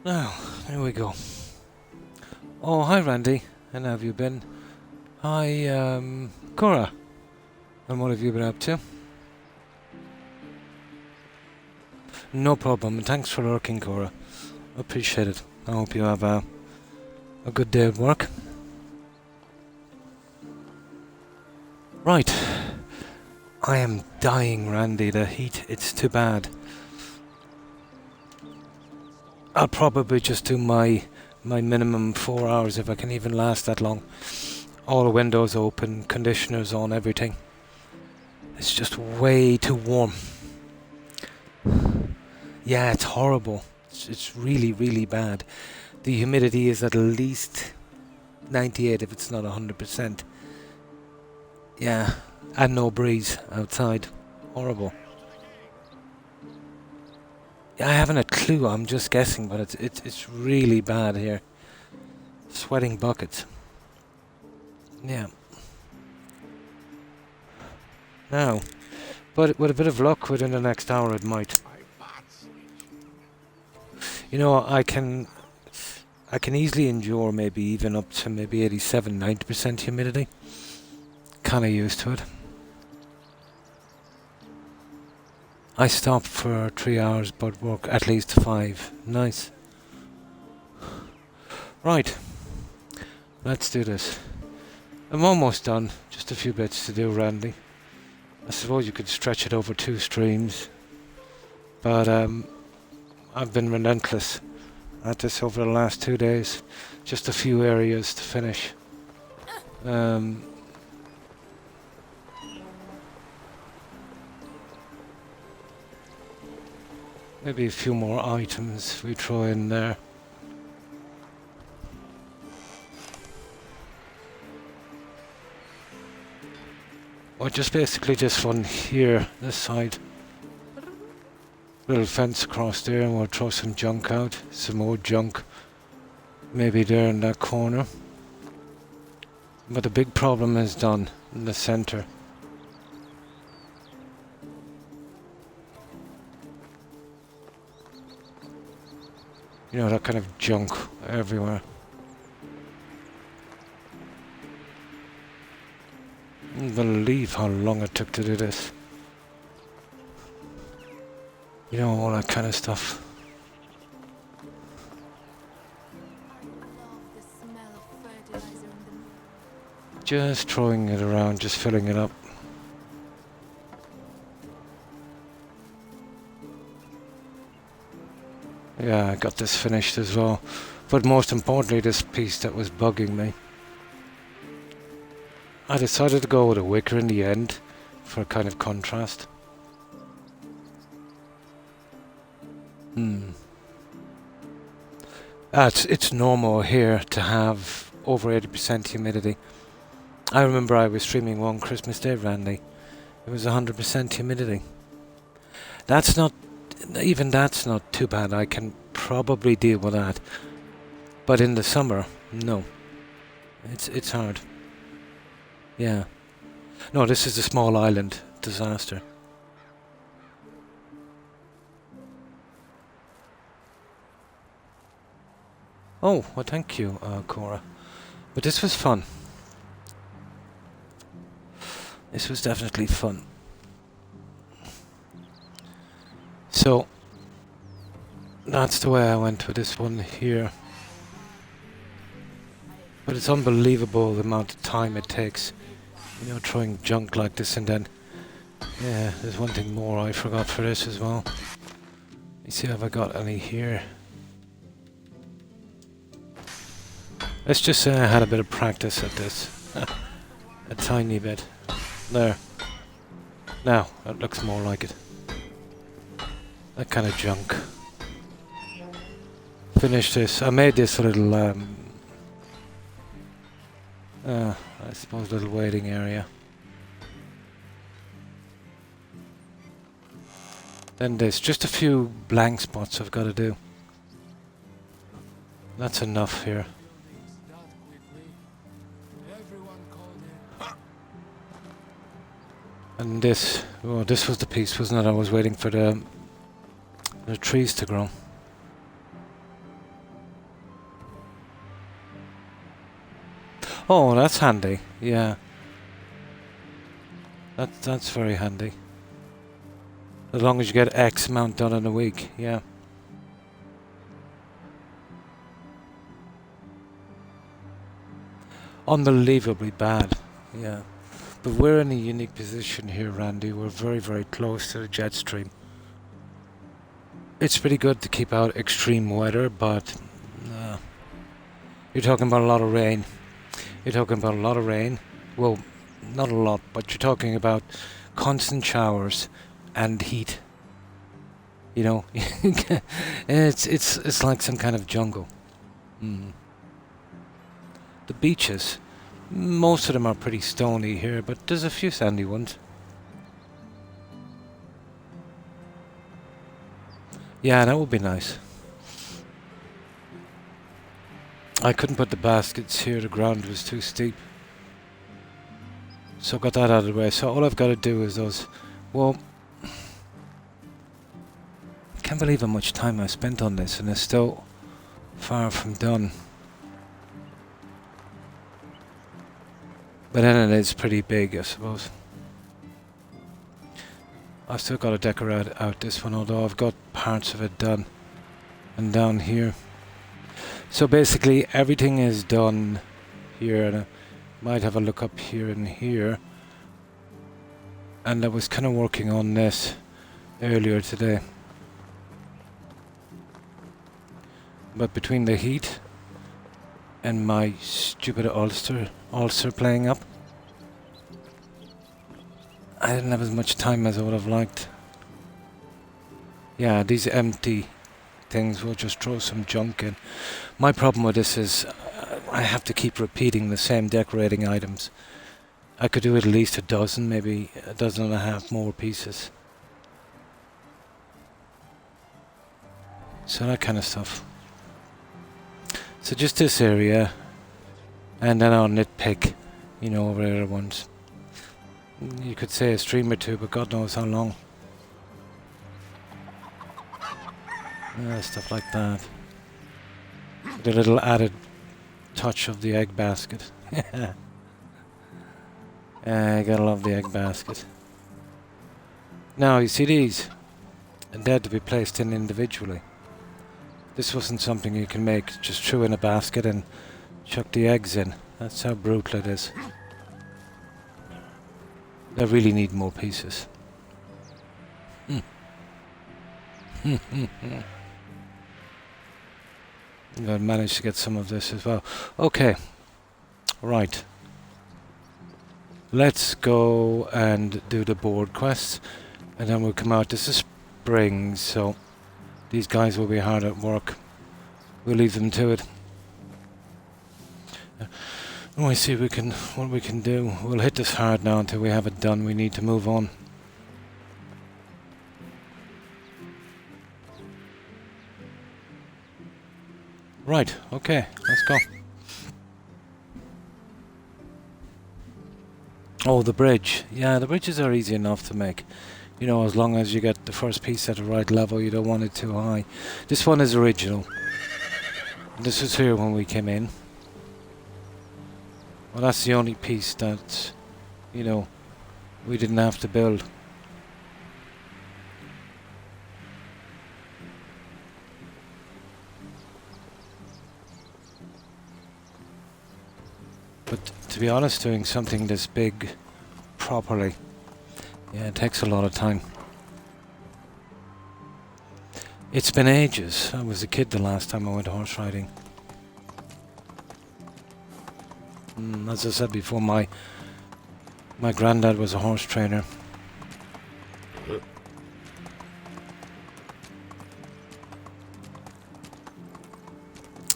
Now, here we go. Oh, hi Randy. And how have you been? Hi, Cora. And what have you been up to? No problem, and thanks for lurking, Cora. Appreciate it. I hope you have a good day at work. Right. I am dying, Randy. The heat, it's too bad. I'll probably just do my minimum 4 hours if I can even last that long. All the windows open, conditioners on, everything. It's just way too warm. Yeah, it's horrible. It's really, really bad. The humidity is at least 98 if it's not 100%. Yeah, and no breeze outside. Horrible. Yeah, I haven't a clue. I'm just guessing, but it's really bad here. Sweating buckets. Yeah. Now, but with a bit of luck, within the next hour it might. You know, I can easily endure maybe even up to maybe 87, 90% humidity. Kind of used to it. I stopped for 3 hours, but work at least 5. Nice. Right. Let's do this. I'm almost done. Just a few bits to do, Randy. I suppose you could stretch it over 2 streams. But, I've been relentless at this over the last 2 days. Just a few areas to finish. Maybe a few more items we throw in there. Or just basically just one here, this side. Little fence across there, and we'll throw some junk out. Some more junk. Maybe there in that corner. But the big problem is done in the center. You know, that kind of junk everywhere. I can't believe how long it took to do this. You know, all that kind of stuff. Just throwing it around, just filling it up. Yeah, I got this finished as well. But most importantly, this piece that was bugging me. I decided to go with a wicker in the end for a kind of contrast. It's normal here to have over 80% humidity. I remember I was streaming one Christmas Day, Randy. It was 100% humidity. Even that's not too bad. I can probably deal with that. But in the summer, no. It's hard. Yeah. No, this is a small island disaster. Oh, well thank you, Cora. But this was fun. This was definitely fun. So, that's the way I went with this one here. But it's unbelievable the amount of time it takes. You know, throwing junk like this, and then... Yeah, there's one thing more I forgot for this as well. Let me see if I got any here. Let's just say I had a bit of practice at this. A tiny bit. There. Now, that looks more like it. That kind of junk. Finish this. I made this a little, I suppose little waiting area. Then there's just a few blank spots I've got to do. That's enough here. And this, oh, this was the piece, wasn't it? I was waiting for the trees to grow. Oh, that's handy. Yeah. That's very handy. As long as you get X amount done in a week, yeah. Unbelievably bad, yeah. But we're in a unique position here, Randy. We're very, very close to the jet stream. It's pretty good to keep out extreme weather, but you're talking about a lot of rain. You're talking about a lot of rain. Well, not a lot, but you're talking about constant showers and heat. You know, it's like some kind of jungle. The beaches, most of them are pretty stony here, but there's a few sandy ones. Yeah, that would be nice. I couldn't put the baskets here, the ground was too steep. So got that out of the way. So all I've got to do is those. Well, I can't believe how much time I spent on this, and it's still far from done. But then it is pretty big, I suppose. I've still got to decorate out this one, although I've got parts of it done. And down here. So basically everything is done here, and I might have a look up here and here. And I was kind of working on this earlier today. But between the heat and my stupid ulcer playing up, I didn't have as much time as I would have liked. Yeah, these empty things will just throw some junk in. My problem with this is I have to keep repeating the same decorating items. I could do at least a dozen, maybe a dozen and a half more pieces. So that kind of stuff. So just this area, and then I'll nitpick, you know, over the other ones. You could say a stream or two, but God knows how long. Stuff like that. The little added touch of the egg basket. I gotta love the egg basket. Now, you see these? They're to be placed in individually. This wasn't something you can make just throw in a basket and chuck the eggs in. That's how brutal it is. I really need more pieces. I managed to get some of this as well. Okay. Right. Let's go and do the board quests. And then we'll come out. This is spring, so these guys will be hard at work. We'll leave them to it. Let me see what we can do. We'll hit this hard now until we have it done. We need to move on. Right, okay, let's go. Oh, the bridge. Yeah, the bridges are easy enough to make. You know, as long as you get the first piece at the right level, you don't want it too high. This one is original. This was here when we came in. Well, that's the only piece that, you know, we didn't have to build. But to be honest, doing something this big properly, yeah, it takes a lot of time. It's been ages. I was a kid the last time I went horse riding. As I said before, my granddad was a horse trainer.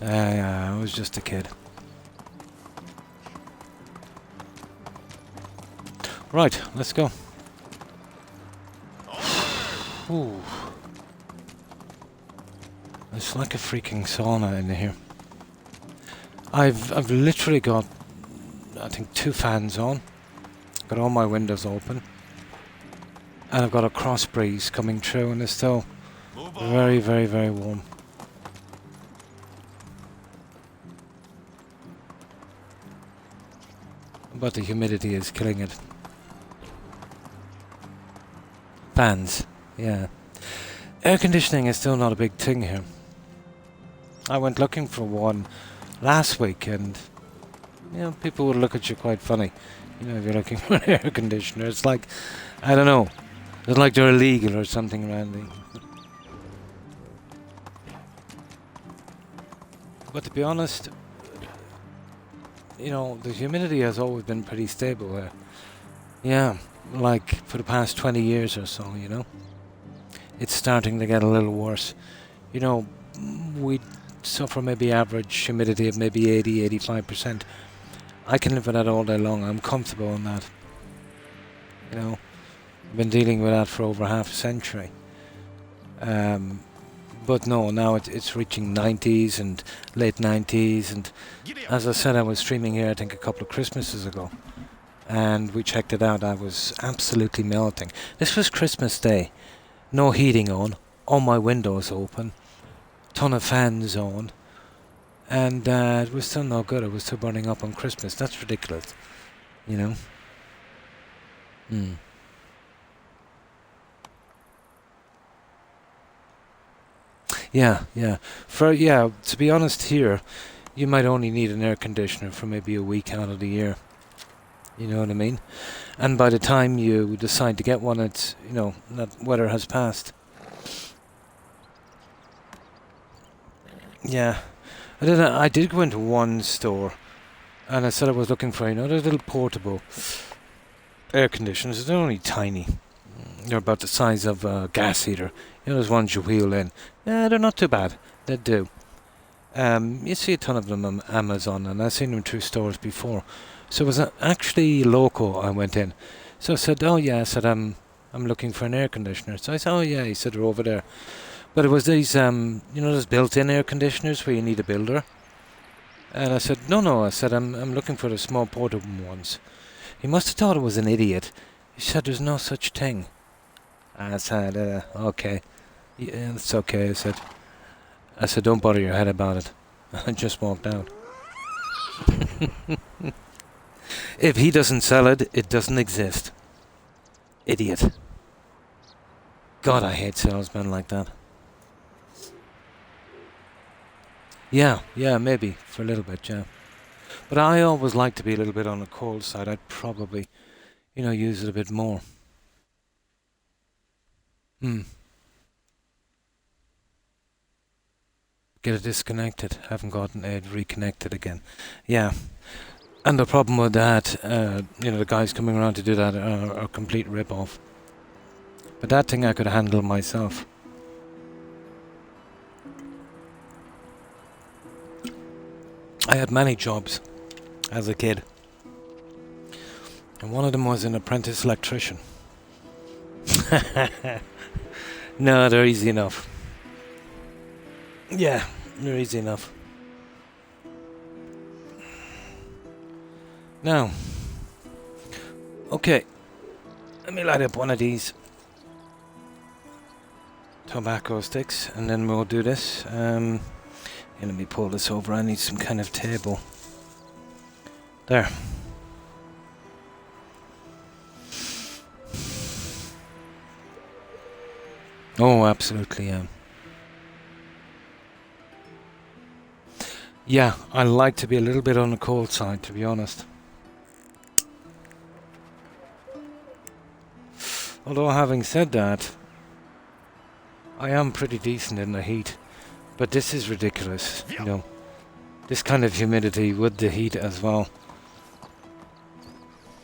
I was just a kid. Right, let's go. Ooh. It's like a freaking sauna in here. I've literally got, I think, 2 fans on. Got all my windows open. And I've got a cross breeze coming through, and it's still very, very, very warm. but the humidity is killing it. Fans, yeah. Air conditioning is still not a big thing here. I went looking for one last week, and people would look at you quite funny. If you're looking for an air conditioner, it's like, I don't know, it's like they're illegal or something, Randy. But to be honest, the humidity has always been pretty stable here. Yeah, like for the past 20 years or so, It's starting to get a little worse. We suffer maybe average humidity of maybe 80-85%. I can live with that all day long. I'm comfortable in that. I've been dealing with that for over half a century. But no, now it's reaching 90s and late 90s. And as I said, I was streaming here, I think, a couple of Christmases ago. And we checked it out. I was absolutely melting. This was Christmas Day. No heating on. All my windows open. Ton of fans on. And it was still no good. It was still burning up on Christmas. That's ridiculous. Yeah. To be honest here, you might only need an air conditioner for maybe a week out of the year. You know what I mean? And by the time you decide to get one, it's, that weather has passed. Yeah. I did go into one store, and I said I was looking for, those little portable air conditioners. They're only tiny. They're about the size of a gas heater. Those ones you wheel in. Yeah, they're not too bad. They do. You see a ton of them on Amazon, and I've seen them through stores before. So it was actually local. I went in. So I said, "Oh yeah," I said, "I'm looking for an air conditioner." So I said, "Oh yeah," he said, "They're over there." But it was these, those built-in air conditioners where you need a builder. And I said, "No," I said, "I'm looking for the small portable ones." He must have thought I was an idiot. He said, "There's no such thing." I said, "Okay, yeah, it's okay." I said, "Don't bother your head about it." I just walked out. If he doesn't sell it, it doesn't exist. Idiot. God, I hate salesmen like that. Yeah, maybe, for a little bit, yeah. But I always like to be a little bit on the cold side. I'd probably, use it a bit more. Get it disconnected. Haven't gotten it reconnected again. Yeah. And the problem with that, the guys coming around to do that are a complete rip-off. But that thing I could handle myself. I had many jobs as a kid. And one of them was an apprentice electrician. No, they're easy enough. Yeah, they're easy enough. Now, okay, let me light up one of these tobacco sticks, and then we'll do this. Let me pull this over. I need some kind of table. There. Oh, absolutely, yeah. Yeah, I like to be a little bit on the cold side, to be honest. Although, having said that, I am pretty decent in the heat. But this is ridiculous, This kind of humidity with the heat as well.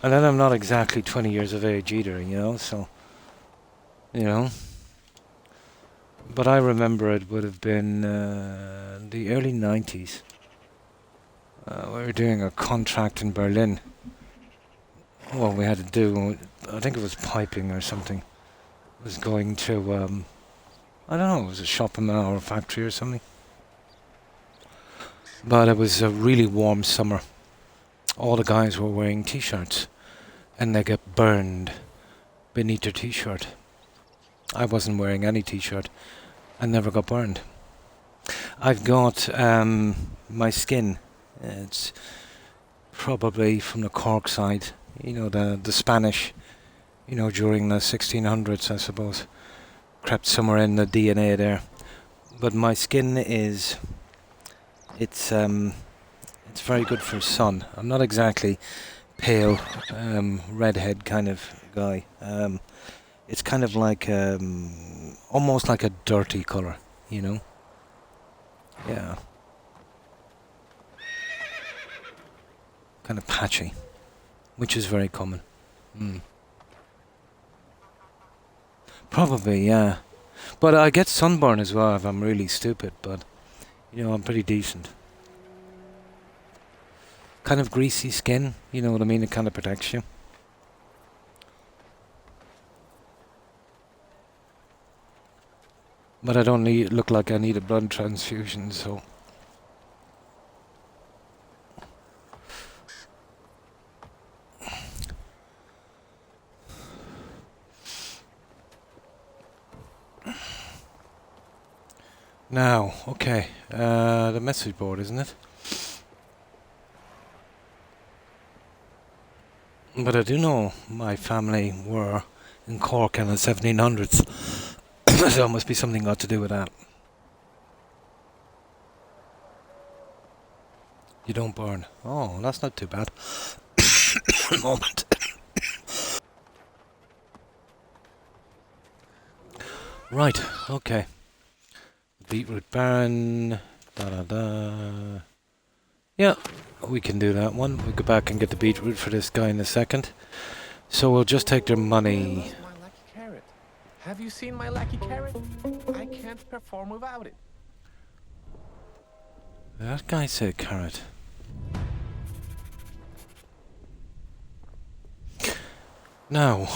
And then I'm not exactly 20 years of age either, so... But I remember it would have been the early 90s. We were doing a contract in Berlin. What we had to do, I think it was piping or something. It was going to... I don't know, it was a shopping mall or a factory or something. But it was a really warm summer. All the guys were wearing t-shirts. And they get burned beneath their t-shirt. I wasn't wearing any t-shirt. I never got burned. I've got my skin. It's probably from the Cork side. You know, the Spanish, you know, during the 1600s, I suppose. Crept somewhere in the DNA there. But my skin is, it's very good for sun. I'm not exactly pale, redhead kind of guy. It's kind of like, almost like a dirty colour, you know? Yeah. Kind of patchy, which is very common. Probably, yeah. But I get sunburn as well if I'm really stupid, but, you know, I'm pretty decent. Kind of greasy skin, you know what I mean? It kind of protects you. But I don't look like I need a blood transfusion, so... Now, okay, the message board, isn't it? But I do know my family were in Cork in the 1700s, so it must be something got to do with that. You don't burn. Oh, that's not too bad. Moment. Right, okay. Beetroot Baron, da-da-da. Yeah, we can do that one. We'll go back and get the beetroot for this guy in a second. So we'll just take their money. My lucky carrot. Have you seen my lucky carrot? I can't perform without it. That guy said carrot. Now,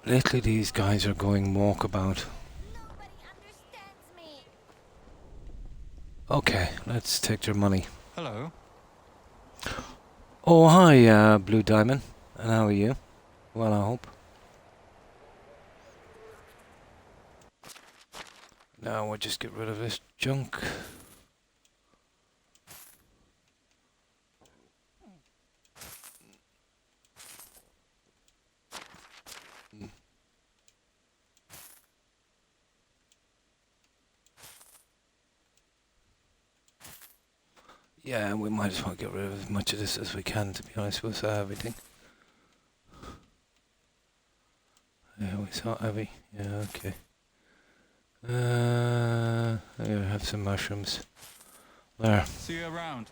lately these guys are going walkabout. Okay, let's take your money. Hello. Oh, hi, Blue Diamond. And how are you? Well, I hope. Now we'll just get rid of this junk. Yeah, we might as well get rid of as much of this as we can, to be honest with everything. Yeah, we saw heavy. Yeah, okay. I have some mushrooms. There. See you around.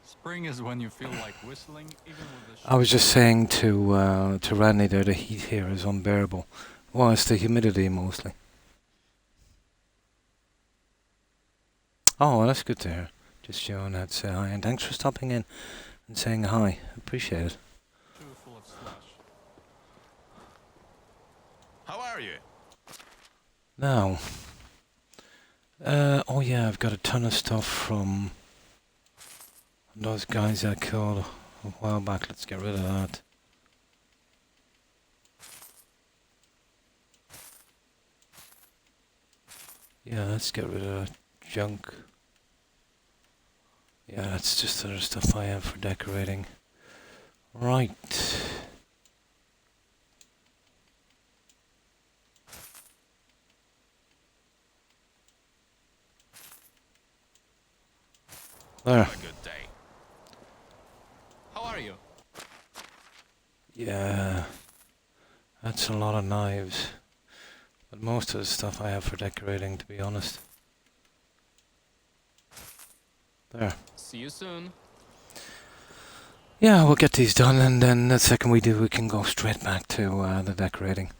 Spring is when you feel like whistling, even with the... I was just saying to Randy there, the heat here is unbearable. Well, it's the humidity mostly. Oh, well, that's good to hear. Just showing that to say hi, and thanks for stopping in and saying hi. Appreciate it. Too full of slush. How are you? Now, oh yeah, I've got a ton of stuff from those guys I killed a while back. Let's get rid of that. Yeah, let's get rid of that junk. Yeah, that's just other stuff I have for decorating. Right. There. Have a good day. How are you? Yeah. That's a lot of knives. But most of the stuff I have for decorating, to be honest. There. See you soon. Yeah, we'll get these done, and then the second we do, we can go straight back to the decorating.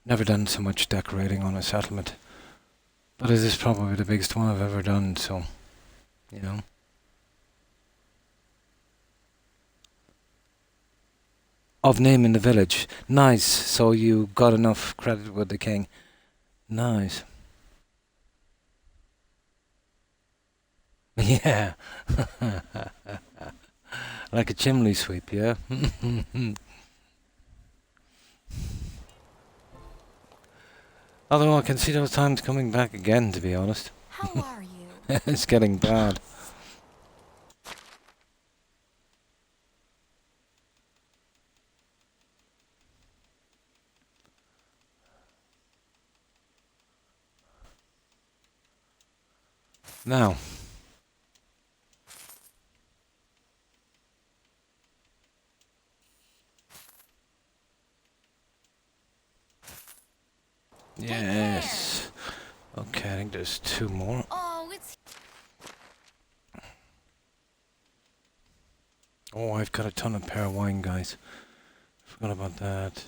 Never done so much decorating on a settlement. But it is probably the biggest one I've ever done, so, you know. Of naming the village. Nice, so you got enough credit with the king. Nice. Yeah. Like a chimney sweep, yeah? Although I can see those times coming back again, to be honest. How are you? It's getting bad. Now, yes. Okay, I think there's 2 more. Oh, it's Oh, I've got a ton of pear wine, guys. Forgot about that.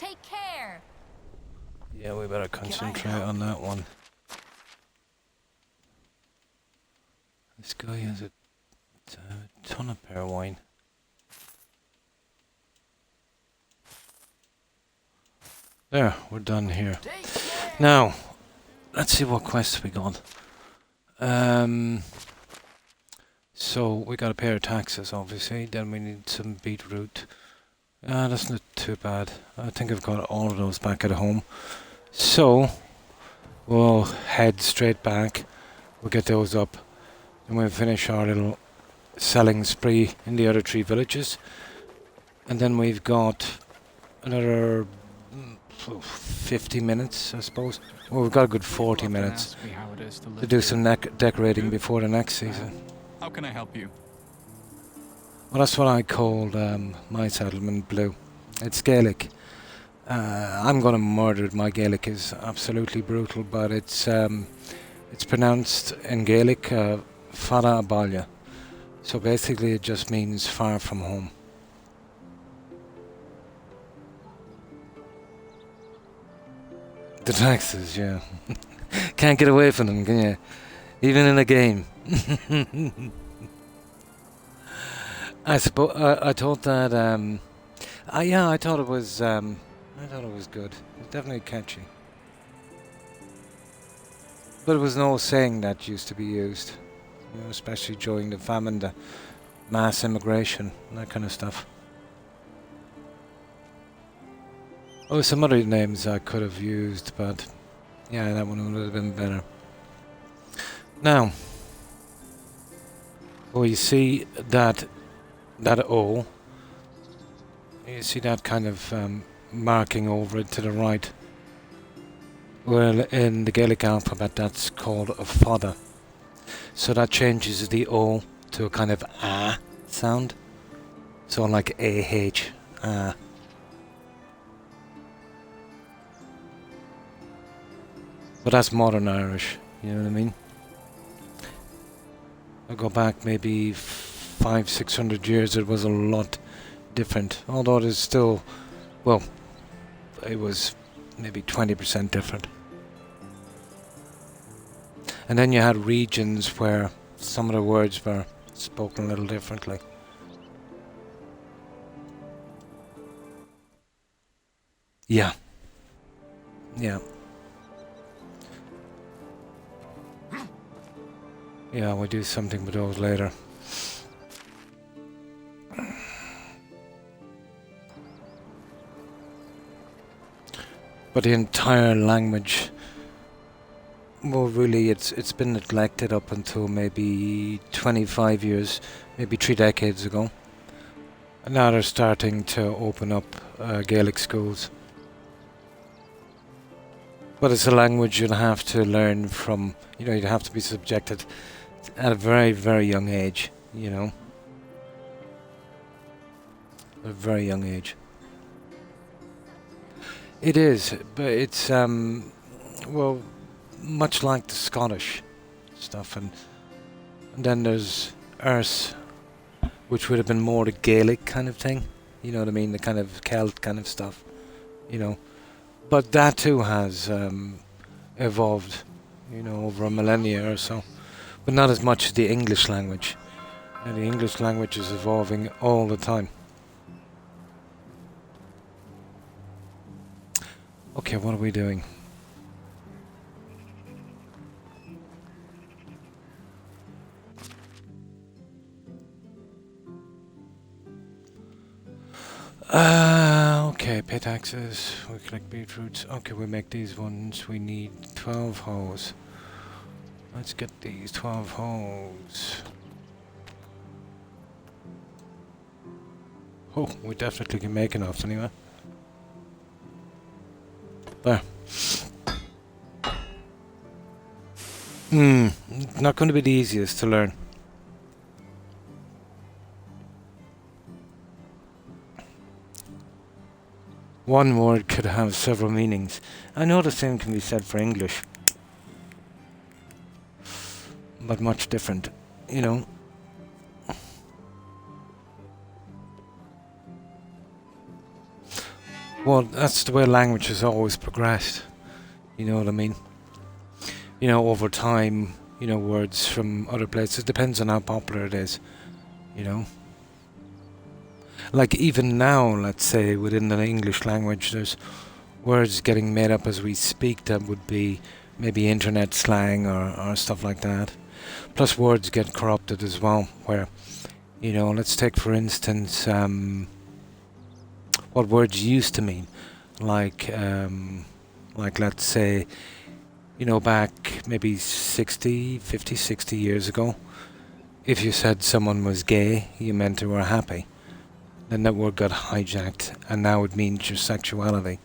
take care. Yeah, we better concentrate on that one. This guy has a ton of pear wine. There, we're done here. Now, let's see what quests we got. So we got to pay our taxes, obviously. Then we need some beetroot. That's not too bad. I think I've got all of those back at home. So we'll head straight back. We'll get those up, and we'll finish our little selling spree in the other 3 villages. And then we've got another 50 minutes, I suppose. Well, we've got a good 40 minutes to do some decorating before the next season. How can I help you? Well, that's what I called my settlement Blue. It's Gaelic. I'm going to murder it. My Gaelic is absolutely brutal, but it's pronounced in Gaelic Fada Abalia. So basically it just means far from home. The taxes, yeah. Can't get away from them, can you? Even in a game. I suppose I thought that. Yeah, I thought it was. I thought it was good. It's definitely catchy. But it was an old saying that used to be used, you know, especially during the famine, the mass immigration, and that kind of stuff. Oh, some other names I could have used, but yeah, that one would have been better. Now, well, you see that O. You see that kind of marking over it to the right. Well, in the Gaelic alphabet, that's called a fada. So that changes the O to a kind of A sound. So like AH. But that's modern Irish, you know what I mean? I go back maybe 500-600 years, it was a lot different. Although it is still, well, it was maybe 20% different. And then you had regions where some of the words were spoken a little differently. Yeah. Yeah. Yeah, we'll do something with those later. But the entire language, well, really, it's been neglected up until maybe 25 years, maybe 3 decades ago. And now they're starting to open up Gaelic schools. But it's a language you'll have to learn from, you know, you'd have to be subjected at a very, very young age, you know. At a very young age. It is, but it's, well, much like the Scottish stuff. And then there's Erse, which would have been more the Gaelic kind of thing. You know what I mean? The kind of Celt kind of stuff, you know. But that too has evolved, you know, over a millennia or so. But not as much as the English language. And the English language is evolving all the time. Okay, what are we doing? Okay, pay taxes, we collect beetroots. Okay, we make these ones. We need 12 hoes. Let's get these 12 hoes. Oh, we definitely can make enough anyway. There. Not going to be the easiest to learn. One word could have several meanings. I know the same can be said for English, but much different, you know. Well, that's the way language has always progressed. You know what I mean? You know, over time, you know, words from other places, depends on how popular it is, you know. Like even now, let's say, within the English language, there's words getting made up as we speak that would be maybe internet slang or stuff like that. Plus words get corrupted as well, where, you know, let's take for instance, what words used to mean. Like let's say, you know, back maybe 50, 60 years ago, if you said someone was gay, you meant they were happy. Then that word got hijacked, and now it means your sexuality.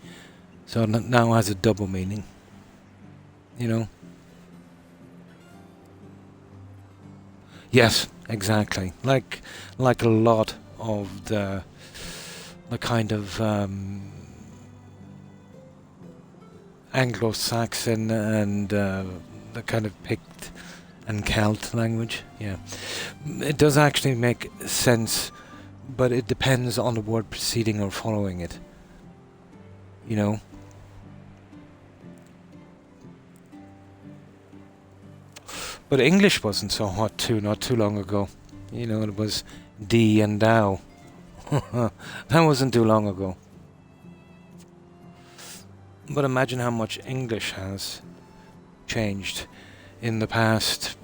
So now has a double meaning, you know? Yes, exactly. Like a lot of the kind of Anglo-Saxon and the kind of Pict and Celt language. Yeah, it does actually make sense, but it depends on the word preceding or following it. You know. But English wasn't so hot too, not too long ago. You know, it was thee and thou. That wasn't too long ago. But imagine how much English has changed in the past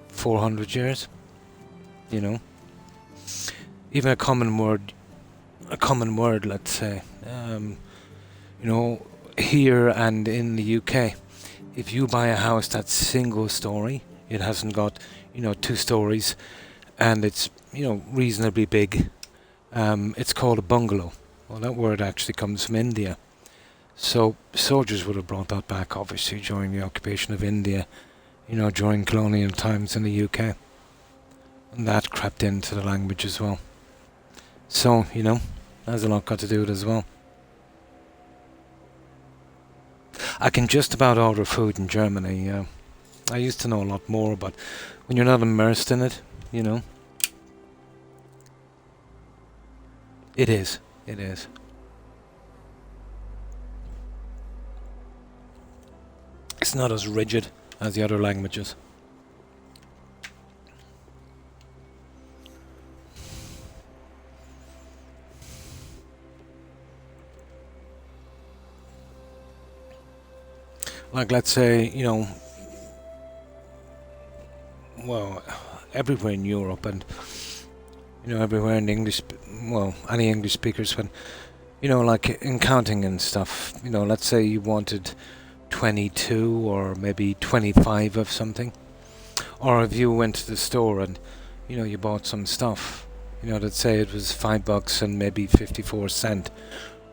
400 years. You know, even a common word, let's say, you know, here and in the UK, if you buy a house that's single story, it hasn't got, you know, 2 stories, and it's, you know, reasonably big, it's called a bungalow. Well, that word actually comes from India. So soldiers would have brought that back, obviously, during the occupation of India, you know, during colonial times in the UK. And that crept into the language as well. So, you know, has a lot got to do with it as well. I can just about order food in Germany. I used to know a lot more, but when you're not immersed in it, you know. It is. It is. It's not as rigid as the other languages. Like, let's say, you know, well, everywhere in Europe and, you know, everywhere in English, well, any English speakers, when, you know, like in counting and stuff, you know, let's say you wanted 22 or maybe 25 of something, or if you went to the store and, you know, you bought some stuff, you know, let's say it was $5 and maybe 54 cents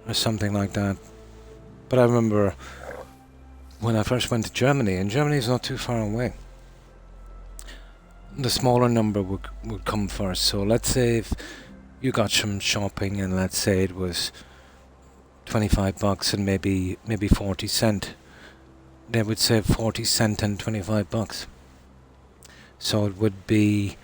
or something like that. But I remember when I first went to Germany, and Germany is not too far away, the smaller number would come first. So let's say if you got some shopping and let's say it was $25 and maybe 40 cents, they would say 40 cents and $25. So it would be,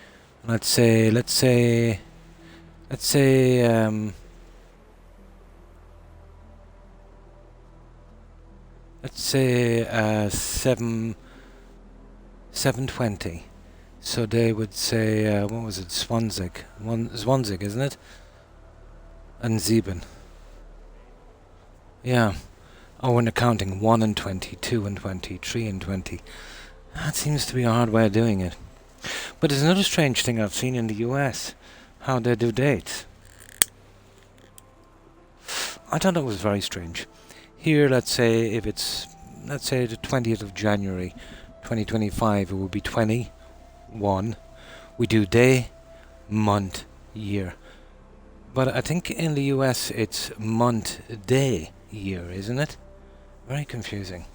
let's say 7.20. So they would say, what was it? Zwanzig, isn't it? And Sieben. Yeah. Oh, when they're counting 1 and 20, 2 and 20, 3 and 20. That seems to be a hard way of doing it. But there's another strange thing I've seen in the US, how they do dates. I thought that was very strange. Here, let's say the 20th of January 2025, it would be 21. We do day, month, year. But I think in the US it's month, day, year, isn't it? Very confusing.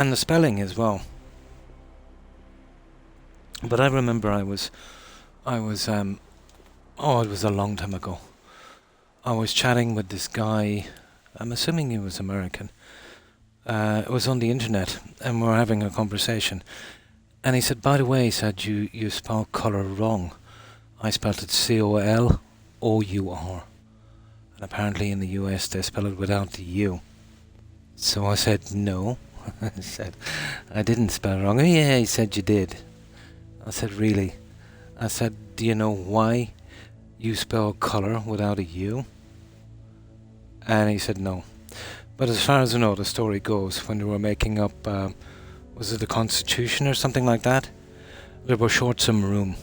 And the spelling as well. But I remember I was it was a long time ago. I was chatting with this guy, I'm assuming he was American. It was on the internet, and we were having a conversation. And he said, by the way, he said, you spell colour wrong. I spelled it Colour. And apparently in the US they spell it without the U. So I said, no. I said, I didn't spell it wrong. Oh yeah, he said, you did. I said, really? I said, do you know why you spell colour without a U? And he said, no. But as far as I know, the story goes, when they were making up, was it the Constitution or something like that? They were short some room.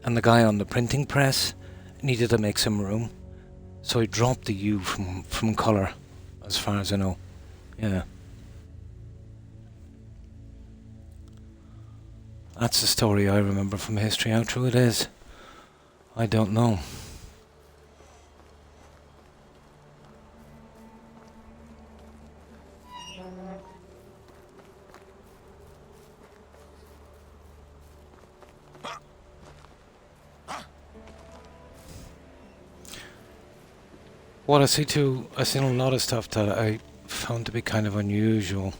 And the guy on the printing press needed to make some room. So he dropped the U from colour, as far as I know. Yeah. That's the story I remember from history. How true it is, I don't know. What I see too, I've seen a lot of stuff that I found to be kind of unusual.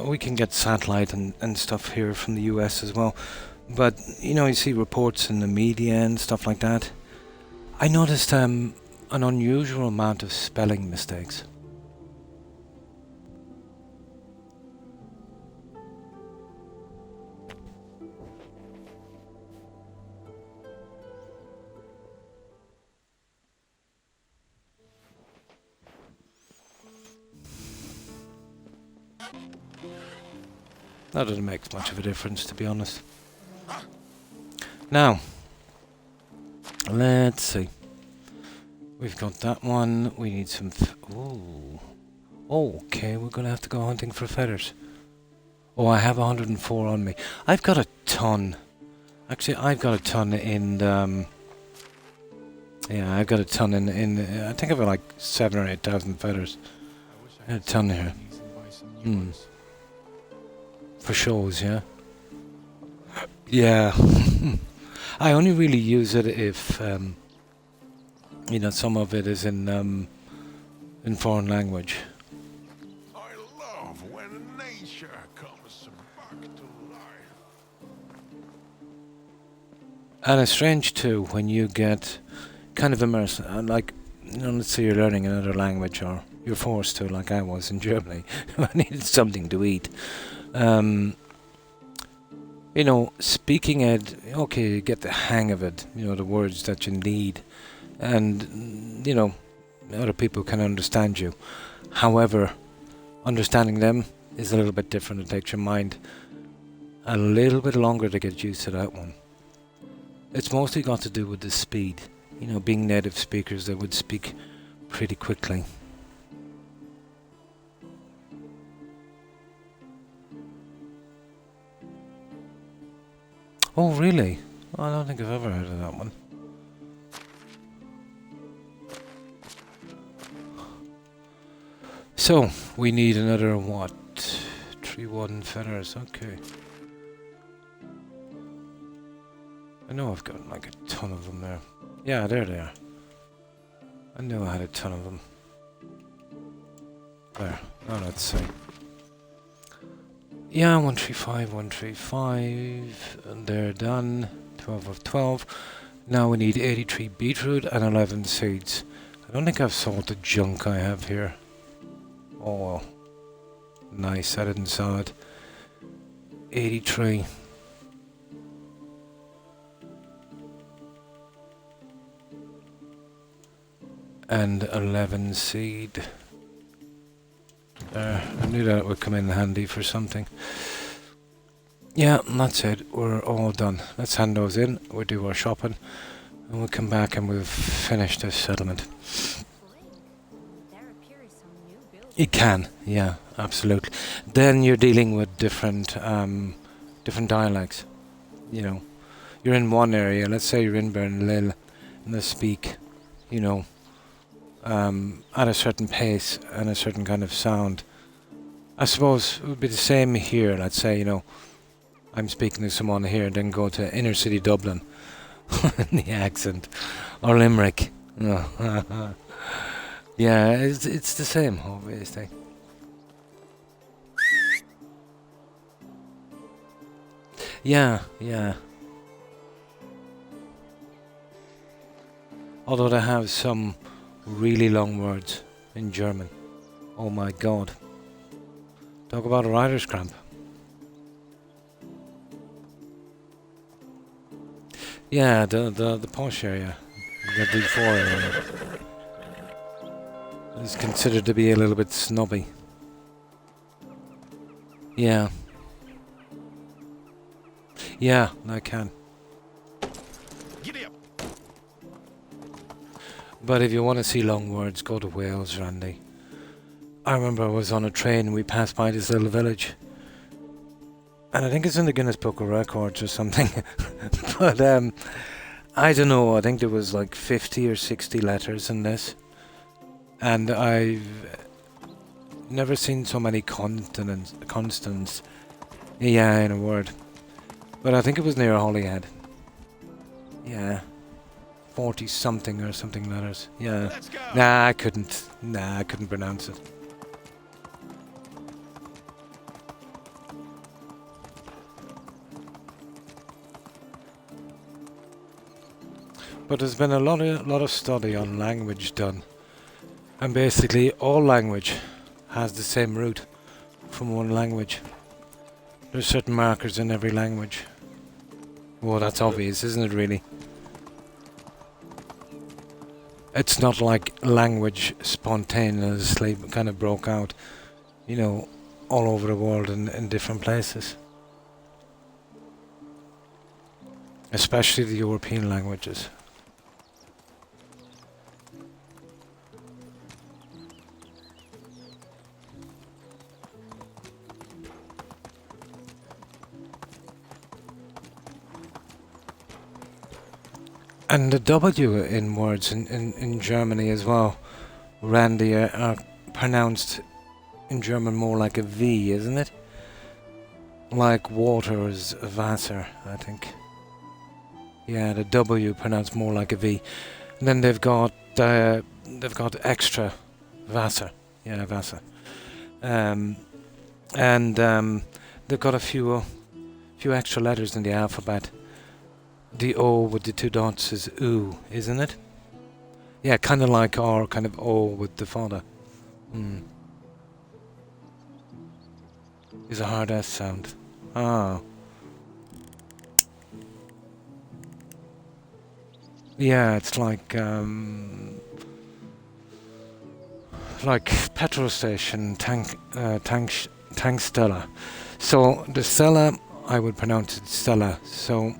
We can get satellite and stuff here from the US as well. But, you know, you see reports in the media and stuff like that. I noticed an unusual amount of spelling mistakes. Not that it makes much of a difference, to be honest. Now, let's see. We've got that one. We need some... Ooh. Okay, we're going to have to go hunting for feathers. Oh, I have 104 on me. I've got a ton. Actually, I've got a ton in... yeah, I've got a ton in I think I've got like 7,000 or 8,000 feathers. I had a ton here. For shows, yeah. Yeah. I only really use it if, you know, some of it is in foreign language. I love when nature comes back to life. And it's strange too when you get kind of immersed, like, you know, let's say you're learning another language or you're forced to, like I was in Germany. I needed something to eat. You know, speaking it, okay, you get the hang of it, you know, the words that you need, and, you know, other people can understand you. However, understanding them is a little bit different. It takes your mind a little bit longer to get used to that one. It's mostly got to do with the speed. You know, being native speakers, they would speak pretty quickly. Oh, really? I don't think I've ever heard of that one. So, we need another, what? 3-1 feathers, okay. I know I've got like a ton of them there. Yeah, there they are. I knew I had a ton of them. There. Now let's see. Yeah, 135, 135, and they're done. 12 of 12. Now we need 83 beetroot and 11 seeds. I don't think I've sold the junk I have here. Oh well. Nice, I didn't saw it. 83. And 11 seed. I knew that would come in handy for something. Yeah, that's it. We're all done. Let's hand those in. We'll do our shopping. And we'll come back and we'll finish this settlement. It can, yeah, absolutely. Then you're dealing with different dialects. You know, you're in one area. Let's say you're in Bernlil, and they speak, you know, at a certain pace and a certain kind of sound. I suppose it would be the same here. Let's say, you know, I'm speaking to someone here and then go to inner city Dublin in the accent, or Limerick. No. Yeah, it's the same, obviously. Yeah, yeah. Although they have some really long words in German. Oh my god. Talk about a writer's cramp. Yeah, the posh area, the D4 area, is considered to be a little bit snobby. Yeah. Yeah, I can. Giddy up. But if you want to see long words, go to Wales, Randy. I remember I was on a train and we passed by this little village. And I think it's in the Guinness Book of Records or something. But I don't know, I think there was like 50 or 60 letters in this. And I've never seen so many constants. Yeah, in a word. But I think it was near Holyhead. Yeah. 40 something or something letters. Yeah. Let's go. Nah, I couldn't pronounce it. But there's been a lot of study on language done. And basically all language has the same root from one language. There's certain markers in every language. Well, that's obvious, isn't it, really? It's not like language spontaneously kind of broke out, you know, all over the world in different places. Especially the European languages. And the W in words in Germany as well, Randy, are pronounced in German more like a V, isn't it? Like water is Wasser, I think. Yeah, the W pronounced more like a V. And then they've got extra Wasser. Yeah, Wasser. And they've got a few extra letters in the alphabet. The O with the two dots is oo, isn't it? Yeah, kind of like R, kind of O with the father. Is a hard S sound. Ah. Yeah, it's like petrol station, tank Stella. So the Stella, I would pronounce it Stella. So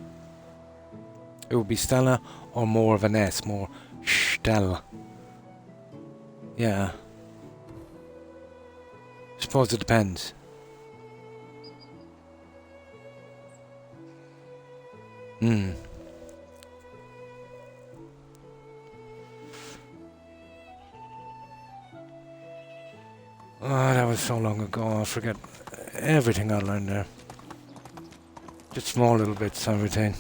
it would be Stella or more of an S, more Stella. Yeah. Suppose it depends. Oh, that was so long ago, I forget everything I learned there. Just small little bits I retain.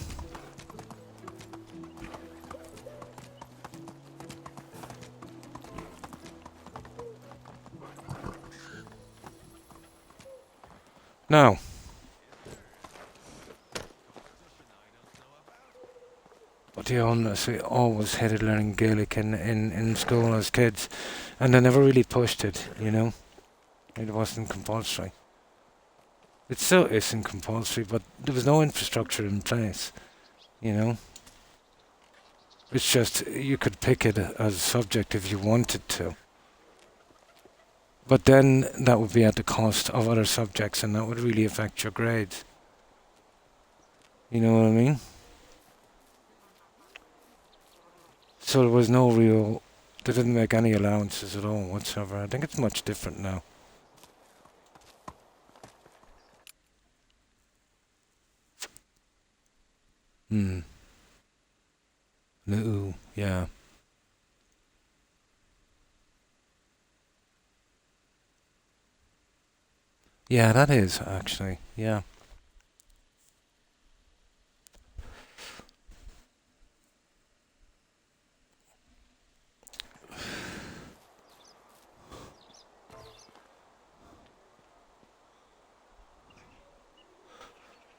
Now, but the honest, we always hated learning Gaelic in school as kids, and they never really pushed it, you know? It wasn't compulsory. It still isn't compulsory, but there was no infrastructure in place, you know? It's just, you could pick it as a subject if you wanted to. But then that would be at the cost of other subjects, and that would really affect your grades. You know what I mean? So there was no real... They didn't make any allowances at all whatsoever. I think it's much different now. No, yeah. Yeah, that is actually. Yeah.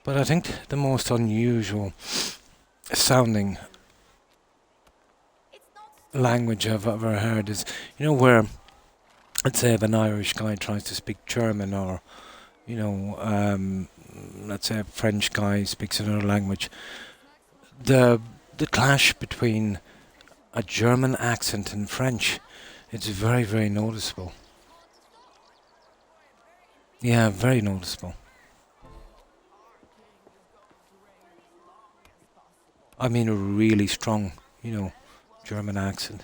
But I think the most unusual sounding language I've ever heard is, where, let's say, if an Irish guy tries to speak German, or, let's say a French guy speaks another language, the clash between a German accent and French, it's very, very noticeable. Yeah, very noticeable. I mean, a really strong, German accent.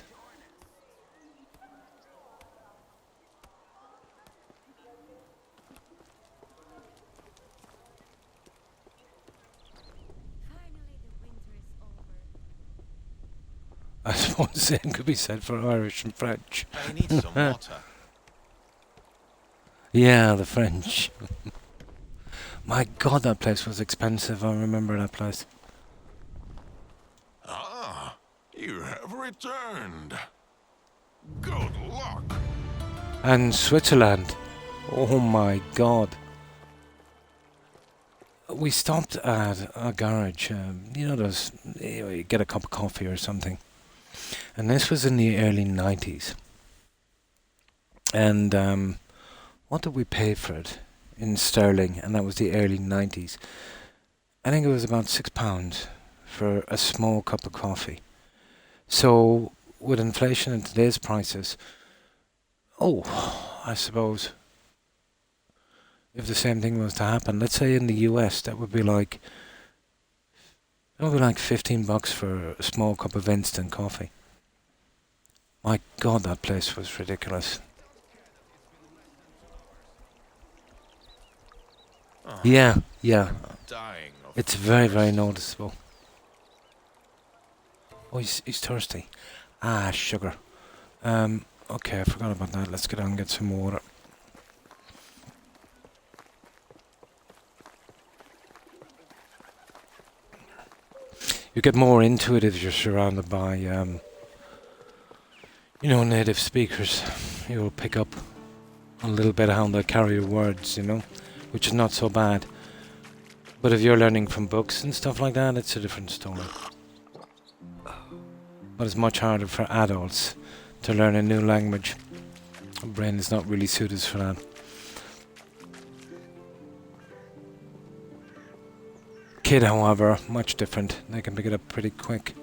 I suppose the same could be said for Irish and French. I need some water. Yeah, the French. My God, that place was expensive. I remember that place. Ah, you have returned. Good luck. And Switzerland. Oh my God. We stopped at a garage. Those, you get a cup of coffee or something. And this was in the early 90s. And what did we pay for it in sterling? And that was the early 90s. I think it was about £6 for a small cup of coffee. So with inflation and today's prices, I suppose if the same thing was to happen, let's say in the US, that would be like $15 for a small cup of instant coffee. My God, that place was ridiculous. Oh, Yeah. I'm dying of It's very, very thirst. noticeable. Oh, he's thirsty. Ah, sugar. Okay, I forgot about that. Let's get on and get some water. You get more into it if you're surrounded by, native speakers. You'll pick up a little bit of how they carry your words, which is not so bad. But if you're learning from books and stuff like that, it's a different story. But it's much harder for adults to learn a new language. Our brain is not really suited for that. Kid, however, much different. They can pick it up pretty quick.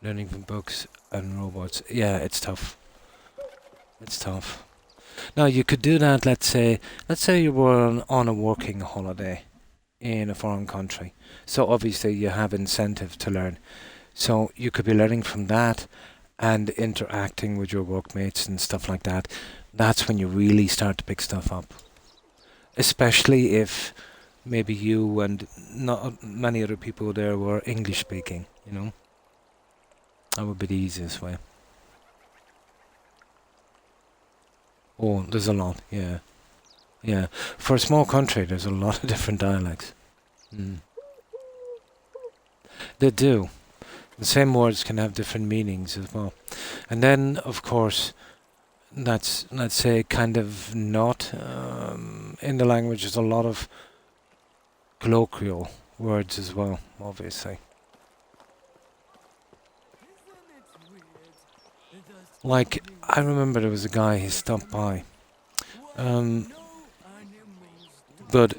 Learning from books and robots. Yeah, it's tough. It's tough. Now, you could do that, let's say you were on a working holiday in a foreign country. So obviously you have incentive to learn. So you could be learning from that and interacting with your workmates and stuff like that. That's when you really start to pick stuff up. Especially if maybe you and not many other people there were English speaking, That would be the easiest way. Oh, there's a lot, yeah. Yeah. For a small country, there's a lot of different dialects. They do. The same words can have different meanings as well. And then, of course, that's, let's say, kind of not in the language. There's a lot of colloquial words as well, obviously. Like, I remember there was a guy who stopped by. But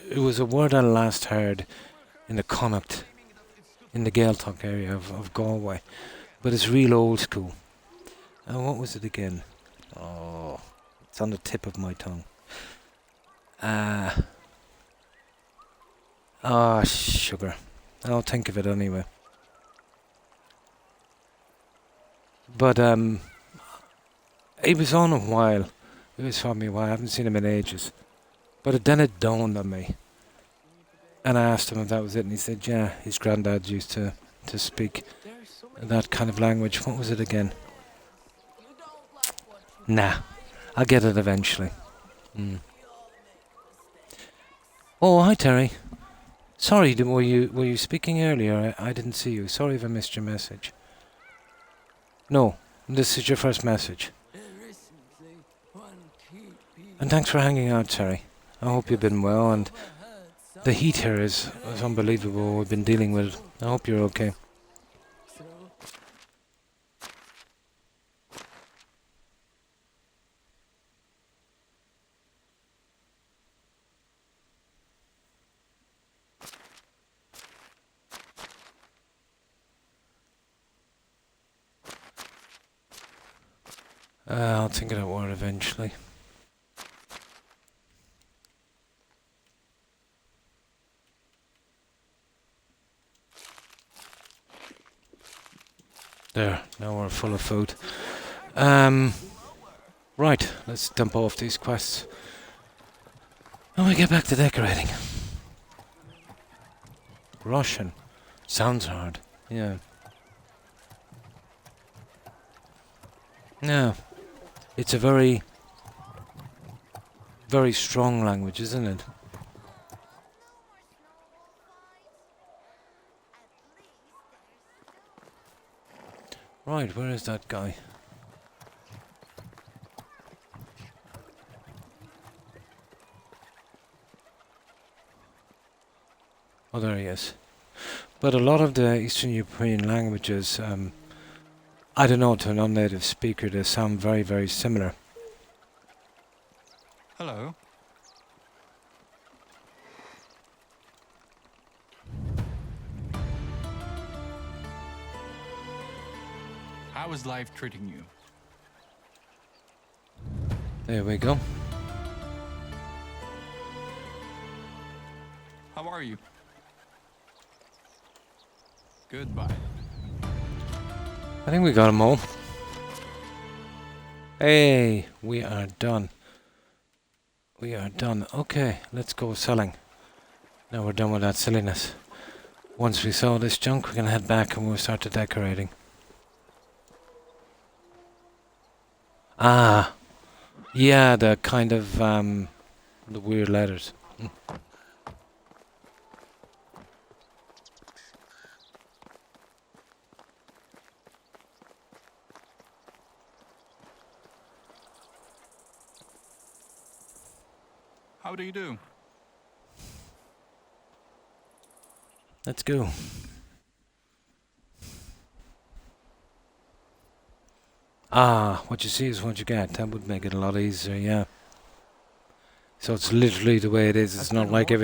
it was a word I last heard in the Connacht, in the Gaeltacht area of Galway. But it's real old school. What was it again? Oh, it's on the tip of my tongue. Sugar. I'll think of it anyway. But he was on a while. He was from me a while. I haven't seen him in ages. But then it dawned on me. And I asked him if that was it, and he said, yeah, his granddad used to speak so many that kind of language. What was it again? Nah, I'll get it eventually. Oh, hi Terry. Sorry, were you speaking earlier? I didn't see you. Sorry if I missed your message. No, this is your first message. And thanks for hanging out, Terry. I hope you've been well, and the heat here is unbelievable. We've been dealing with. I hope you're okay. I'll think of that word eventually. There, now we're full of food. Right, let's dump off these quests. And we get back to decorating. Russian. Sounds hard. Yeah. No. It's a very, very strong language, isn't it? Right, where is that guy? Oh, there he is. But a lot of the Eastern European languages, I don't know, to a non-native speaker, they sound very, very similar. Hello. How is life treating you? There we go. How are you? Goodbye. I think we got them all. Hey, we are done. We are done. Okay, let's go selling. Now we're done with that silliness. Once we sell this junk, we're gonna head back and we'll start the decorating. Ah, yeah, the kind of the weird letters. How do you do? Let's go. Ah, what you see is what you get. That would make it a lot easier, yeah. So it's literally the way it is. It's not like if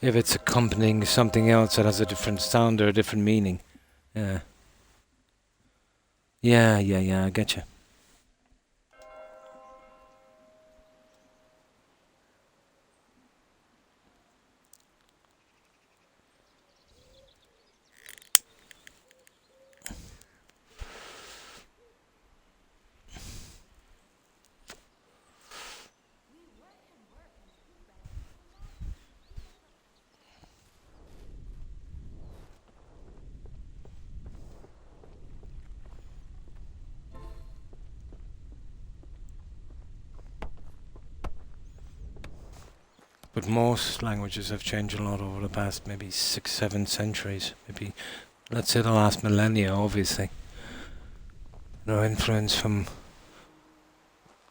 it's accompanying something else that has a different sound or a different meaning. Yeah. Yeah, I get you. But most languages have changed a lot over the past maybe 6-7 centuries. Maybe, let's say the last millennia, obviously. No influence from,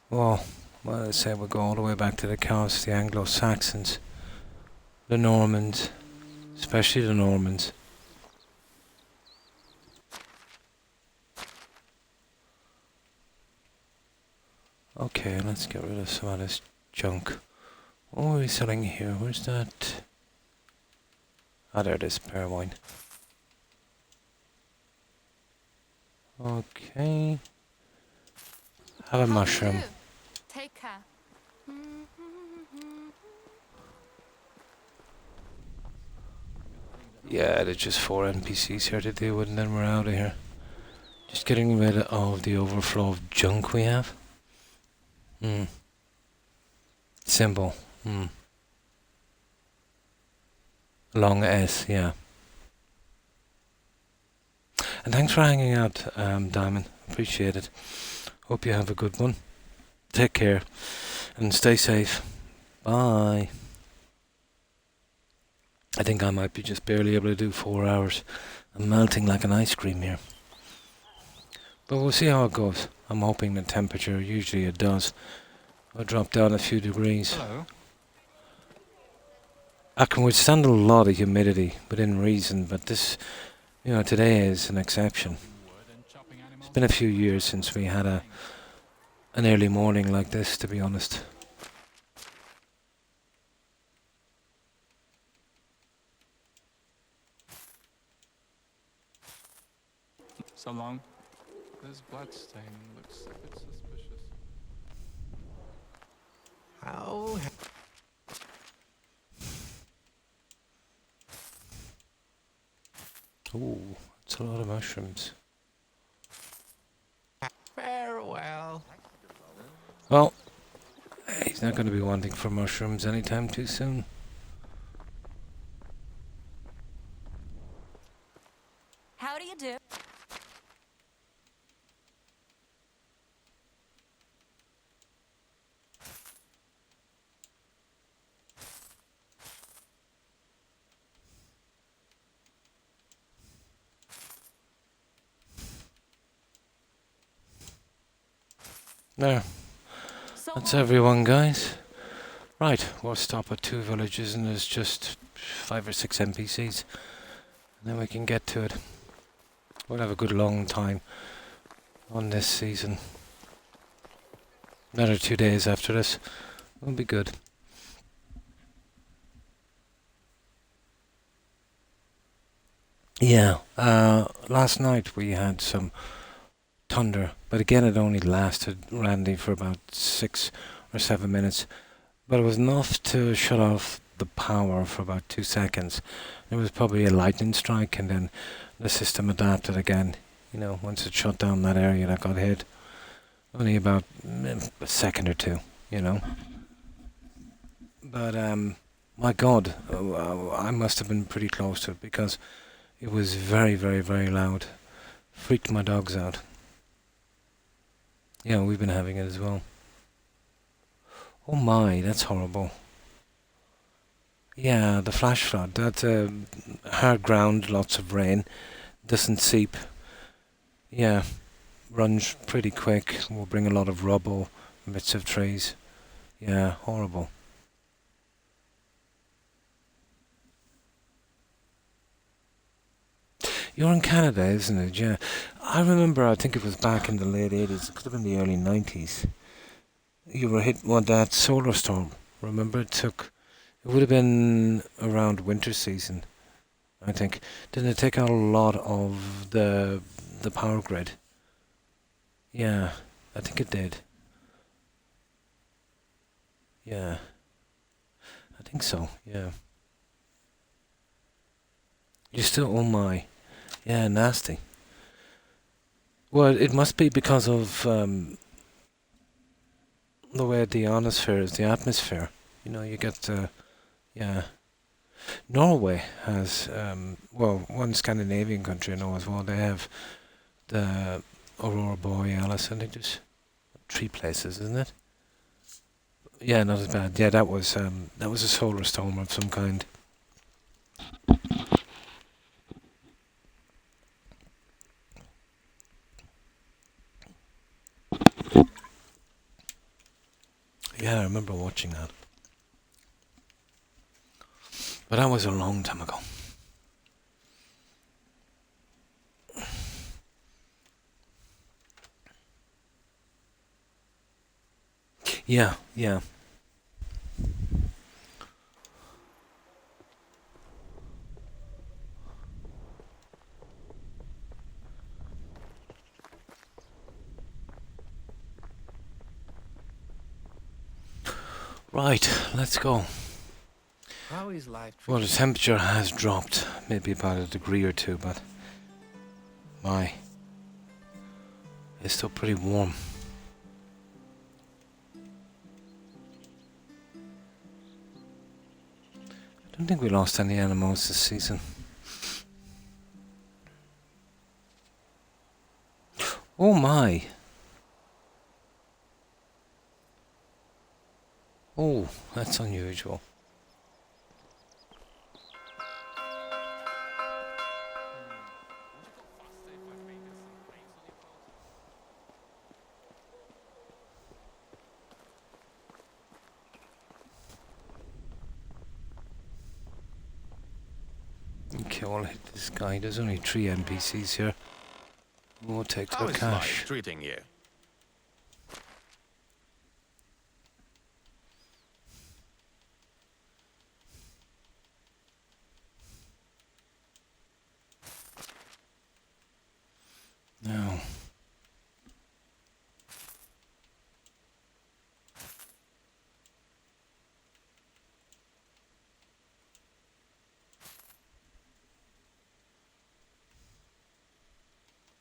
well, let's say we go all the way back to the Celts, the Anglo-Saxons, the Normans, especially the Normans. Okay, let's get rid of some of this junk. What are we selling here? Where's that? Ah, there it is, pear wine. Okay. Have a mushroom. Take care. Yeah, there's just 4 NPCs here to deal with and then we're out of here. Just getting rid of the overflow of junk we have. Simple. Long S, yeah. And thanks for hanging out, Diamond. Appreciate it. Hope you have a good one. Take care and stay safe. Bye. I think I might be just barely able to do 4 hours. I'm melting like an ice cream here. But we'll see how it goes. I'm hoping the temperature, usually it does, will drop down a few degrees. Hello. I can withstand a lot of humidity within reason, but this, today is an exception. It's been a few years since we had an early morning like this, to be honest. So long. This blood stain looks a bit suspicious. How? Ooh, it's a lot of mushrooms. Farewell. Well, he's not going to be wanting for mushrooms anytime too soon. How do you do? There, So that's everyone, guys. Right, we'll stop at 2 villages and there's just 5 or 6 NPCs. And then we can get to it. We'll have a good long time on this season. Another 2 days after this will be good. Yeah, last night we had some thunder, but again it only lasted, Randy, for about 6 or 7 minutes. But it was enough to shut off the power for about 2 seconds. It was probably a lightning strike, and then the system adapted again. Once it shut down that area that got hit. Only about a second or two, But, my God, I must have been pretty close to it because it was very, very, very loud. Freaked my dogs out. Yeah, we've been having it as well. Oh my, that's horrible. Yeah, the flash flood. That's hard ground, lots of rain. Doesn't seep. Yeah, runs pretty quick. Will bring a lot of rubble, bits of trees. Yeah, horrible. You're in Canada, isn't it? Yeah. I remember, I think it was back in the late 80s. It could have been the early 90s. You were hit with that solar storm. Remember, it would have been around winter season, I think. Didn't it take out a lot of the power grid? Yeah, I think it did. Yeah. I think so, yeah. You still, oh my. Yeah, nasty. Well, it must be because of the way the ionosphere is, the atmosphere. You get, yeah. Norway has, one Scandinavian country I know as well, they have the Aurora Borealis, and they just 3 places, isn't it? Yeah, not as bad. Yeah, that was a solar storm of some kind. Yeah, I remember watching that. But that was a long time ago. Yeah, yeah. Right, let's go. How is life Well, the treating temperature has dropped, maybe about a degree or two, but it's still pretty warm. I don't think we lost any animals this season. Oh my. Oh, that's unusual. Okay, we'll hit this guy. There's only 3 NPCs here. We'll take How the is cash. life treating you? No.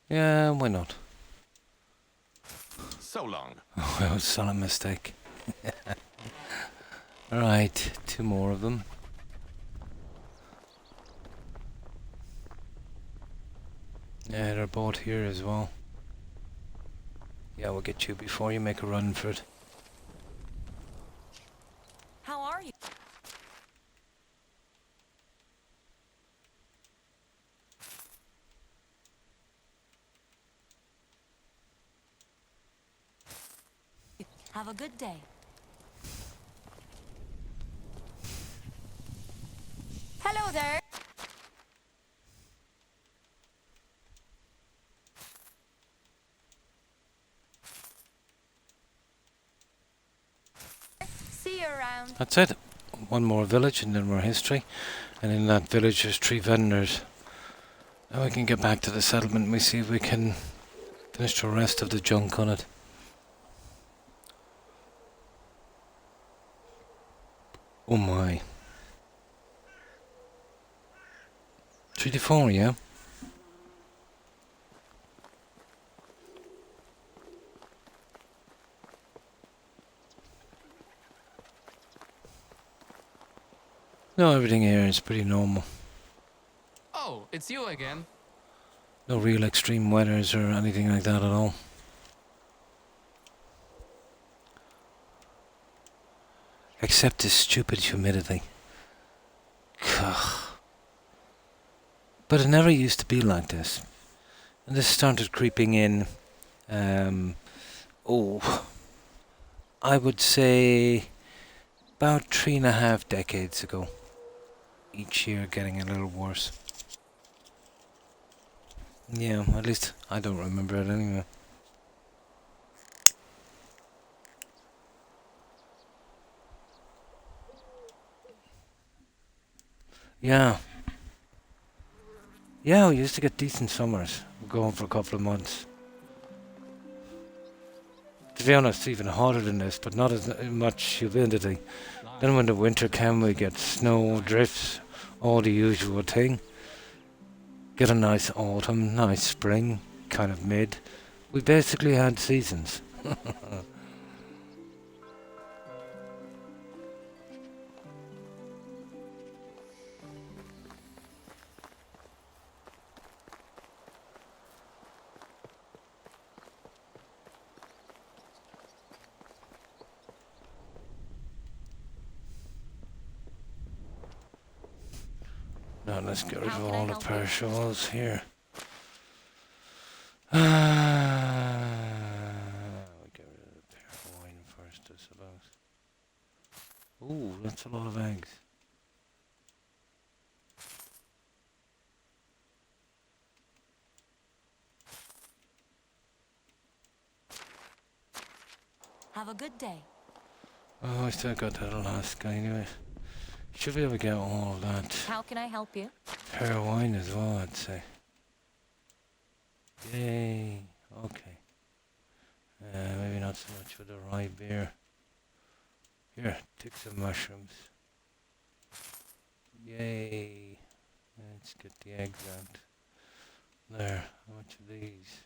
Yeah, why not? So long. Oh, that was a mistake. Alright, 2 more of them. Yeah, they're both here as well. Yeah, we'll get you before you make a run for it. How are you? Have a good day. Hello there. See you around. That's it. 1 more village and then more history. And in that village there's 3 vendors. Now we can get back to the settlement and we see if we can finish the rest of the junk on it. Oh my. 3 to 4, yeah? No, everything here is pretty normal. Oh, it's you again. No real extreme weathers or anything like that at all. Except this stupid humidity. Ugh. But it never used to be like this. And this started creeping in, I would say about 3.5 decades ago. Each year getting a little worse. Yeah, at least I don't remember it anyway. Yeah. Yeah, we used to get decent summers. We'd go home for a couple of months. To be honest, even hotter than this, but not as much humidity. Then when the winter came, we get snow, drifts, all the usual thing. Get a nice autumn, nice spring, kind of mid. We basically had seasons. Now let's get rid How of can I all the help you? perishables here. We get rid of the pear wine first, I suppose. Ooh, that's a lot of eggs. Have a good day. Oh, I still got that last guy anyway. Should be able to get all of that How can I help you? pear wine as well, I'd say. Yay. Okay. Maybe not so much for the rye beer. Here, take some mushrooms. Yay. Let's get the eggs out. There, how much of these?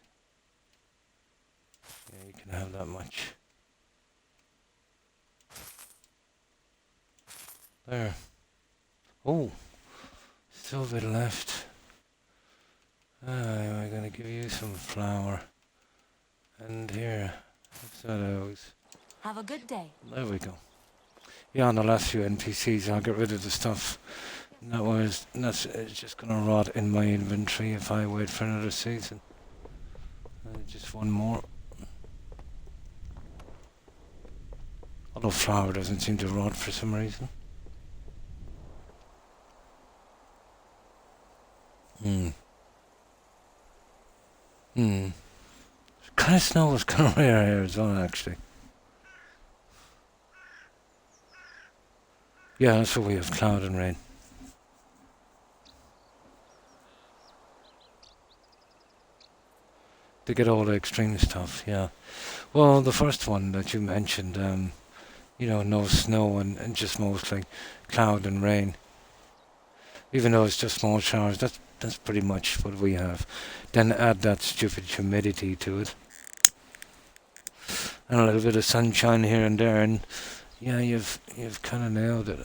Yeah, you can have that much. There. Oh, still a bit left. I'm going to give you some flour. And here, shadows. Have a good day. There we go. Yeah, on the last few NPCs, I'll get rid of the stuff. That's it's just gonna rot in my inventory if I wait for another season. Just one more. Although flour doesn't seem to rot for some reason. Kind of snow was kind of rare here as well, actually. Yeah, that's what we have, cloud and rain. To get all the extreme stuff, yeah. Well, the first one that you mentioned, no snow and just mostly cloud and rain. Even though it's just small showers, that's pretty much what we have. Then add that stupid humidity to it. And a little bit of sunshine here and there, and yeah, you've kind of nailed it.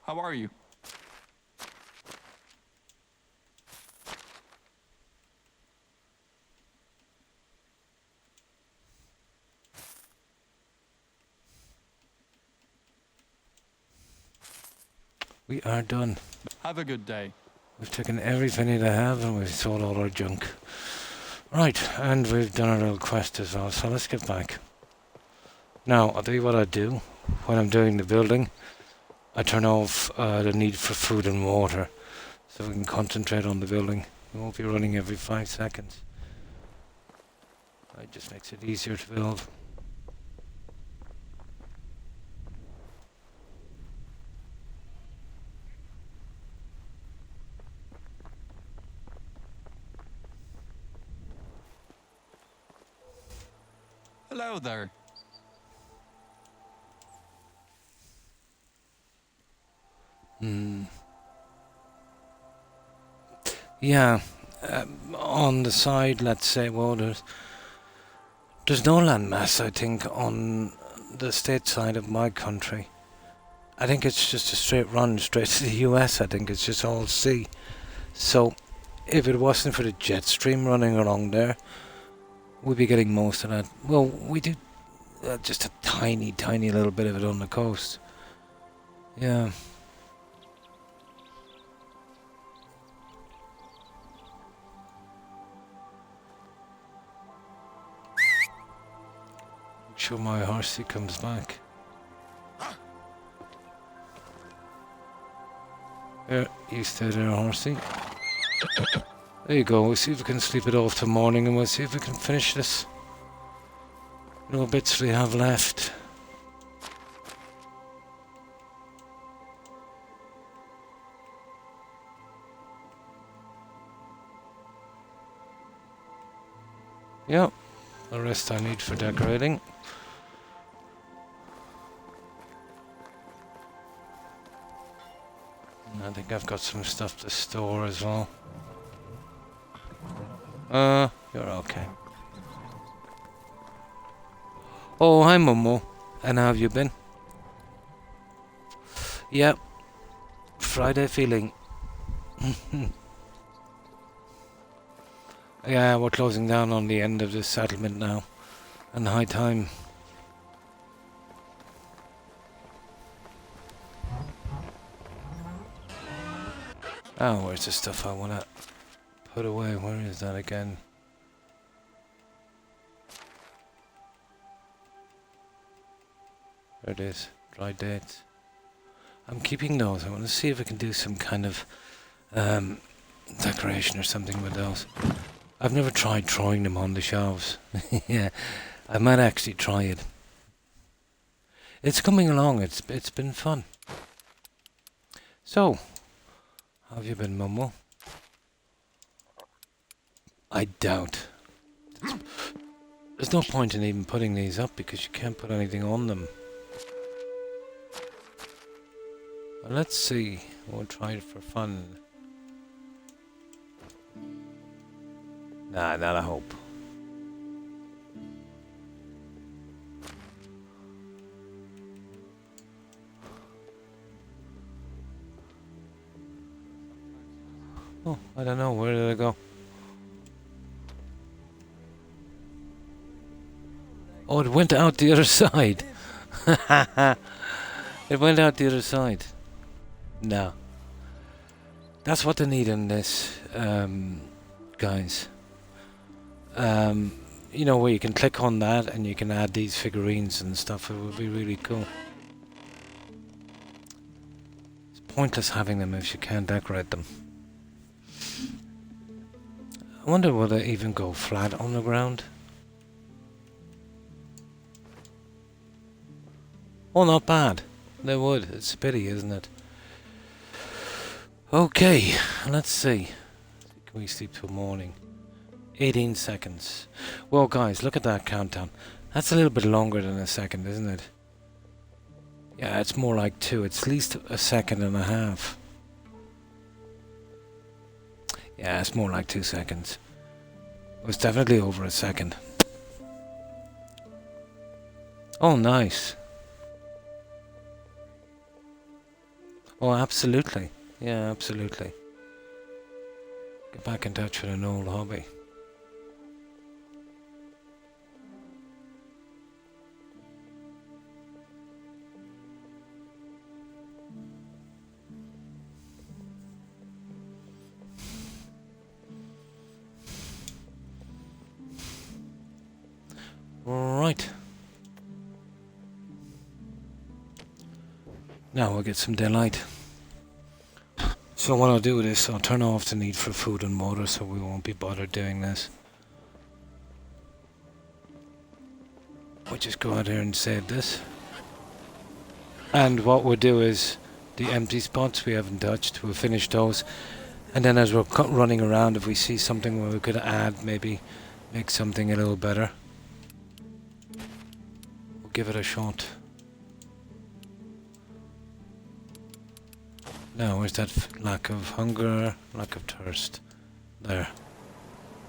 How are you? We are done. Have a good day. We've taken every penny they have and we've sold all our junk. Right, and we've done our little quest as well, so let's get back. Now, I'll tell you what I do when I'm doing the building. I turn off the need for food and water so we can concentrate on the building. We won't be running every 5 seconds. It just makes it easier to build. Hello there. Yeah, on the side, let's say, well, there's no landmass, I think, on the state side of my country. I think it's just a straight run straight to the US. I think it's just all sea. So, if it wasn't for the jet stream running along there, we'd be getting most of that. Well, we do just a tiny, tiny little bit of it on the coast. Yeah. Make sure my horsey comes back. There, you stay there, horsey. There you go. We'll see if we can sleep it off till morning, and we'll see if we can finish this. No bits we have left. Yep, the rest I need for decorating. And I think I've got some stuff to store as well. You're okay. Oh, hi Momo. And how have you been? Yep. Friday feeling. Yeah, we're closing down on the end of this settlement now. And high time. Oh, where's the stuff I wanna put away? Where is that again? There it is. Dry dates. I'm keeping those. I want to see if I can do some kind of decoration or something with those. I've never tried throwing them on the shelves. Yeah, I might actually try it. It's coming along. It's been fun. So, how have you been, Momo? I doubt. There's no point in even putting these up because you can't put anything on them. Well, let's see. We'll try it for fun. Nah, not a hope. Oh, I don't know. Where did I go? Oh, it went out the other side. It went out the other side. No. That's what they need in this, guys. You know, where you can click on that and you can add these figurines and stuff. It would be really cool. It's pointless having them if you can't decorate them. I wonder will they even go flat on the ground? Oh, not bad. They would. It's a pity, isn't it? Okay, let's see. Can we sleep till morning? 18 seconds. Well, guys, look at that countdown. That's a little bit longer than a second, isn't it? Yeah, it's more like 2. It's at least a second and a half. Yeah, it's more like 2 seconds. It was definitely over a second. Oh, nice. Oh, absolutely. Yeah, absolutely. Get back in touch with an old hobby. Right. Now we'll get some daylight. So what I'll do with this, I'll turn off the need for food and water so we won't be bothered doing this. We'll just go out here and save this. And what we'll do is, the empty spots we haven't touched, we'll finish those. And then as we're running around, if we see something where we could add, maybe make something a little better, we'll give it a shot. Now, where's that lack of hunger, lack of thirst? There.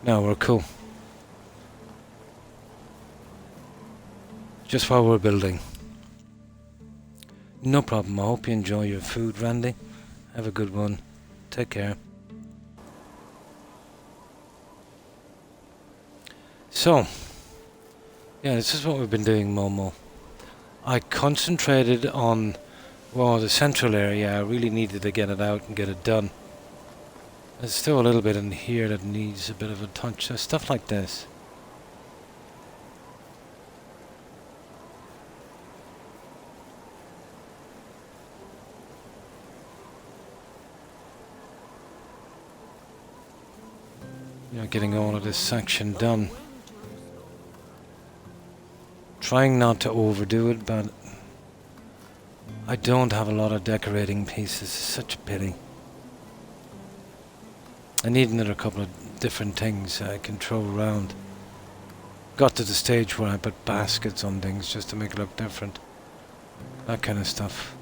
Now we're cool. Just while we're building. No problem. I hope you enjoy your food, Randy. Have a good one. Take care. So, yeah, this is what we've been doing, Momo. I concentrated on, well, the central area. I really needed to get it out and get it done. There's still a little bit in here that needs a bit of a touch. So stuff like this. You know, getting all of this section done. Trying not to overdo it, but I don't have a lot of decorating pieces. It's such a pity. I need another couple of different things I can throw around. Got to the stage where I put baskets on things just to make it look different. That kind of stuff.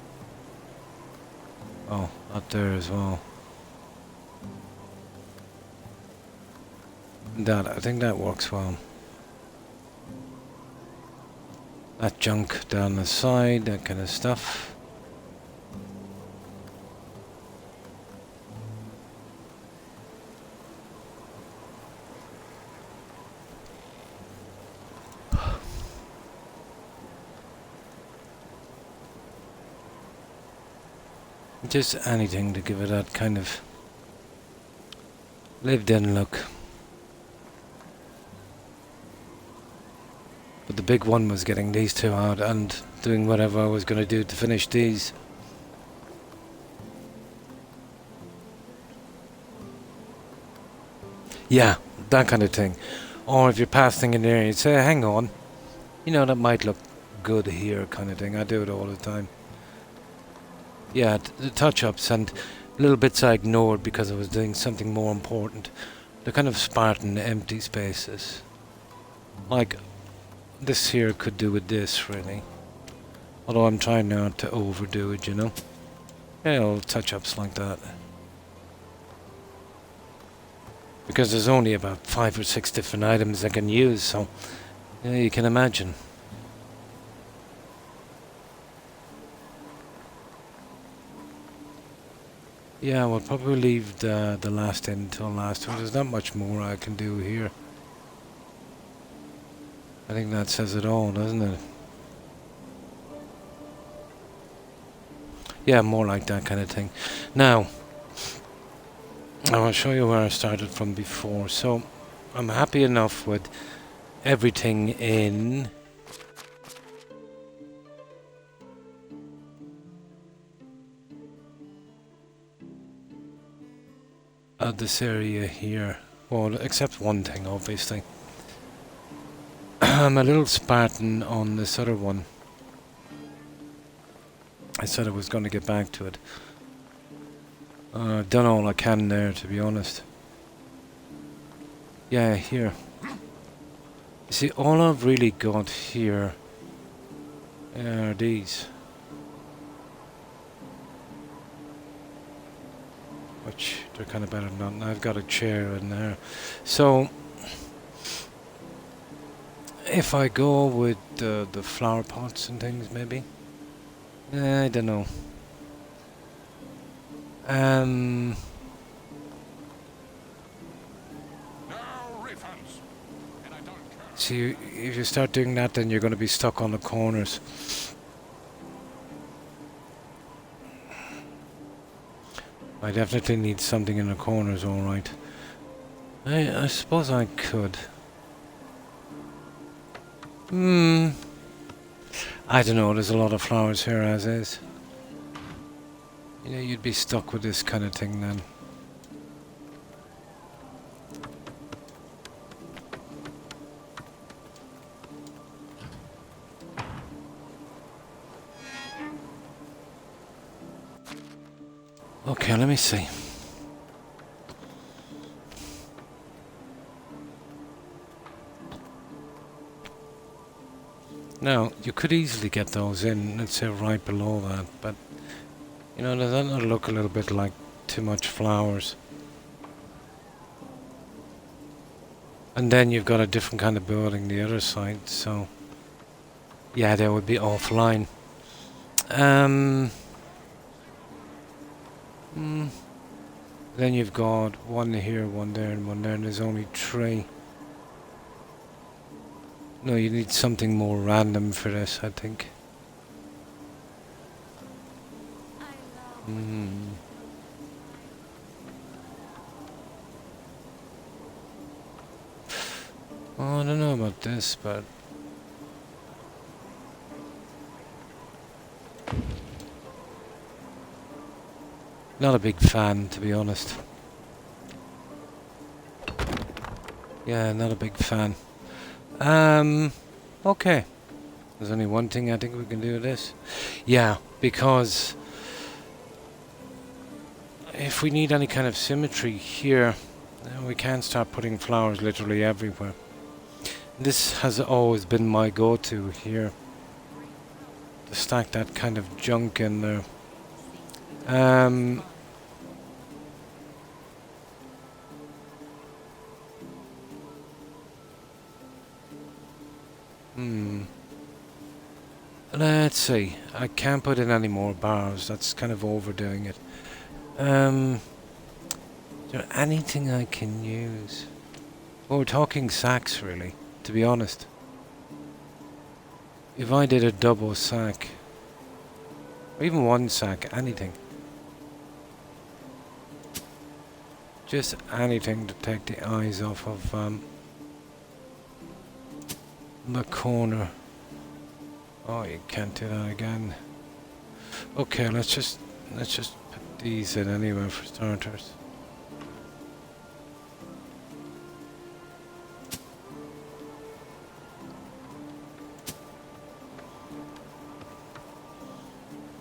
Oh, out there as well. That, I think that works well. That junk down the side, that kind of stuff. Just anything to give it that kind of lived in look. But the big one was getting these two out and doing whatever I was going to do to finish these. Yeah, that kind of thing. Or if you're passing in there, you'd say, hang on, you know, that might look good here, kind of thing. I do it all the time. Yeah, the touch-ups and little bits I ignored because I was doing something more important. The kind of Spartan empty spaces. Like, this here could do with this, really. Although I'm trying not to overdo it, you know. Yeah, little touch-ups like that. Because there's only about 5 or 6 different items I can use, so yeah, you can imagine. Yeah, we'll probably leave the last in until last one. There's not much more I can do here. I think that says it all, doesn't it? Yeah, more like that kind of thing. Now, I will show you where I started from before. So, I'm happy enough with everything in this area here. Well, except one thing, obviously. I'm a little Spartan on this other one. I said I was going to get back to it. I've done all I can there, to be honest. Yeah, here. You see, all I've really got here are these. Which, they're kind of better than nothing. I've got a chair in there. So, if I go with the flower pots and things, maybe? I don't know. No refunds. And I don't care. See, if you start doing that, then you're going to be stuck on the corners. I definitely need something in the corners, alright. I suppose I could. I don't know, there's a lot of flowers here as is. You know, you'd be stuck with this kind of thing then. Okay, let me see. Now, you could easily get those in, let's say right below that, but you know, does that not look a little bit like too much flowers? And then you've got a different kind of building the other side, so yeah, they would be offline. Then you've got one here, one there, and one there, and there's only 3. No, you need something more random for this, I think. Oh, I don't know about this, but not a big fan, to be honest. Yeah, not a big fan. Okay. There's only one thing I think we can do with this. Yeah, because if we need any kind of symmetry here, we can start putting flowers literally everywhere. This has always been my go-to here. To stack that kind of junk in there. Let's see. I can't put in any more bars. That's kind of overdoing it. Is there anything I can use? Oh, we're talking sacks, really, to be honest. If I did a double sack, or even one sack, anything. Just anything to take the eyes off of the corner. Oh, you can't do that again. Okay, let's just put these in anyway for starters.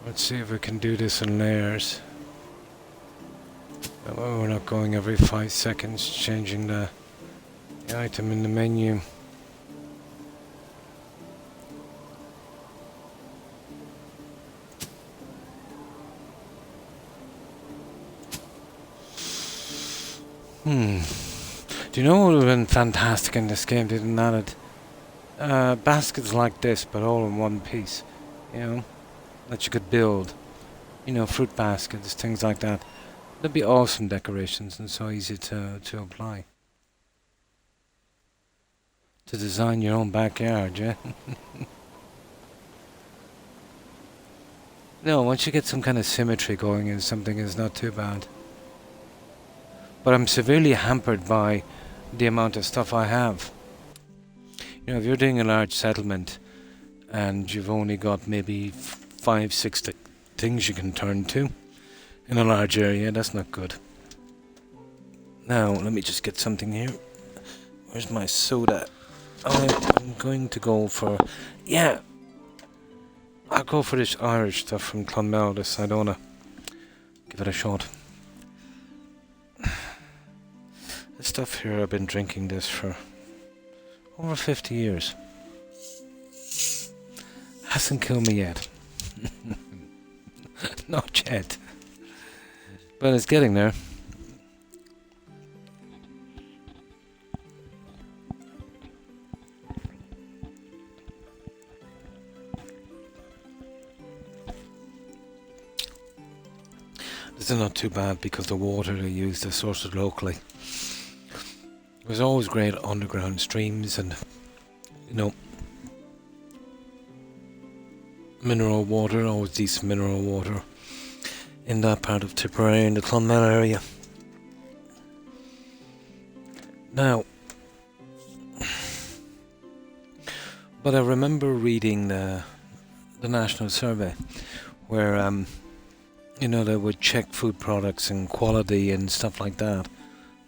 Let's see if we can do this in layers. That way we're not going every 5 seconds changing the item in the menu. Do you know what would have been fantastic in this game? They didn't add it. Baskets like this, but all in one piece. You know, that you could build. You know, fruit baskets, things like that. That'd be awesome decorations and so easy to apply. to design your own backyard, yeah? No, once you get some kind of symmetry going in something, it's not too bad. But I'm severely hampered by the amount of stuff I have. You know, if you're doing a large settlement and you've only got maybe 5, 6 things you can turn to in a large area, that's not good. Now, let me just get something here. Where's my soda? I'm going to go for... Yeah! I'll go for this Irish stuff from Clonmel, this Sidona. Give it a shot. This stuff here, I've been drinking this for over 50 years. Hasn't killed me yet. Not yet. But it's getting there. This is not too bad because the water they used is sourced locally. There's always great underground streams and, you know, mineral water, always decent mineral water in that part of Tipperary, in the Clonmel area. Now, but I remember reading the National Survey where, you know, they would check food products and quality and stuff like that,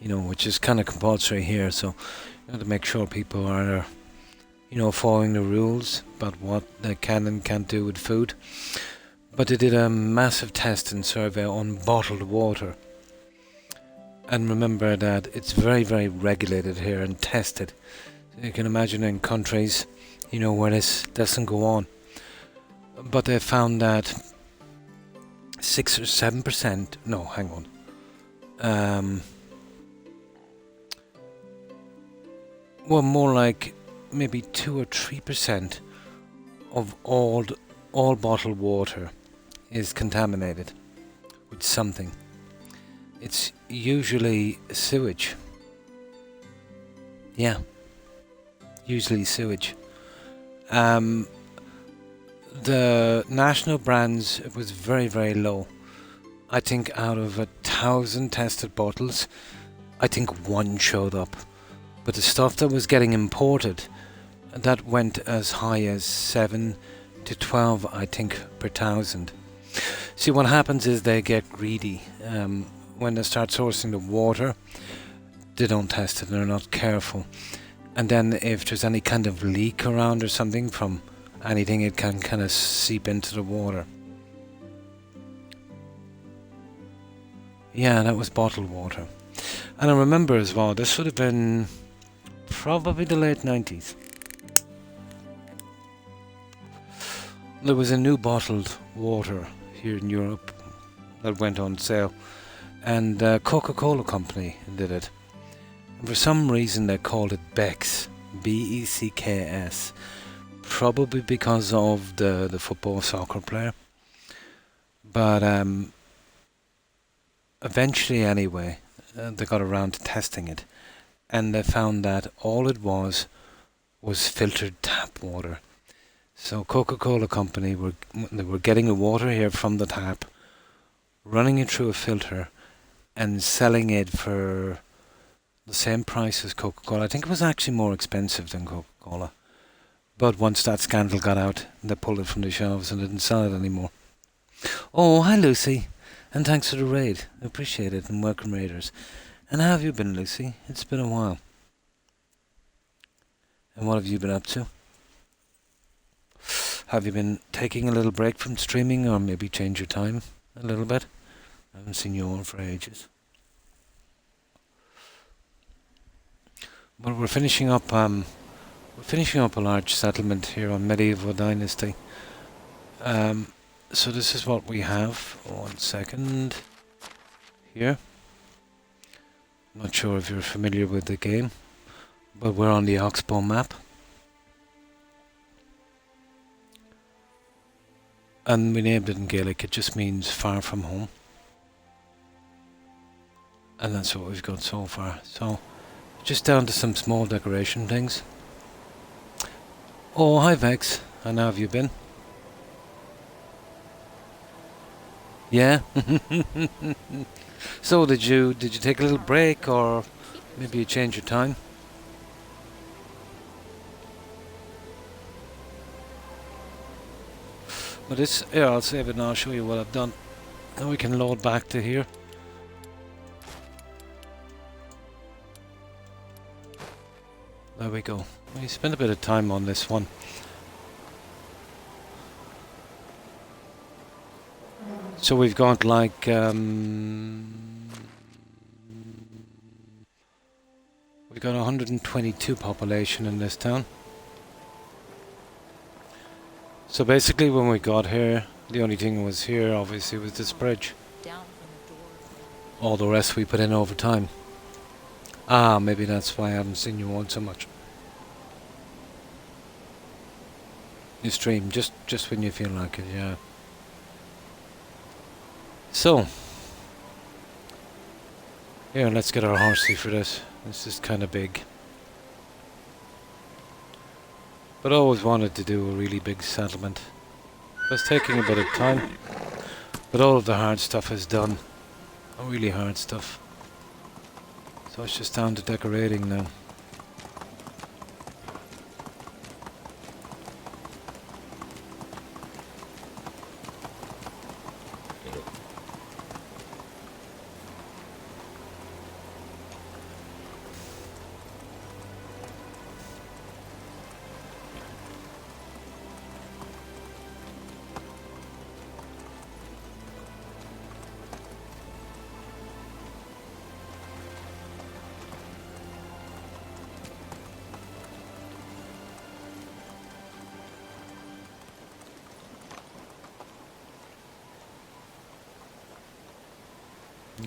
you know, which is kind of compulsory here, so you know, to make sure people are, you know, following the rules about what they can and can't do with food. But they did a massive test and survey on bottled water. And remember that it's very, very regulated here and tested. So you can imagine in countries, you know, where this doesn't go on. But they found that 6 or 7%, no, hang on. Well, more like maybe 2 or 3% of all bottled water is contaminated with something. It's usually sewage. Yeah, usually sewage. The national brands, it was very, very low. I think out of 1,000 tested bottles, I think 1 showed up. But the stuff that was getting imported, that went as high as 7 to 12, I think, per 1,000. See, what happens is they get greedy. When they start sourcing the water, they don't test it and they're not careful. And then if there's any kind of leak around or something from anything, it can kind of seep into the water. Yeah, that was bottled water. And I remember as well, this would have been probably the late 90s. There was a new bottled water here in Europe that went on sale, and Coca-Cola company did it. And for some reason they called it Beck's, B-E-C-K-S, probably because of the football soccer player. But eventually anyway, they got around to testing it, and they found that all it was filtered tap water. So Coca-Cola company were getting the water here from the tap, running it through a filter, and selling it for the same price as Coca-Cola. I think it was actually more expensive than Coca-Cola. But once that scandal got out, they pulled it from the shelves and didn't sell it anymore. Oh, hi Lucy, and thanks for the raid. I appreciate it, and welcome raiders. And how have you been, Lucy? It's been a while. And what have you been up to? Have you been taking a little break from streaming, or maybe change your time a little bit? I haven't seen you on for ages. But we're finishing up a large settlement here on Medieval Dynasty. So this is what we have. 1 second. Here. Not sure if you're familiar with the game, but we're on the Oxbow map. And we named it in Gaelic, it just means far from home. And that's what we've got so far. So, just down to some small decoration things. Oh, hi Vex. And how have you been? Yeah? So did you take a little break, or maybe you change your time? But this, here, I'll save it now, I'll show you what I've done. Then we can load back to here. There we go. We spent a bit of time on this one. So we've got like we've got 122 population in this town. So basically when we got here, the only thing was here obviously was this bridge. All the rest we put in over time. Ah, maybe that's why I haven't seen you on so much. You stream just when you feel like it, yeah. So, here, let's get our horsey for this. This is kind of big. But I always wanted to do a really big settlement. It's taking a bit of time, but all of the hard stuff is done. Really hard stuff. So it's just down to decorating now.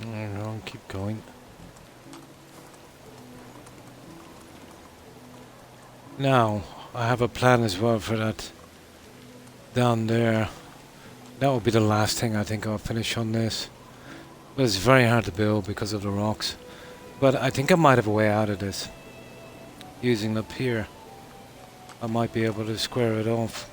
No, keep going. Now, I have a plan as well for that down there. That will be the last thing I think I'll finish on this. But it's very hard to build because of the rocks. But I think I might have a way out of this. Using up here, I might be able to square it off.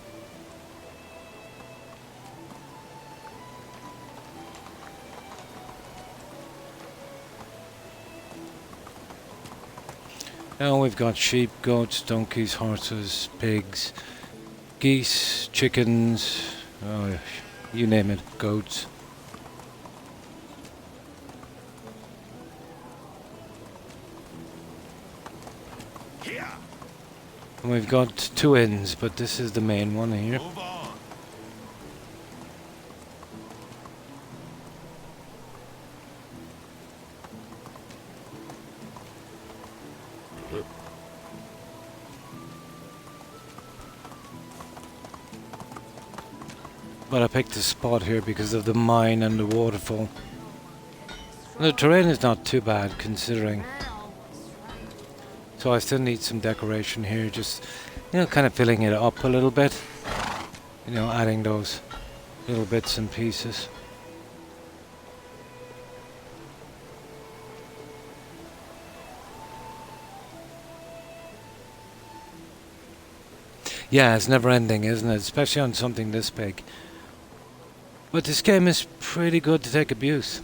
Now we've got sheep, goats, donkeys, horses, pigs, geese, chickens, you name it, goats. And we've got two inns, but this is the main one here. But I picked this spot here because of the mine and the waterfall. And the terrain is not too bad considering. So I still need some decoration here, just, you know, kind of filling it up a little bit. You know, adding those little bits and pieces. Yeah, it's never ending, isn't it? Especially on something this big. But this game is pretty good to take abuse.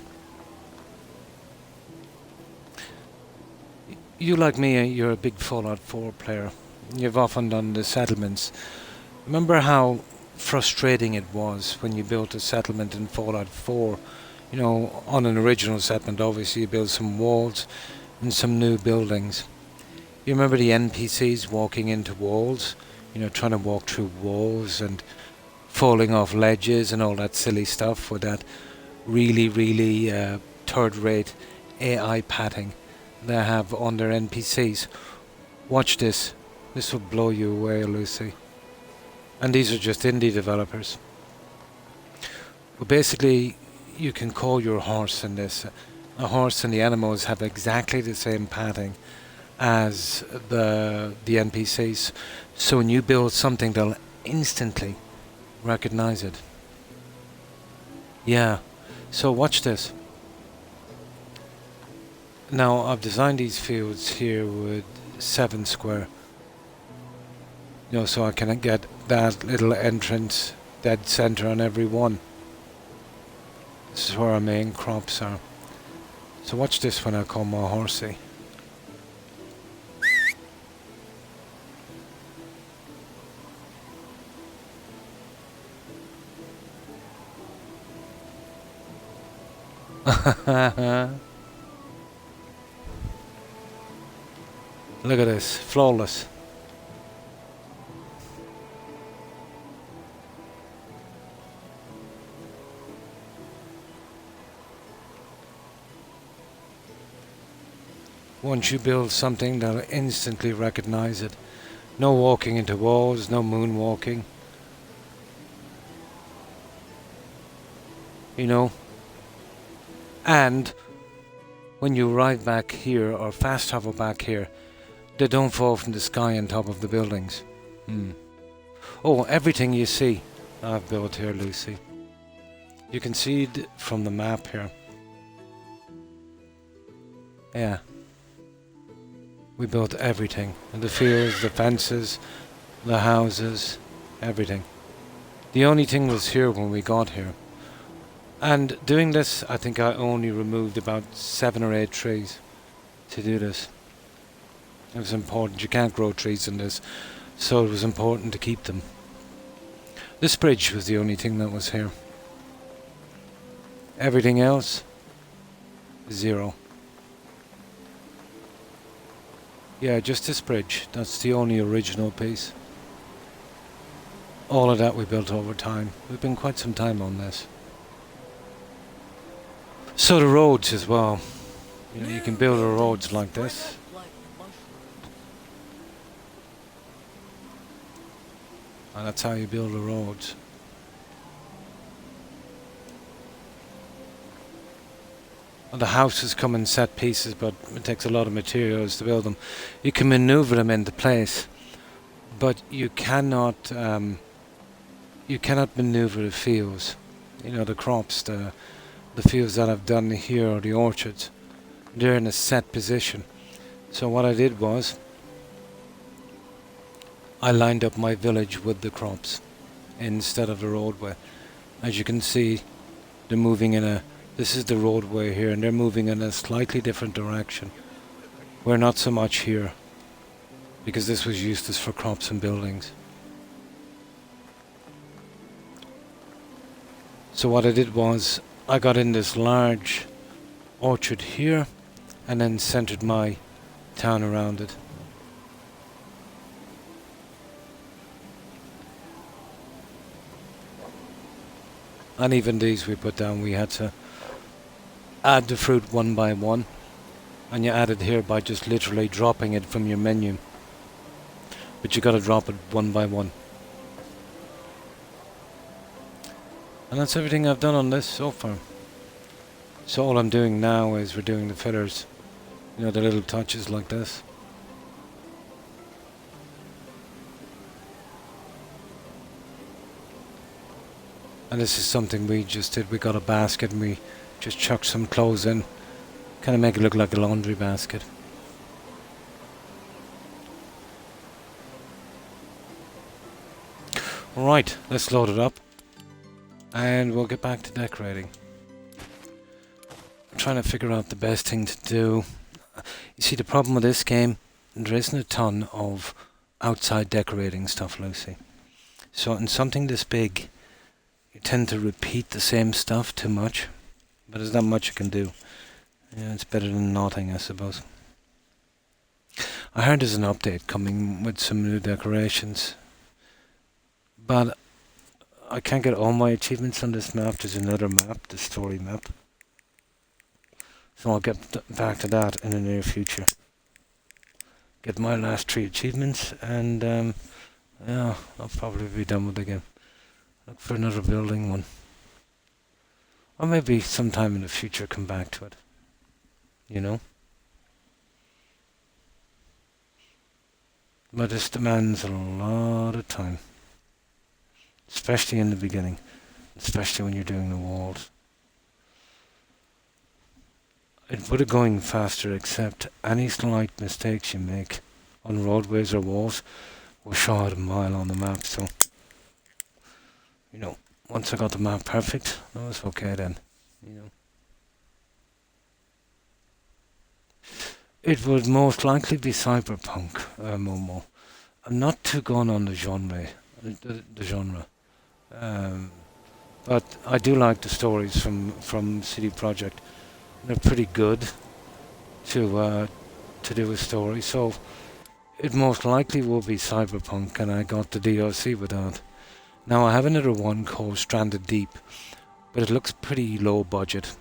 You, like me, you're a big Fallout 4 player. You've often done the settlements. Remember how frustrating it was when you built a settlement in Fallout 4? You know, on an original settlement, obviously you build some walls and some new buildings. You remember the NPCs walking into walls? You know, trying to walk through walls and falling off ledges and all that silly stuff with that really third-rate AI padding they have on their NPCs. Watch this. This will blow you away, Lucy. And these are just indie developers. But basically, you can call your horse in this. A horse and the animals have exactly the same padding as the NPCs. So when you build something, they'll instantly recognize it. Yeah. So watch this. Now I've designed these fields here with 7 square. You know, so I can get that little entrance dead center on every one. This is where our main crops are. So watch this when I call my horsey. Look at this, flawless. Once you build something, they'll instantly recognize it. No walking into walls, no moonwalking. You know? And when you ride back here or fast travel back here, they don't fall from the sky on top of the buildings. Oh, everything you see, I've built here, Lucy. You can see it from the map here. Yeah. We built everything. The fields, the fences, the houses, everything. The only thing was here when we got here. And doing this, I think I only removed about 7 or 8 trees to do this. It was important. You can't grow trees in this, so it was important to keep them. This bridge was the only thing that was here. Everything else, 0. Yeah, just this bridge. That's the only original piece. All of that we built over time. We've been quite some time on this. So the roads as well. You know, you can build the roads like this. And that's how you build the roads. Well, the houses come in set pieces, but it takes a lot of materials to build them. You can maneuver them into place, but you cannot maneuver the fields. You know, the crops, the fields that I've done here, or the orchards, they're in a set position. So what I did was, I lined up my village with the crops instead of the roadway. As you can see, they're moving in a, this is the roadway here, and they're moving in a slightly different direction. We're not so much here, because this was used as for crops and buildings. So what I did was, I got in this large orchard here, and then centered my town around it. And even these we put down, we had to add the fruit one by one, and you add it here by just literally dropping it from your menu. But you got to drop it one by one. And that's everything I've done on this so far. So all I'm doing now is we're doing the fillers. You know, the little touches like this. And this is something we just did. We got a basket and we just chucked some clothes in. Kind of make it look like a laundry basket. Right, let's load it up. And we'll get back to decorating. I'm trying to figure out the best thing to do. You see, the problem with this game, there isn't a ton of outside decorating stuff, Lucy. So in something this big, you tend to repeat the same stuff too much. But there's not much you can do. Yeah, it's better than nothing, I suppose. I heard there's an update coming with some new decorations. But I can't get all my achievements on this map. There's another map, the story map. So I'll get back to that in the near future. Get my last 3 achievements, and yeah, I'll probably be done with the game. Look for another building one. Or maybe sometime in the future come back to it. You know? But this demands a lot of time. Especially in the beginning. Especially when you're doing the walls. It would have going faster, except any slight mistakes you make on roadways or walls was short a mile on the map, so, you know, once I got the map perfect, that was okay then, you know. It would most likely be cyberpunk, Momo. I'm not too gone on the genre, the genre. But I do like the stories from CD Projekt. They're pretty good to do a story, so it most likely will be cyberpunk, and I got the DLC with that. Now I have another one called Stranded Deep, but it looks pretty low budget.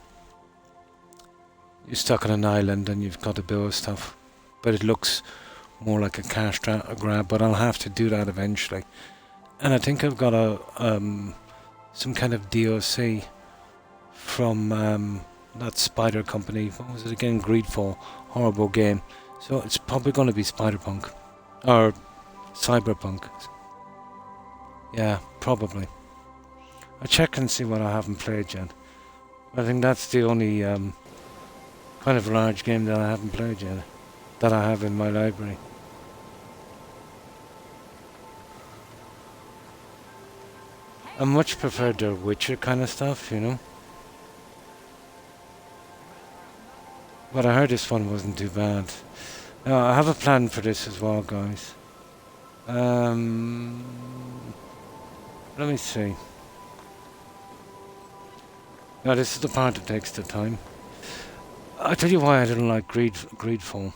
You're stuck on an island and you've got to build stuff, but it looks more like a cash grab. But I'll have to do that eventually. And I think I've got a some kind of DLC from that spider company. What was it again? Greedfall. Horrible game. So it's probably going to be Spiderpunk or Cyberpunk. Yeah, probably. I'll check and see what I haven't played yet. I think that's the only kind of large game that I haven't played yet, that I have in my library. I much prefer the Witcher kind of stuff, you know. But I heard this one wasn't too bad. Now, I have a plan for this as well, guys. Let me see. Now, this is the part that takes the time. I'll tell you why I didn't like Greedfall.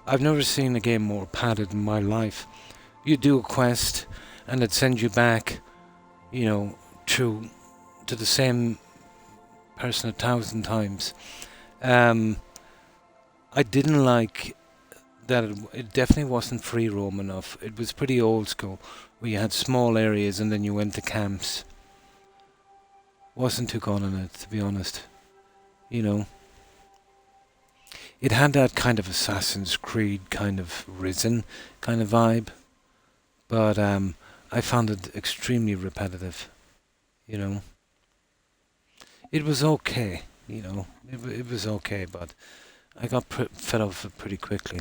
I've never seen a game more padded in my life. You do a quest, and it sends you back, you know, to the same person 1,000 times. I didn't like that it definitely wasn't free roam enough. It was pretty old school, where you had small areas and then you went to camps. Wasn't too gone on it, to be honest. You know, it had that kind of Assassin's Creed kind of Risen kind of vibe, but I found it extremely repetitive. You know, it was okay. You know, it was okay, but I got fed up with it pretty quickly.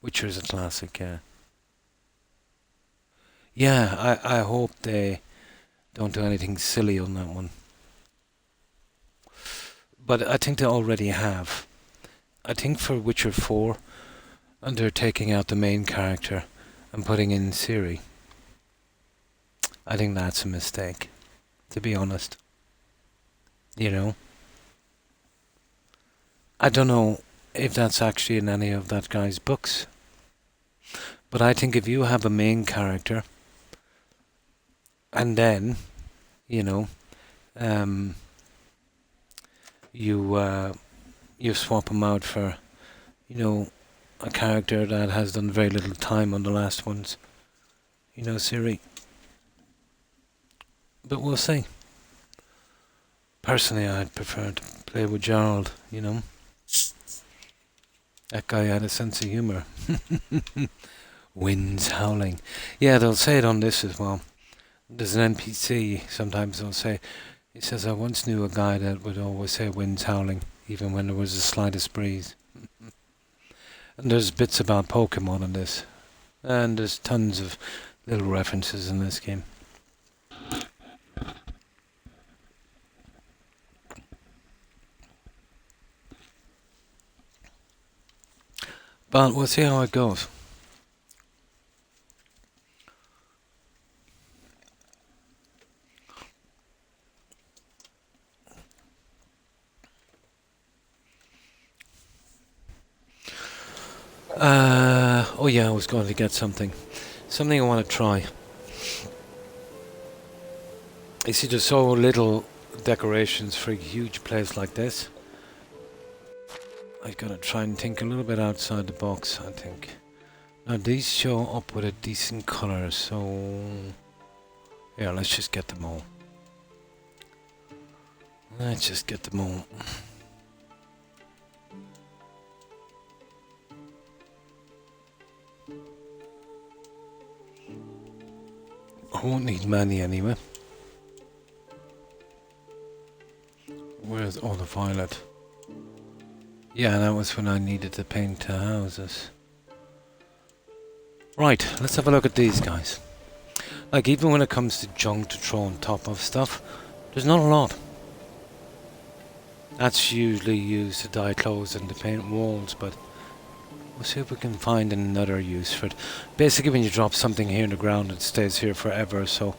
Witcher's a classic, yeah. Yeah, I hope they don't do anything silly on that one. But I think they already have. I think for Witcher 4, and they're taking out the main character and putting in Ciri. I think that's a mistake, to be honest. You know? I don't know if that's actually in any of that guy's books. But I think if you have a main character, and then, you know, you swap him out for, you know, a character that has done very little time on the last ones. You know, Ciri. But we'll see. Personally, I'd prefer to play with Gerald, you know. That guy had a sense of humour. Winds howling. Yeah, they'll say it on this as well. There's an NPC, sometimes they'll say, he says, I once knew a guy that would always say winds howling, even when there was the slightest breeze. And there's bits about Pokemon in this. And there's tons of little references in this game. But we'll see how it goes. Oh yeah, I was going to get something. Something I want to try. You see, there's so little decorations for a huge place like this. I've got to try and think a little bit outside the box, I think. Now these show up with a decent colour, so... yeah, let's just get them all. Let's just get them all. I won't need many anyway. Where's all the violet? Yeah, that was when I needed to paint houses. Right, let's have a look at these guys. Like, even when it comes to junk to throw on top of stuff, there's not a lot. That's usually used to dye clothes and to paint walls, but we'll see if we can find another use for it. Basically, when you drop something here in the ground, it stays here forever, so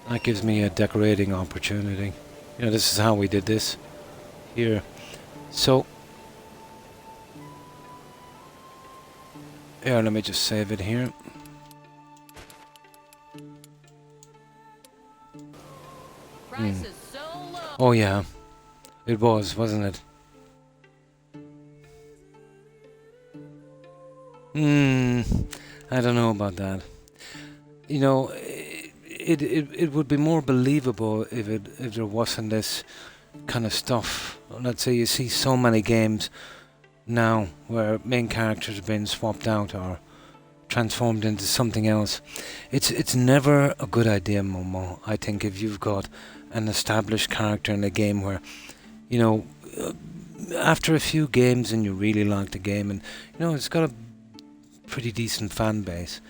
that gives me a decorating opportunity. You know, this is how we did this here. So, yeah, let me just save it here. Price is so low. Oh yeah, it was, wasn't it? I don't know about that. You know, it would be more believable if there wasn't this kind of stuff. Let's say you see so many games now where main characters have been swapped out or transformed into something else. It's never a good idea, Momo. I think if you've got an established character in a game where, you know, after a few games and you really like the game and, you know, it's got a pretty decent fan base,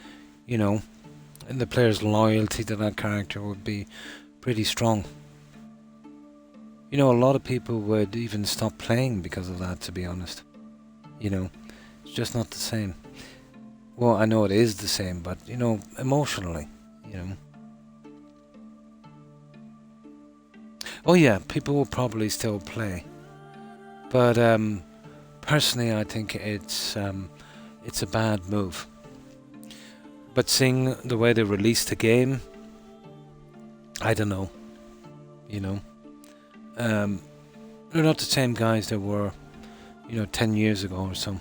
you know, and the player's loyalty to that character would be pretty strong. You know, a lot of people would even stop playing because of that, to be honest. You know, it's just not the same. Well, I know it is the same, but, you know, emotionally, you know. Oh yeah, people will probably still play. But personally, I think it's a bad move. But seeing the way they released the game, I don't know. You know, they're not the same guys they were, you know, 10 years ago or so.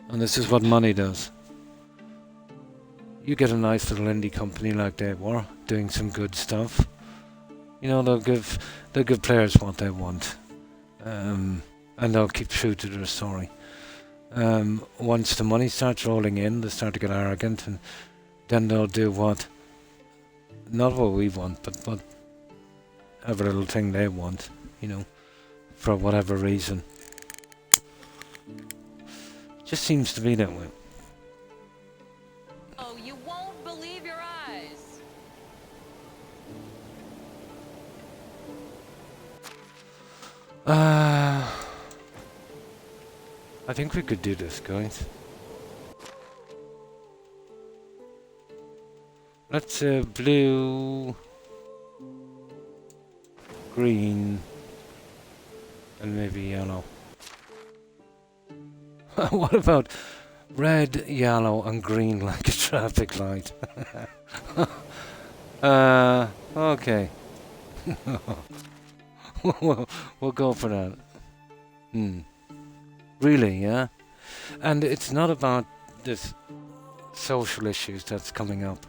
And this is what money does. You get a nice little indie company like they were, doing some good stuff. You know, they'll give players what they want, and they'll keep true to their story. Once the money starts rolling in, they start to get arrogant, and then they'll do not what we want, but whatever little thing they want, you know, for whatever reason. Just seems to be that way. Oh, you won't believe your eyes. I think we could do this, guys. Let's blue, green, and maybe yellow. What about red, yellow, and green like a traffic light? Okay. We'll go for that. Really, yeah? And it's not about this social issues that's coming up.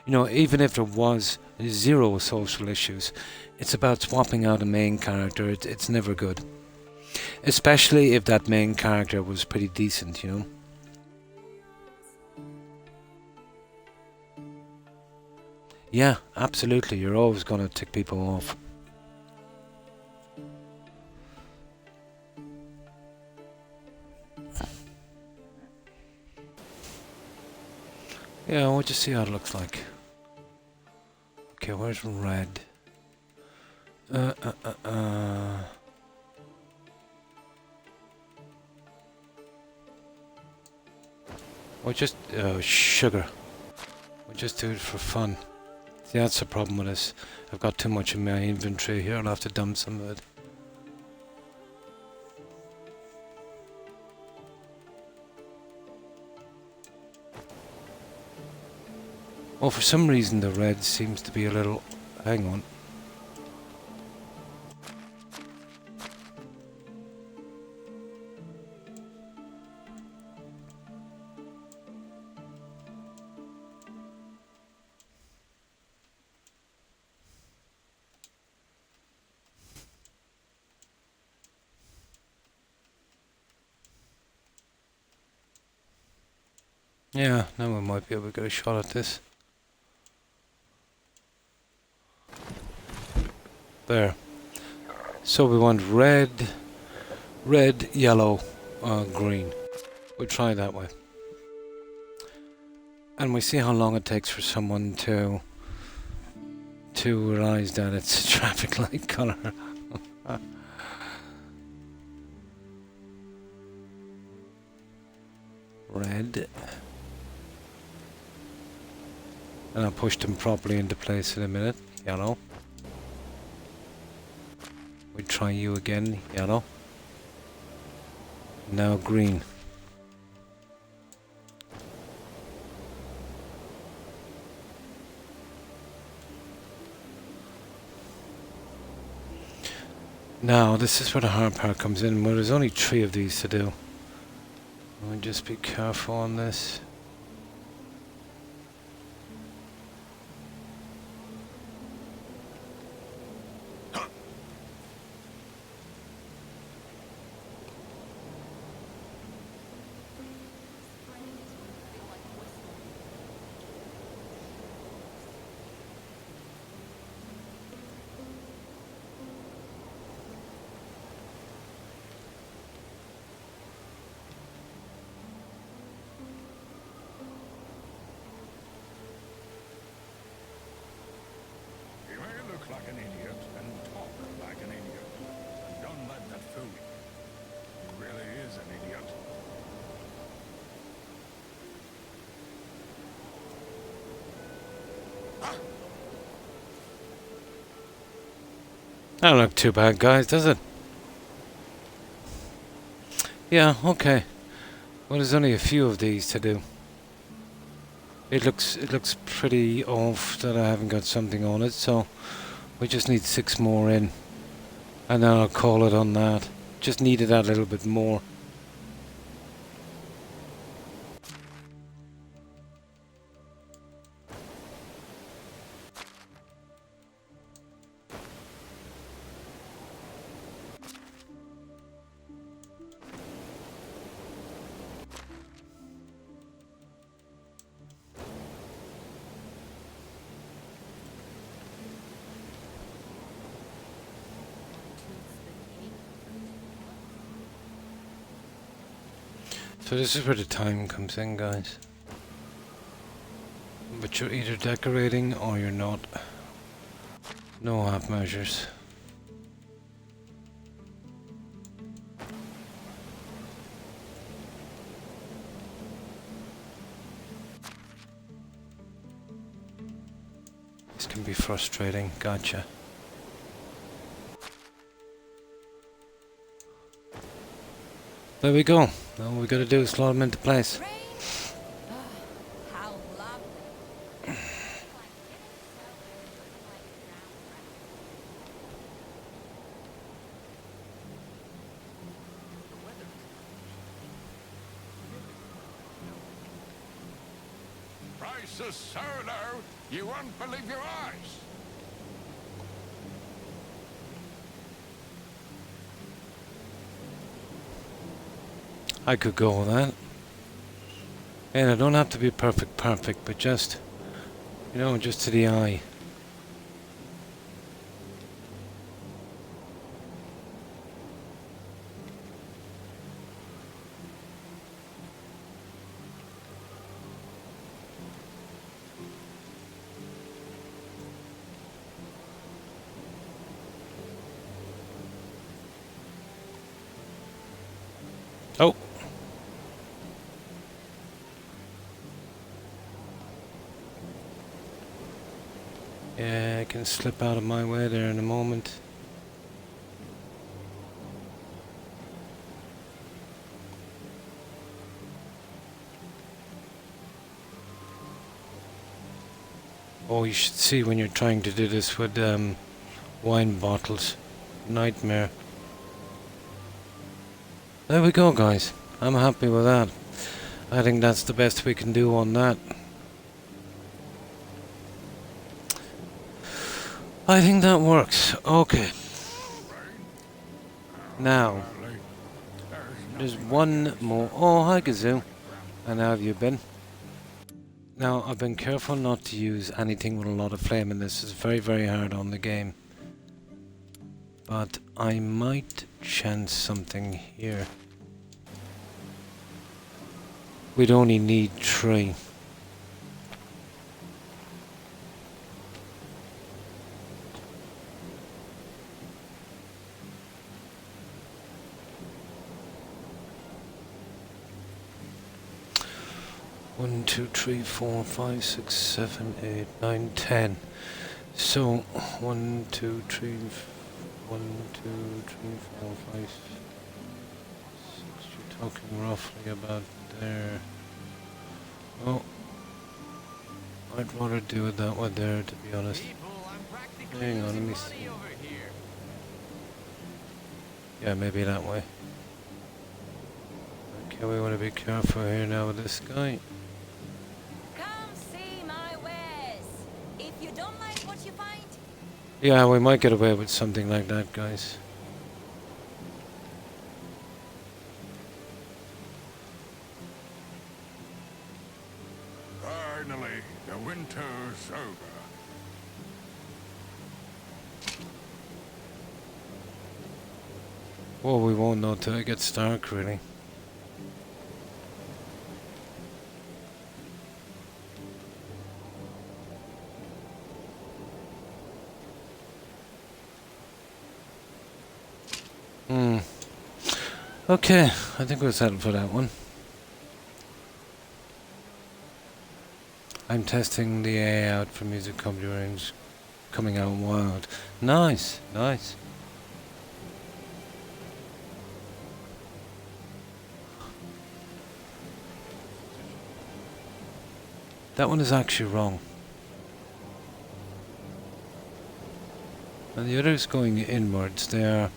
You know, even if there was zero social issues, it's about swapping out a main character. It's never good. Especially if that main character was pretty decent, you know? Yeah, absolutely. You're always going to tick people off. Yeah, we'll just see how it looks like. Okay, where's red? Or just sugar. We'll just do it for fun. See, that's the problem with this. I've got too much in my inventory here. I'll have to dump some of it. Oh, for some reason the red seems to be a little... Hang on. Yeah, now we might be able to get a shot at this. There. So we want red, red, yellow, green. We'll try that way. And we see how long it takes for someone to realise that it's a traffic light colour. Red. And I'll push them properly into place in a minute. Yellow. We try you again. Yellow. Now green. Now, this is where the hard part comes in, where there's only 3 of these to do. I'll just be careful on this. You may look like an idiot and talk like an idiot. But don't let that fool you. He really is an idiot. That don't look too bad, guys, does it? Yeah, okay. Well, there's only a few of these to do. It looks pretty off that I haven't got something on it, so we just need 6 more in. And then I'll call it on that. Just needed that a little bit more. So this is where the time comes in, guys. But you're either decorating or you're not. No half measures. This can be frustrating, gotcha. There we go. Now all we gotta do is slot them into place. Rain? How lovely. Price is so low, you won't believe your eyes. I could go with that. And I don't have to be perfect, but just, you know, just to the eye. Oh. Yeah, I can slip out of my way there in a moment. Oh, you should see when you're trying to do this with wine bottles. Nightmare. There we go, guys. I'm happy with that. I think that's the best we can do on that. I think that works. Okay. Now, there's one more. Oh, hi, Gazoo. And how have you been? Now, I've been careful not to use anything with a lot of flame in this. It's very, very hard on the game. But I might chance something here. We'd only need 3. One, 2, 3, 4, 5, 6, 7, 8, 9, 10. So 1, 2, 3, 1, 2, 3, 4, 5, 6. You're talking roughly about there. Oh, I'd rather do it that way there, to be honest. Hang on, let me see. Yeah, maybe that way. Okay, we want to be careful here now with this guy. Come see my wares. If you don't like what you find, Yeah, we might get away with something like that, guys. Finally, the winter's over. Well, we won't know till it gets dark, really. Okay, I think we'll settle for that one. I'm testing the AI out for music comedy range coming out wild. Nice, nice. That one is actually wrong. And the other is going inwards there.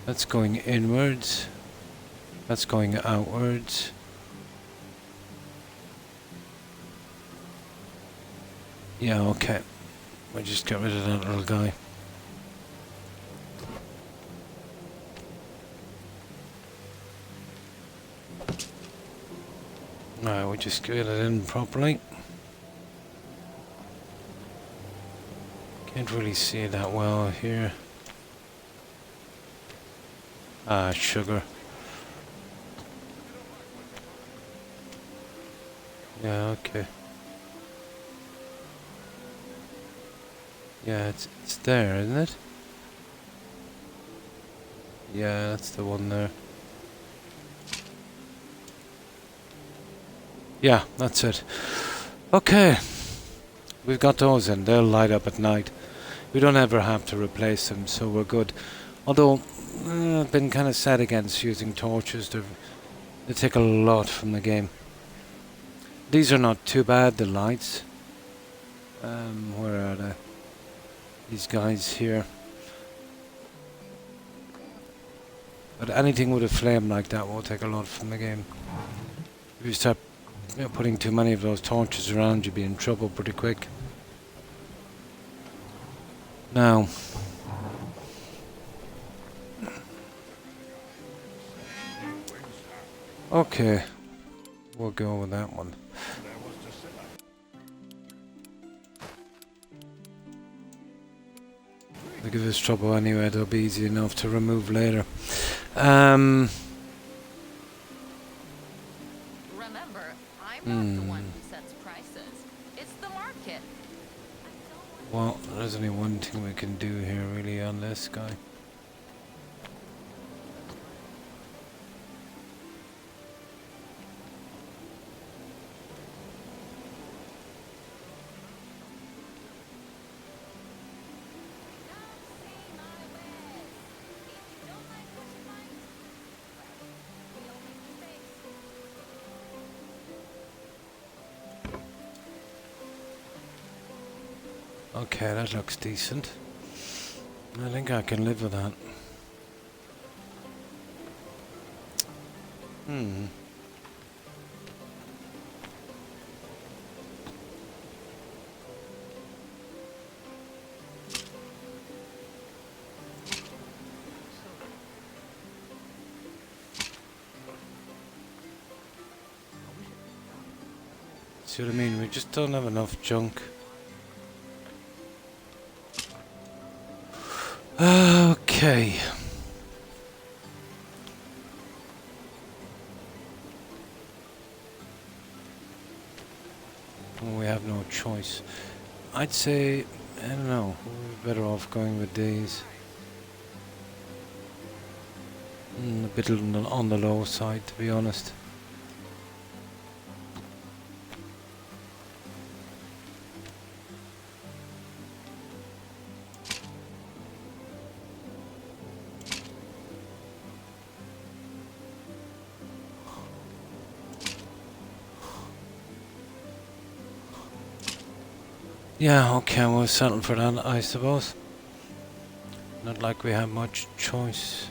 That's going inwards. That's going outwards. Yeah, okay. We'll just get rid of that little guy. Alright, we just get it in properly. Can't really see it that well here. Ah, sugar. Yeah, okay. Yeah, it's there, isn't it? Yeah, that's the one there. Yeah, that's it. Okay. We've got those in. They'll light up at night. We don't ever have to replace them, so we're good. Although, I've been kind of sad against using torches. They take a lot from the game. These are not too bad, the lights. Where are they? These guys here. But anything with a flame like that will take a lot from the game. If you start putting too many of those torches around, you'll be in trouble pretty quick. Now, okay, we'll go with that one. They'll give us trouble anyway, they'll be easy enough to remove later. remember, I'm not the one who sets prices. It's the market. Well, there's only one thing we can do here really on this guy. Okay, that looks decent. I think I can live with that. See what I mean? We just don't have enough junk. Okay. We have no choice. I'd say, I don't know, we're better off going with these. A bit on the low side, to be honest. Yeah, okay, we'll settle for that, I suppose. Not like we have much choice.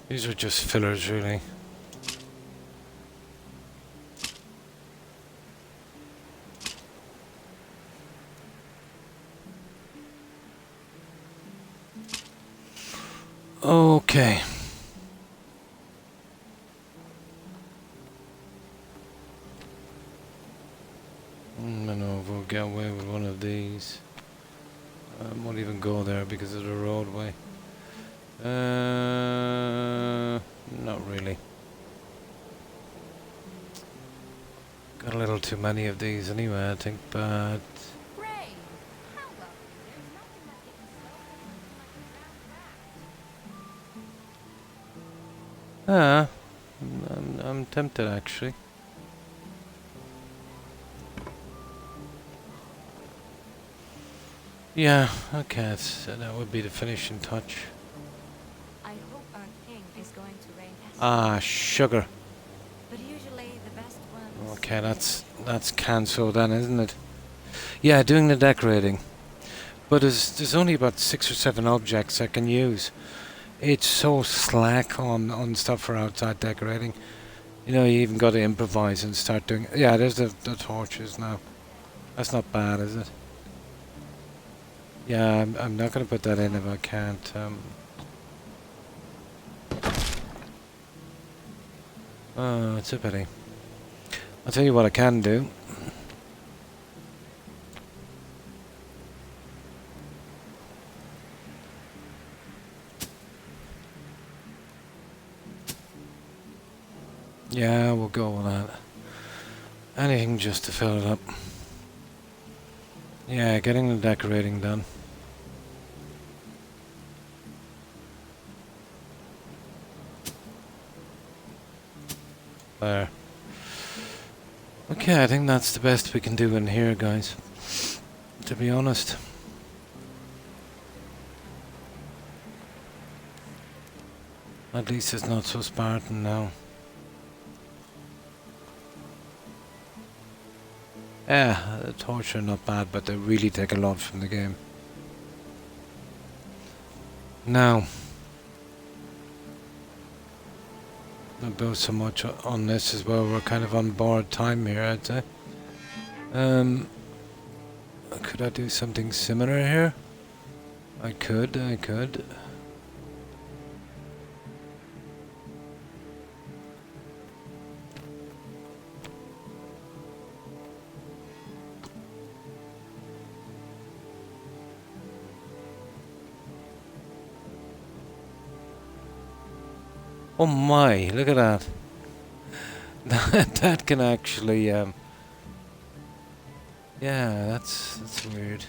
These are just fillers, really. Okay. I don't know if we'll get away with one of these. I won't even go there because of the roadway. Not really. Got a little too many of these anyway, I think, but... Ray, how lovely. There's nothing that they can slow Ah, I'm tempted actually. Yeah, okay, that would be the finishing touch. I hope our king is going to reign as Ah, sugar. but usually the best ones. Okay, that's cancelled then, isn't it? Yeah, doing the decorating. But there's only about 6 or 7 objects I can use. It's so slack on stuff for outside decorating. You know, you even got to improvise and start doing... Yeah, there's the torches now. That's not bad, is it? Yeah, I'm not going to put that in if I can't. Oh, it's a pity. I'll tell you what I can do. Yeah, we'll go with that. Anything just to fill it up. Yeah, getting the decorating done. There. Okay, I think that's the best we can do in here, guys. To be honest. At least it's not so Spartan now. Yeah, the torch are not bad, but they really take a lot from the game. Now, not build so much on this as well. We're kind of on borrowed time here, I'd say. Could I do something similar here? I could. Oh my, look at that. That can actually, yeah, that's weird.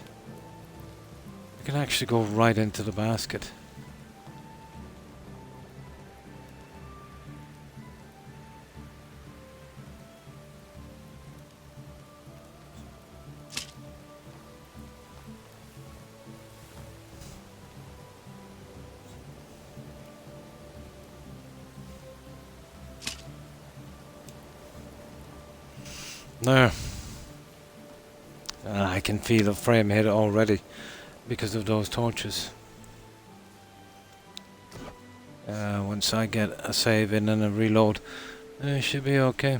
It can actually go right into the basket. There. I can feel the frame hit already because of those torches. Once I get a save in and a reload, It should be okay.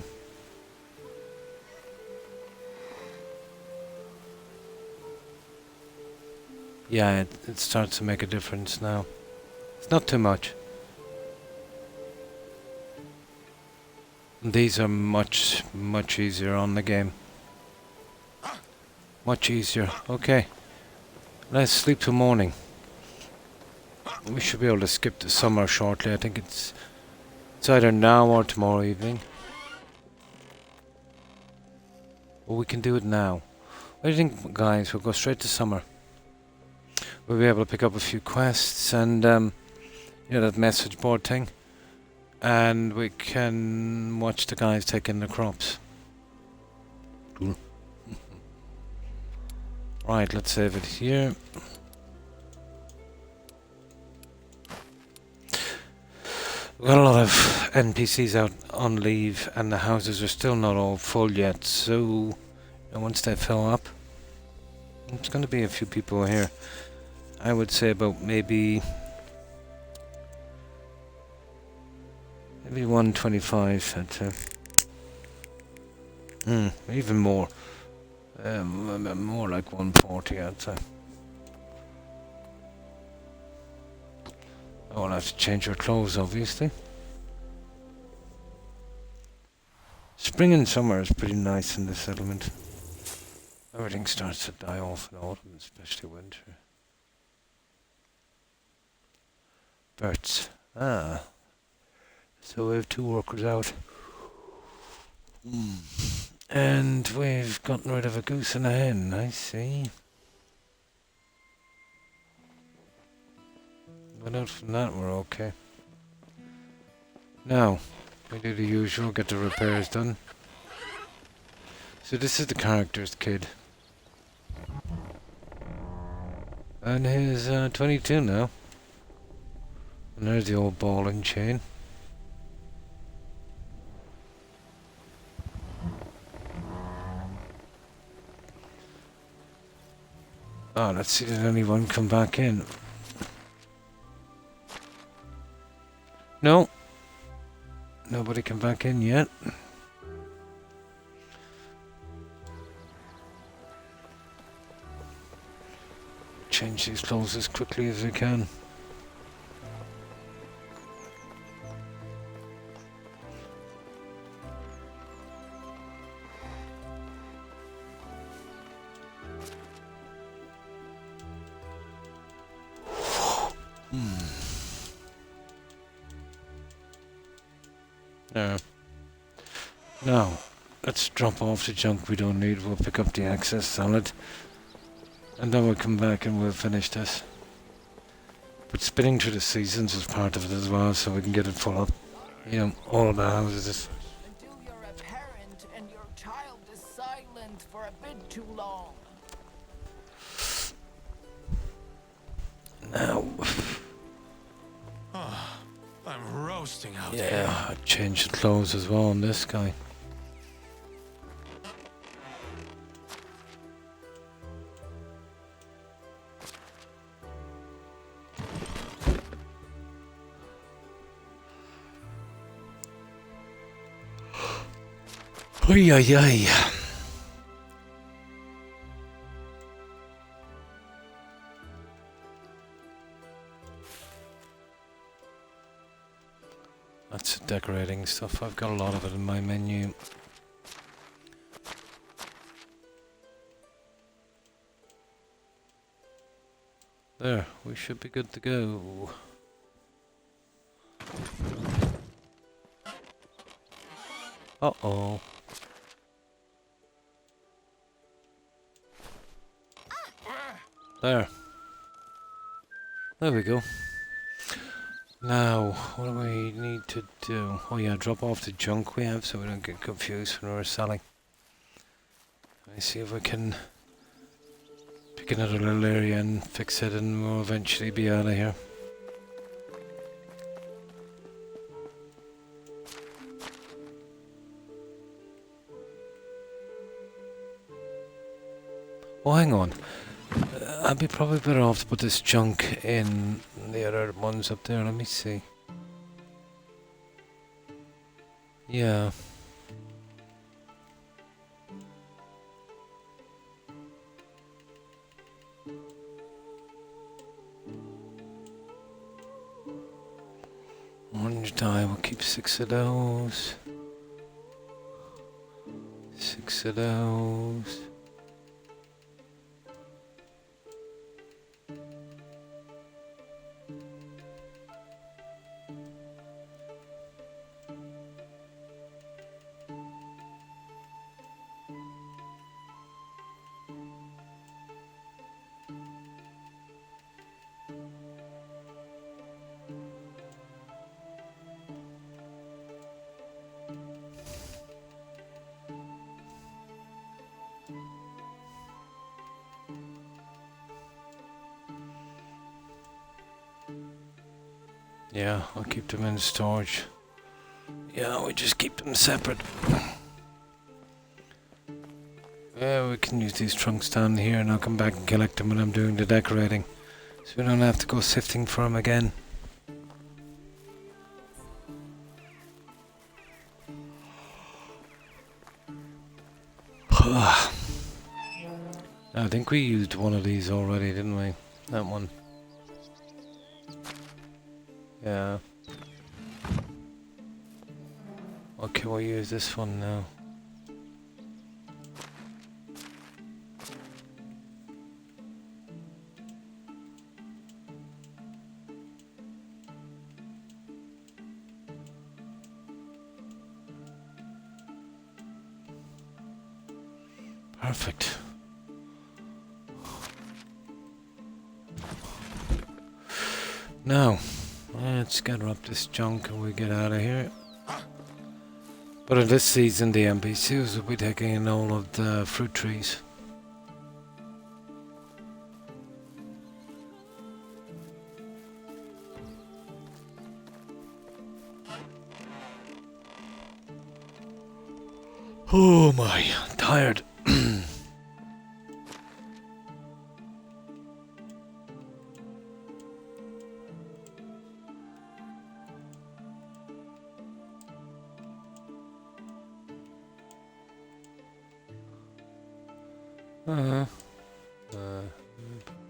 Yeah, it starts to make a difference now. It's not too much. These are much easier on the game. Much easier. Okay. Let's sleep till morning. We should be able to skip the summer shortly. I think it's either now or tomorrow evening. Well, we can do it now. What do you think, guys? We'll go straight to summer. We'll be able to pick up a few quests and, you know, that message board thing. And we can watch the guys taking the crops. Cool. Right, let's save it here. We've got a lot of NPCs out on leave and the houses are still not all full yet, so you know, once they fill up, there's going to be a few people here. I would say about maybe 125, I'd say. Even more. More like 140, I'd say. Oh, I'll have to change your clothes, obviously. Spring and summer is pretty nice in this settlement. Everything starts to die off in autumn, especially winter. Birds. Ah. So we have 2 workers out. And we've gotten rid of a goose and a hen, I see. But out from that, we're okay. Now, we do the usual, get the repairs done. So this is the character's kid. And he's 22 now. And there's the old ball and chain. Oh, let's see, did anyone come back in? No. Nobody come back in yet. Change these clothes as quickly as I can. Now, let's drop off the junk we don't need. We'll pick up the access salad. And then we'll come back and we'll finish this. But spinning through the seasons is part of it as well, so we can get it full up. You know, all of the houses. Until you're a parent and your child is silent for a bit too long. Now. I'm roasting out Yeah, here. I changed the clothes as well on this guy. Oy, oy, oy. That's decorating stuff. I've got a lot of it in my menu. There, we should be good to go. Uh-oh. There. There we go. Now, what do we need to do? Oh yeah, drop off the junk we have so we don't get confused when we're selling. Let me see if we can pick another little area and fix it and we'll eventually be out of here. Oh, hang on. I'd be probably better off to put this junk in the other ones up there. Let me see. Yeah. Orange dye, we'll keep 6 of those. 6 of those. Yeah, I'll keep them in storage. Yeah, we just keep them separate. Yeah, we can use these trunks down here and I'll come back and collect them when I'm doing the decorating. So we don't have to go sifting for them again. I think we used one of these already, didn't we? That one. Yeah. Okay, we'll use this one now. Perfect. Now, let's gather up this junk and we get out of here. But in this season, the NPCs will be taking in all of the fruit trees. Oh my, I'm tired.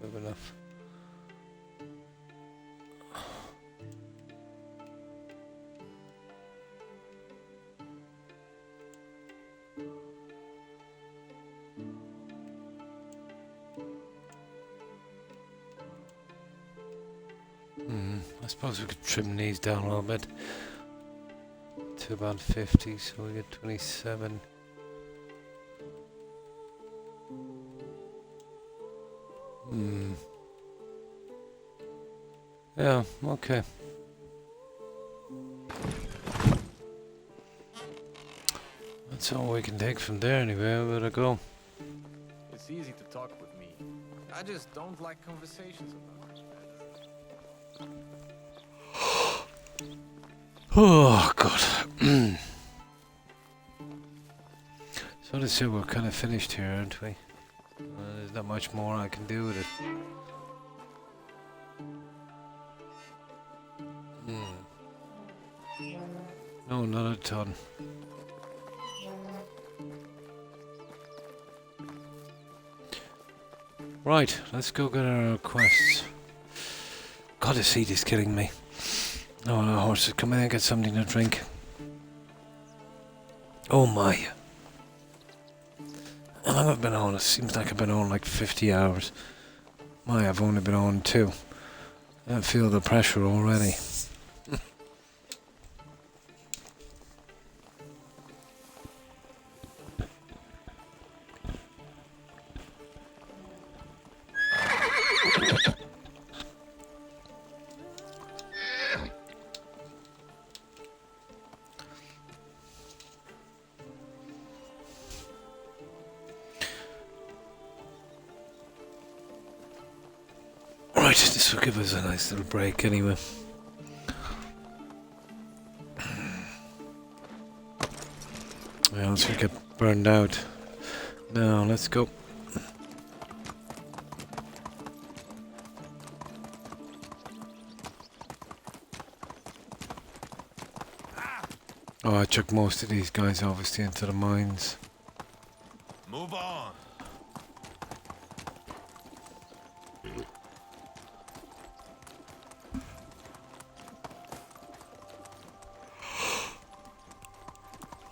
Good enough. I suppose we could trim these down a little bit to about 50, so we get 27. Yeah, okay. That's all we can take from there anyway. We better go. It's easy to talk with me. I just don't like conversations about it. Oh, God. So to say, we're kind of finished here, aren't we? There's not much more I can do with it. No, not a ton. Right, let's go get our quests. God, this heat is killing me. Oh, no, horses, come in and get something to drink. Oh my. How long have I been on? It seems like I've been on like 50 hours. My, I've only been on 2. I feel the pressure already. Right, this will give us a nice little break anyway. Well, else we get burned out. Now, let's go. Oh, I took most of these guys obviously into the mines. Move on.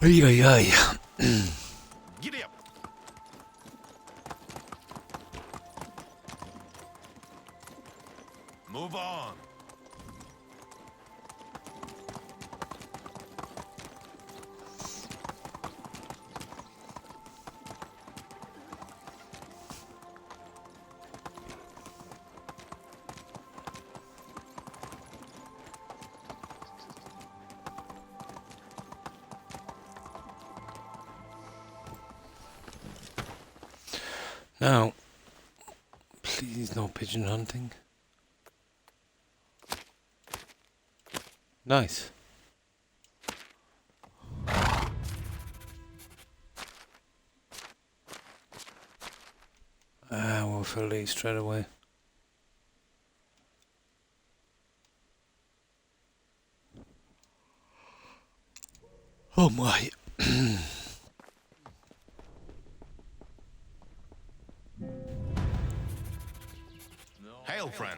Ay, ay, ay. Giddy up. Move on. Now, please no pigeon hunting. Nice. We'll fill these straight away. Oh my. Hail, friend.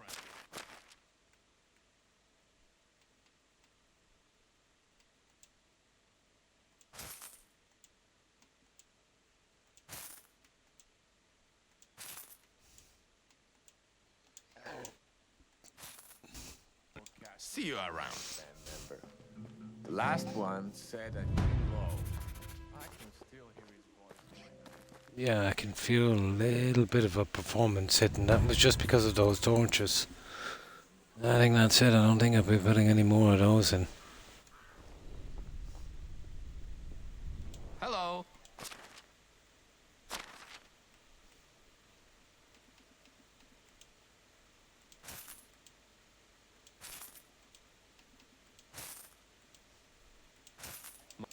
See you around. Band member. The last one said that you low. I can still hear his voice. Yeah, I can feel a little bit of a performance hitting. That was just because of those torches. I think that's it. I don't think I'll be putting any more of those in. Hello.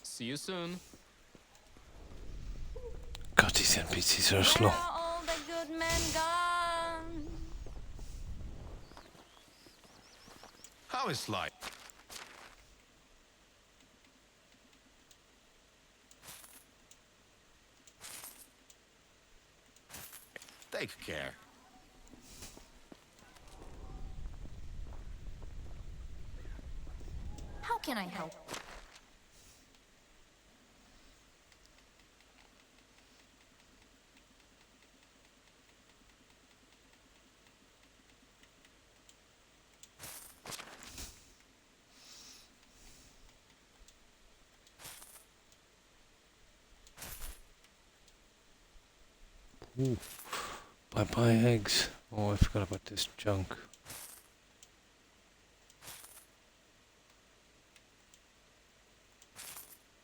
See you soon. God, these NPCs are Where slow. are all the good men gone? How is life? Take care. How can I help? Ooh. Bye-bye eggs. Oh, I forgot about this junk.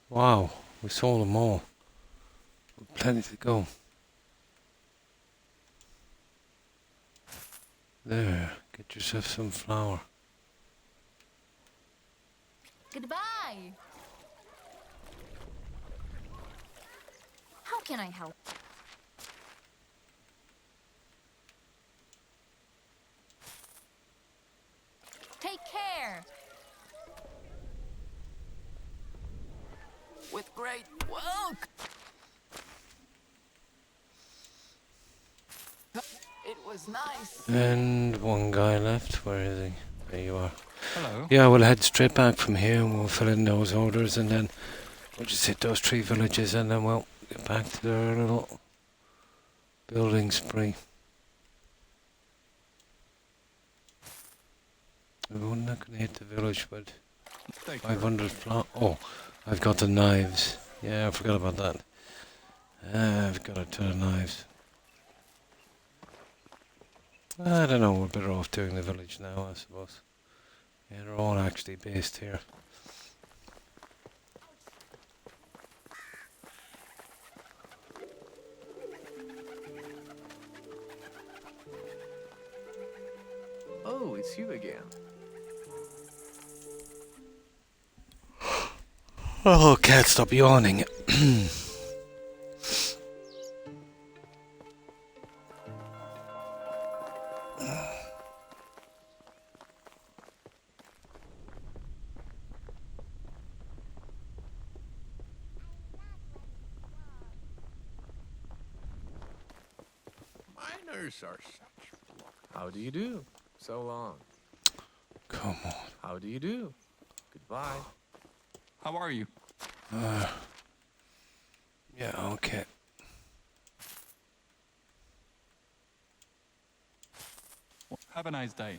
Wow, we sold them all. Plenty to go. There, get yourself some flour. Goodbye. How can I help? Take care. With great welcome. It was nice. And one guy left. Where is he? There you are. Hello. Yeah, we'll head straight back from here and we'll fill in those orders and then we'll just hit those 3 villages and then we'll get back to their little building spree. We're not going to hit the village with Take care. 500 flour. Oh, I've got the knives. Yeah, I forgot about that. I've got a ton of knives. I don't know, we're better off doing the village now, I suppose. Yeah, they're all actually based here. Oh, it's you again. Oh, can't stop yawning. miners are such block. How do you do? So long. Come on. How do you do? Goodbye. How are you? Yeah, okay. Have a nice day.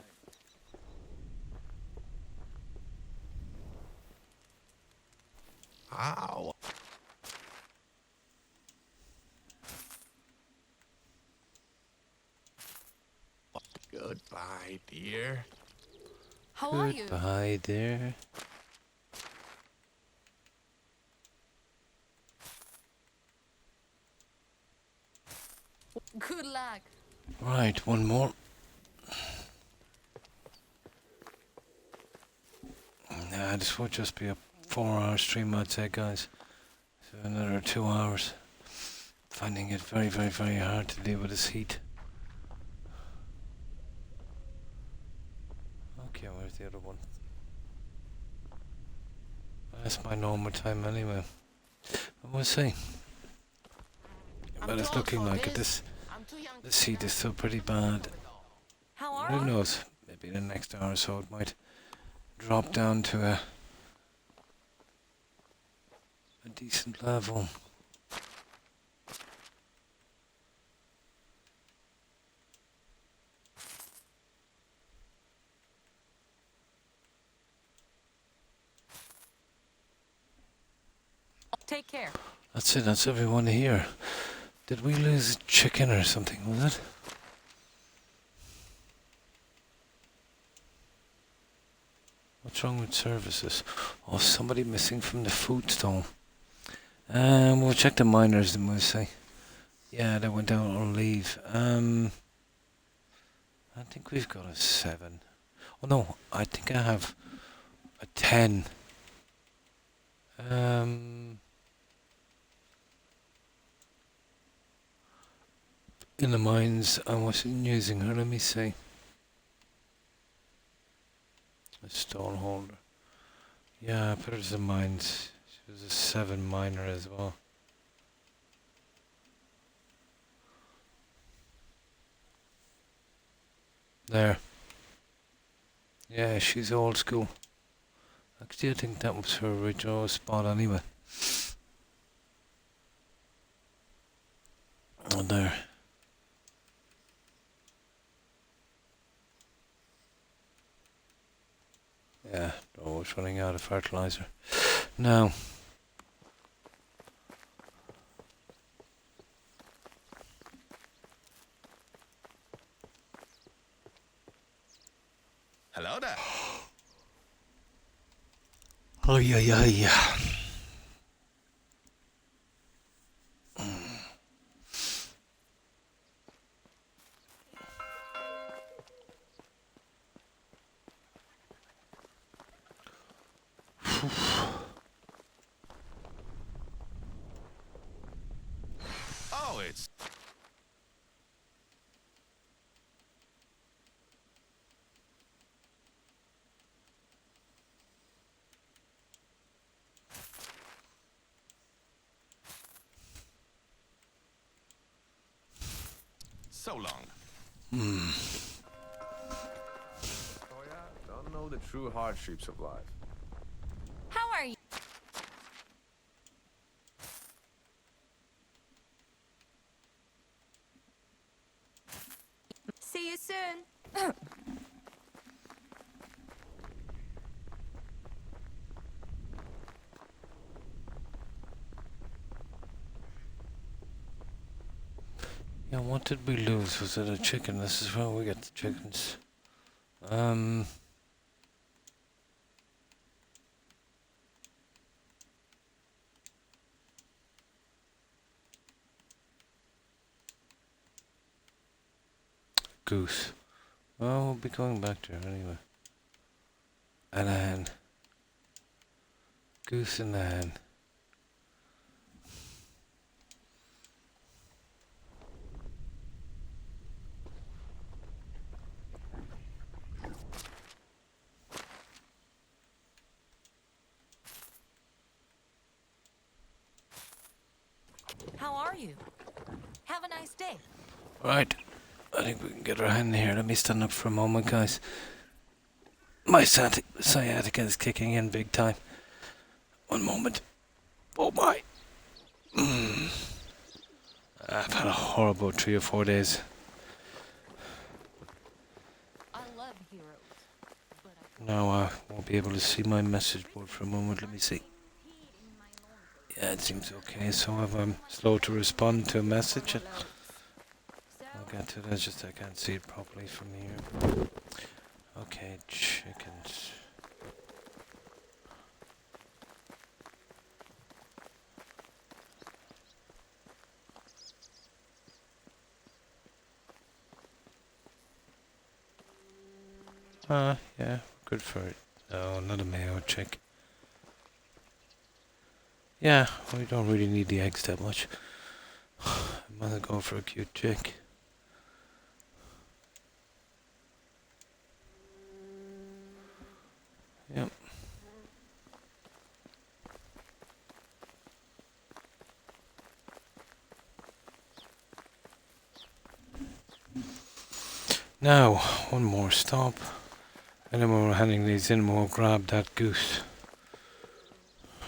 Ow. Goodbye, dear. How are you? Goodbye there. Good luck. Right, one more. Nah, this will just be a 4-hour stream, I'd say, guys. So another 2 hours. Finding it very, very, very hard to deal with this heat. Okay, where's the other one? That's my normal time anyway. But we'll see. But it's looking like it. This heat is still pretty bad. How are Who you? knows? Maybe in the next hour or so it might drop down to a decent level. Take care. That's it, that's everyone here. Did we lose a chicken or something, was it? What's wrong with services? Oh, somebody missing from the food stall. We'll check the miners and we'll see. Yeah, they went out on leave. I think we've got a 7. Oh no, I think I have a 10. In the mines, I wasn't using her. Let me see. A stone holder. Yeah, I put her to the mines. She was a 7 miner as well. There. Yeah, she's old school. Actually, I think that was her original spot anyway. Oh, there. Yeah, always running out of fertilizer. Now, Hello there. oh yeah. Oh, it's so long. Oh yeah, don't know the true hardships of life. How are you? See you soon. Yeah, what did we lose? Was it a chicken? This is where we get the chickens. Goose. Well, we'll be going back to her anyway. And a hen. Goose and a hen. How are you? Have a nice day. Right. I think we can get our hand here. Let me stand up for a moment, guys. My sciatica is kicking in big time. One moment. Oh my. I've had a horrible 3 or 4 days. I love heroes, but I Now I won't be able to see my message board for a moment. Let me see. peed in my laundry. Yeah, it seems okay. So if I'm slow to respond to a message, So, I'll get to it. It's just I can't see it properly from here. Okay, chickens. Yeah, good for it. No, not a mayo chick. Yeah, we don't really need the eggs that much. I'm gonna go for a cute chick. Yep. Now, one more stop. And then when we're handing these in, we'll grab that goose.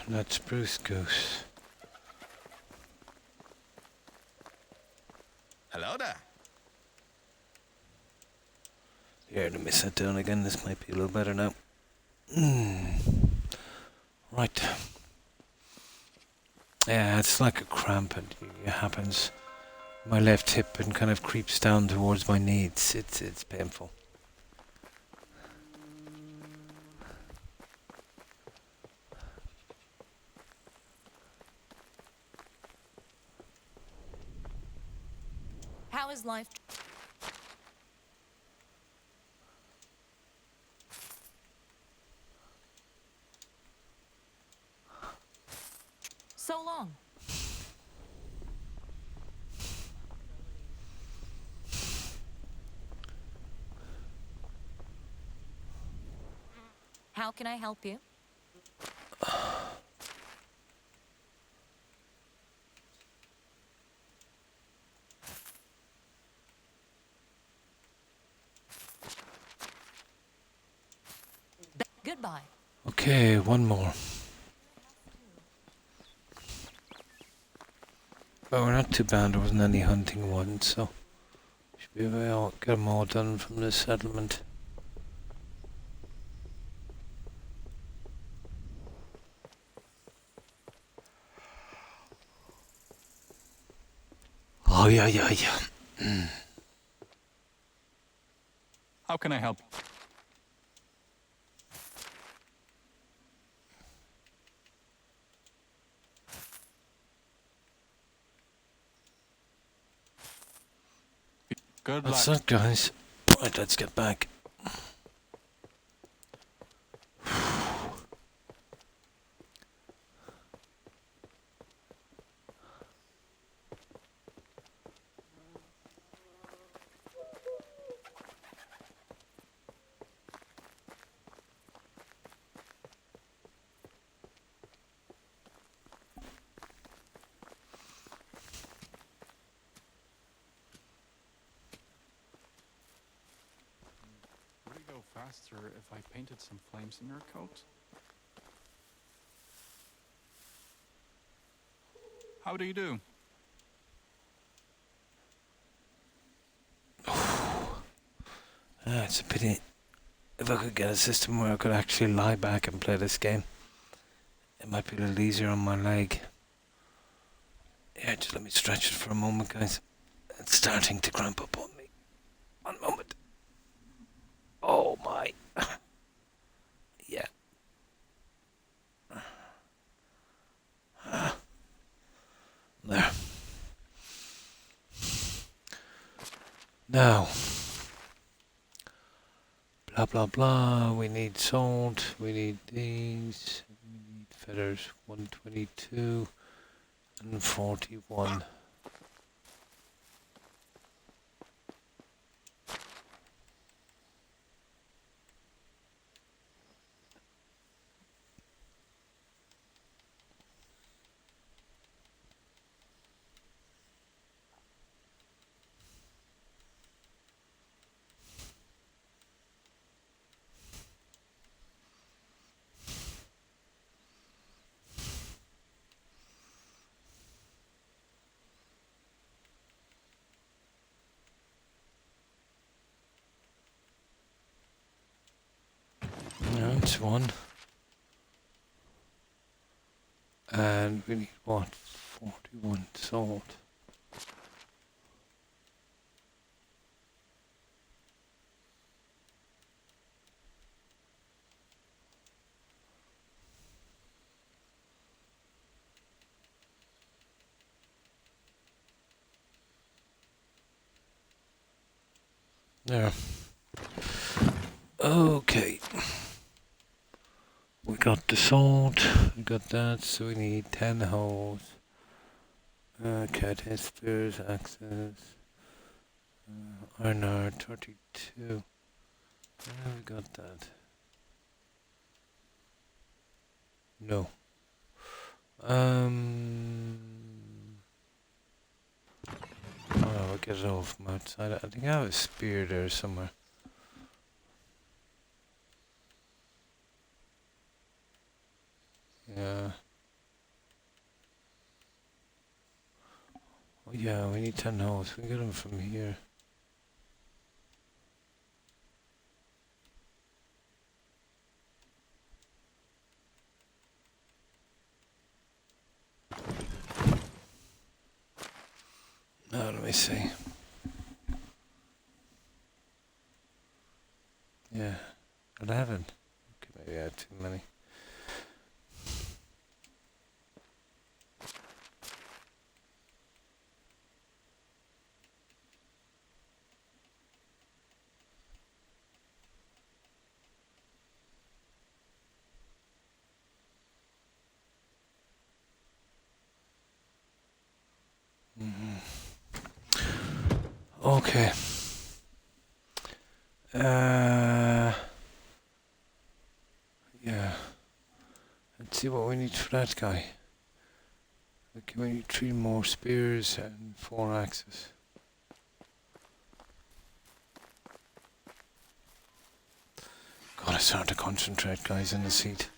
That spruce goose. Hello there. Here, let me sit down again. This might be a little better now. Right. Yeah, it's like a cramp. It happens. My left hip and kind of creeps down towards my knees. It's painful. how is life? So long. How can I help you? Goodbye. Okay, one more. But we're not too bad. There wasn't any hunting ones, so should be able to get them all done from this settlement. Oh yeah. How can I help? Good luck. That's it, guys. Right, let's get back. Would it go faster if I painted some flames in your coat? How do you do? It's a pity. If I could get a system where I could actually lie back and play this game, it might be a little easier on my leg. Yeah, just let me stretch it for a moment, guys. It's starting to cramp up on me. One moment. Oh my. Yeah. There. Now. Blah blah blah. We need salt. We need these. We need feathers. 122 and 41. That's one. And we need what? 41 salt. There. Okay. We got the salt, we got that, so we need 10 holes. Cat spears, axes. Iron ore, 32. We got that. No. Oh, we'll get it all from outside. I think I have a spear there somewhere. Yeah. Oh yeah, we need 10 holes. We can get them from here. Now let me see. Yeah, 11. Okay, maybe I had too many. Okay. Yeah. Let's see what we need for that guy. Okay, we need 3 more spears and 4 axes. God, it's hard to concentrate, guys, in the seat.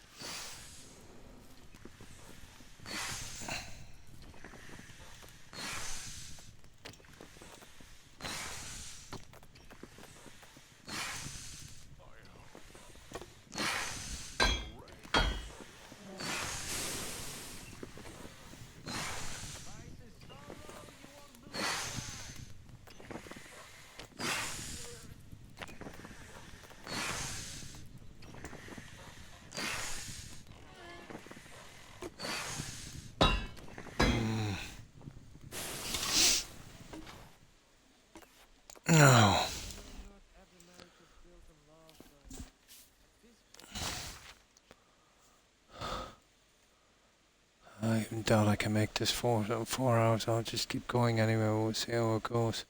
No. I even doubt I can make this 4 hours. I'll just keep going anyway. We'll see how it goes.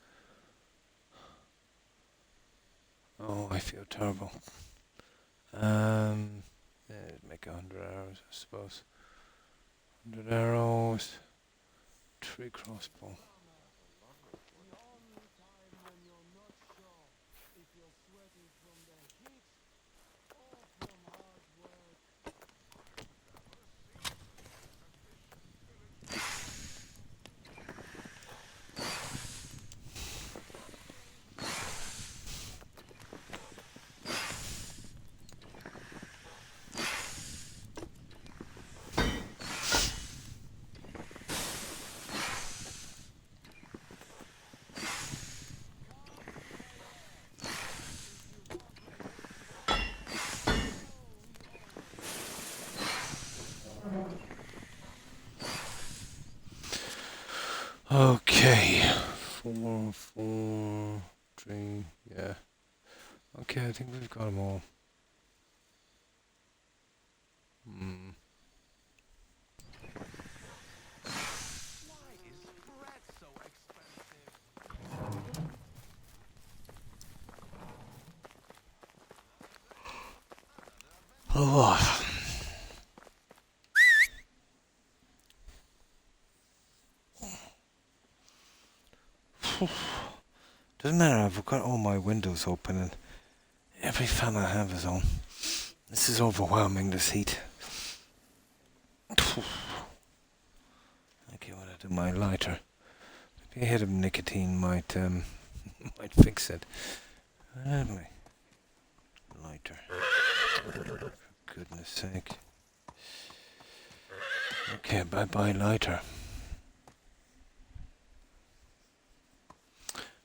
Oh, I feel terrible. Yeah, make 100 arrows, I suppose. 100 arrows. 3 crossbow. Okay. 4, 4, 3, yeah. Okay, I think we've got them all. Oh. Doesn't matter, I've got all my windows open and every fan I have is on. This is overwhelming, this heat. Okay, what I do, my lighter. Maybe a hit of nicotine might might fix it. My lighter. goodness sake. Okay, bye-bye lighter.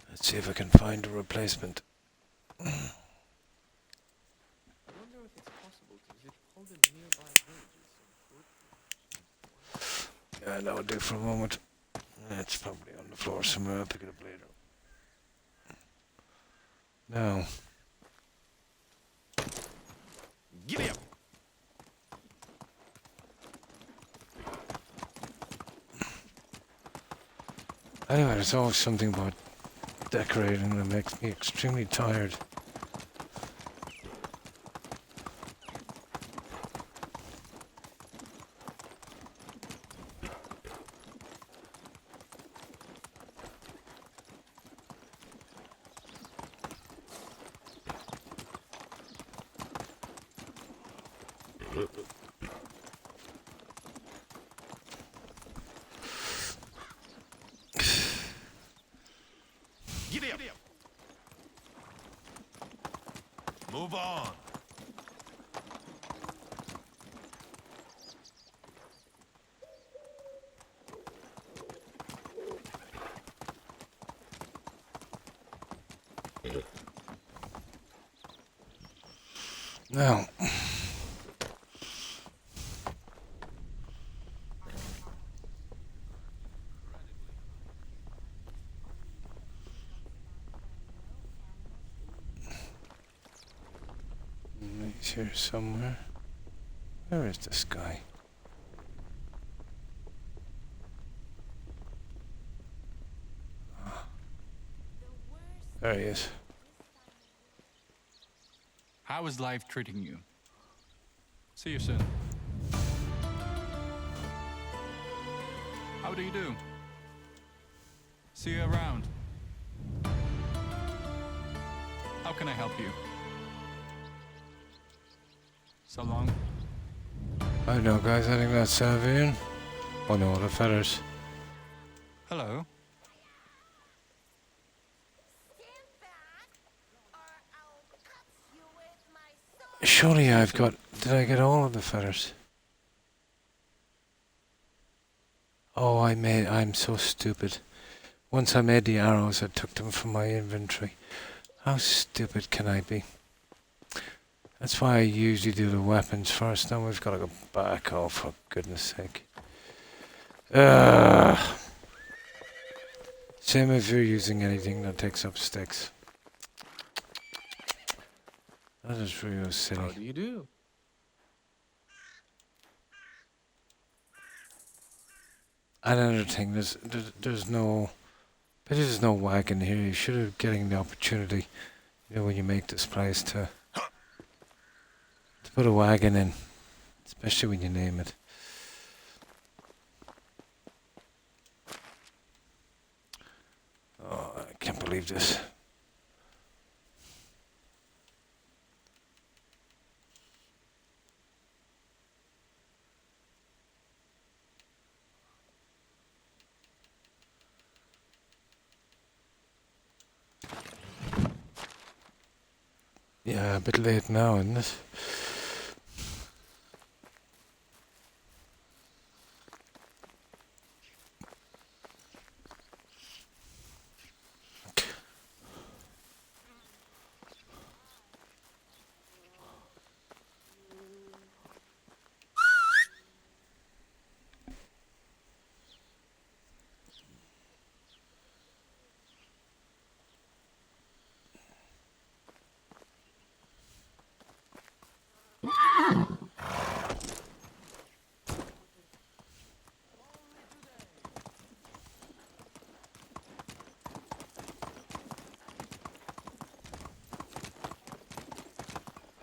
Let's see if I can find a replacement. I wonder if it's possible to visit all the nearby villages and food. Yeah, that'll do for a moment. It's probably on the floor somewhere. I'll pick it up later. Now, Giddy up! anyway, there's always something about decorating that makes me extremely tired. Giddy up! Move on! Now, he's here somewhere. Where is this guy? There he is. How is life treating you? See you soon. How do you do? See you around. How can I help you? So long. I don't know, guys. I think that's Savian. Oh no, the feathers. Hello. Stand back, or I'll cut you with my sword. Surely I've got. Did I get all of the feathers? Oh, I'm so stupid. Once I made the arrows, I took them from my inventory. How stupid can I be? That's why I usually do the weapons first. Now we've got to go back. Oh, for goodness sake. Same if you're using anything that takes up sticks. That is real How silly. do you do? Another thing, there's no wagon here. You should have getting the opportunity, when you make this place to put a wagon in, especially when you name it. Oh, I can't believe this. Yeah, a bit late now, isn't it?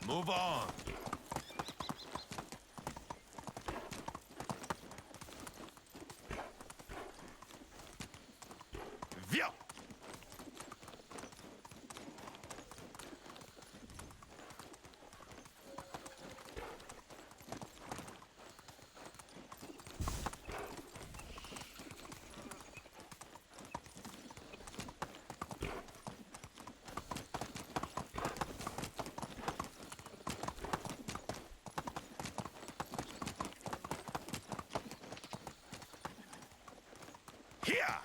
Move on! Via! Here!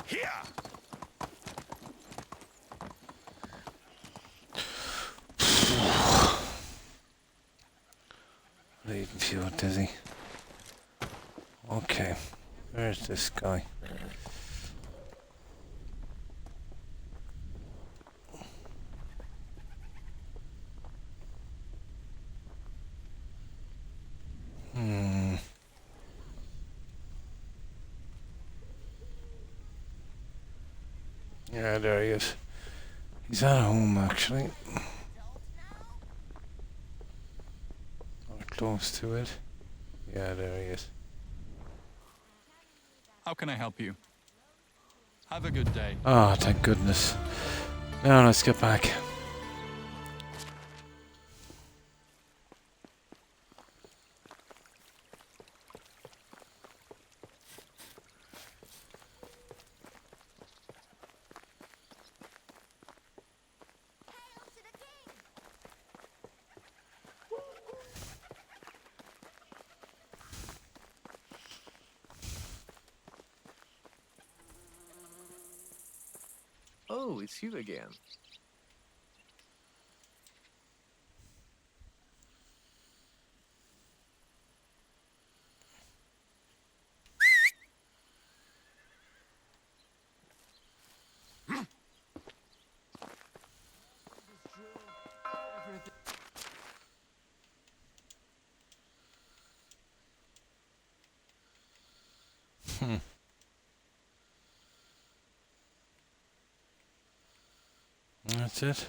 Here! I even feel dizzy. Okay, where's this guy? Yeah, there he is. He's at home, actually. Or close to it. Yeah, there he is. How can I help you? Have a good day. Ah, thank goodness. Now let's get back. Oh, it's you again. That's it.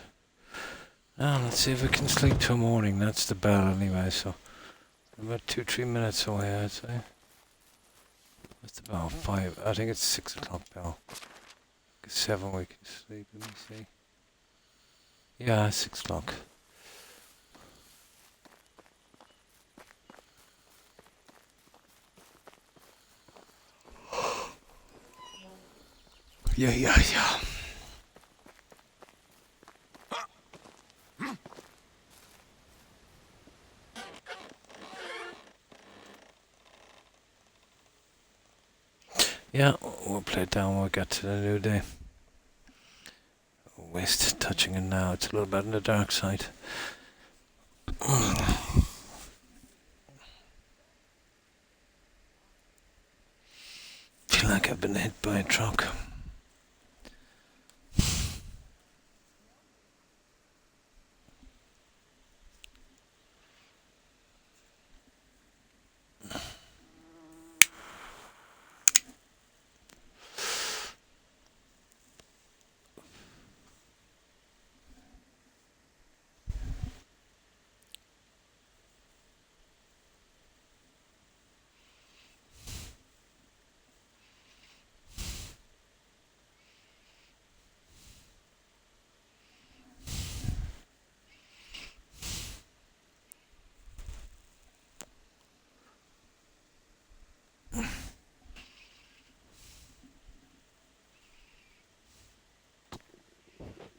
Now let's see if we can sleep till morning. That's the bell anyway, so about 2-3 minutes away, I'd say. That's about 5. I think it's 6 o'clock bell. 7 we can sleep. Let me see. Yeah, 6 o'clock. Yeah. Yeah, we'll play it down when we get to the new day. Waste touching it now, it's a little bit on the dark side. Feel like I've been hit by a truck.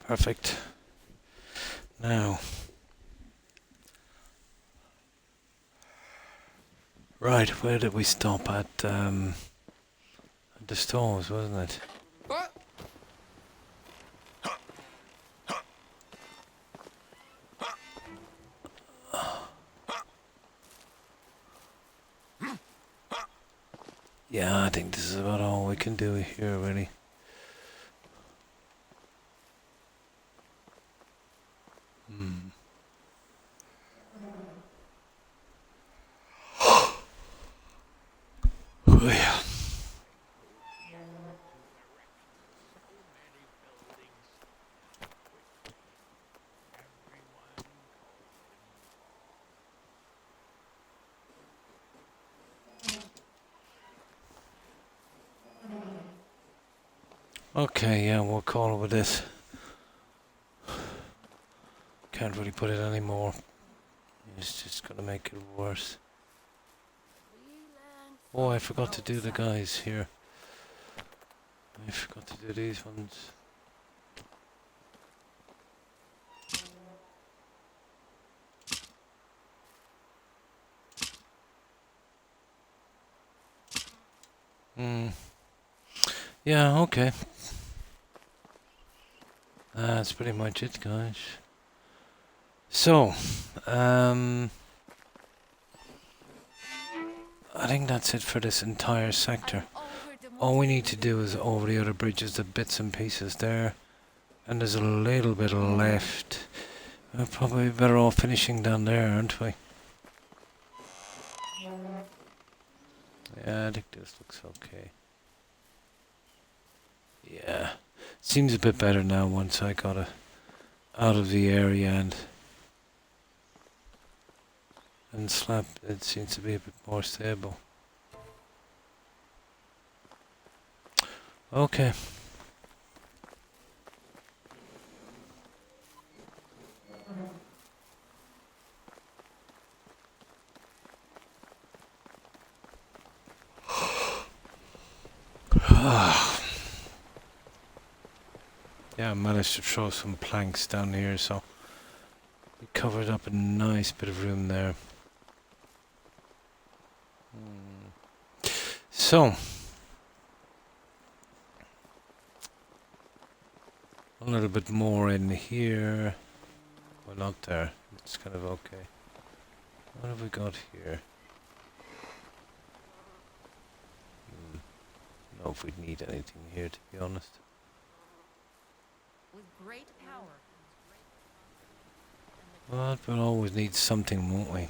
Perfect. Now. Right, where did we stop at? At the stores, wasn't it? What? Yeah, I think this is about all we can do here, really. Oh, yeah. Okay, yeah, we'll call it with this. Can't really put it anymore. It's just gonna make it worse. Oh, I forgot to do the guys here. I forgot to do these ones. Hmm. Yeah, okay. That's pretty much it, guys. So, I think that's it for this entire sector. All we need to do is over the other bridges, the bits and pieces there. And there's a little bit left. We're probably better off finishing down there, aren't we? Yeah, I think this looks okay. Yeah. Seems a bit better now once I got it out of the area and slap. It seems to be a bit more stable. Okay. Yeah, I managed to throw some planks down here, so we covered up a nice bit of room there. So, a little bit more in here. Well, not there. It's kind of okay. What have we got here? Don't know if we'd need anything here, to be honest. With great power. Well, we'll always need something, won't we?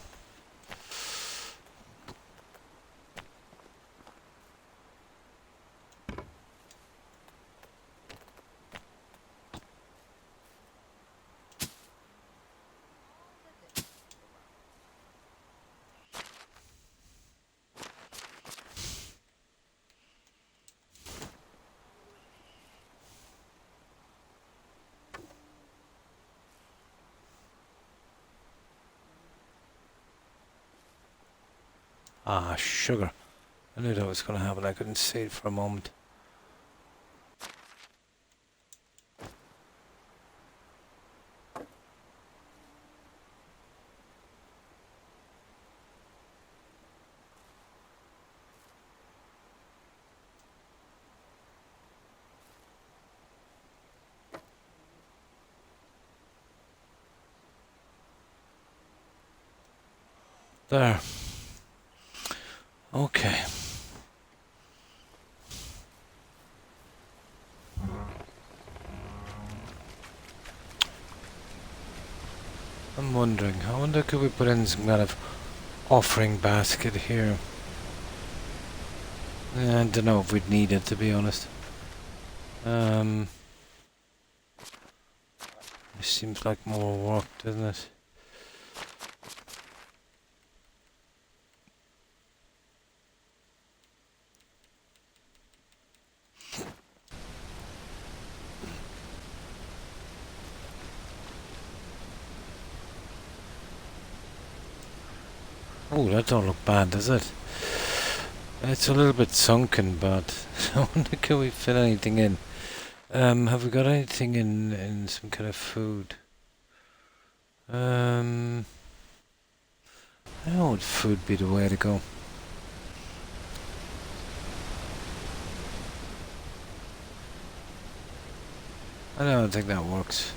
Ah, sugar. I knew that was going to happen. I couldn't see it for a moment. There. Okay. I'm wondering, I wonder could we put in some kind of offering basket here? I don't know if we'd need it, to be honest. It seems like more work, doesn't it? Oh, that don't look bad, does it? It's a little bit sunken, but I wonder can we fit anything in? Have we got anything in some kind of food? I know would food be the way to go. I don't think that works.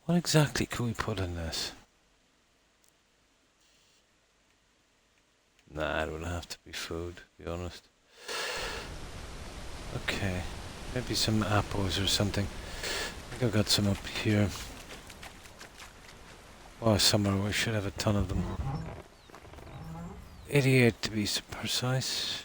What exactly could we put in this? Nah, it would have to be food, to be honest. Okay, maybe some apples or something. I think I've got some up here. Oh, somewhere we should have a ton of them. 88 to be precise.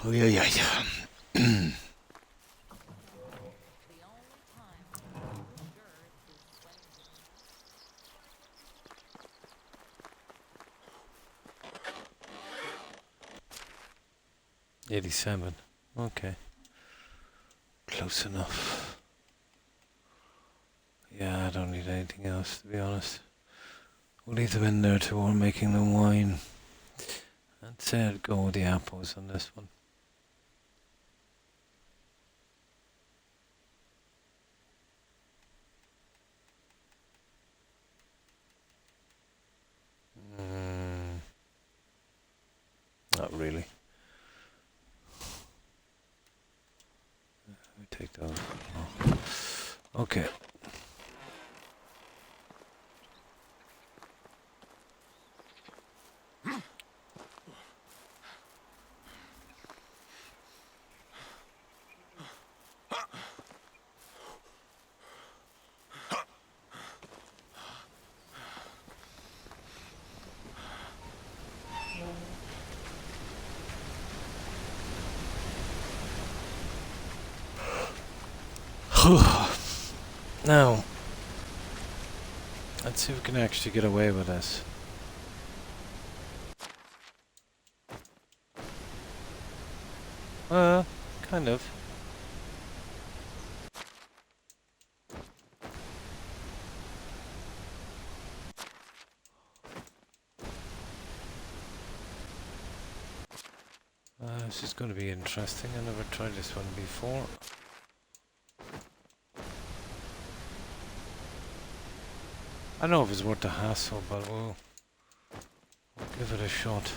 Oh yeah, yeah, yeah. The only time I'm sure is when 87. Okay. Close enough. Yeah, I don't need anything else, to be honest. We'll leave them in there till we're making the wine. I'd say I'd go with the apples on this one. Not really. We take those. Oh. Okay. Now, let's see if we can actually get away with this. Kind of. This is going to be interesting. I never tried this one before. I don't know if it's worth the hassle, but we'll give it a shot.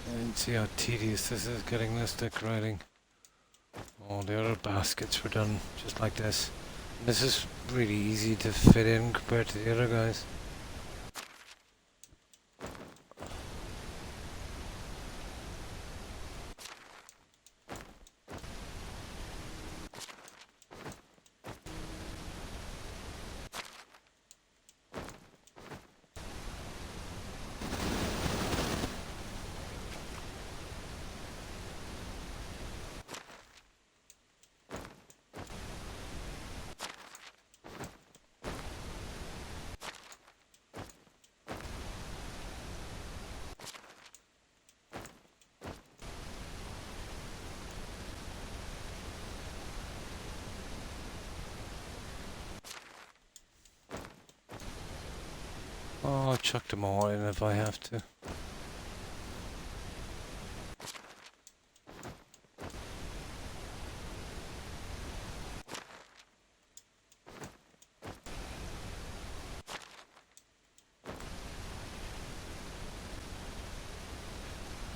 And see how tedious this is getting this decorating. All the other baskets were done just like this. And this is really easy to fit in compared to the other guys. Oh, I'll chuck them all in if I have to.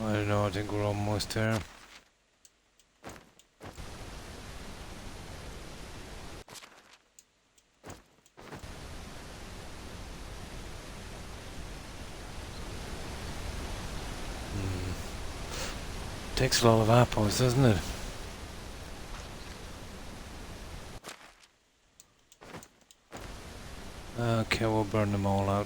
I don't know, I think we're almost there. Takes a lot of apples, doesn't it? Okay, we'll burn them all out.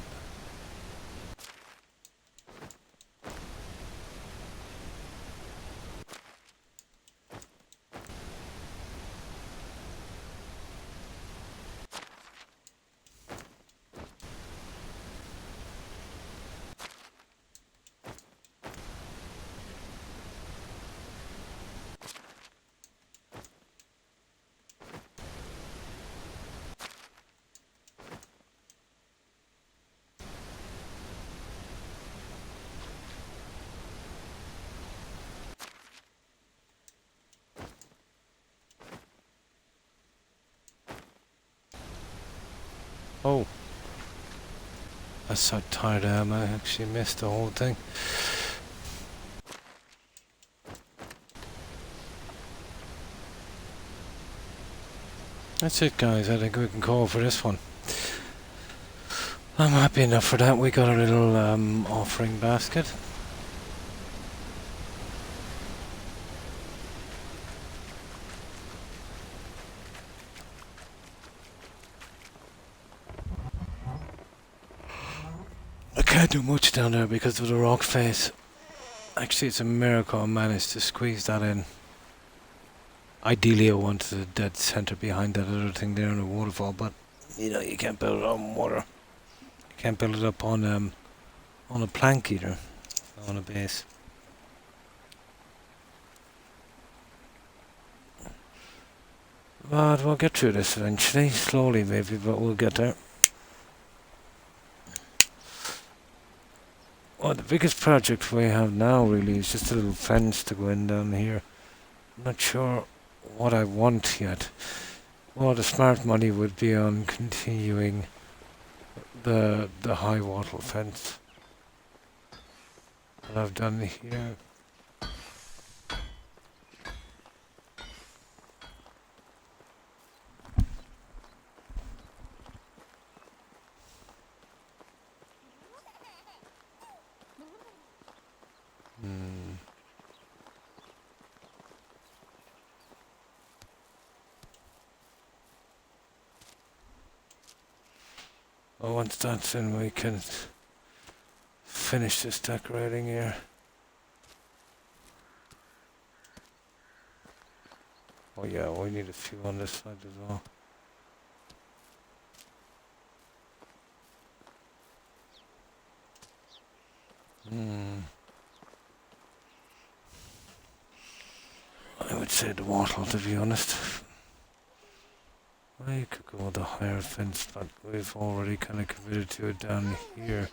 Oh. That's so tired I am. I actually missed the whole thing. That's it, guys. I think we can call for this one. I'm happy enough for that. We got a little offering basket. I can't do much down there because of the rock face. Actually, it's a miracle I managed to squeeze that in. Ideally, I wanted a dead center behind that other thing there in the waterfall, but you know, you can't build it on water. You can't build it up on a plank either, on a base. But we'll get through this eventually, slowly maybe, but we'll get there. Well, the biggest project we have now really is just a little fence to go in down here. I'm not sure what I want yet. Well, the smart money would be on continuing the high wattle fence that I've done here. Well, once that's in, we can finish this decorating here. Oh yeah, we need a few on this side as well. I would say the wattle, to be honest. I could go with the higher fence, but we've already kind of committed to it down here.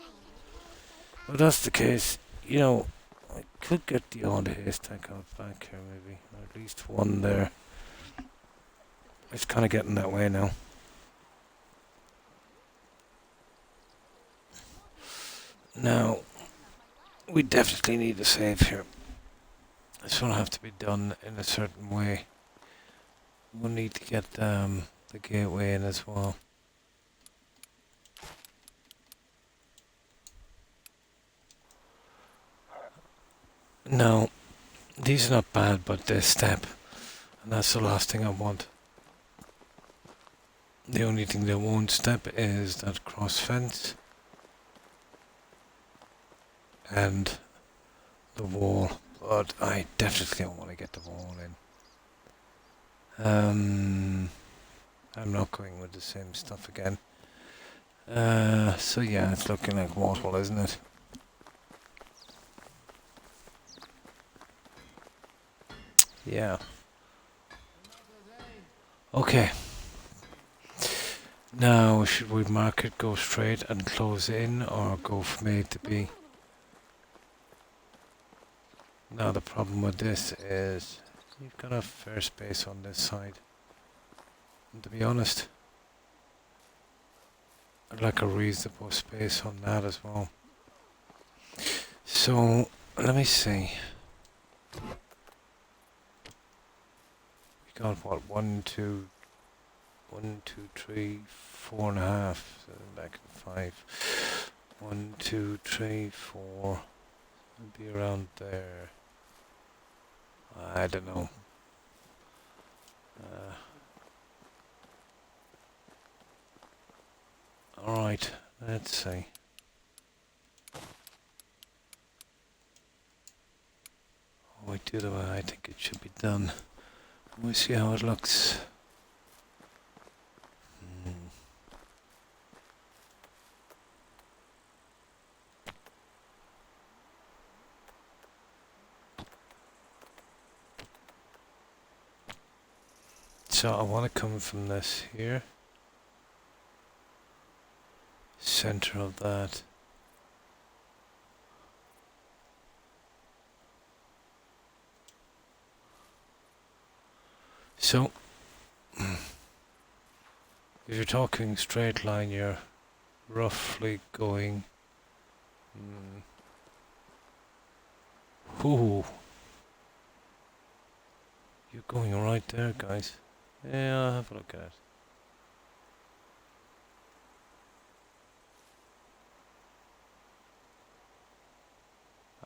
If that's the case, you know, I could get the odd haystack out back here maybe, or at least one there. It's kind of getting that way now. Now, we definitely need a save here. This will have to be done in a certain way. We'll need to get the gateway in as well. Now, these are not bad, but they step, and that's the last thing I want. The only thing that won't step is that cross fence and the wall, but I definitely don't want to get the wall in. I'm not going with the same stuff again. So yeah, it's looking like wattle, isn't it? Yeah. Okay. Now, should we mark it, go straight and close in, or go from A to B? Now, the problem with this is you've got a fair space on this side. And to be honest, I'd like a reasonable space on that as well. So, let me see. We got what, 1, 2, 3, 4.5, so back to 5. 1, 2, 3, 4. It'll be around there. I don't know. Alright, let's see. Oh, I do the way I think it should be done. We'll see how it looks. So I want to come from this here. Center of that. So If you're talking straight line, you're roughly going. Ooh. You're going right there, guys. Yeah, I'll have a look at it.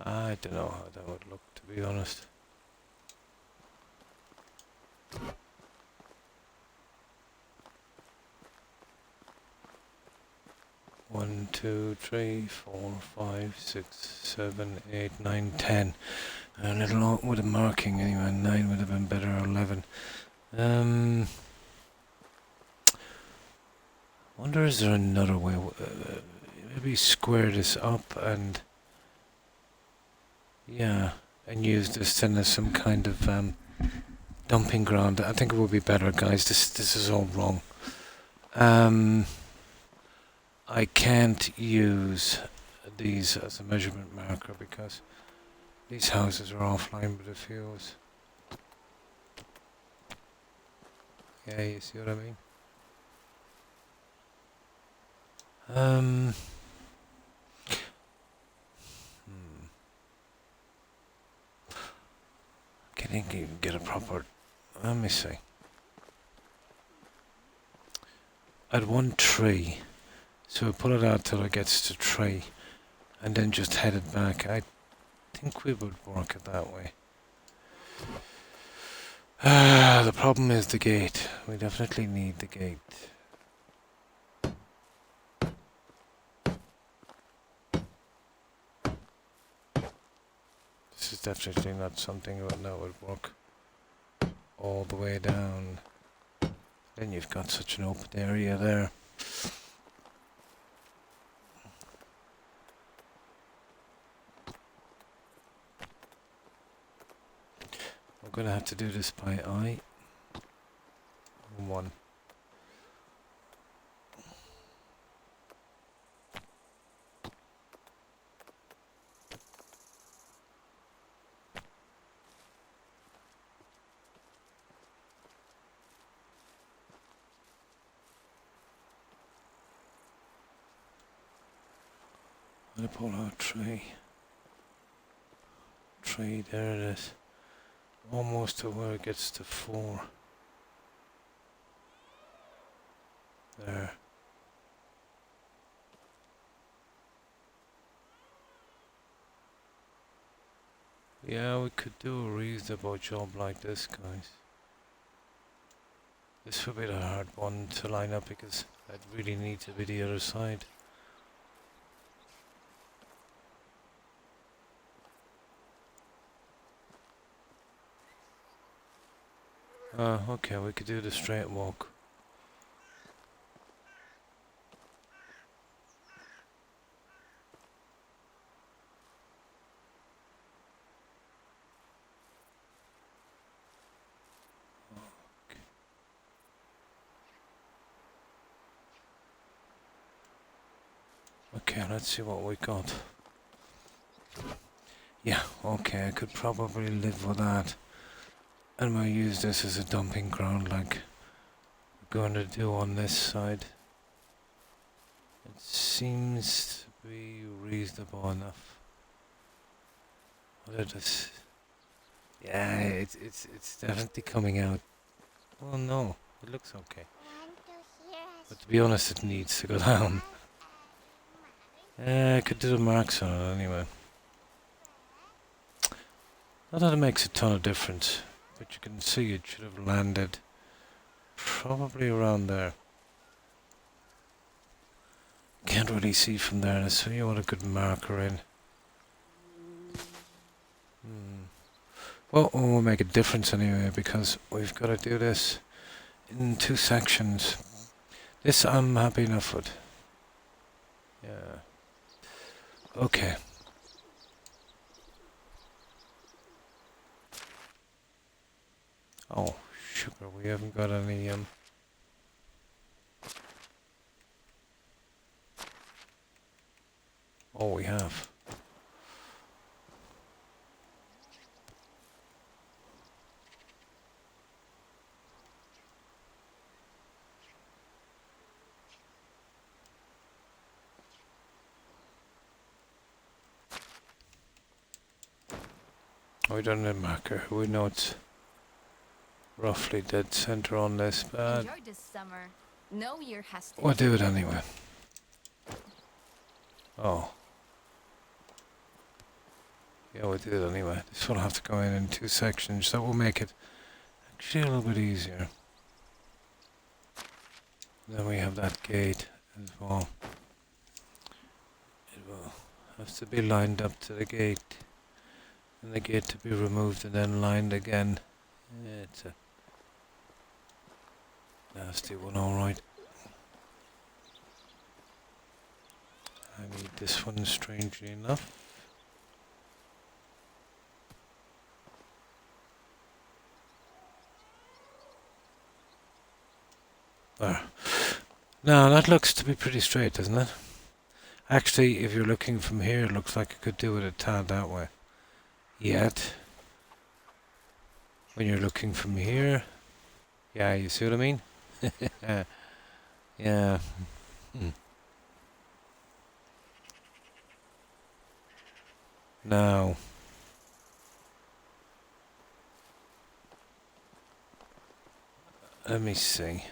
I don't know how that would look, to be honest. One, two, three, 4, 5, 6, 7, 8, 9, 10. A little off with a marking anyway. 9 would have been better, or 11. Wonder is there another way? Maybe square this up and yeah, and use this then as some kind of dumping ground. I think it would be better, guys. This is all wrong. I can't use these as a measurement marker because these houses are offline with the fuse. Yeah, you see what I mean? I think you can get a proper. Let me see. I'd one tree, so we pull it out till it gets to tree, and then just head it back. I think we would work it that way. The problem is the gate. We definitely need the gate. This is definitely not something that would work all the way down. Then you've got such an open area there. I'm going to have to do this by eye. 1. I'm going to pull out tree. Tree, there it is. Almost to where it gets to 4. There. Yeah, we could do a reasonable job like this, guys. This would be the hard one to line up because that really needs to be the other side. Okay, we could do the straight walk. Okay, let's see what we got. Yeah, okay, I could probably live with that. And we'll use this as a dumping ground like we're going to do on this side. It seems to be reasonable enough. What is this? Yeah, it's definitely coming out. Well, no, it looks okay. But to be honest, it needs to go down. I could do the marks on it anyway. Not that it makes a ton of difference, but you can see it should have landed probably around there. Can't really see from there, so you want a good marker in. Well, we'll make a difference anyway because we've got to do this in 2 sections. This I'm happy enough with. Yeah. Okay. Oh, sugar, we haven't got any, Oh, we have. Oh, we don't need a marker. We know it's roughly dead center on this, but Enjoy this summer. No year has to. we'll do it anyway. Oh. Yeah, we'll do it anyway. This will have to go in 2 sections. That will make it actually a little bit easier. Then we have that gate as well. It will have to be lined up to the gate. And the gate to be removed and then lined again. Yeah, it's a nasty one, alright. I need this one, strangely enough. There. Now that looks to be pretty straight, doesn't it? Actually, if you're looking from here, it looks like I could do it a tad that way. Yet, when you're looking from here, yeah, you see what I mean? Yeah. Now, let me see.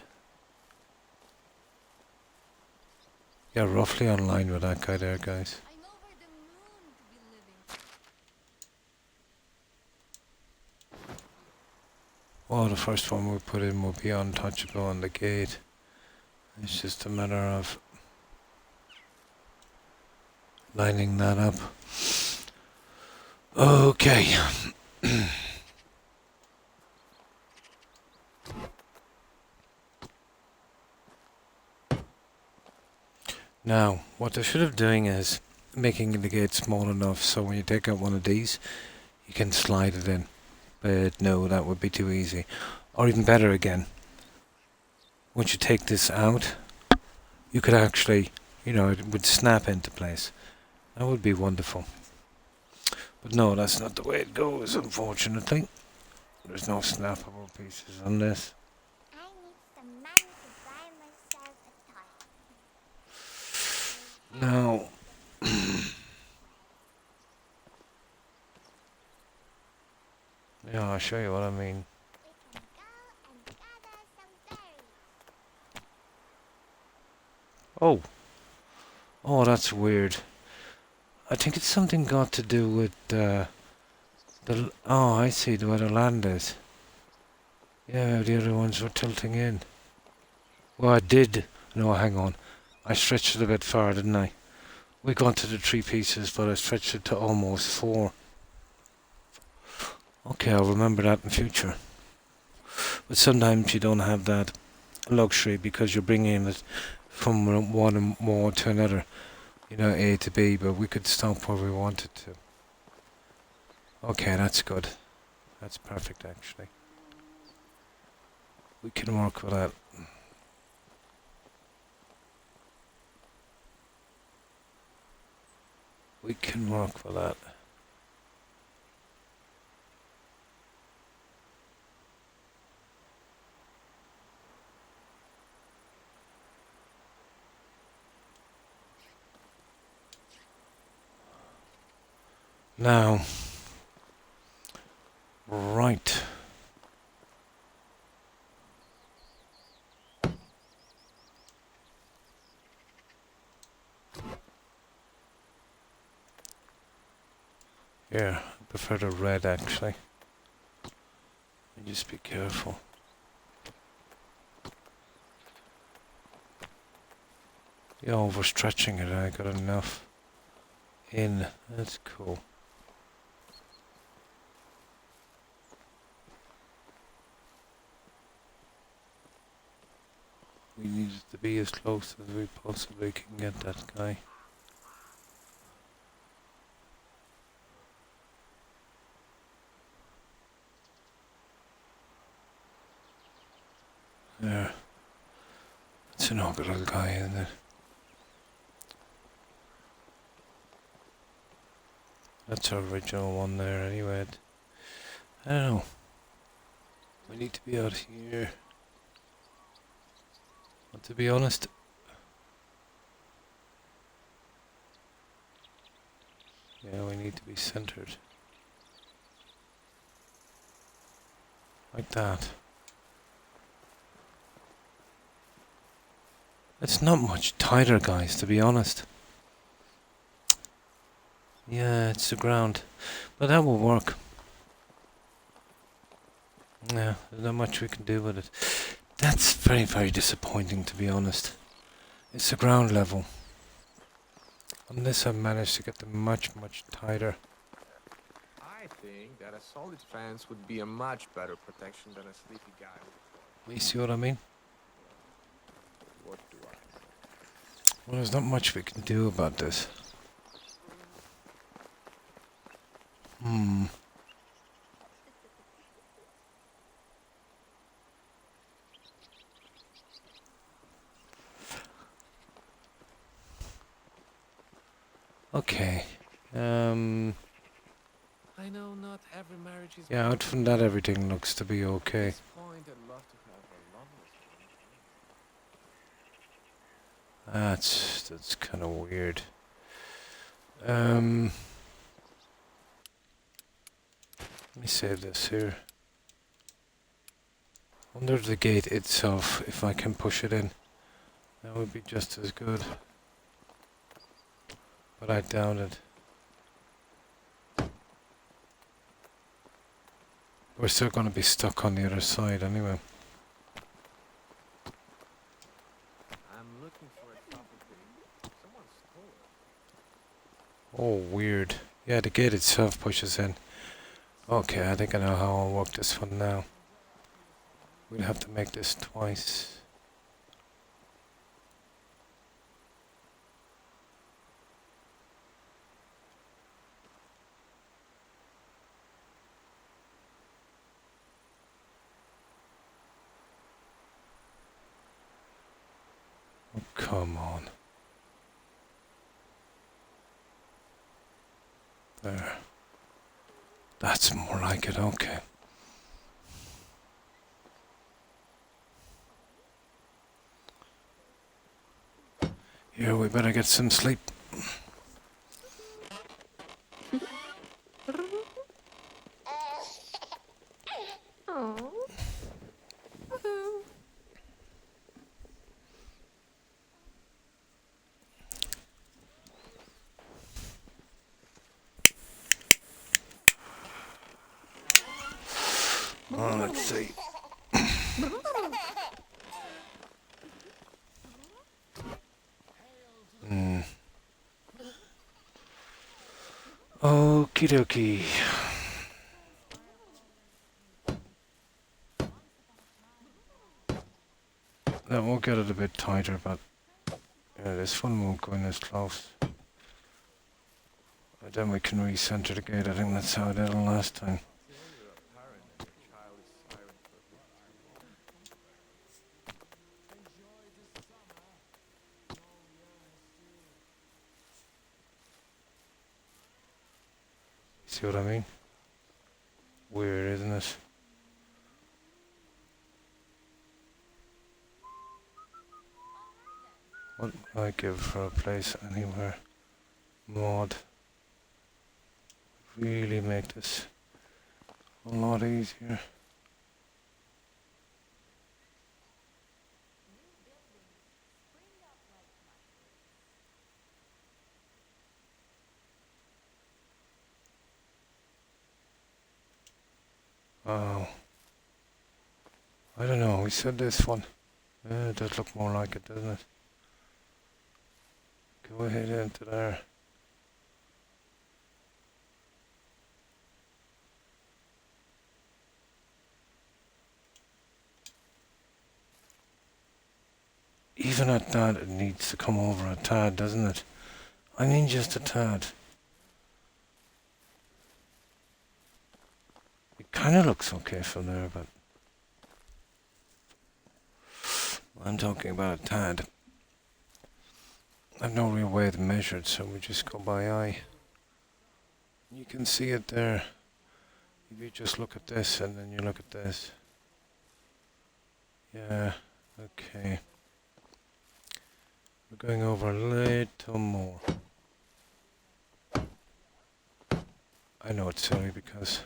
Yeah, roughly on line with that guy there, guys. I'm over the moon to be living. Well, the first one we put in will be untouchable on the gate. It's just a matter of lining that up. Okay. Now, what they should have doing is making the gate small enough so when you take out one of these, you can slide it in. But no, that would be too easy. Or even better again, once you take this out, you could actually, you know, it would snap into place. That would be wonderful. But no, that's not the way it goes, unfortunately. There's no snappable pieces on this. I need some money to buy myself a toy. Now, yeah, I'll show you what I mean. We can go and gather some berries. Oh. Oh, that's weird. I think it's something got to do with oh, I see where the land is. Yeah, the other ones were tilting in. Well, I did. No, hang on. I stretched it a bit far, didn't I? We got to the 3 pieces, but I stretched it to almost 4. Okay, I'll remember that in future. But sometimes you don't have that luxury because you're bringing it from one more to another. You know, A to B, but we could stop where we wanted to. Okay, that's good. That's perfect, actually. We can work with that. We can work with that. Now, right. Yeah, I prefer the red actually. And just be careful. Yeah, overstretching it, I got enough in. That's cool. We need it to be as close as we possibly can get that guy. There. It's an orbital guy, isn't it? That's our original one there anyway. I don't know. We need to be out here. But to be honest, yeah, we need to be centered. Like that. It's not much tighter, guys, to be honest. Yeah, it's the ground. But that will work. Yeah, there's not much we can do with it. That's very, very disappointing, to be honest. It's the ground level. Unless I manage to get them much, much tighter. I think that a solid fence would be a much better protection than a sleepy guy with You see what I mean? what do I know? Well, there's not much we can do about this. Okay. I know not every marriage is Yeah, out from that everything looks to be At okay. this point, I'd love to have a loveless one. That's kind of weird. Let me save this here. Under the gate itself, if I can push it in, that would be just as good. But I doubt it. We're still going to be stuck on the other side anyway. I'm looking for a property. Someone stole it. Oh, weird. Yeah, the gate itself pushes in. Okay, I think I know how I'll work this one now. We'll have to make this twice. Oh, come on. There. That's more like it, okay. Here, we better get some sleep. Oh, let's see. Okie dokie. That will get it a bit tighter, but yeah, this one won't go in as close. But then we can recenter the gate. I think that's how I did it last time. Until you're a parent and your child is siren for a bit too See what I mean? Weird, isn't it? What would I give for a place anywhere? Mod. Really make this a lot easier. Oh. I don't know, we said this one. It does look more like it, doesn't it? Go ahead into there. Even at that, it needs to come over a tad, doesn't it? I mean, just a tad. It kind of looks okay from there, but I'm talking about a tad. I've no real way to measure it, so we just go by eye. You can see it there. If you just look at this and then you look at this. Yeah, okay. We're going over a little more. I know it's silly because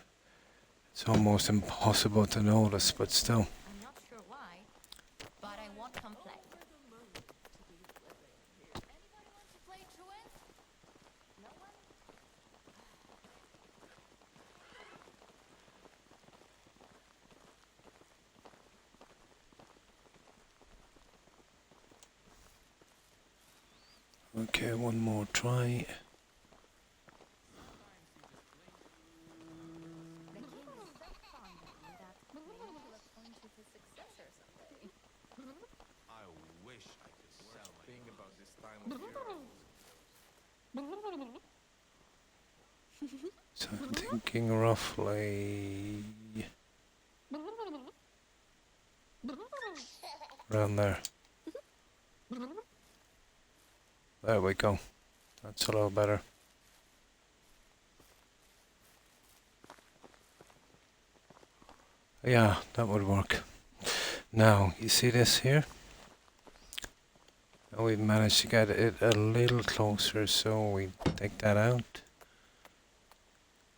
It's almost impossible to notice, but still. I'm not sure why, but I won't complain. Anybody want to play truant? No one? Okay, one more try. The king is so fond of you that maybe he'll appoint you his successor someday. I wish I could sell my thing about this time of year. So I'm thinking roughly around there. There we go. That's a little better. Yeah, that would work. Now, you see this here? Now we've managed to get it a little closer, so we take that out.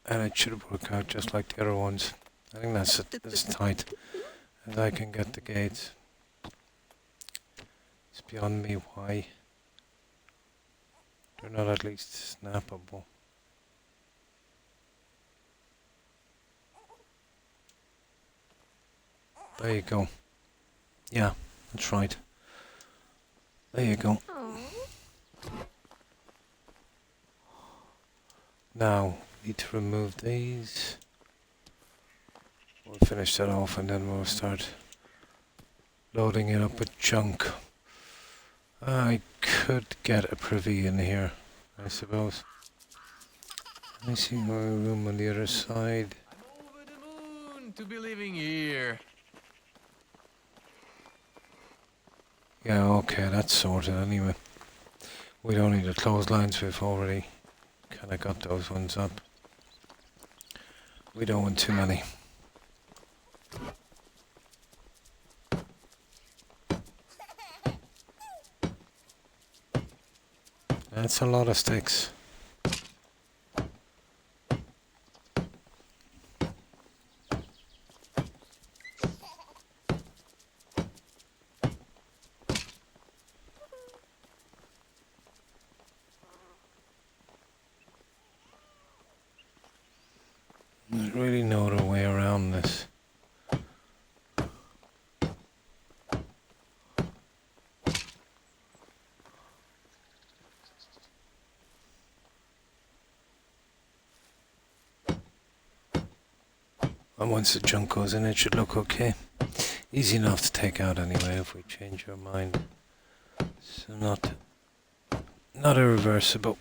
And it should work out just like the other ones. I think that's as tight as I can get the gates. It's beyond me why they're not at least snappable. There you go. Yeah, that's right. There you go. Now, need to remove these. We'll finish that off and then we'll start loading it up with junk. I could get a privy in here, I suppose. I see my room on the other side. I'm over the moon to be living here. Yeah, okay, that's sorted anyway. We don't need the clotheslines, we've already kind of got those ones up. We don't want too many. That's a lot of sticks. There's really no other way around this. And once the junk goes in, it should look okay. Easy enough to take out anyway if we change our mind. So not irreversible.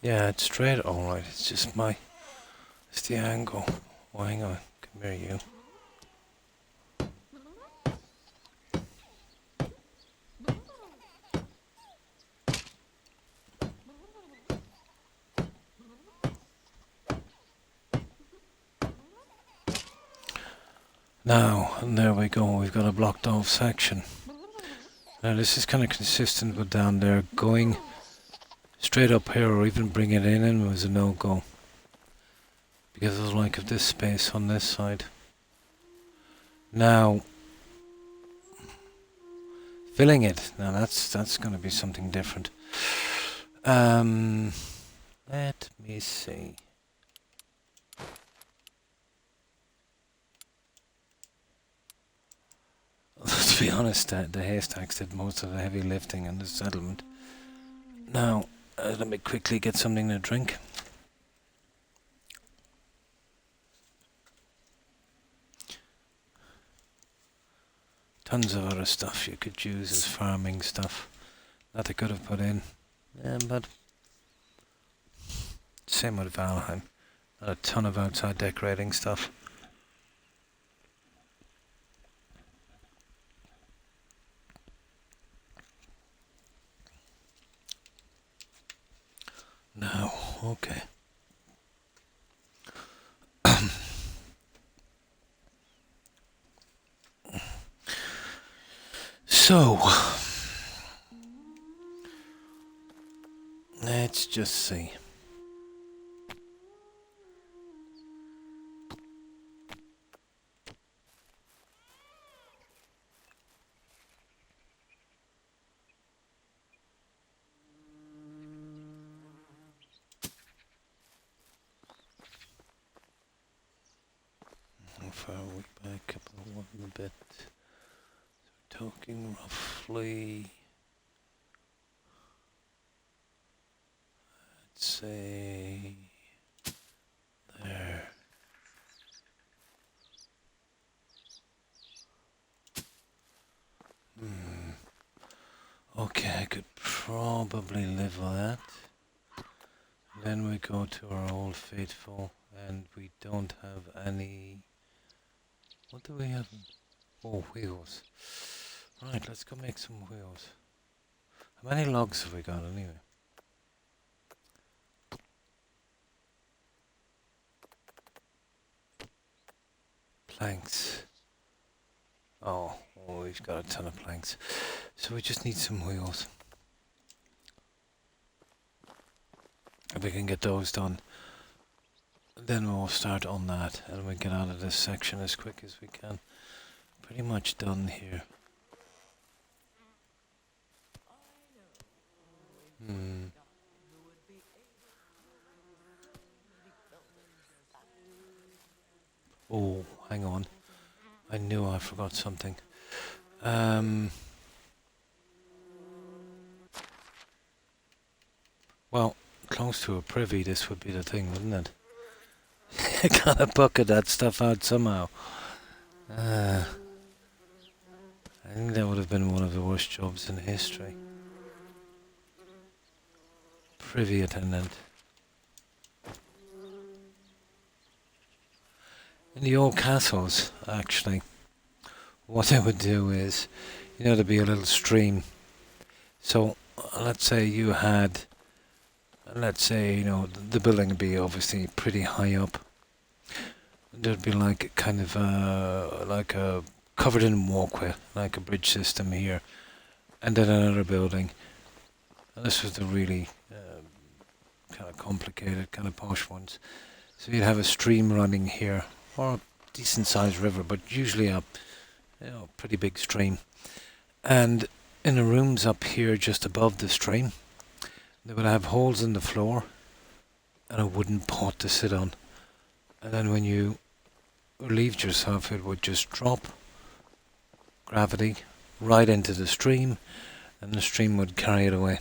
Yeah, it's straight, alright, it's just it's the angle. Oh, hang on, come here you. Now, and there we go, we've got a blocked off section. Now this is kind of consistent with down there. Going straight up here or even bringing it in was a no-go. Because of the lack of this space on this side. Now, filling it, now that's going to be something different. Let me see. To be honest, the haystacks did most of the heavy lifting in the settlement. Now, let me quickly get something to drink. Tons of other stuff you could use as farming stuff that I could have put in. But same with Valheim. Not a ton of outside decorating stuff. Now, okay. So, let's just see. How far are we back? Up one a bit. So we're talking roughly, let's say, there. Okay, I could probably live with that. Then we go to our old faithful, and we don't have any. What do we have? Oh, wheels. Right, let's go make some wheels. How many logs have we got anyway? Planks. Oh, we've got a ton of planks. So we just need some wheels. If we can get those done, then we'll start on that and we get out of this section as quick as we can. Pretty much done here. Oh, hang on. I knew I forgot something. Well, close to a privy, this would be the thing, wouldn't it? You gotta bucket that stuff out somehow. I think that would have been one of the worst jobs in history. Privy attendant. In the old castles, actually, what they would do is, there'd be a little stream. So, let's say you had, the building would be obviously pretty high up. There'd be like kind of like a covered in walkway, like a bridge system here, and then another building. And this was the really kind of complicated, kind of posh ones. So you'd have a stream running here, or a decent sized river, but usually a pretty big stream. And in the rooms up here just above the stream, they would have holes in the floor and a wooden pot to sit on. And then when you relieved yourself, it would just drop gravity right into the stream, and the stream would carry it away.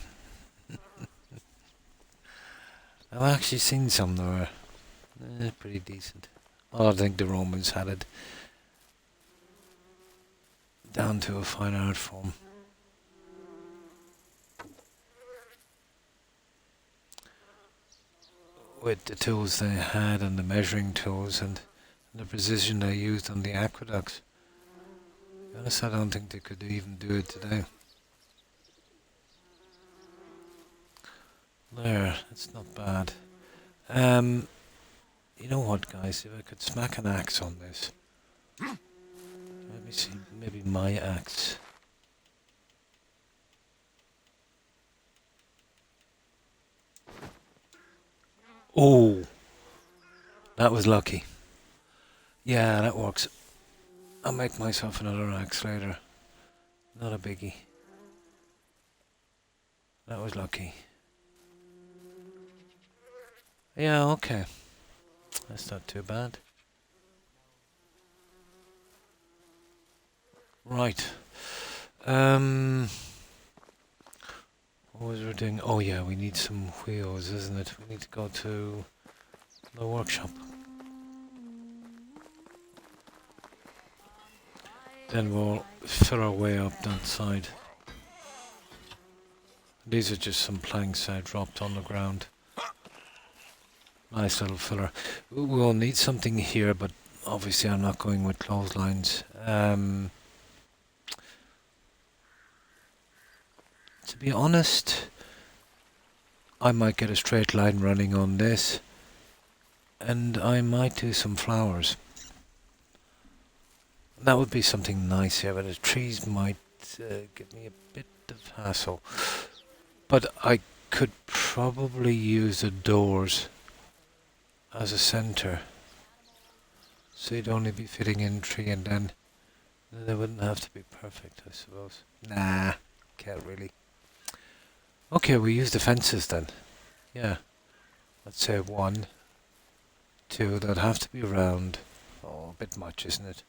I've actually seen some that were pretty decent. Well, I think the Romans had it down to a fine art form. With the tools they had and the measuring tools and the precision they used on the aqueducts. To be honest, I don't think they could even do it today. There, that's not bad. You know what, guys? If I could smack an axe on this. Let me see, maybe my axe. Oh, that was lucky. Yeah, that works. I'll make myself another axe later. Not a biggie. That was lucky. Yeah, okay. That's not too bad. Right. What was we doing? Oh yeah, we need some wheels, isn't it? We need to go to the workshop. Then we'll fill our way up that side. These are just some planks I dropped on the ground. Nice little filler. We'll need something here, but obviously I'm not going with clotheslines. To be honest, I might get a straight line running on this, and I might do some flowers. That would be something nice here, but the trees might give me a bit of hassle. But I could probably use the doors as a centre. So you'd only be fitting in 3 and then they wouldn't have to be perfect, I suppose. Nah, can't really. Okay, we use the fences then. Yeah. Let's say 1, 2, that'd have to be round. Oh, a bit much, isn't it?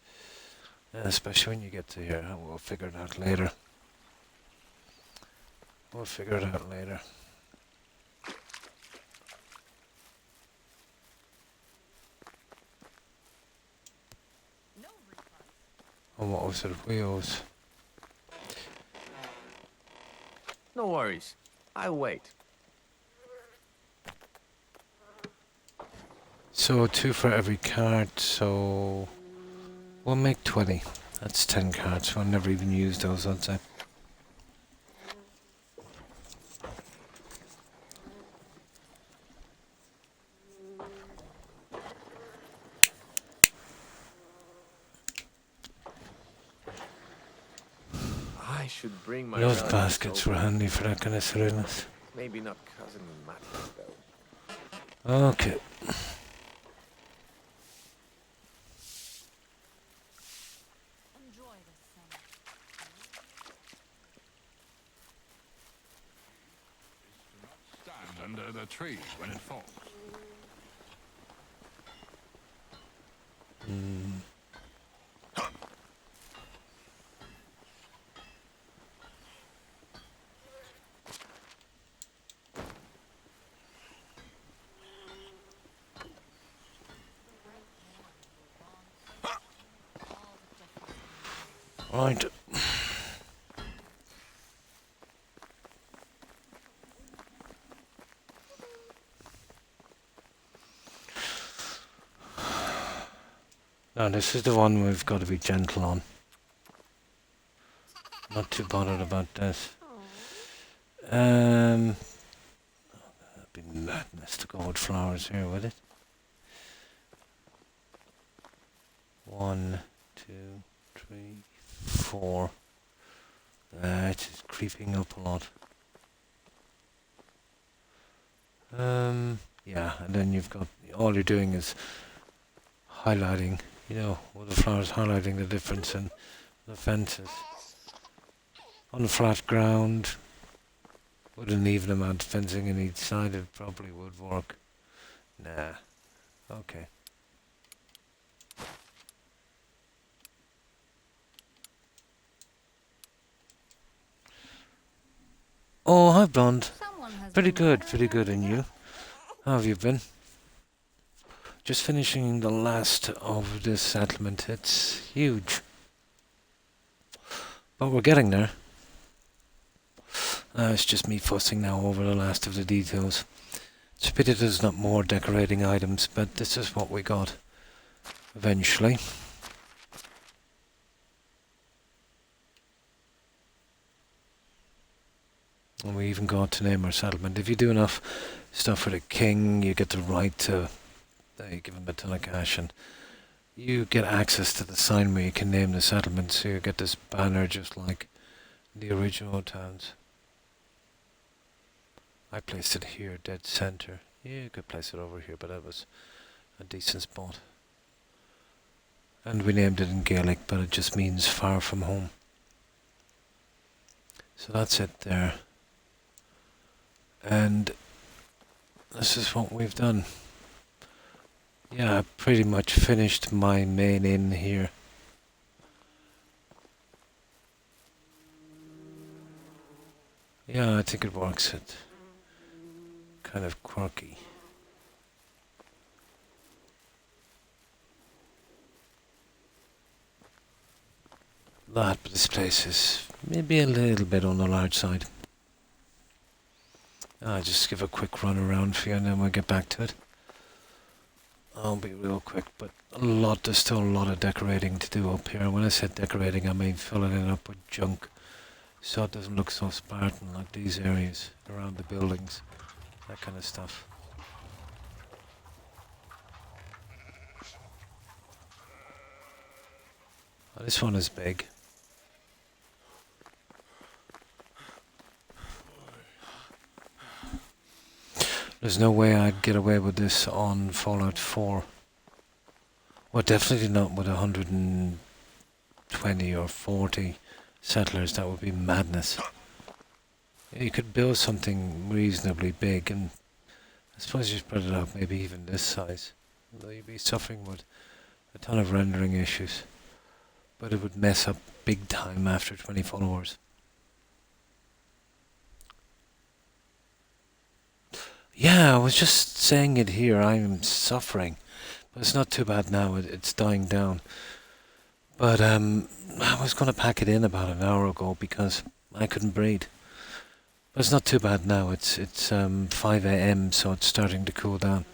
Especially when you get to here. We'll figure it out later. We'll figure it out later. No refunds. And what was it? Wheels. No worries. I wait. So 2 for every cart, so we'll make 20. That's 10 carts. We'll never even use those, I'd say. I should bring my Those relatives baskets over. were handy for that kind of silliness. Maybe not cousin Matthew, though. Okay. Enjoy this summer. Stand under the tree when it falls. Right. Now this is the one we've got to be gentle on. Not too bothered about this. That'd be madness to go with flowers here, would it? 1, 2, 3, 4. It's just creeping up a lot. Yeah, and then you've got, all you're doing is highlighting, you know, with the flowers, highlighting the difference in the fences. On the flat ground, with an even amount of fencing in each side, it probably would work. Nah. Okay. Oh, hi, Blonde. Someone has Pretty been good, murdering pretty good. her And to you? death. How have you been? Just finishing the last of this settlement. It's huge. But we're getting there. It's just me fussing now over the last of the details. It's a pity there's not more decorating items, but this is what we got. Eventually. And we even got to name our settlement. If you do enough stuff for the king, you get the right to you give him a ton of cash, and you get access to the sign where you can name the settlement, so you get this banner just like the original towns. I placed it here, dead center. Yeah, you could place it over here, but that was a decent spot. And we named it in Gaelic, but it just means far from home. So that's it there. And this is what we've done. Yeah, I pretty much finished my main inn here. Yeah, I think it works. It's kind of quirky. But this place is maybe a little bit on the large side. I'll just give a quick run around for you and then we'll get back to it. I'll be real quick, but there's still a lot of decorating to do up here. When I said decorating, I mean filling it up with junk, so it doesn't look so Spartan like these areas around the buildings, that kind of stuff. Oh, this one is big. There's no way I'd get away with this on Fallout 4. Well, definitely not with 120 or 40 settlers. That would be madness. You could build something reasonably big, and I suppose you spread it out maybe even this size. Although you'd be suffering with a ton of rendering issues. But it would mess up big time after 20 followers. Yeah, I was just saying it here. I'm suffering. But it's not too bad now. It's dying down. But I was going to pack it in about an hour ago because I couldn't breathe. But it's not too bad now. It's 5 a.m. so it's starting to cool down.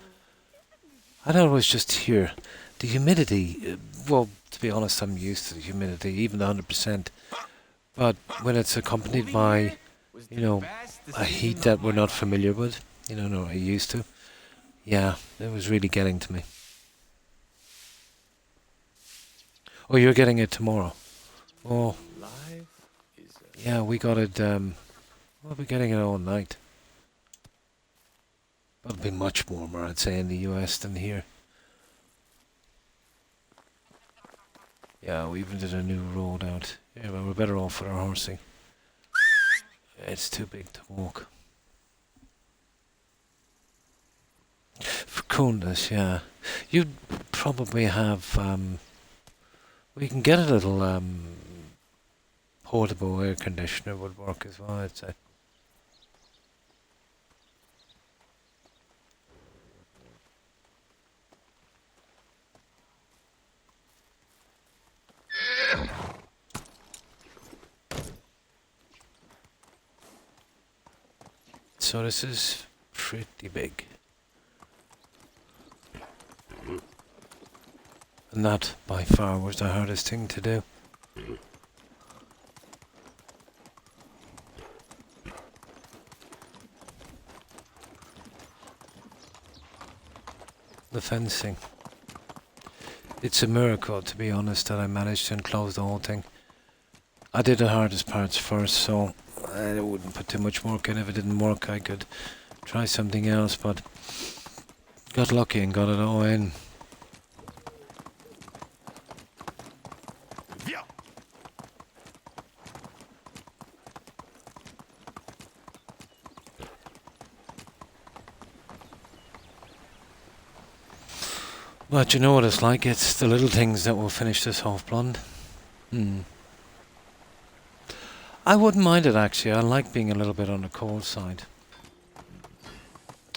I thought it was just here. The humidity, well, to be honest, I'm used to the humidity, even 100%. But when it's accompanied by, you know, a heat that we're not familiar with, you know, not used to, yeah, it was really getting to me. Oh, you're getting it tomorrow? Oh, Life is yeah, we got it, we'll be getting it all night. It'll be much warmer, I'd say, in the US than here. Yeah, we even did a new road out. Yeah, well, we're better off with our horsey. It's too big to walk. For coolness, yeah. You'd probably have, we can get a little, portable air conditioner would work as well, I'd say. So this is pretty big. And that, by far, was the hardest thing to do. The fencing. It's a miracle, to be honest, that I managed to enclose the whole thing. I did the hardest parts first, so I wouldn't put too much work in. If it didn't work, I could try something else, but got lucky and got it all in. But you know what it's like, it's the little things that will finish this off blonde. I wouldn't mind it actually, I like being a little bit on the cold side.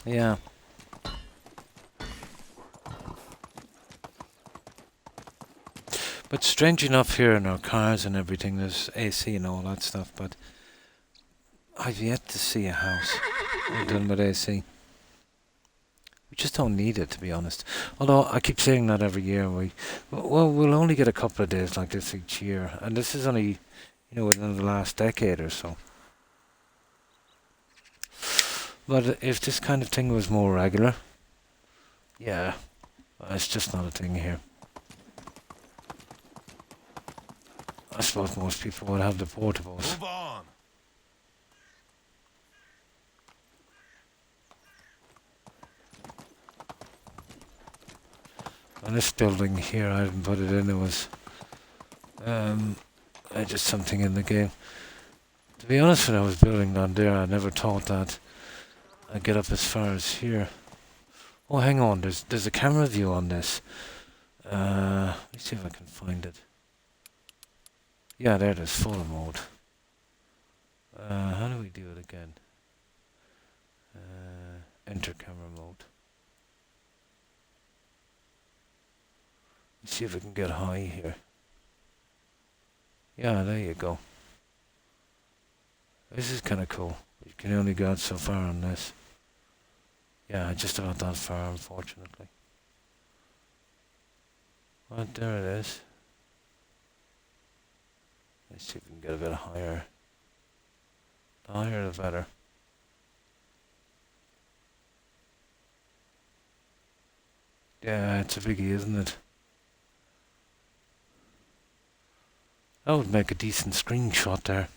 Yeah. But strange enough here in our cars and everything, there's AC and all that stuff, but I've yet to see a house done with AC. We just don't need it, to be honest. Although I keep saying that every year. We'll only get a couple of days like this each year, and this is only, you know, within the last decade or so. But if this kind of thing was more regular, yeah, it's just not a thing here. I suppose most people would have the portables. move on. And this building here, I didn't put it in, it was just something in the game. To be honest, when I was building down there, I never thought that I'd get up as far as here. Oh, hang on, there's a camera view on this. Let me see if I can find it. Yeah, there it is, photo mode. How do we do it again? Enter camera mode. Let's see if we can get high here. Yeah, there you go. This is kind of cool. You can only go out so far on this. Yeah, just about that far, unfortunately. Right, there it is. Let's see if we can get a bit higher. The higher the better. Yeah, it's a biggie, isn't it? That would make a decent screenshot there.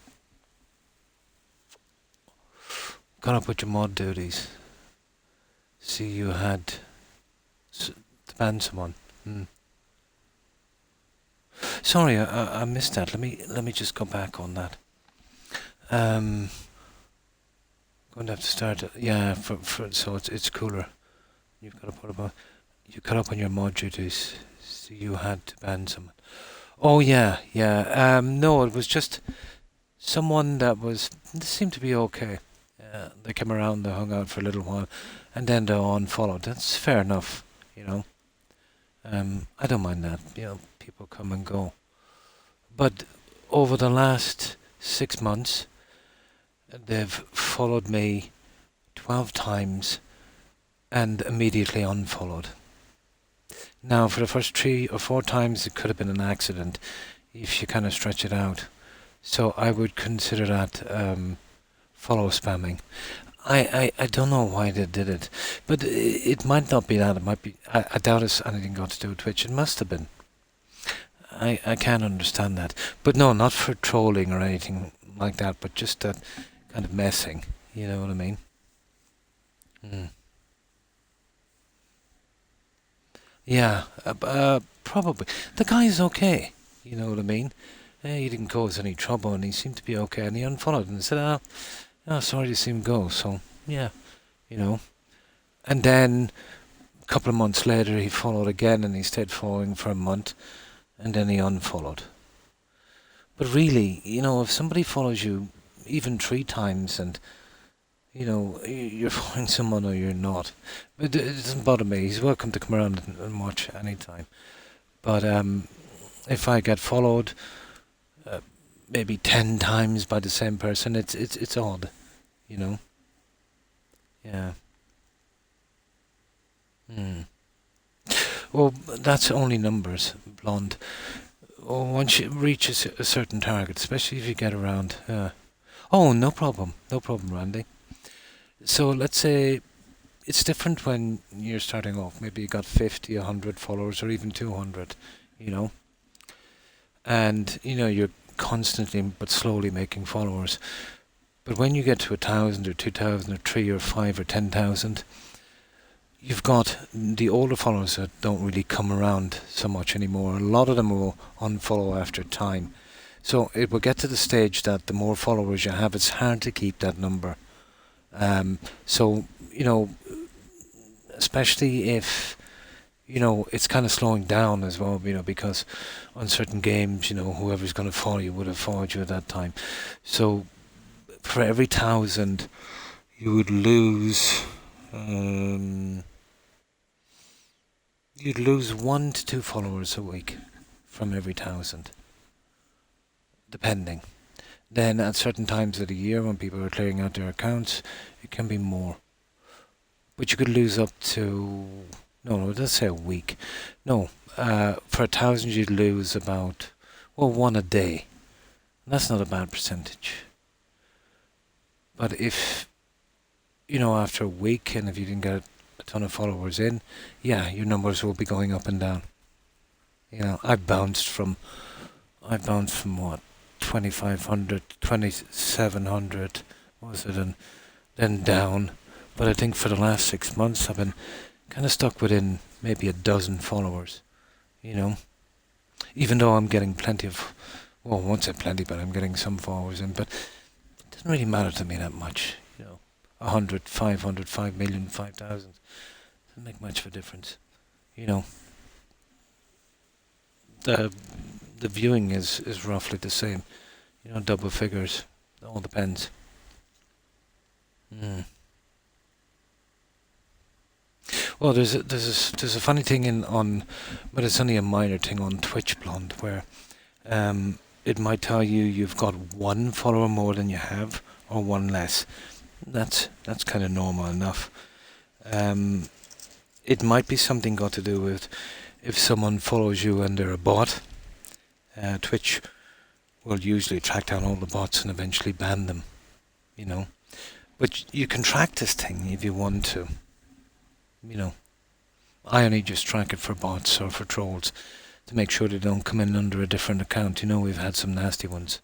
Got up with your mod duties. see you had to ban someone. Sorry, I missed that. Let me just go back on that. Going to have to start. Yeah, for so it's cooler. You've got to put up. You cut up on your mod duties. So you had to ban someone. Oh yeah. No, it was just someone that seemed to be okay. They came around, they hung out for a little while, and then they unfollowed. That's fair enough, you know. I don't mind that. You know, people come and go. But over the last 6 months, they've followed me 12 times and immediately unfollowed. Now, for the first 3 or 4 times, it could have been an accident if you kind of stretch it out. So I would consider that follow spamming. I don't know why they did it, but it might not be that. It might be. I doubt it's anything got to do with Twitch. It must have been. I can't understand that. But no, not for trolling or anything like that, but just that kind of messing. You know what I mean? Yeah, probably. The guy's okay. You know what I mean? He didn't cause any trouble, and he seemed to be okay. And he unfollowed and said, "Oh, sorry to see him go." So yeah, you know. And then a couple of months later, he followed again, and he stayed following for a month, and then he unfollowed. But really, you know, if somebody follows you even 3 times, and you know you're following someone or you're not, it doesn't bother me. He's welcome to come around and watch anytime. But if I get followed maybe 10 times by the same person, it's odd, you know. Yeah. Well, that's only numbers, blonde. Once you reach a certain target, especially if you get around. Oh, no problem, Randy. So let's say it's different when you're starting off. Maybe you got 50, 100 followers, or even 200, you know. And, you know, you're constantly but slowly making followers. But when you get to 1,000 or 2,000 or 3 or 5 or 10,000, you've got the older followers that don't really come around so much anymore. A lot of them will unfollow after time. So it will get to the stage that the more followers you have, it's hard to keep that number. So, you know, especially if, you know, it's kind of slowing down as well, you know, because on certain games, you know, whoever's going to follow you would have followed you at that time. So for every 1,000, you would lose, you'd lose 1 to 2 followers a week from every 1,000, depending. Then at certain times of the year when people are clearing out their accounts, it can be more. But you could lose up to, no, let's say a week. No, for 1,000 you'd lose about, well, 1 a day. And that's not a bad percentage. But if, you know, after a week, and if you didn't get a ton of followers in, yeah, your numbers will be going up and down. You know, I bounced from what, 2,500, 2,700, was it, and then down. But I think for the last 6 months I've been kind of stuck within maybe a dozen followers, you know. Even though I'm getting plenty of, well, I won't say plenty, but I'm getting some followers in. But it doesn't really matter to me that much, you know. 100, 500, 5 million, 5,000 doesn't make much of a difference, you know. The viewing is roughly the same, you know, double figures. It all depends. Well, there's a funny thing but it's only a minor thing on Twitch, Blonde, where it might tell you you've got 1 follower more than you have, or 1 less. That's kind of normal enough. It might be something got to do with if someone follows you and they're a bot. Twitch will usually track down all the bots and eventually ban them, you know. But you can track this thing if you want to, you know. I only just track it for bots or for trolls to make sure they don't come in under a different account. You know, we've had some nasty ones.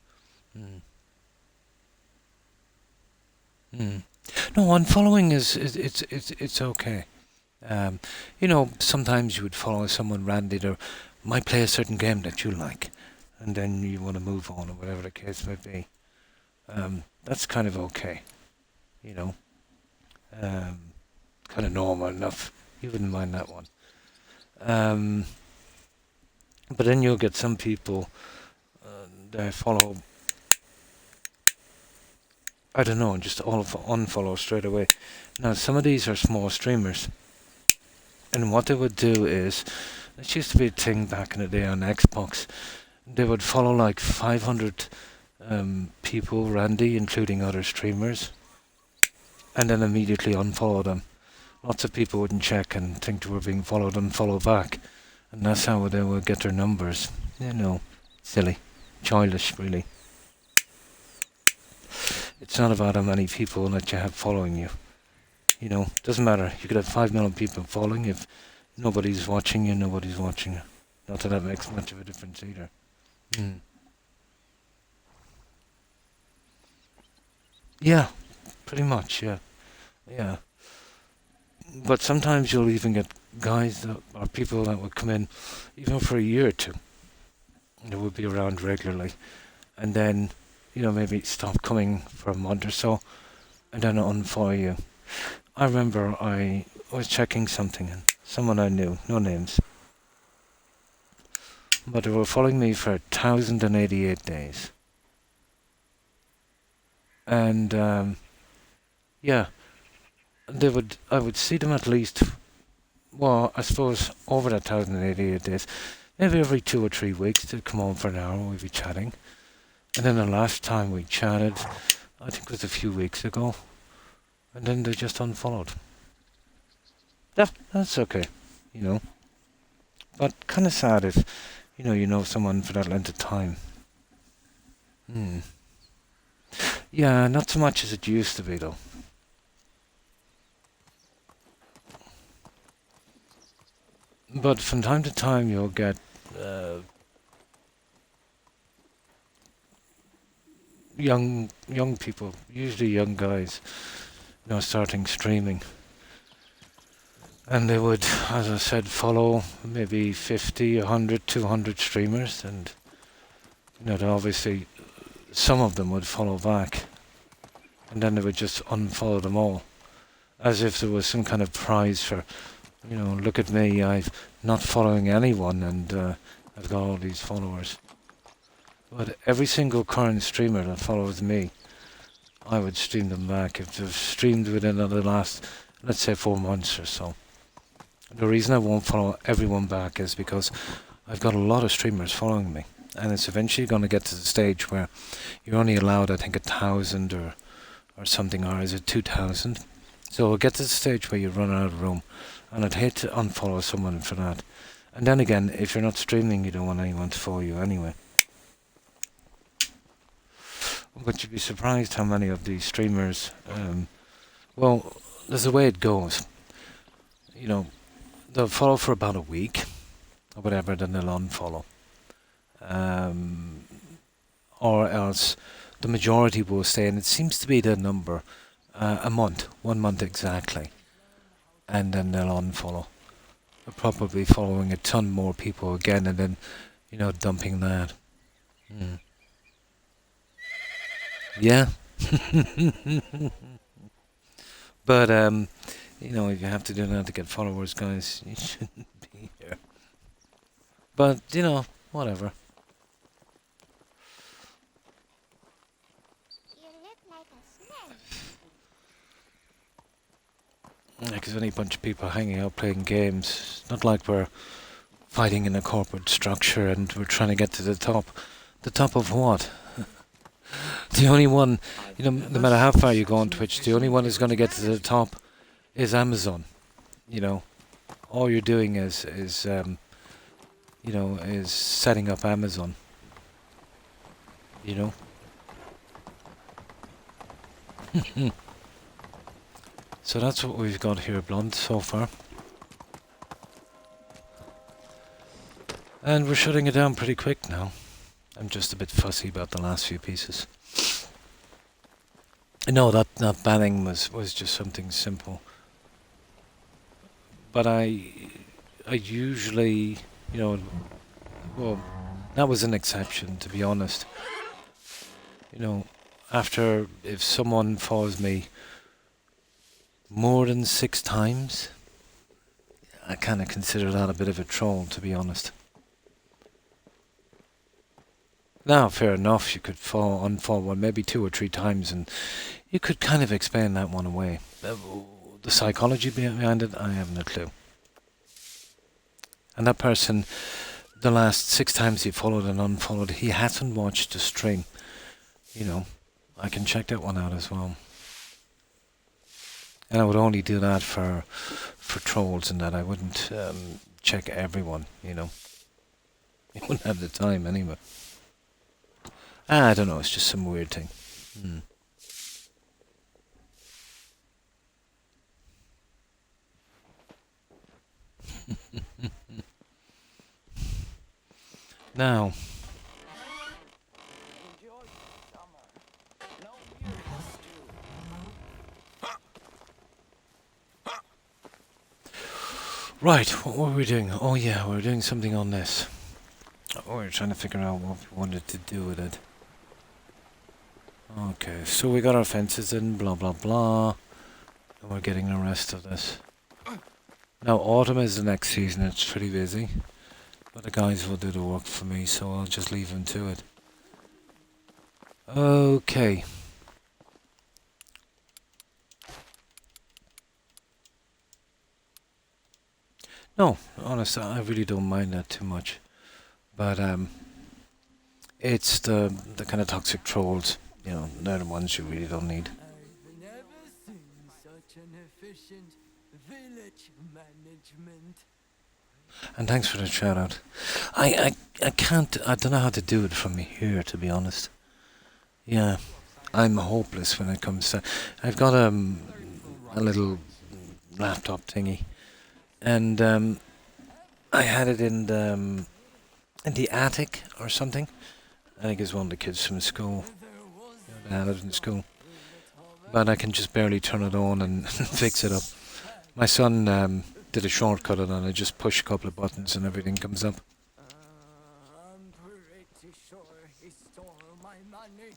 No, unfollowing it's okay. Um, sometimes you would follow someone randomly that might play a certain game that you like, and then you want to move on or whatever the case may be. That's kind of okay, you know. Kind of normal enough. You wouldn't mind that one. But then you'll get some people that follow, I don't know, just all unfollow straight away. Now, some of these are small streamers, and what they would do is, this used to be a thing back in the day on Xbox. They would follow like 500 people, Randy, including other streamers, and then immediately unfollow them. Lots of people wouldn't check and think they were being followed and follow back, and that's how they would get their numbers. Silly, childish, really. It's not about how many people that you have following you. Doesn't matter. You could have 5 million people following. If nobody's watching you, nobody's watching you. Not that makes much of a difference either. Yeah, pretty much, yeah. Yeah. But sometimes you'll even get guys or people that would come in even for a year or two. They would be around regularly. And then, maybe stop coming for a month or so and then unfollow you. I remember I was checking something and someone I knew, no names, but they were following me for 1,088 days. And I would see them at least, well, I suppose over that 1,088 days, maybe every 2 or 3 weeks. They'd come on for an hour and we'd be chatting. And then the last time we chatted, I think it was a few weeks ago, and then they just unfollowed. Yeah, that's okay, But kind of sad if, you know someone for that length of time. Yeah, not so much as it used to be, though. But from time to time, you'll get young people, usually young guys, starting streaming. And they would, as I said, follow maybe 50, 100, 200 streamers, and obviously some of them would follow back, and then they would just unfollow them all, as if there was some kind of prize for, look at me, I'm not following anyone, and I've got all these followers. But every single current streamer that follows me, I would stream them back if they've streamed within the last, let's say, 4 months or so. The reason I won't follow everyone back is because I've got a lot of streamers following me, and it's eventually going to get to the stage where you're only allowed, I think, 1,000 or something, or is it 2,000? So it'll get to the stage where you run out of room, and I'd hate to unfollow someone for that. And then again, if you're not streaming, you don't want anyone to follow you anyway. But you'd be surprised how many of these streamers, well, there's a way it goes. They'll follow for about a week, or whatever, then they'll unfollow. Or else the majority will stay, and it seems to be the number, a month, 1 month exactly. And then they'll unfollow. They're probably following a ton more people again, and then, dumping that. Yeah. But, if you have to do that to get followers, guys, you shouldn't be here. But, whatever. You look like a snake. Like there's only a bunch of people hanging out playing games. It's not like we're fighting in a corporate structure and we're trying to get to the top. The top of what? The only one, no matter how far you go on Twitch, the only one who's going to get to the top is Amazon. All you're doing is setting up Amazon. So that's what we've got here, Blunt, so far. And we're shutting it down pretty quick now. I'm just a bit fussy about the last few pieces. No, that banning was just something simple. but I usually, you know, well, that was an exception, to be honest. You know, after, if someone follows me more than 6 times, I kind of consider that a bit of a troll, to be honest. Now, fair enough, you could unfollow one maybe 2 or 3 times, and you could kind of explain that one away. The psychology behind it, I have no clue. And that person, the last 6 times he followed and unfollowed, he hasn't watched the stream. You know, I can check that one out as well. And I would only do that for trolls, and that I wouldn't check everyone, you know. I wouldn't have the time anyway. I don't know, it's just some weird thing. Now, Enjoy the summer. No weirdness too. right, what were we doing? Oh yeah, we were doing something on this. Oh, we were trying to figure out what we wanted to do with it. Okay, so we got our fences in, blah blah blah. And we're getting the rest of this. Now, autumn is the next season, it's pretty busy. But the guys will do the work for me, so I'll just leave them to it. Okay. No, honestly, I really don't mind that too much. But it's the kind of toxic trolls, you know, they're the ones you really don't need. I've never seen such an efficient village management. And thanks for the shout out. I don't know how to do it from here, to be honest. Yeah, I'm hopeless when it comes to... I've got a little laptop thingy, and I had it in the attic or something. I think it's one of the kids from school. They had it in school. But I can just barely turn it on and fix it up. My son did a shortcut on it, I just push a couple of buttons and everything comes up. I'm pretty sure he stole my money.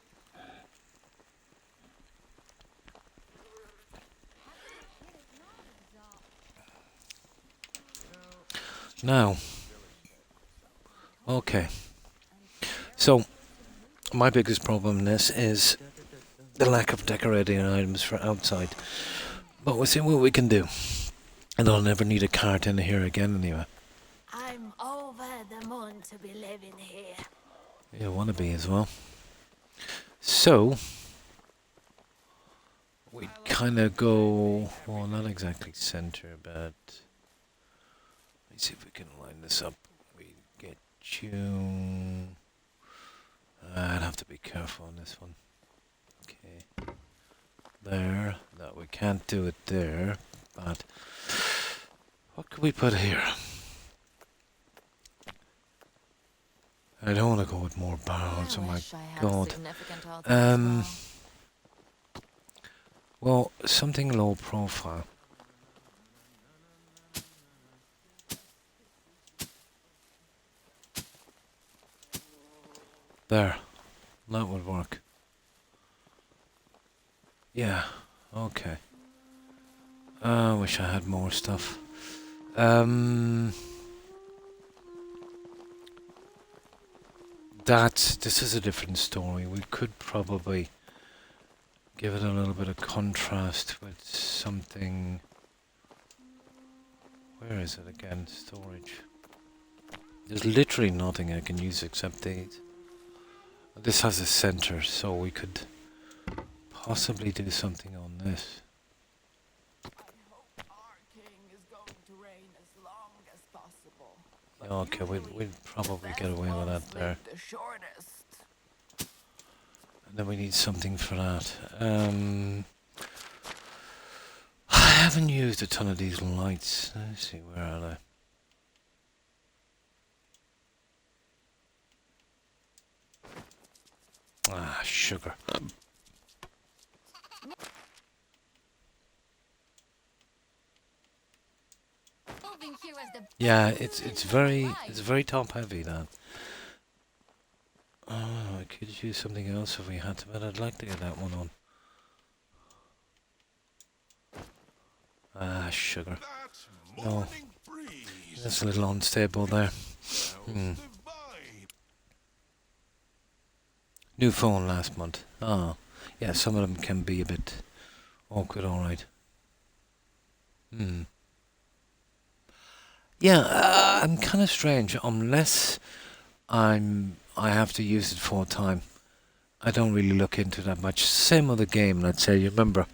Now, okay. So, my biggest problem in this is the lack of decorating items for outside. But we'll see what we can do. And I'll never need a cart in here again anyway. I'm over the moon to be living here. Yeah, wanna be as well. So, we kind of go, well, not exactly center, but let's see if we can line this up. We get you. I'd have to be careful on this one. Okay, there. No, we can't do it there. But what could we put here? I don't want to go with more barrels. Oh my god. Well, something low profile. There. That would work. Yeah. Okay. I wish I had more stuff. This is a different story. We could probably give it a little bit of contrast with something. Where is it again? Storage. There's literally nothing I can use except these. This has a center, so we could possibly do something on this. I hope our king is going to reign as long as possible. But Okay, we'd probably get away with that there. The shortest. And then we need something for that. I haven't used a ton of these lights. Let's see, where are they? Ah, sugar. moving here as the Yeah, best it's citizen alive. very top heavy that. Oh, I could use something else if we had to, but I'd like to get that one on. Ah, sugar. That's No, morning breeze. that's a little unstable there. How's Hmm. the vibe? New phone last month. Oh, yeah, some of them can be a bit awkward, alright. Hmm. Yeah, I'm kind of strange. Unless I have to use it full time, I don't really look into that much. Same other game, let's say. You remember,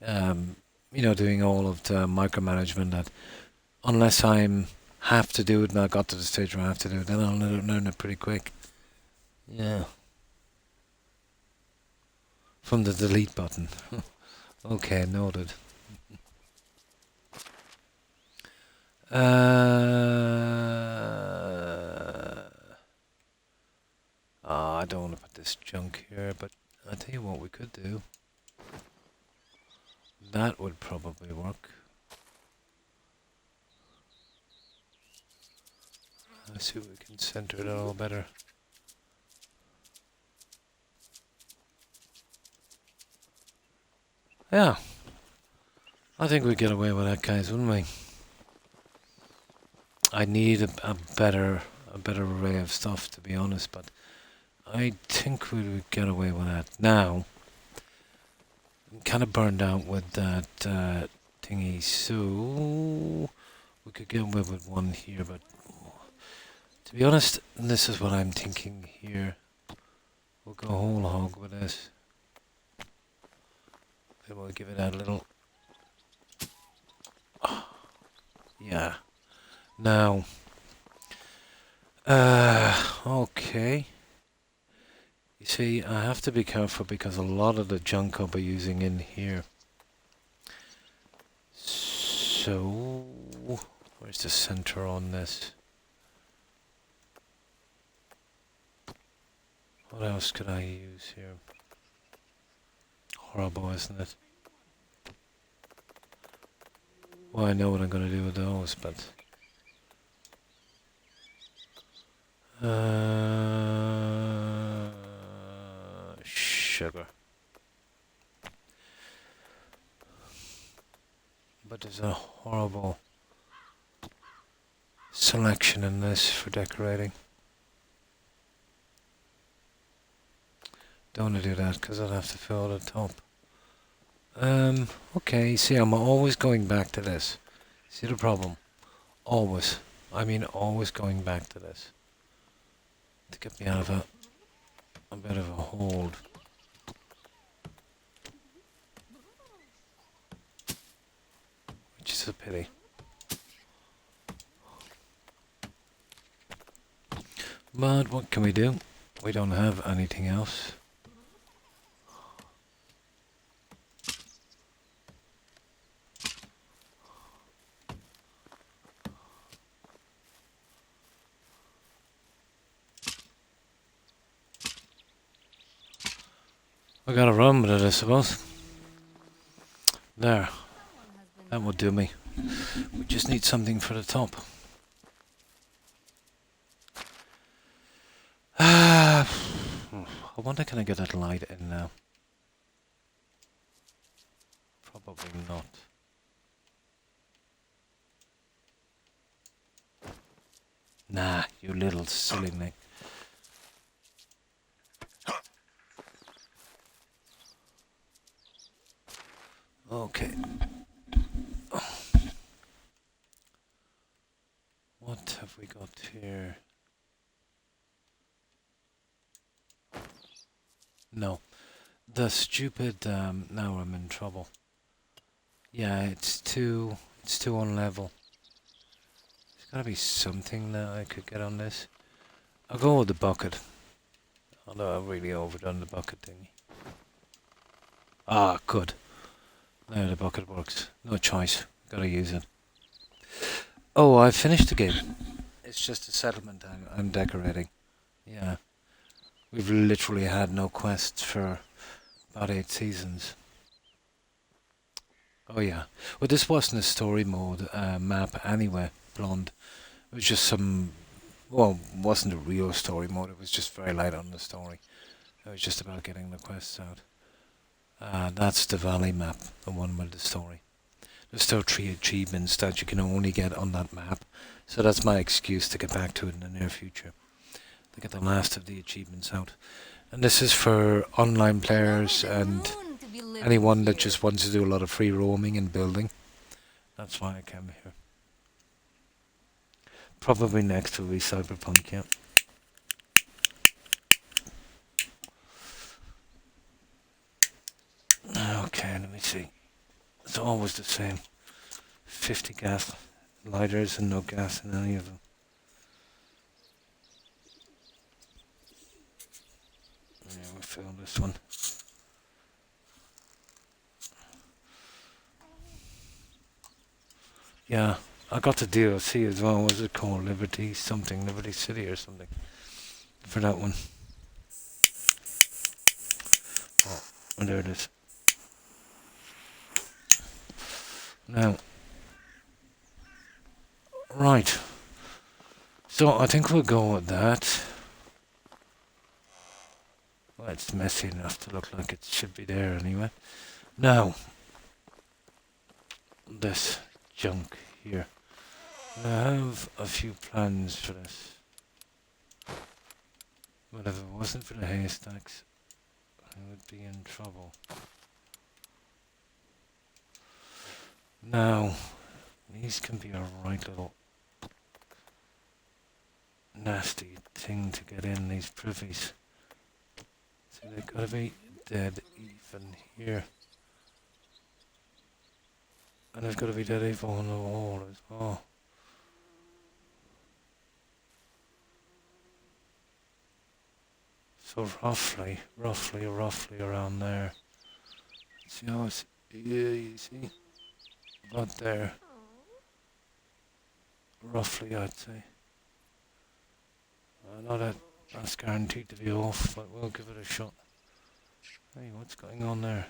doing all of the micromanagement. That unless I'm have to do it, and I got to the stage where I have to do it, then I'll learn it pretty quick. Yeah. From the delete button. Okay, noted. I don't want to put this junk here, but I'll tell you what we could do. That would probably work. Let's see if we can center it all better. Yeah. I think we'd get away with that, guys, wouldn't we? I need a better array of stuff, to be honest, but I think we would get away with that. Now, I'm kind of burned out with that thingy, so we could get away with one here, but to be honest, this is what I'm thinking here. We'll go whole hog with this. Then we'll give it a little... yeah. Now, okay. You see, I have to be careful because a lot of the junk I'll be using in here. So, where's the center on this? What else could I use here? Horrible, isn't it? Well, I know what I'm going to do with those, but... sugar. But there's a horrible selection in this for decorating. Don't want to do that because I'll have to fill the top. Okay, see, I'm always going back to this. See the problem? Always. I mean, always going back to this. To get me out of a bit of a hold. Which is a pity. But what can we do? We don't have anything else. I gotta run with it, I suppose. There. That would do me. We just need something for the top. I wonder, can I get that light in now? Probably not. Nah, you little silly Nick. Okay. What have we got here? No. The stupid, now I'm in trouble. Yeah, it's too unlevel. There's gotta be something that I could get on this. I'll go with the bucket. Although I've really overdone the bucket thingy. Ah, good. Now the bucket works. No choice. Gotta use it. Oh, I finished the game. It's just a settlement I'm decorating. Yeah. We've literally had no quests for about 8 seasons. Oh yeah. Well, this wasn't a story mode map anyway, Blonde. It was just some. Well, it wasn't a real story mode. It was just very light on the story. It was just about getting the quests out. That's the Valley map, the one with the story. There's still 3 achievements that you can only get on that map. So that's my excuse to get back to it in the near future. To get the last of the achievements out. And this is for online players and anyone that just wants to do a lot of free roaming and building. That's why I came here. Probably next will be Cyberpunk, yeah. Okay, let me see. It's always the same. 50 gas lighters and no gas in any of them. Yeah, we failed this one. Yeah, I got the DLC as well. What's it called? Liberty something, Liberty City or something. For that one. Oh, there it is. Now, right. So I think we'll go with that. Well, it's messy enough to look like it should be there anyway. Now, this junk here. I have a few plans for this. But if it wasn't for the haystacks, I would be in trouble. Now, these can be a right little nasty thing to get in, these privies. So they've got to be dead even here. And they've got to be dead even on the wall as well. So roughly around there. See how it's, yeah, you see? About there. Roughly, I'd say. I know that's guaranteed to be off, but we'll give it a shot. Hey, what's going on there?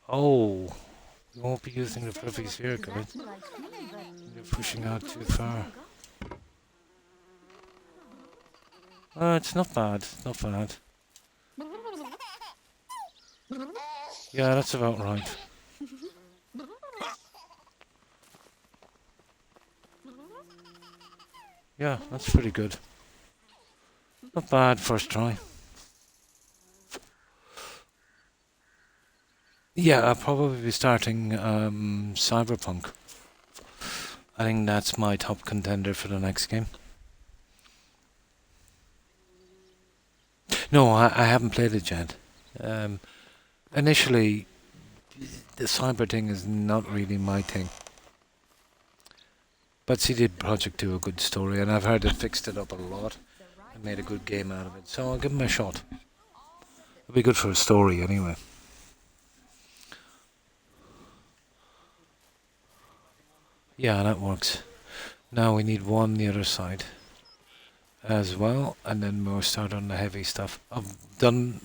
Oh, we won't be using the privies here, guys. You're pushing out too far. It's not bad, not bad. Yeah, that's about right. Yeah, that's pretty good. Not bad first try. Yeah, I'll probably be starting Cyberpunk. I think that's my top contender for the next game. No, I haven't played it yet. Initially, the cyber thing is not really my thing. But CD Projekt do a good story, and I've heard it fixed it up a lot and made a good game out of it. So I'll give them a shot. It'll be good for a story anyway. Yeah, that works. Now we need one the other side as well, and then we'll start on the heavy stuff. I've done,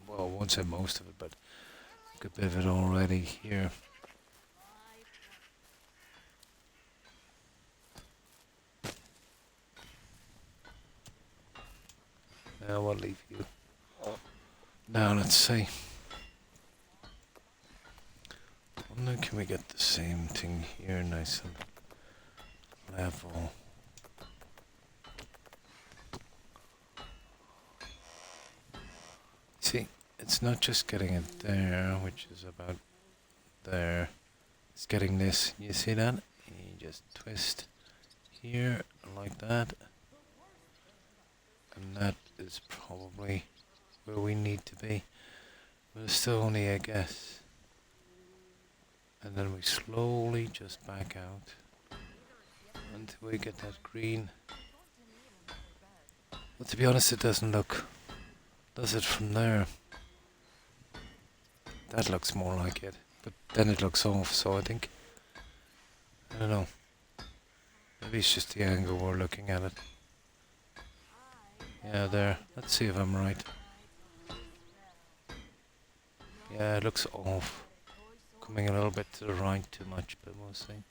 well, I won't say most of it, but a good bit of it already here. Now I'll leave you. Now let's see. Now can we get the same thing here, nice and level? See, it's not just getting it there, which is about there. It's getting this. You see that? You just twist here like that. And that is probably where we need to be. But it's still only a guess. And then we slowly just back out until we get that green. But to be honest, it doesn't look, does it from there? That looks more like it, but then it looks off, so I think, I don't know, maybe it's just the angle we're looking at it. Yeah, there, let's see if I'm right. Yeah, it looks off. coming a little bit to the right too much, but we'll see.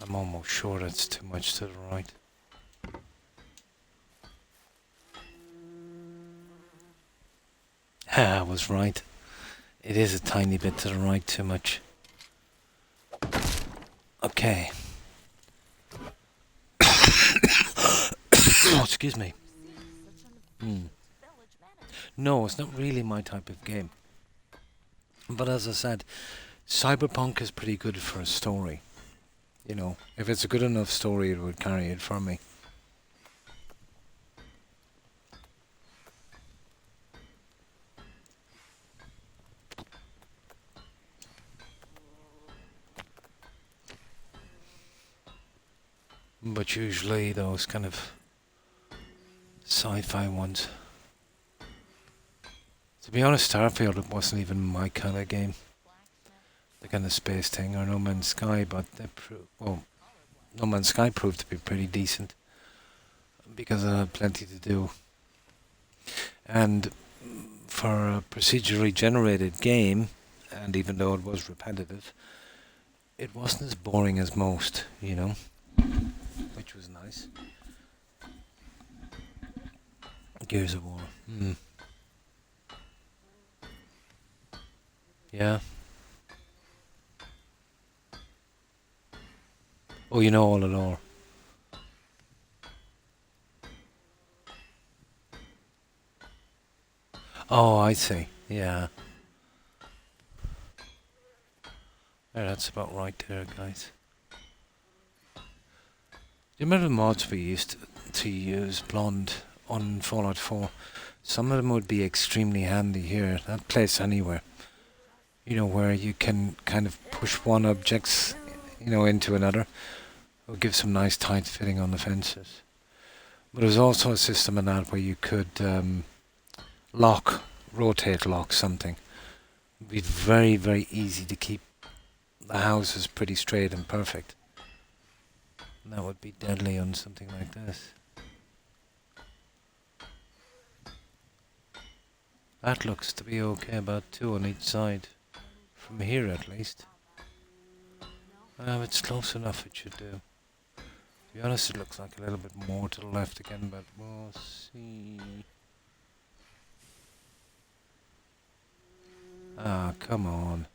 I'm almost sure that's too much to the right. I was right. It is a tiny bit to the right too much. Okay. Oh, excuse me. No, it's not really my type of game. But as I said, Cyberpunk is pretty good for a story. You know, if it's a good enough story, it would carry it for me. But usually those kind of sci-fi ones. To be honest, Starfield, it wasn't even my kind of game. The kind of space thing, or No Man's Sky, but well, No Man's Sky proved to be pretty decent because I had plenty to do. And for a procedurally generated game, and even though it was repetitive, it wasn't as boring as most, you know, which was nice. Gears of War. Yeah. Oh, you know all the lore. Oh, I see. Yeah. Yeah, that's about right there, guys. Do you remember the mods we used to use, Blonde, on Fallout 4? Some of them would be extremely handy here. That place anywhere. You know, where you can kind of push one object, you know, into another. It would give some nice tight fitting on the fences. But there's also a system in that where you could rotate lock something. It would be very, very easy to keep the houses pretty straight and perfect. And that would be deadly on something like this. That looks to be okay, about 2 on each side. From here at least. It's close enough, it should do. To be honest, it looks like a little bit more to the left again, but we'll see. Ah, come on.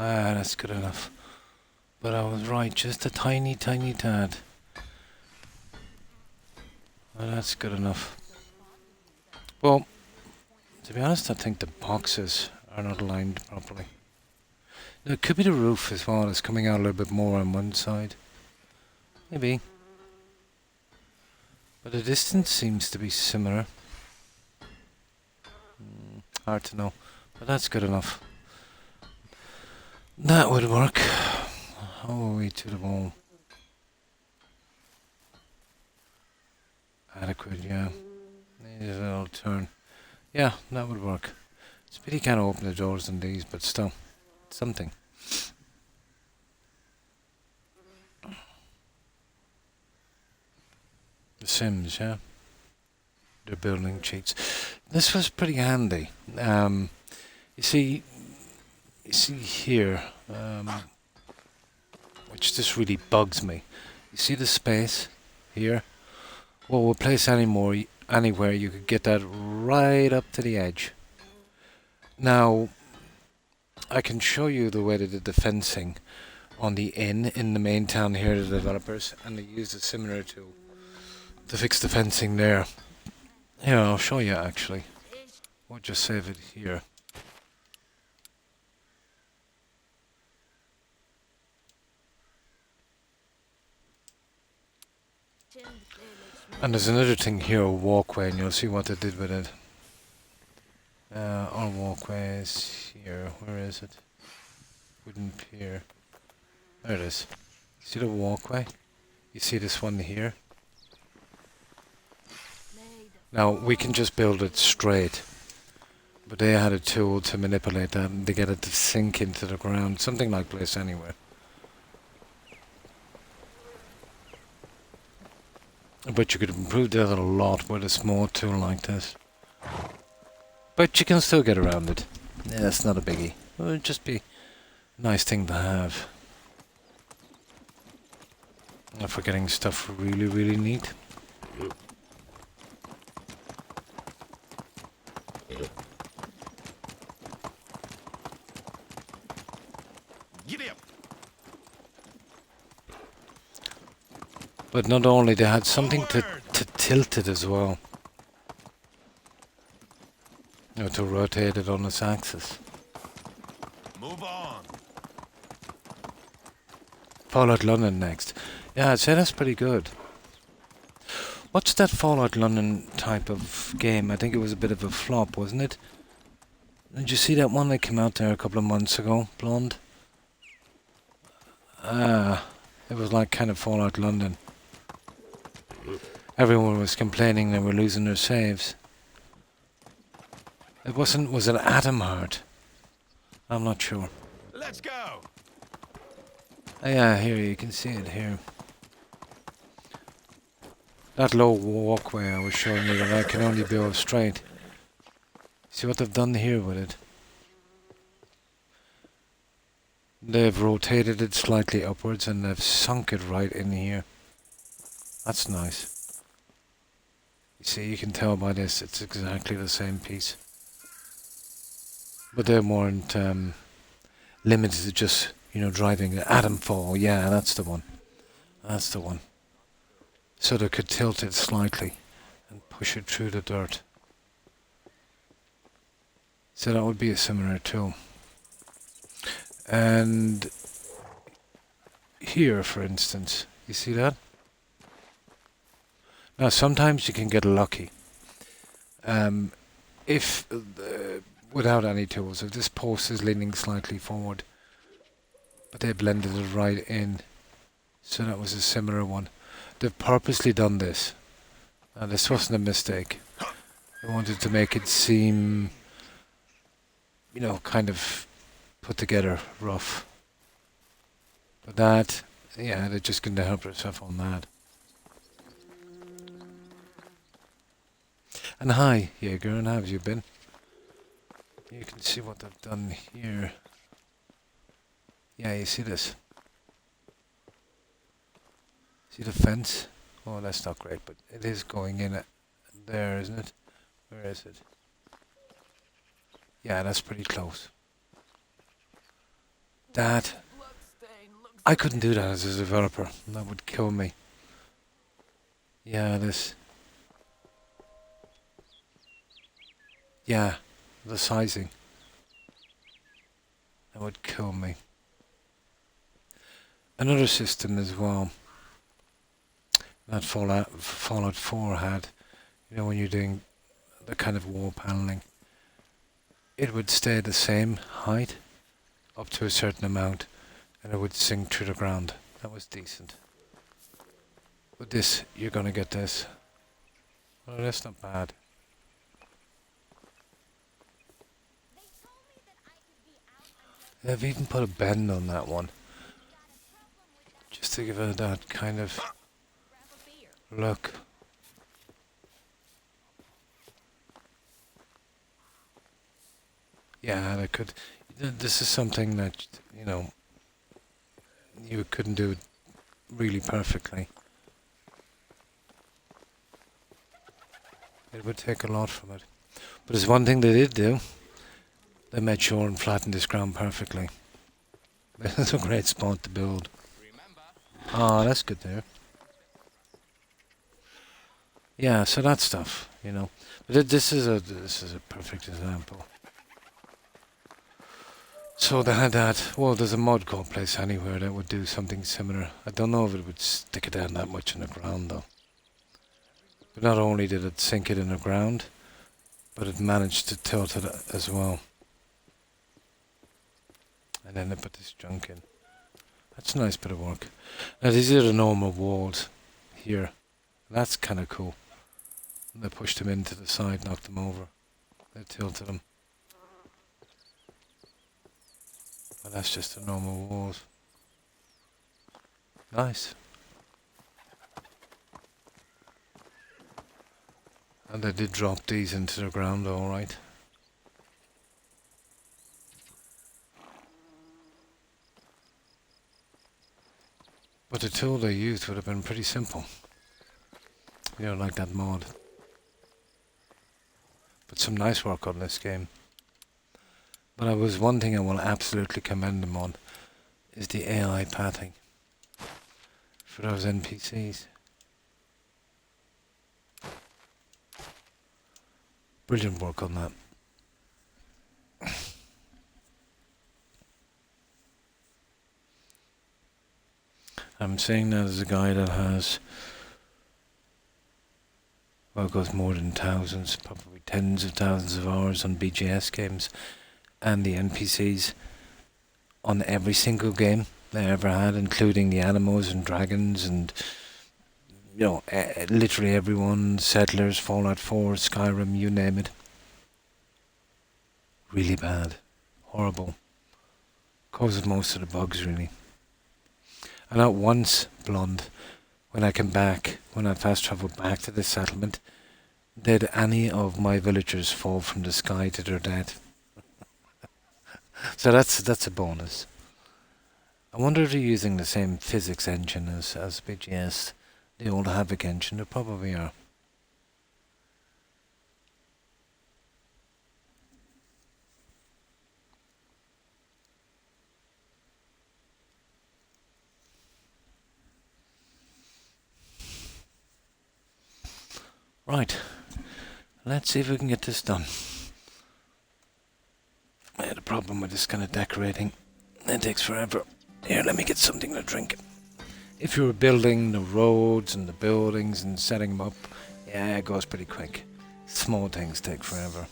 Ah, that's good enough. But I was right, just a tiny, tiny tad. Well, that's good enough. Well, to be honest, I think the boxes are not aligned properly. Now, it could be the roof as well. It's coming out a little bit more on one side. Maybe. But the distance seems to be similar. Hard to know. But that's good enough. That would work. How are we to the wall? Adequate, yeah. Need a little turn. Yeah, that would work. It's a pity you can't open the doors on these, but still. Something. The Sims, yeah. They're building cheats. This was pretty handy. You see here, which just really bugs me. You see the space here? Well, we'll place anywhere you could get that right up to the edge. Now, I can show you the way they did the fencing on the inn in the main town here, the developers, and they used a similar tool to fix the fencing there. Here, I'll show you actually. We'll just save it here. And there's another thing here, a walkway, and you'll see what they did with it. Our walkway is here. Where is it? Wooden pier. There it is. See the walkway? You see this one here? Now, we can just build it straight. But they had a tool to manipulate that and to get it to sink into the ground. Something like Place Anywhere. But you could improve that a lot with a small tool like this. But you can still get around it. Yeah, that's not a biggie. It would just be a nice thing to have. If we're getting stuff really, really neat. Giddy up. But not only, they had something to tilt it as well. You know, to rotate it on its axis. Move on. Fallout London next. Yeah, I'd say that's pretty good. What's that Fallout London type of game? I think it was a bit of a flop, wasn't it? Did you see that one that came out there a couple of months ago? Blonde? It was like kind of Fallout London. Everyone was complaining they were losing their saves. It wasn't, was it Atom Heart? I'm not sure. Let's go. Yeah, here you can see it here. That low walkway I was showing you that I can only build straight. See what they've done here with it? They've rotated it slightly upwards and they've sunk it right in here. That's nice. You see, you can tell by this, it's exactly the same piece. But they weren't limited to just, you know, driving an atom fall. Yeah, that's the one. That's the one. So they could tilt it slightly and push it through the dirt. So that would be a similar tool. And here, for instance, you see that? Now, sometimes you can get lucky. If without any tools, if this post is leaning slightly forward, but they blended it right in, so that was a similar one. They've purposely done this. Now, this wasn't a mistake. They wanted to make it seem, you know, kind of put together, rough. But that, yeah, they're just going to help themselves on that. And hi, Jaeger, and how have you been? You can see what they've done here. Yeah, you see this? See the fence? Oh, that's not great, but it is going in there, isn't it? Where is it? Yeah, that's pretty close. That, I couldn't do that as a developer. That would kill me. Yeah, this. Yeah, the sizing. That would kill me. Another system as well that Fallout 4 had, you know, when you're doing the kind of wall paneling, it would stay the same height up to a certain amount and it would sink through the ground. That was decent. With this, you're gonna get this. Oh, that's not bad. They've even put a bend on that one, just to give it that kind of look. Yeah, they could. This is something that, you know, you couldn't do really perfectly. It would take a lot from it. But there's one thing they did do. They made sure and flattened this ground perfectly. That's a great spot to build. Ah, that's good there. Yeah, so that stuff, you know. But this is a perfect example. So they had that. Well, there's a mod called Place Anywhere that would do something similar. I don't know if it would stick it down that much in the ground though. But not only did it sink it in the ground, but it managed to tilt it as well. And then they put this junk in. That's a nice bit of work. Now these are the normal walls here. That's kind of cool. And they pushed them into the side, knocked them over. They tilted them. Well, that's just the normal walls. Nice. And they did drop these into the ground, alright. But the tool they used would have been pretty simple. You know, like that mod. But some nice work on this game. But I was one thing I will absolutely commend them on is the AI pathing for those NPCs. Brilliant work on that. I'm saying that as a guy that has, well, goes more than thousands, probably tens of thousands of hours on BGS games, and the NPCs on every single game they ever had, including the animals and dragons and, you know, literally everyone, Settlers, Fallout 4, Skyrim, you name it. Really bad. Horrible. Causes most of the bugs, really. And not once, Blonde, when I fast travelled back to the settlement, did any of my villagers fall from the sky to their death. So that's a bonus. I wonder if they're using the same physics engine as BGS, the old Havoc engine. They probably are. Right, let's see if we can get this done. I had a problem with this kind of decorating. It takes forever. Here, let me get something to drink. If you were building the roads and the buildings and setting them up, yeah, it goes pretty quick. Small things take forever.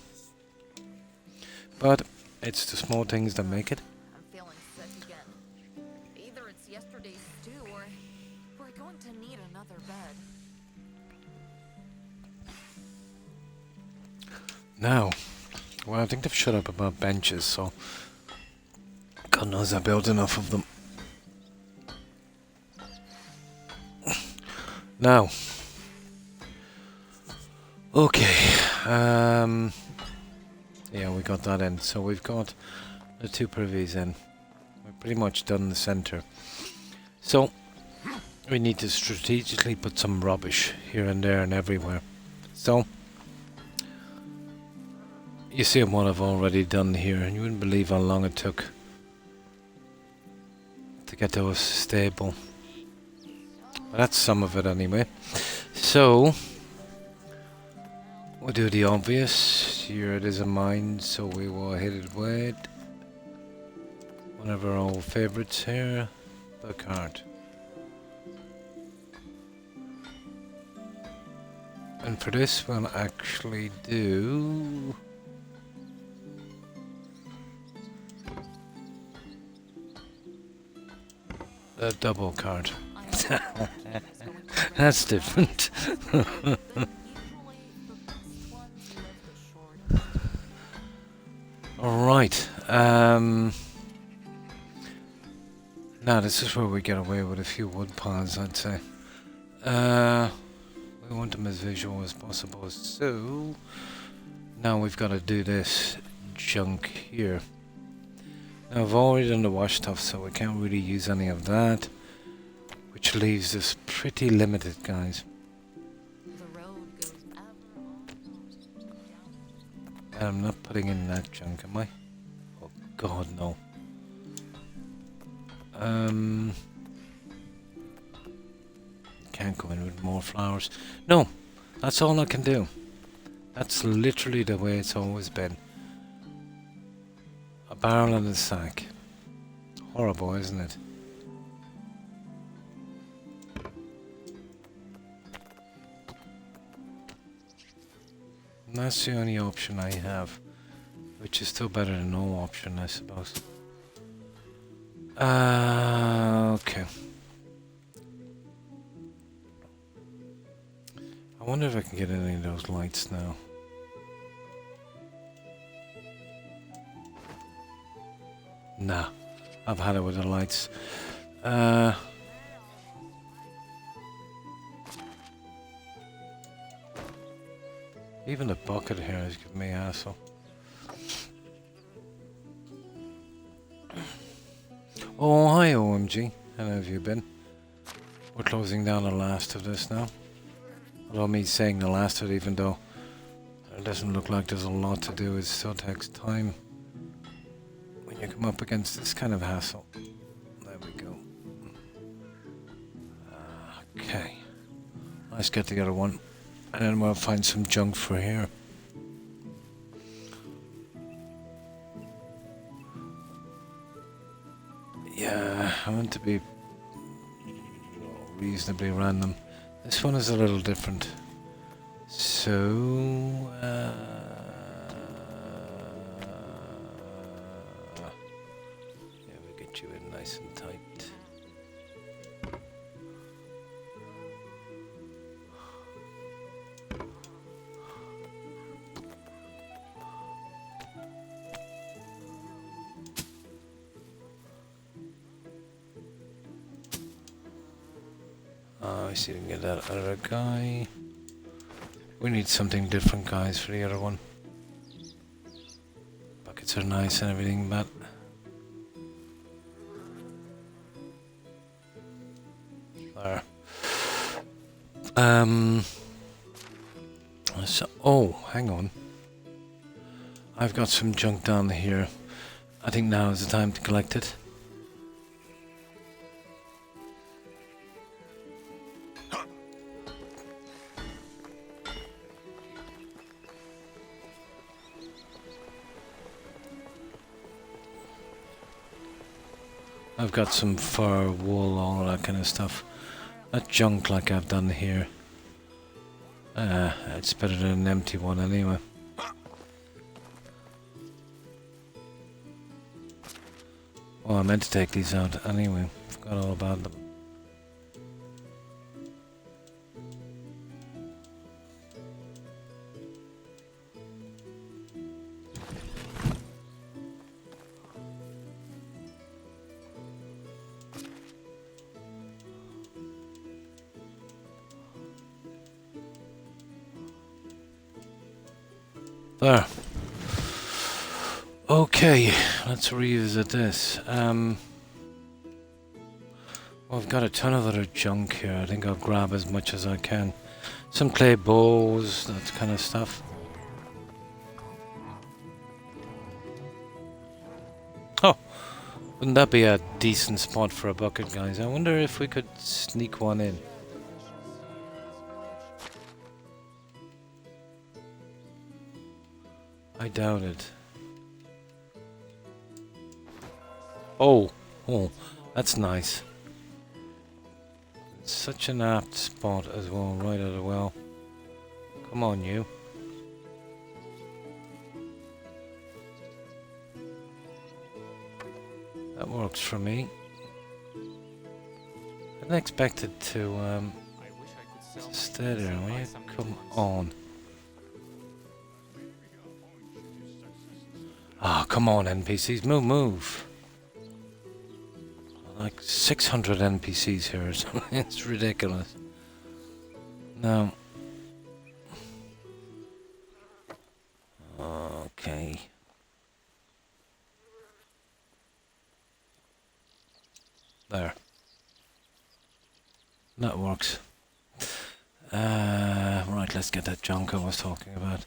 But it's the small things that make it. I'm feeling sick again. Either it's yesterday's stew or we're going to need another bed. Now, well, I think they've shut up about benches, so God knows I built enough of them. Now, okay, yeah, we got that in. So we've got the 2 privies in. We're pretty much done the center. So we need to strategically put some rubbish here and there and everywhere. So you see what I've already done here, and you wouldn't believe how long it took to get those stable. But that's some of it anyway. So we'll do the obvious. Here it is a mine, so we will hit it with one of our old favorites here, the cart. And for this we'll actually do a double cart. That's different. Alright. Now this is where we get away with a few wood piles, I'd say. We want them as visual as possible, so now we've got to do this junk here. Now I've already done the wash stuff, so we can't really use any of that, which leaves us pretty limited, guys. The road goes And I'm not putting in that junk, am I? Oh God, no. Can't go in with more flowers. No, that's all I can do. That's literally the way it's always been. A barrel and a sack. Horrible, isn't it? And that's the only option I have, which is still better than no option, I suppose. Okay. I wonder if I can get any of those lights now. Nah, I've had it with the lights. Even the bucket here is giving me hassle. Oh, hi OMG. How have you been? We're closing down the last of this now. Although me saying the last of it, even though it doesn't look like there's a lot to do, it still takes time when you come up against this kind of hassle. There we go. Okay. Let's get together one. And then we'll find some junk for here. Yeah, I want to be reasonably random. This one is a little different. So, yeah, we get you in nice and tight. I see we can get that other guy. We need something different, guys, for the other one. Buckets are nice and everything, but there. So, oh, hang on. I've got some junk down here. I think now is the time to collect it. I've got some fur, wool, all that kind of stuff. Not junk like I've done here. It's better than an empty one anyway. Oh, I meant to take these out anyway. Forgot all about them. There. Okay, let's revisit this. Well, I've got a ton of other junk here. I think I'll grab as much as I can. Some clay bows, that kind of stuff. Oh, wouldn't that be a decent spot for a bucket, guys? I wonder if we could sneak one in. I doubt it. Oh, that's nice. It's such an apt spot as well, right at the well. Come on, you. That works for me. I didn't expect it to stay there. Will you come on? Ah, oh, come on, NPCs, move. Like 600 NPCs here or something. It's ridiculous. No. Okay. There. That works. Right, let's get that junk I was talking about.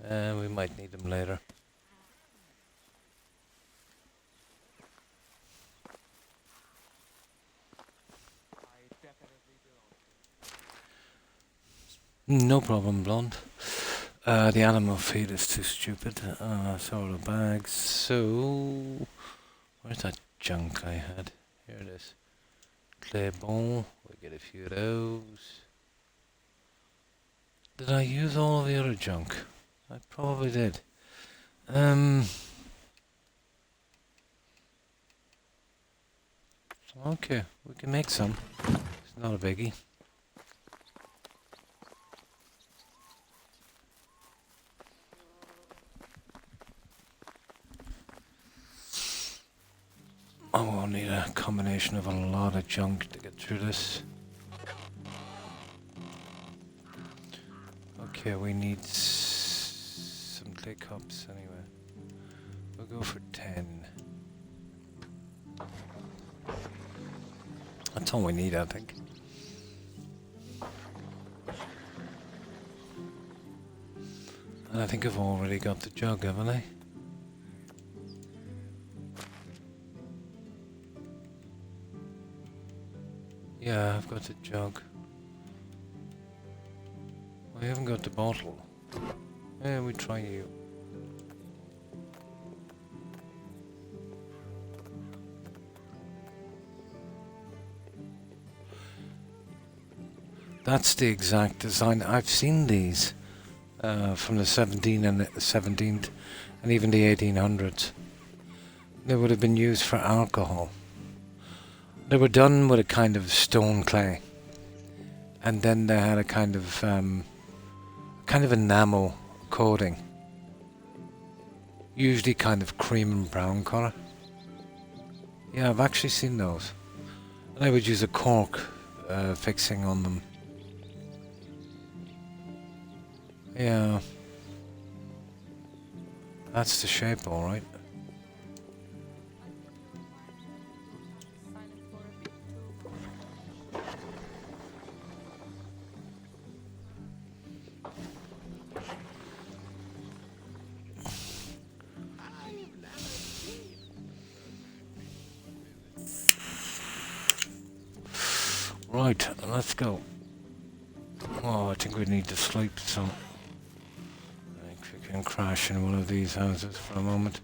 We might need them later. No problem, blonde. The animal feed is too stupid. So the bags. So, where's that junk I had? Here it is. Clay ball. We get a few of those. Did I use all of the other junk? I probably did. Okay, we can make some. It's not a biggie. Oh, we'll need a combination of a lot of junk to get through this. Okay, we need some clay cups anyway. We'll go for 10. That's all we need, I think. And I think I've already got the jug, haven't I? Yeah, I've got the jug. I haven't got the bottle. Yeah, we try you. That's the exact design. I've seen these from the 17th and even the 1800s. They would have been used for alcohol. They were done with a kind of stone clay, and then they had a kind of enamel coating, usually kind of cream and brown colour. Yeah, I've actually seen those, and I would use a cork fixing on them. Yeah, that's the shape, all right. Right, let's go. Oh, I think we need to sleep some. I think we can crash in one of these houses for a moment.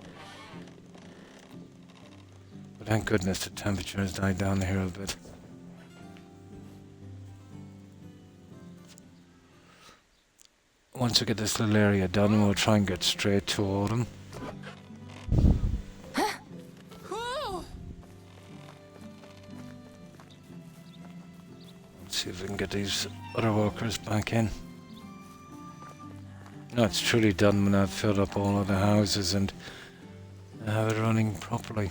But thank goodness the temperature has died down here a bit. Once we get this little area done, we'll try and get straight to autumn. See if we can get these other workers back in. No, it's truly done when I've filled up all of the houses and have it running properly.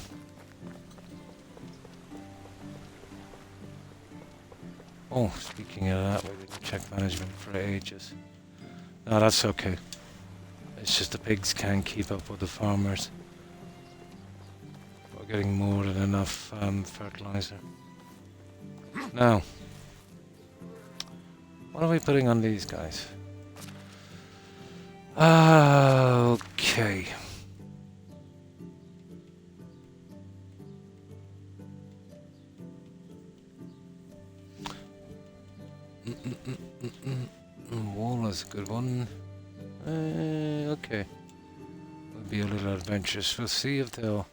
Oh, speaking of that, we didn't check management for ages. No, that's okay. It's just the pigs can't keep up with the farmers. We're getting more than enough fertilizer. Now, what are we putting on these guys? Okay. Wall is a good one. Okay. Will be a little adventurous. We'll see if they'll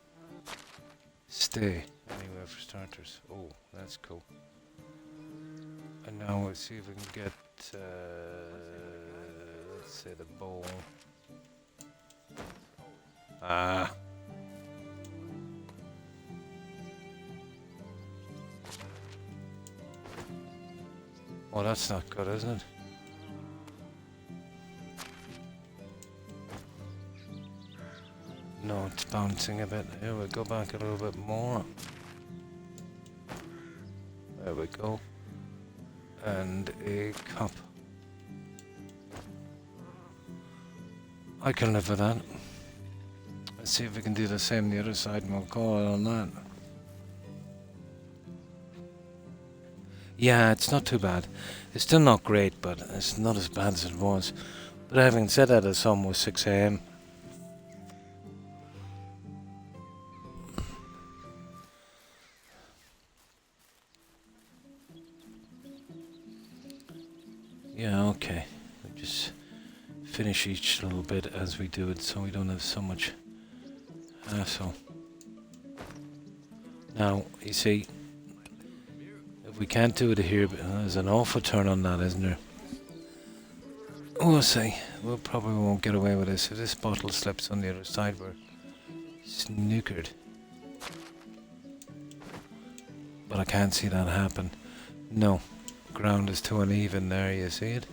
stay anywhere for starters. Oh, that's cool. And now we'll see if we can get, let's say the bowl. Ah. Oh, that's not good, isn't it? No, it's bouncing a bit. Here we go back a little bit more. There we go. And a cup. I can live with that. Let's see if we can do the same on the other side and we'll call it on that. Yeah, it's not too bad. It's still not great, but it's not as bad as it was. But having said that, it's almost 6 AM. Yeah, okay. We just finish each little bit as we do it so we don't have so much hassle. Now, you see, if we can't do it here, there's an awful turn on that, isn't there? We'll see. We probably won't get away with this. If this bottle slips on the other side, we're snookered. But I can't see that happen. No. Ground is too uneven there, you see it?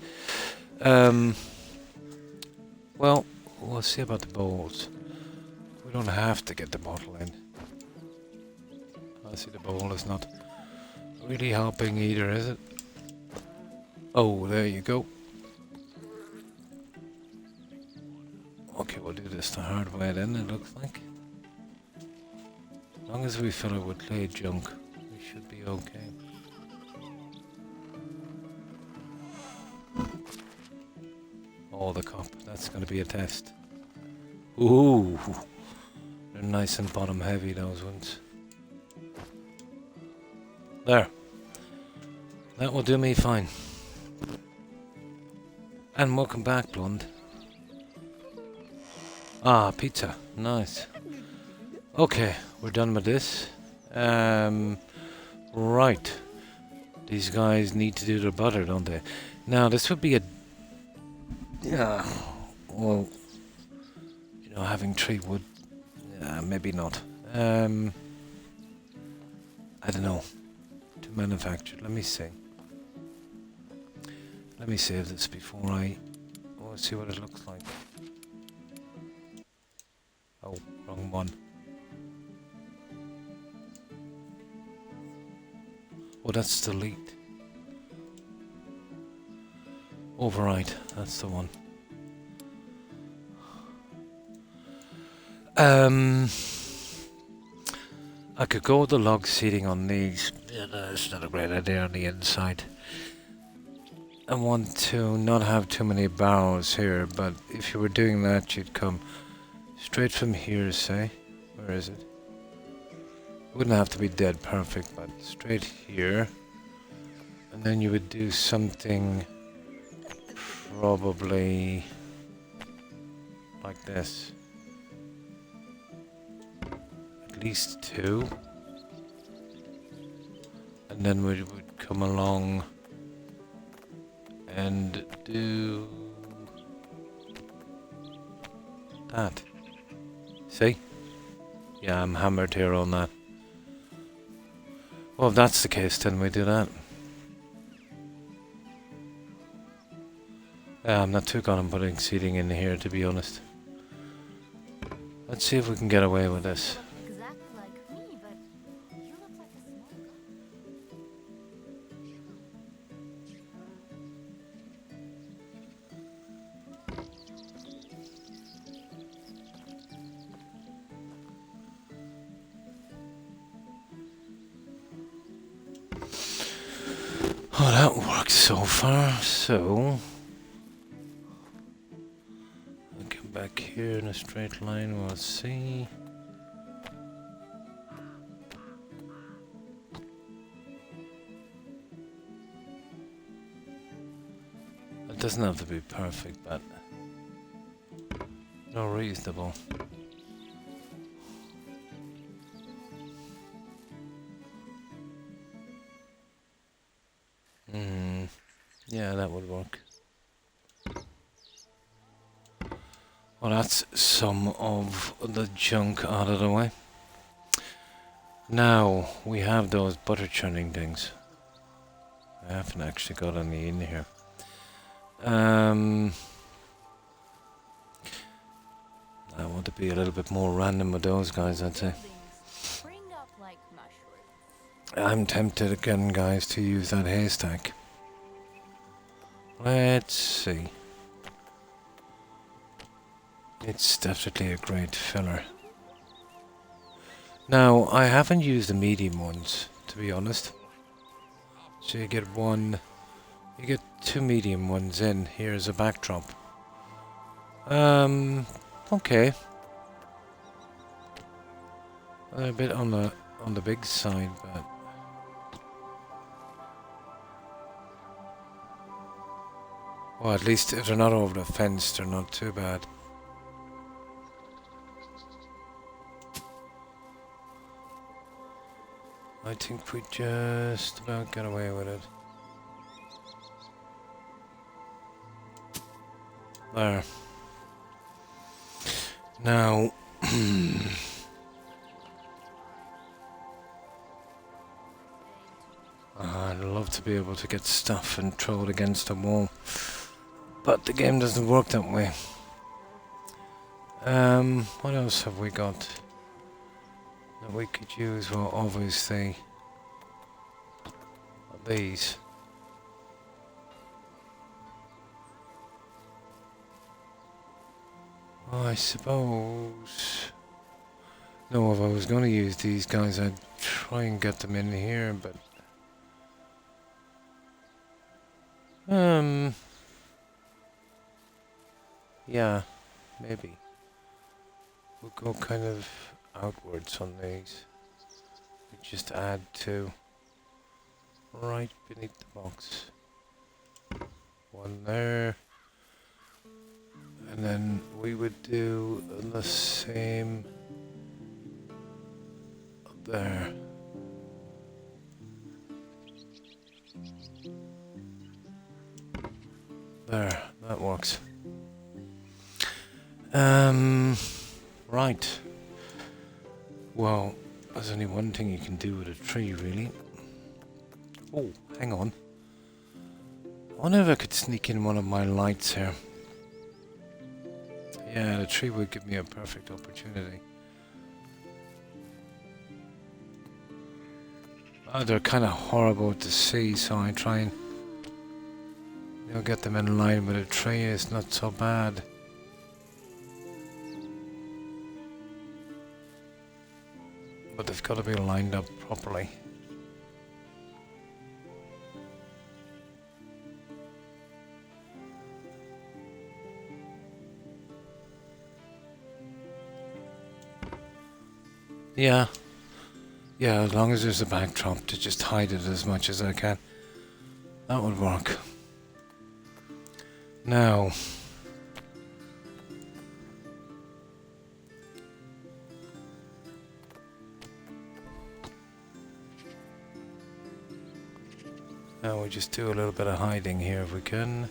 Well, we'll see about the bowls. We don't have to get the bottle in. see the ball is not really helping either, is it? Oh, there you go. Okay, we'll do this the hard way then, it looks like. As long as we fill it with clay junk, we should be okay. Oh, the cup. That's going to be a test. Ooh. They're nice and bottom heavy, those ones. There. That will do me fine. And welcome back, Blonde. Ah, pizza. Nice. Okay, we're done with this. Right. These guys need to do their butter, don't they? Now, this would be a... Yeah, well, you know, having 3 wood, maybe not. I don't know. To manufacture, let me see. Let me save this before I... Oh, see what it looks like. Oh, wrong one. Oh, that's delete. Override, that's the one. I could go with the log seating on these. Yeah, no, it's not a great idea on the inside. I want to not have too many barrels here, but if you were doing that, you'd come straight from here, say. Where is it? Wouldn't have to be dead perfect, but straight here. And then you would do something probably like this. At least 2. And then we would come along and do that. See? Yeah, I'm hammered here on that. Well, if that's the case, then we do that. I'm not too gone on putting seating in here, to be honest. Let's see if we can get away with this. Exactly like me, but you look like a small Oh, that works so far. So, I'll come back here in a straight line. We'll see. It doesn't have to be perfect, but no, reasonable. Yeah, that would work. Well, that's some of the junk out of the way. Now, we have those butter churning things. I haven't actually got any in here. I want to be a little bit more random with those guys, I'd say. Spring up like mushrooms. I'm tempted again, guys, to use that haystack. Let's see. It's definitely a great filler. Now, I haven't used the medium ones, to be honest. So you get 2 medium ones in. Here's a backdrop. Okay. A bit on the big side, but well, at least if they're not over the fence, they're not too bad. I think we just about get away with it. There. Now, I'd love to be able to get stuff and throw it against a wall, but the game doesn't work that way. What else have we got? that we could use, well, obviously, these. I suppose... No, if I was going to use these guys, I'd try and get them in here, but... Yeah, maybe. We'll go kind of outwards on these. We just add two right beneath the box. One there. And then we would do the same up there. There, that works. Right. Well, there's only one thing you can do with a tree, really. Oh, hang on. I wonder if I could sneak in one of my lights here. Yeah, the tree would give me a perfect opportunity. Oh, they're kind of horrible to see, so I try and get them in line with a tree. It's not so bad. But they've got to be lined up properly. Yeah. Yeah, as long as there's a backdrop to just hide it as much as I can. That would work. Now... Now we just do a little bit of hiding here if we can.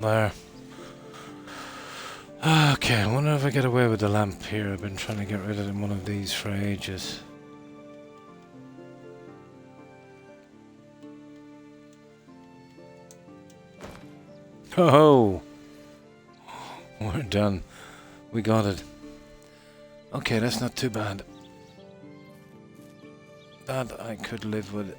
There. Okay, I wonder if I get away with the lamp here. I've been trying to get rid of one of these for ages. Oh! We're done. We got it. Okay, that's not too bad. That I could live with.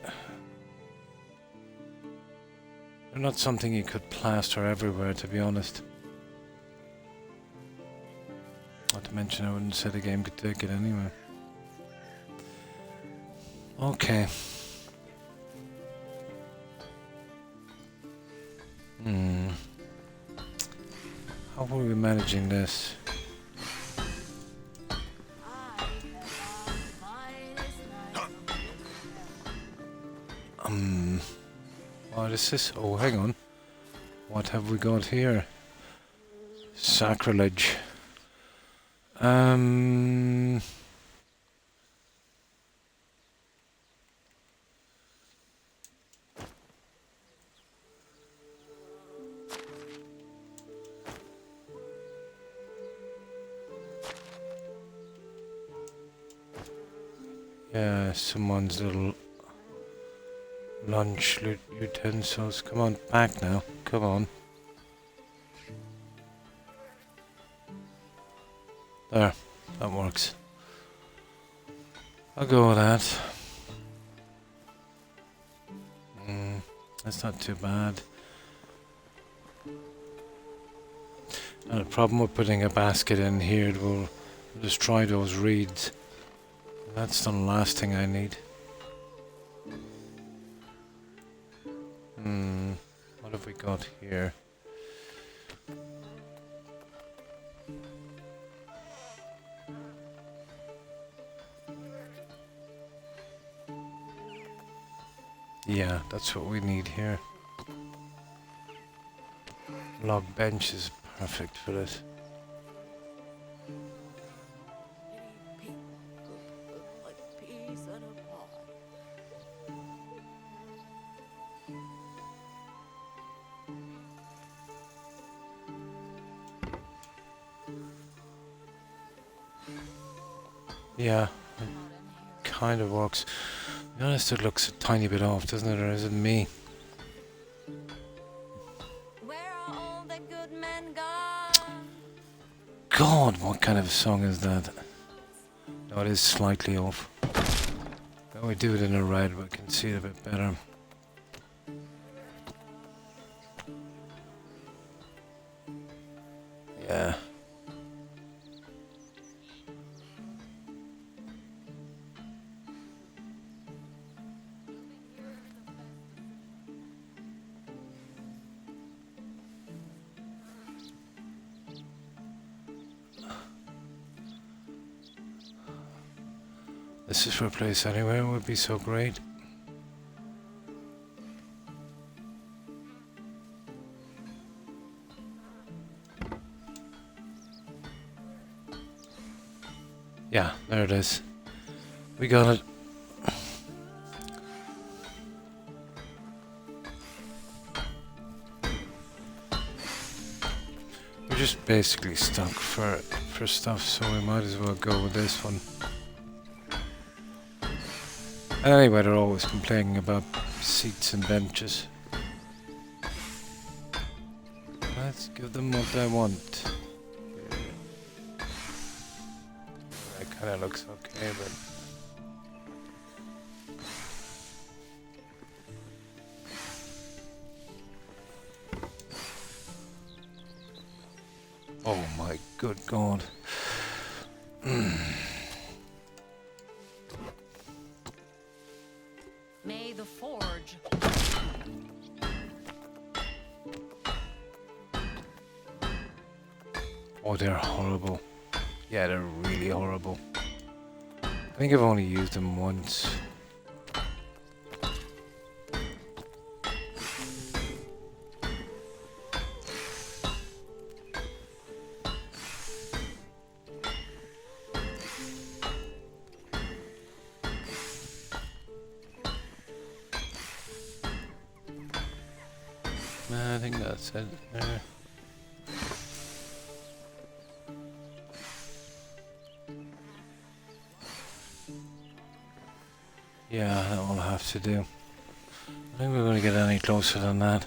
They're not something you could plaster everywhere, to be honest. Not to mention I wouldn't say the game could take it anyway. Okay. How are we managing this? What is this? Oh, hang on. What have we got here? Sacrilege. Yeah, someone's little lunch utensils. Come on, back now. Come on. There, that works. I'll go with that. That's not too bad. Now the problem with putting a basket in here, it will destroy those reeds. That's the last thing I need. What have we got here? Yeah, that's what we need here. Log bench is perfect for this. Like peace Yeah, it kind of works. To be honest, it looks a tiny bit off, doesn't it? Or is it me? Where are all the good men gone? God, what kind of a song is that? No, it is slightly off. Now we do it in a red, we can see it a bit better. Yeah. This is for a place anywhere would be so great. Yeah, there it is. We got it. We're just basically stuck for stuff, so we might as well go with this one. And anyway, they're always complaining about seats and benches. Let's give them what they want. That kind of looks okay, but... Oh my good God. May the forge. Oh, they're horrible. Yeah, they're really horrible. I think I've only used them once. I think that's it. Yeah, that will have to do. I think we're going to get any closer than that.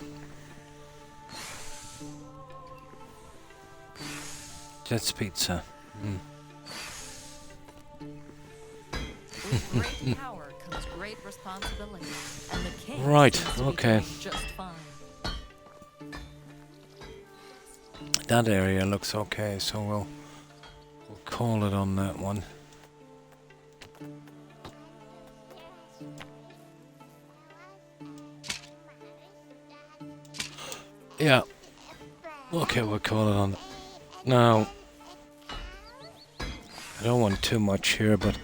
Jet's Pizza. With great power comes great responsibility, and the king Right, seems to be okay. doing just fine. That area looks okay, so we'll call it on that one. Yeah. Okay, we'll call it on. Now, I don't want too much here, but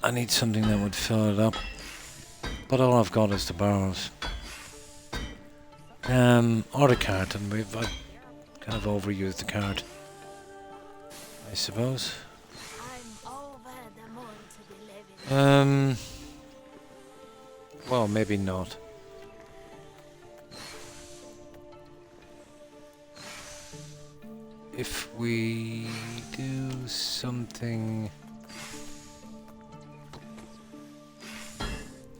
I need something that would fill it up. But all I've got is the barrels. Or the cart, and I've kind of overused the cart, I suppose. I'm over the moon to be living. Well, maybe not. If we do something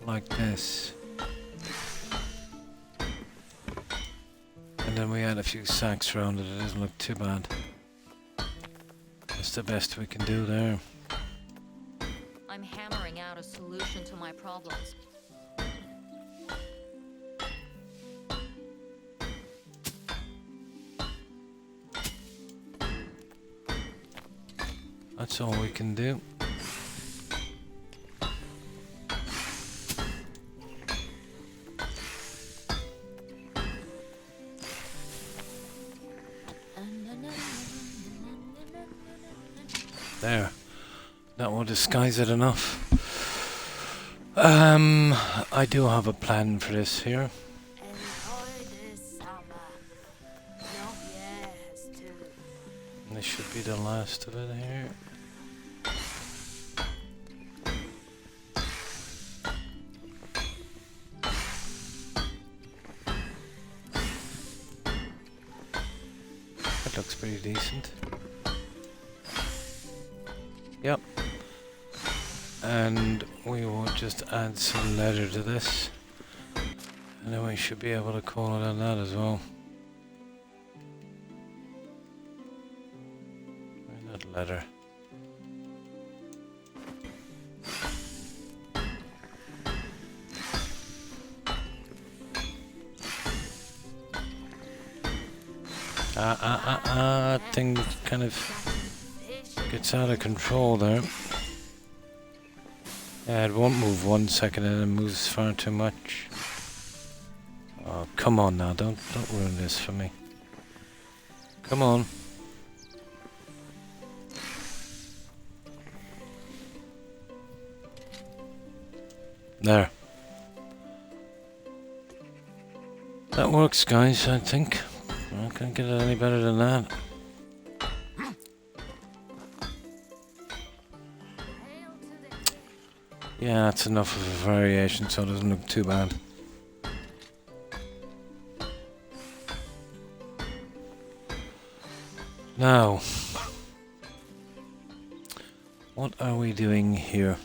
like this, and then we add a few sacks around it, it doesn't look too bad. That's the best we can do there. I'm hammering out a solution to my problems. That's all we can do. There. That will disguise it enough. I do have a plan for this here. Enjoy this summer. No, yes, too. And this should be the last of it here. That looks pretty decent. Yep. And we will just add some leather to this. And then we should be able to call it on that as well. Why not leather? Thing kind of gets out of control there. Yeah, it won't move 1 second and it moves far too much. Oh, come on now, don't ruin this for me. Come on. There. That works, guys, I think. I'm not gonna get it any better than that. Yeah, that's enough of a variation, so it doesn't look too bad. Now, what are we doing here?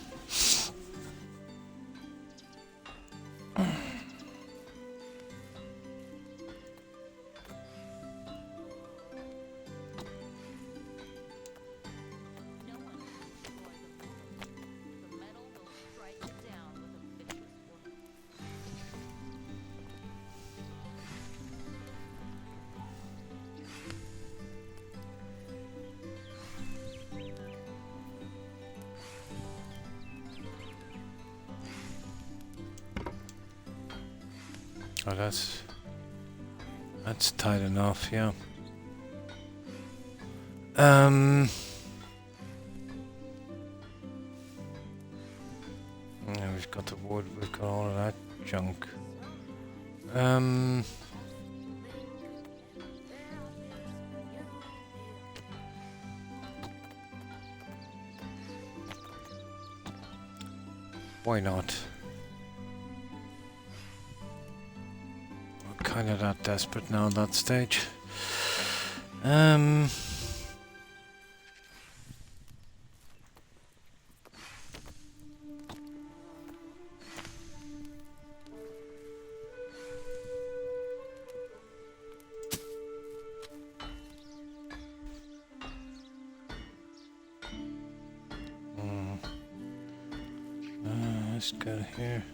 Oh, that's tight enough, yeah. Yeah, we've got the wood, we've got all of that junk. Why not? We're kind of that desperate now at that stage. Let's go here.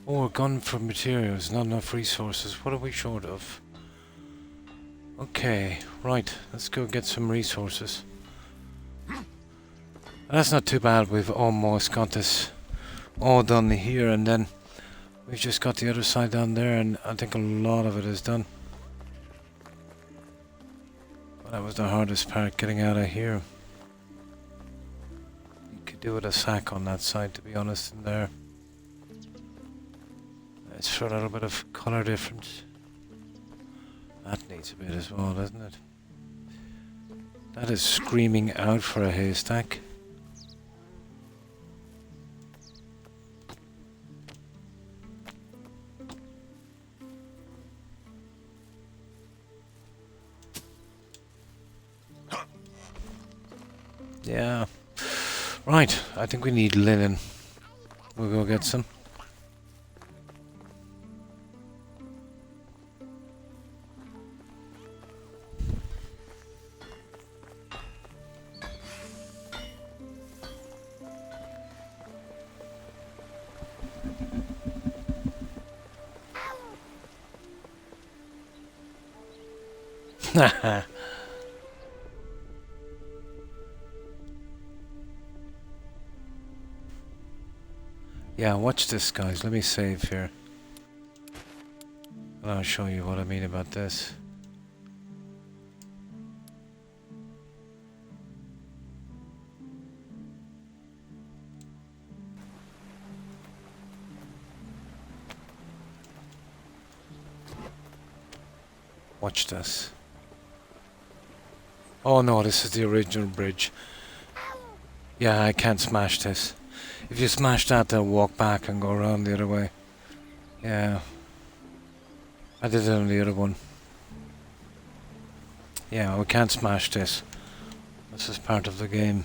Oh, we're gone for materials, not enough resources. What are we short of? Okay, right, let's go get some resources. That's not too bad, we've almost got this all done here, and then we've just got the other side down there, and I think a lot of it is done. But that was the hardest part, getting out of here. You could do with a sack on that side, to be honest, in there. It's for a little bit of colour difference. That needs a bit as well, doesn't it? That is screaming out for a haystack. Yeah. Right, I think we need linen. We'll go get some. Yeah, watch this, guys. Let me save here. And I'll show you what I mean about this. Watch this. Oh no, this is the original bridge. Yeah, I can't smash this. If you smash that, they'll walk back and go around the other way. Yeah. I did it on the other one. Yeah, we can't smash this. This is part of the game.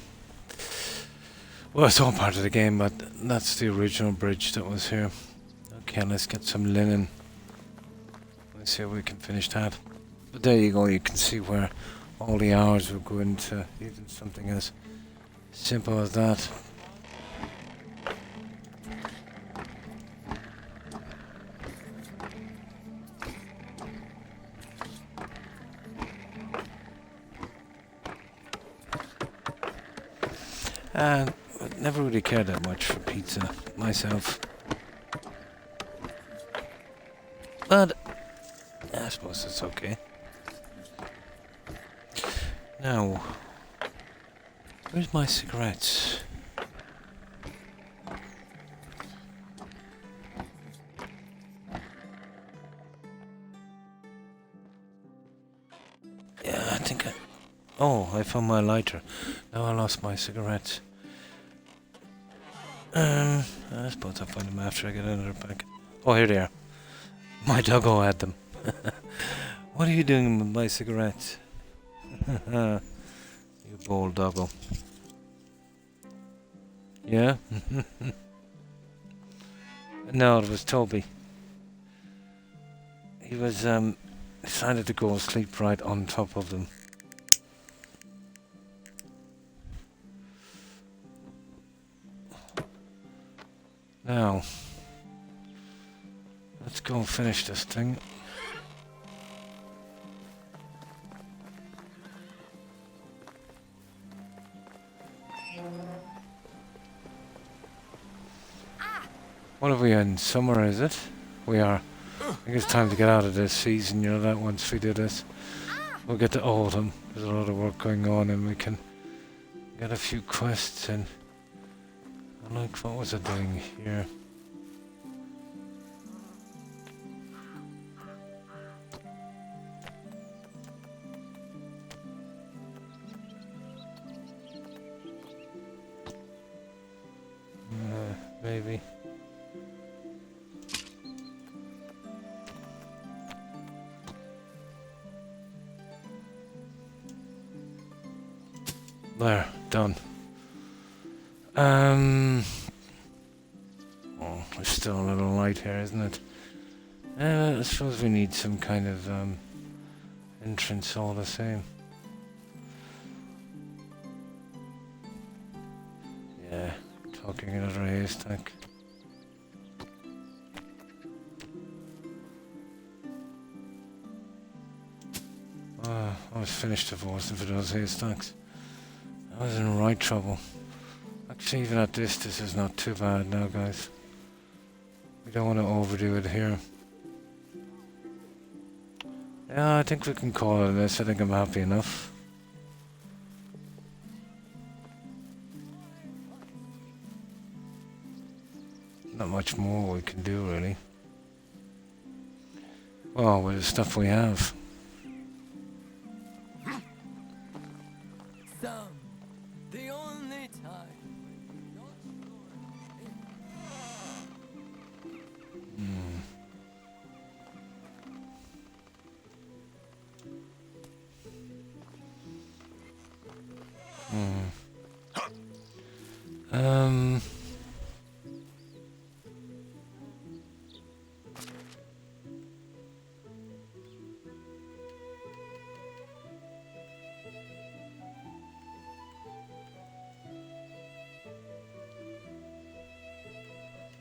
Well, it's all part of the game, but that's the original bridge that was here. Okay, let's get some linen. Let's see if we can finish that. But there you go, you can see where all the hours will go into even something as simple as that. And I never really cared that much for pizza myself. But I suppose it's okay. Now, where's my cigarettes? Yeah, I think I... Oh, I found my lighter. Now I lost my cigarettes. I suppose I'll find them after I get another packet. Oh, here they are. My doggo had them. What are you doing with my cigarettes? You bold doggo. Yeah? No, it was Toby. He was decided to go sleep right on top of them. Now, let's go and finish this thing. What are we in? Summer, is it? We are. I think it's time to get out of this season, you know that once we do this. We'll get to autumn. There's a lot of work going on and we can get a few quests in. Like, what was I doing here? Maybe. There, done. Oh, there's still a little light here, isn't it? I suppose we need some kind of entrance all the same. Yeah, talking another haystack. I was finished if it wasn't for those haystacks. I was in right trouble. Actually, even at this is not too bad now, guys. We don't want to overdo it here. Yeah, I think we can call it this. I think I'm happy enough. Not much more we can do, really. Well, with the stuff we have. Some. The only time when you're not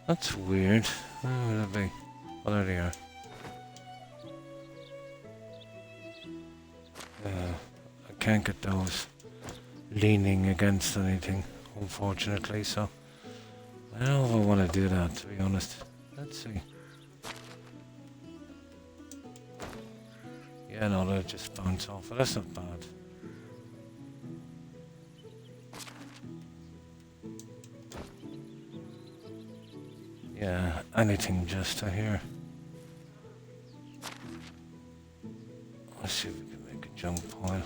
That's weird. Where would it be? Oh, there they are. I can't get those leaning against anything, unfortunately, so I don't know if I want to do that, to be honest. Let's see. Yeah, no, they'll just bounce off, but that's not bad. Yeah, anything just to here. Let's see if we can make a jump pile.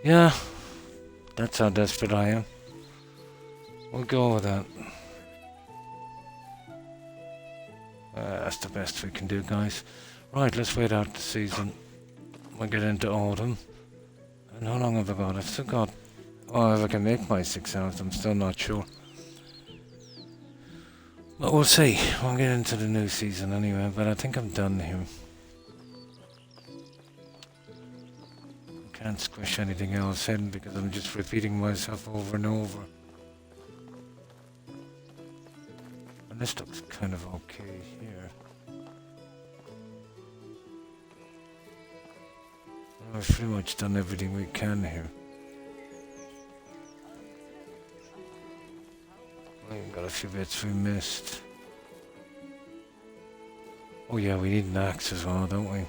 Yeah, that's how desperate I am. We'll go with that. That's the best we can do, guys. Right, let's wait out the season. We'll get into autumn. And how long have I got? I've still got... Oh, if I can make my 6 hours, I'm still not sure. But we'll see. We'll get into the new season anyway, but I think I'm done here. Can't squish anything else in because I'm just repeating myself over and over. And this looks kind of okay here. We've pretty much done everything we can here. We've got a few bits we missed. Oh yeah, we need an axe as well, don't we?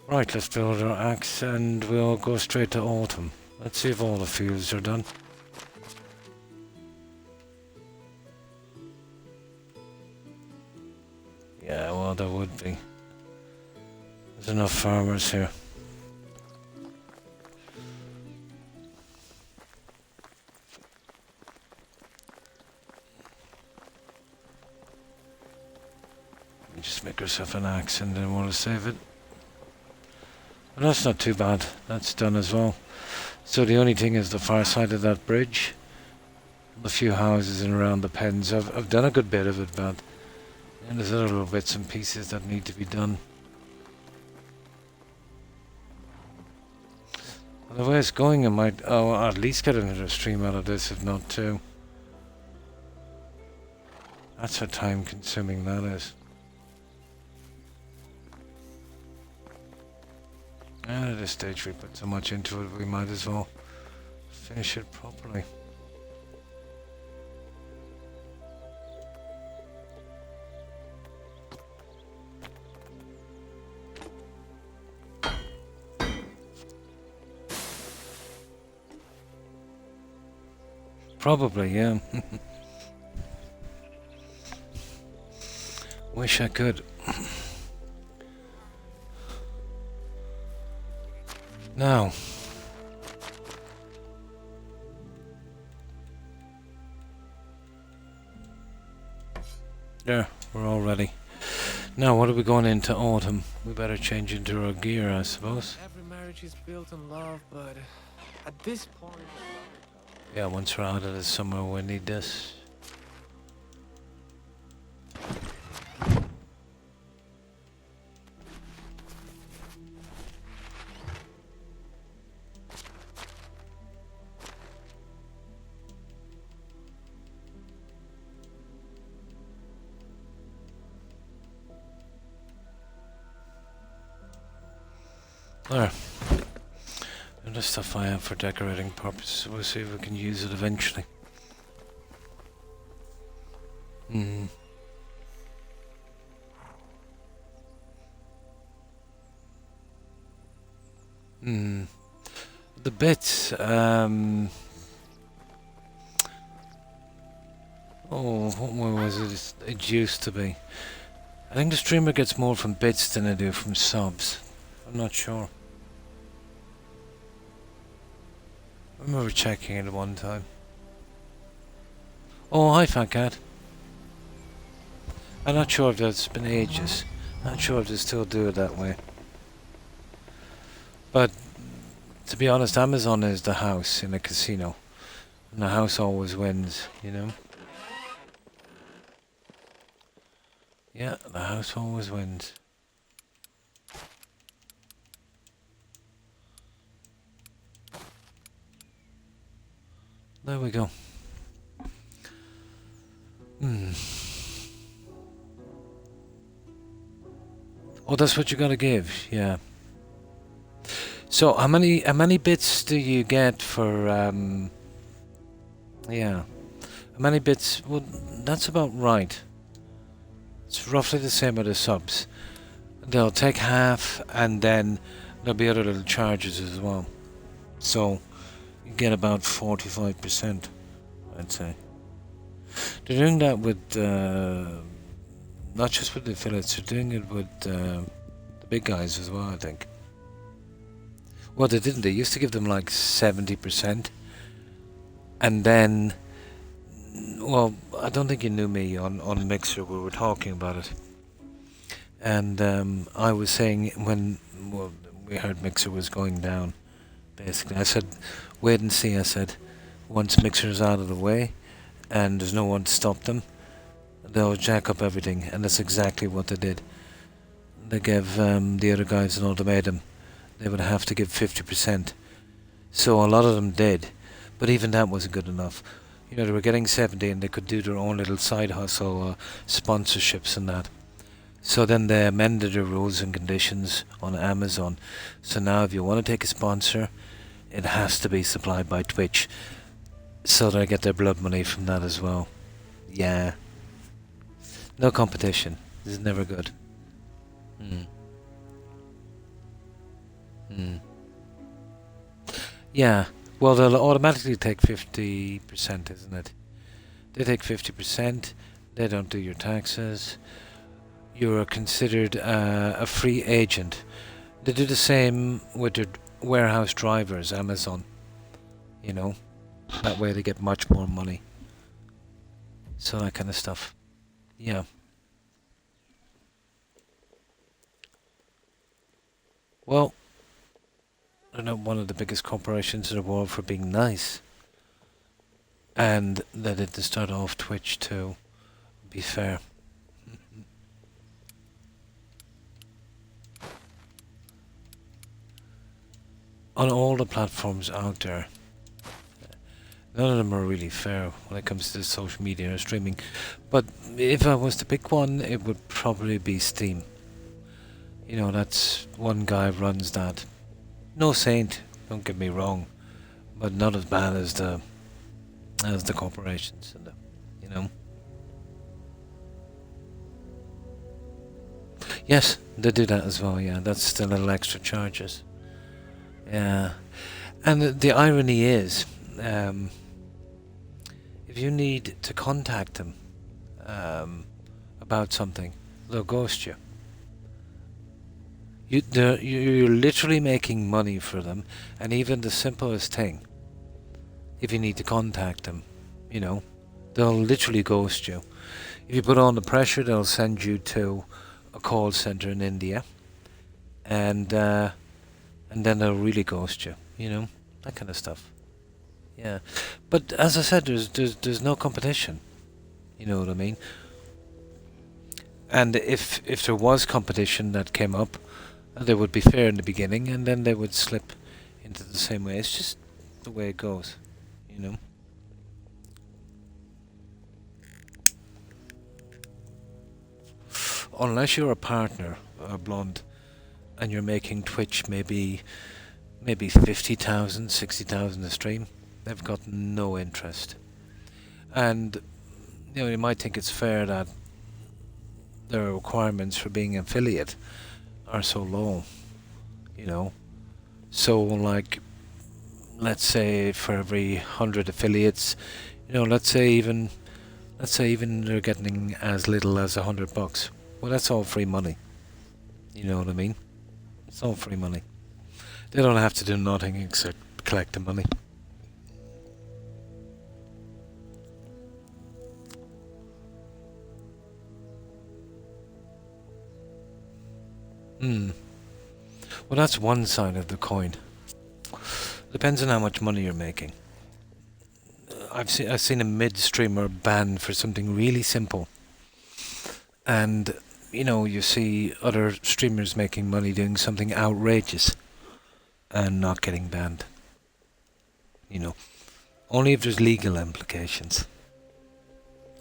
Right, let's build our axe and we'll go straight to autumn. Let's see if all the fields are done. Yeah, well, there would be. There's enough farmers here. Just make yourself an axe and then we'll save it. But that's not too bad. That's done as well. So the only thing is the far side of that bridge. A few houses and around the pens. I've done a good bit of it, but and there's other little bits and pieces that need to be done. Well, the way it's going, I might at least get another stream out of this, if not two. That's how time consuming that is. And at this stage we put so much into it, we might as well finish it properly. Probably, yeah. Wish I could. Now, there, we're all ready. Now, what are we going into autumn? We better change into our gear, I suppose. Every marriage is built on love, but at this point... Yeah, once we're out of the summer, we need this. There. And the stuff I have for decorating purposes, we'll see if we can use it eventually. The bits, oh, what more was it? It used to be. I think the streamer gets more from bits than I do from subs. I'm not sure. I remember checking it one time. Oh, hi, Fat Cat. I'm not sure if that's been ages. Not sure if they still do it that way. But, to be honest, Amazon is the house in a casino. And the house always wins, you know? Yeah, the house always wins. There we go. Oh, that's what you gotta give, yeah. So how many bits do you get for yeah. How many bits? Well, that's about right. It's roughly the same with the subs. They'll take half and then there'll be other little charges as well. So you get about 45%, I'd say. They're doing that with not just with the affiliates, they're doing it with the big guys as well, I think. Well, they didn't. They used to give them like 70%. And then, well, I don't think you knew me on Mixer. We were talking about it. And I was saying when we heard Mixer was going down, basically, I said, wait and see. I said, once Mixer's out of the way and there's no one to stop them, they'll jack up everything. And that's exactly what they did. They gave the other guys an ultimatum. They would have to give 50%. So a lot of them did. But even that wasn't good enough. You know, they were getting 70 and they could do their own little side hustle, sponsorships and that. So then they amended the rules and conditions on Amazon. So now if you want to take a sponsor, it has to be supplied by Twitch. So they get their blood money from that as well. Yeah. No competition. This is never good. Yeah. Well, they'll automatically take 50%, isn't it? They take 50%. They don't do your taxes. You're considered a free agent. They do the same with their warehouse drivers, Amazon. You know, that way they get much more money. So that kind of stuff. Yeah. Well, they're not one of the biggest corporations in the world for being nice. And they did to start off Twitch too, be fair. On all the platforms out there, none of them are really fair when it comes to social media or streaming. But if I was to pick one, it would probably be Steam. You know, that's one guy runs that. No saint, don't get me wrong, but not as bad as the corporations, and you know. Yes, they do that as well. Yeah, that's still little extra charges. Yeah, and the irony is, if you need to contact them about something, they'll ghost you. You're literally making money for them, and even the simplest thing, if you need to contact them, you know, they'll literally ghost you. If you put on the pressure, they'll send you to a call center in India, and then they'll really ghost you. You know, that kind of stuff. Yeah, but as I said, there's no competition. You know what I mean? And if there was competition that came up, they would be fair in the beginning, and then they would slip into the same way. It's just the way it goes, you know. Unless you're a partner, a blonde, and you're making Twitch maybe 50,000, 60,000 a stream, they've got no interest. And you know, you might think it's fair that their requirements for being an affiliate are so low, you know. So like, let's say for every 100 affiliates, you know, let's say even they're getting as little as $100. Well, that's all free money. You know what I mean? It's all free money. They don't have to do nothing except collect the money. Well, that's one side of the coin. Depends on how much money you're making. I've seen a mid-streamer banned for something really simple, and you know, you see other streamers making money doing something outrageous and not getting banned. You know, only if there's legal implications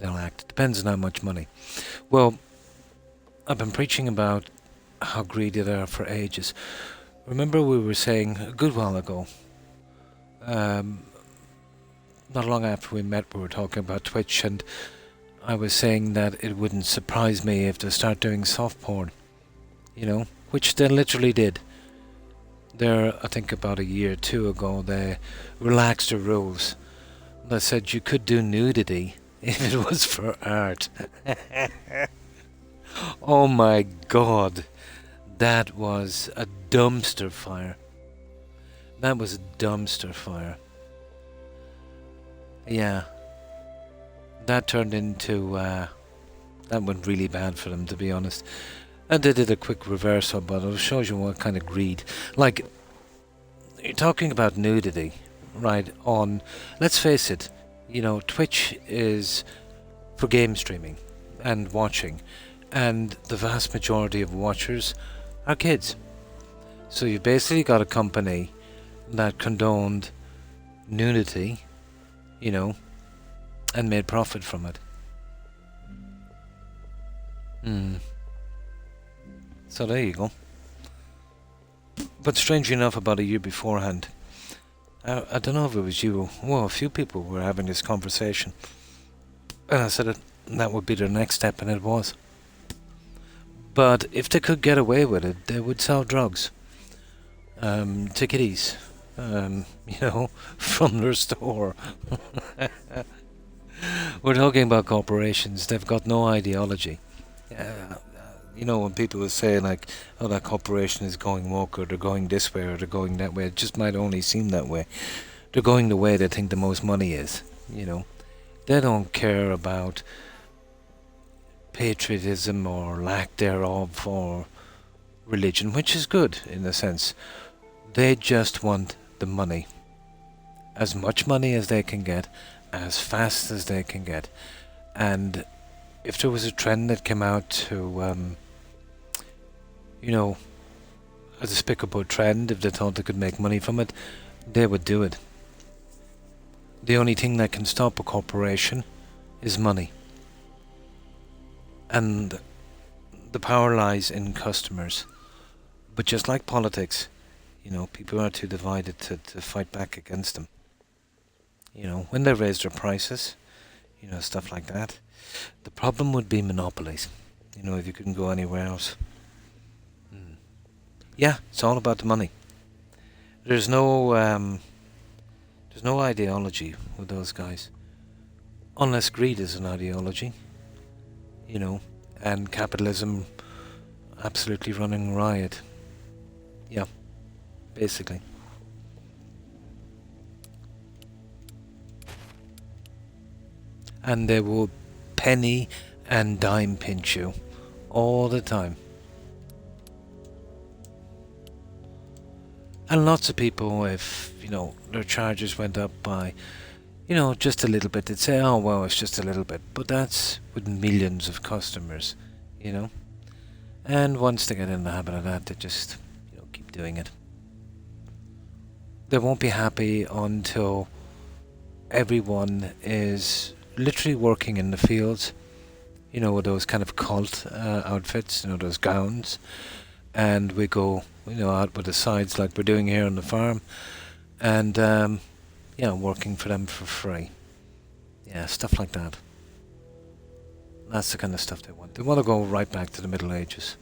they'll act. Depends on how much money. Well, I've been preaching about how greedy they are for ages. Remember we were saying a good while ago, not long after we met, we were talking about Twitch, and I was saying that it wouldn't surprise me if they start doing soft porn, you know, which they literally did. There, I think about a year or two ago, they relaxed the rules. They said you could do nudity if it was for art. Oh my god, that was a dumpster fire. That was a dumpster fire. Yeah. That turned into, that went really bad for them, to be honest. And they did a quick reversal, but it shows you what kind of greed. Like, you're talking about nudity, right? On, let's face it, you know, Twitch is for game streaming and watching, and the vast majority of watchers are kids. So you basically got a company that condoned nudity, you know, and made profit from it. So there you go. But strangely enough, about a year beforehand, I don't know if it was you, well, a few people were having this conversation. And I said that would be their next step, and it was. But if they could get away with it, they would sell drugs. To kiddies, you know, from their store. We're talking about corporations. They've got no ideology. You know, when people will say, like, oh, that corporation is going woke, or they're going this way, or they're going that way, it just might only seem that way. They're going the way they think the most money is, you know. They don't care about patriotism or lack thereof, or religion, which is good in a sense. They just want the money. As much money as they can get, as fast as they can get. And if there was a trend that came out to, you know, a despicable trend, if they thought they could make money from it, they would do it. The only thing that can stop a corporation is money. And the power lies in customers. But just like politics, you know, people are too divided to fight back against them. You know, when they raise their prices, you know, stuff like that. The problem would be monopolies. You know, if you couldn't go anywhere else. Yeah, it's all about the money. There's no ideology with those guys. Unless greed is an ideology. You know, and capitalism absolutely running riot. Yeah, basically. And they will penny and dime pinch you all the time. And lots of people, if, you know, their charges went up by, you know, just a little bit, they'd say, oh, well, it's just a little bit. But that's with millions of customers, you know. And once they get in the habit of that, they just, you know, keep doing it. They won't be happy until everyone is literally working in the fields, you know, with those kind of cult outfits, you know, those gowns. And we go, you know, out with the sides like we're doing here on the farm. And, yeah, working for them for free. Yeah, stuff like that. That's the kind of stuff they want. They want to go right back to the Middle Ages.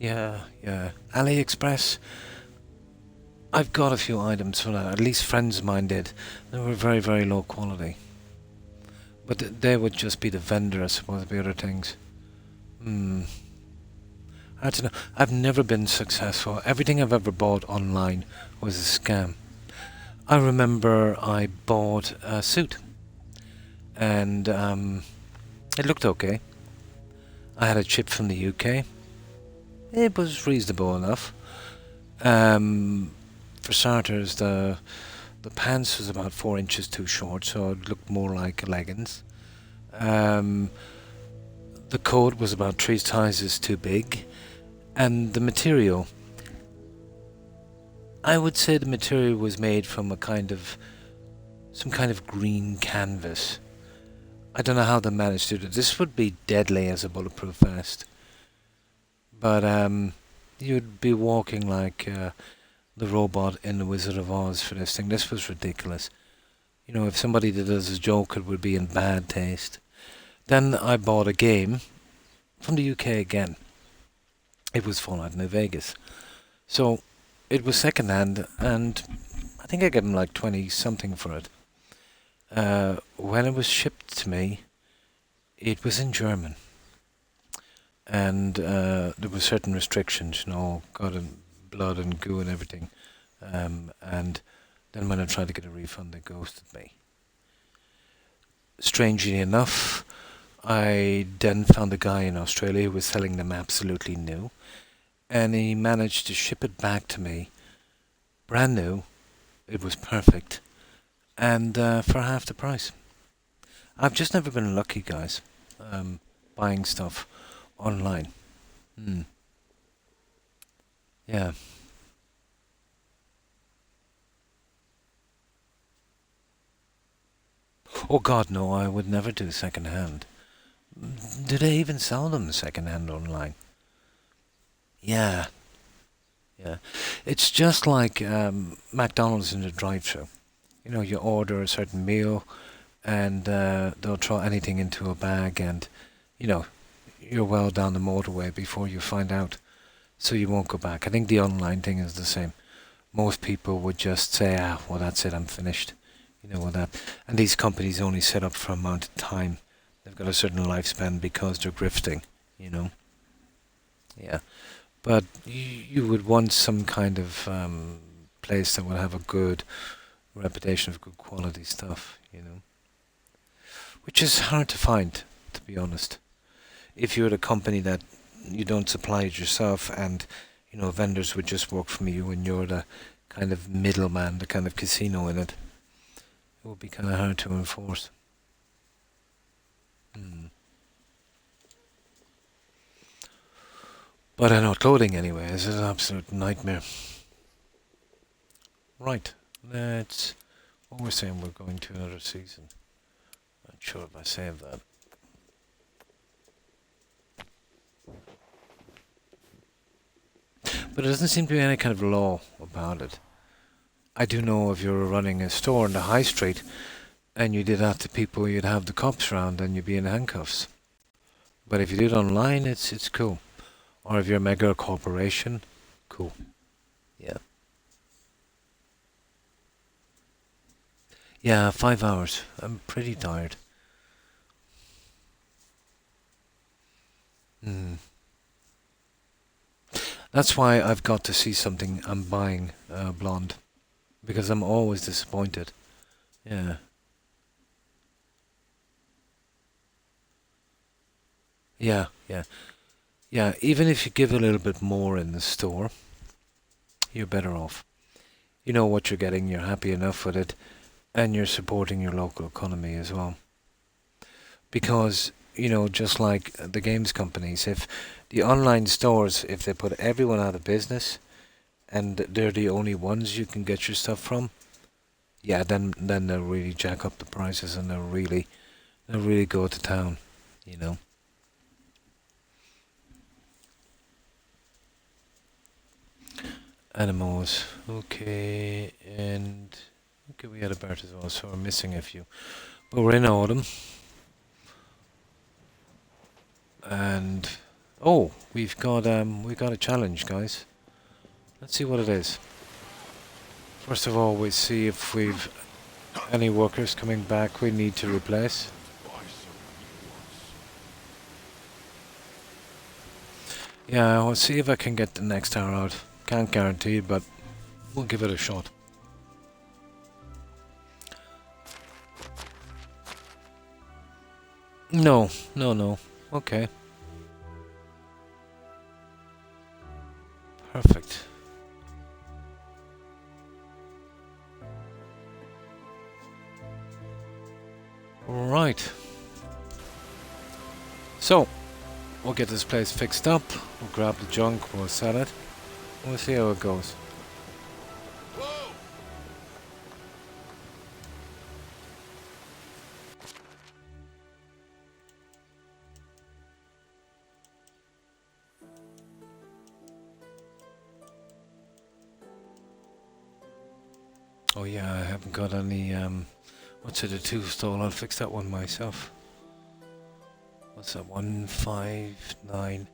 Yeah. AliExpress. I've got a few items for that. At least friends of mine did. They were very, very low quality. But they would just be the vendor, I suppose, the other things. I don't know. I've never been successful. Everything I've ever bought online was a scam. I remember I bought a suit. And it looked okay. I had a chip from the UK. It was reasonable enough. For starters, the pants was about 4 inches too short, so it looked more like leggings. The coat was about 3 sizes too big, and the material, I would say the material was made from some kind of green canvas. I don't know how they managed to do it. This would be deadly as a bulletproof vest. But you'd be walking like the robot in The Wizard of Oz for this thing. This was ridiculous. You know, if somebody did it as a joke, it would be in bad taste. Then I bought a game from the UK again. It was Fallout New Vegas. So it was second hand, and I think I gave them like 20 something for it. when it was shipped to me, it was in German. And there were certain restrictions, you know, God and blood and goo and everything. And then when I tried to get a refund, they ghosted me. Strangely enough, I then found a guy in Australia who was selling them absolutely new, and he managed to ship it back to me, brand new. It was perfect, and for half the price. I've just never been lucky, guys, buying stuff online. Yeah. Oh God, no! I would never do second hand. Do they even sell them second hand online? Yeah, yeah. It's just like McDonald's in the drive-thru. You know, you order a certain meal, and they'll throw anything into a bag, and you know, you're well down the motorway before you find out, so you won't go back. I think the online thing is the same. Most people would just say, "Ah, well, that's it. I'm finished." You know, with that. And these companies only set up for a amount of time. They've got a certain lifespan because they're grifting, you know. Yeah. But you would want some kind of place that would have a good reputation of good quality stuff, you know. Which is hard to find, to be honest. If you're a company that you don't supply it yourself and, you know, vendors would just work for you and you're the kind of middleman, the kind of casino in it, it would be kind of hard to enforce. But I know clothing anyway is an absolute nightmare. Right, let's... What we're saying, we're going to another season. Not sure if I saved that. But there doesn't seem to be any kind of law about it. I do know if you were running a store on the high street and you did that to people, you'd have the cops around and you'd be in handcuffs. But if you do it online, it's cool. Or if you're a mega corporation, cool. Yeah. Yeah, 5 hours. I'm pretty tired. That's why I've got to see something I'm buying blonde. Because I'm always disappointed. Yeah. Yeah, yeah. Yeah, even if you give a little bit more in the store, you're better off. You know what you're getting, you're happy enough with it, and you're supporting your local economy as well. Because, you know, just like the games companies, if the online stores, if they put everyone out of business, and they're the only ones you can get your stuff from, yeah, then they'll really jack up the prices and they'll really go to town, you know. Animals, okay, and okay, we had a bird as well, so we're missing a few. But we're in autumn, and oh, we got a challenge, guys. Let's see what it is. First of all, we see if we've any workers coming back we need to replace. Yeah, I'll see if I can get the next hour out. Can't guarantee, but we'll give it a shot. No. Okay. Perfect. Right. So, we'll get this place fixed up. We'll grab the junk, we'll sell it. We'll see how it goes. Oh yeah, I haven't got any, what's it, a 2 stall? I'll fix that one myself. What's that, 159?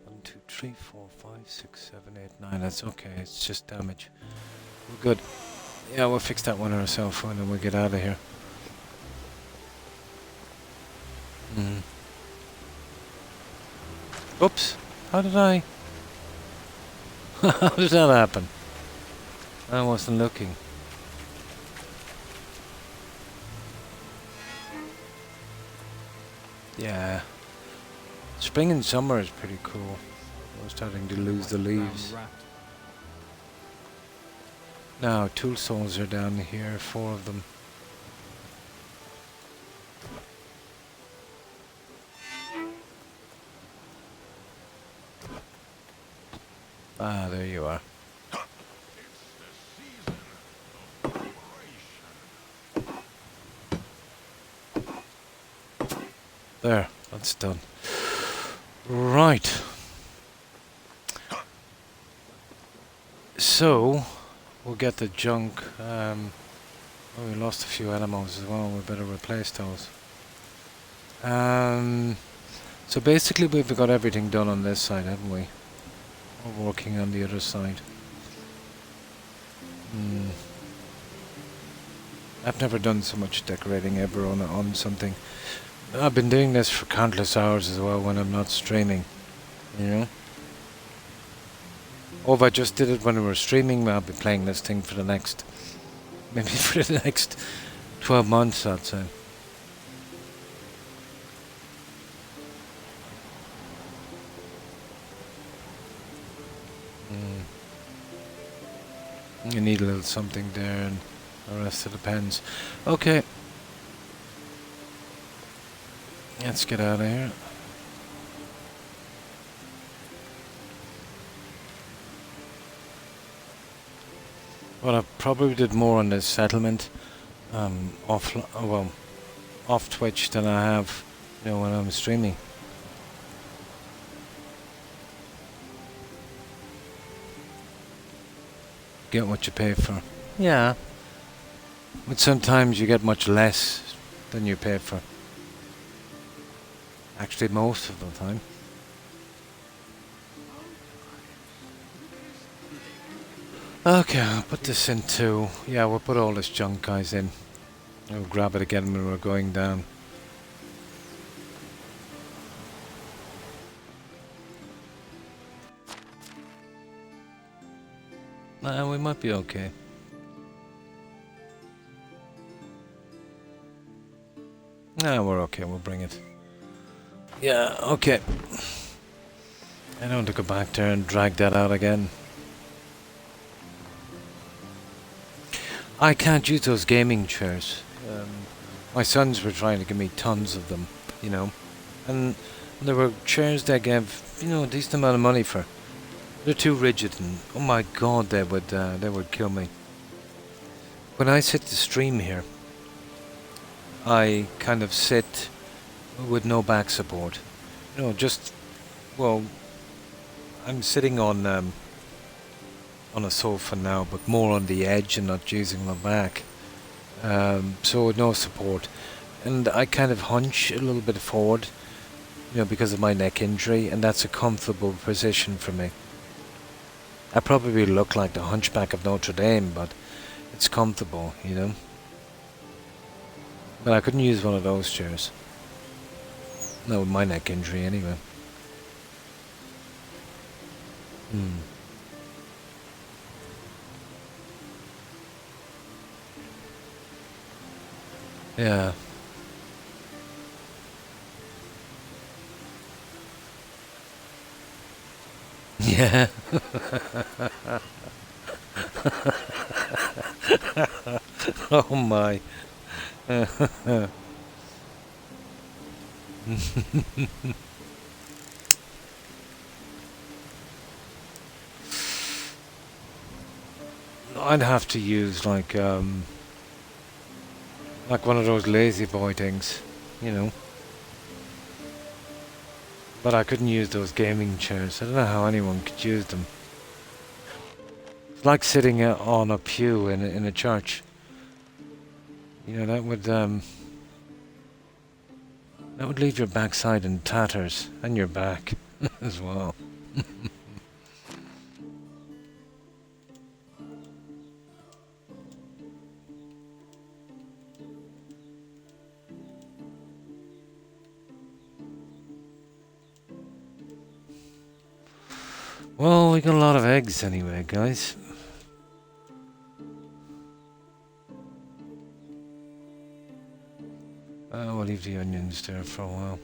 1, 2, 3, 4, 5, 6, 7, 8, 9. That's okay, it's just damage. We're good. Yeah, we'll fix that one ourselves when we get out of here. Hmm. Oops. How did I... How did that happen? I wasn't looking. Yeah. Spring and summer is pretty cool. We're starting to lose the leaves. Now, tool saws are down here, 4 of them. Ah, there you are. There, that's done. Right. So, we'll get the junk. Oh, we lost a few animals as well. We better replace those. So basically we've got everything done on this side, haven't we? We're working on the other side. I've never done so much decorating ever on something. I've been doing this for countless hours as well when I'm not streaming, you know? Or if I just did it when we were streaming, I'll be playing this thing for the next, maybe for the next 12 months, I'd say. You need a little something there and the rest of the pens. Okay. Let's get out of here. Well, I probably did more on this settlement off Twitch than I have, you know, when I'm streaming. Get what you pay for. Yeah. But sometimes you get much less than you pay for. Actually, most of the time. Okay, I'll put this into... Yeah, we'll put all this junk, guys, in. We'll grab it again when we're going down. Nah, we might be okay. Nah, we're okay, we'll bring it. Yeah, okay. I don't want to go back there and drag that out again. I can't use those gaming chairs. My sons were trying to give me tons of them, you know. And there were chairs they gave, you know, a decent amount of money for. They're too rigid and, oh my god, they would kill me. When I sit to stream here, I kind of sit with no back support. You know, just, well, I'm sitting on a sofa now, but more on the edge and not using my back. So with no support. And I kind of hunch a little bit forward, you know, because of my neck injury, and that's a comfortable position for me. I probably look like the Hunchback of Notre Dame, but it's comfortable, you know. But I couldn't use one of those chairs. Not with my neck injury, anyway. Yeah. Yeah. Oh my. I'd have to use like one of those lazy boy things, you know. But I couldn't use those gaming chairs. I don't know how anyone could use them. It's like sitting on a pew in a church. You know, that would leave your backside in tatters, and your back as well. Oh, we got a lot of eggs anyway, guys. We'll leave the onions there for a while.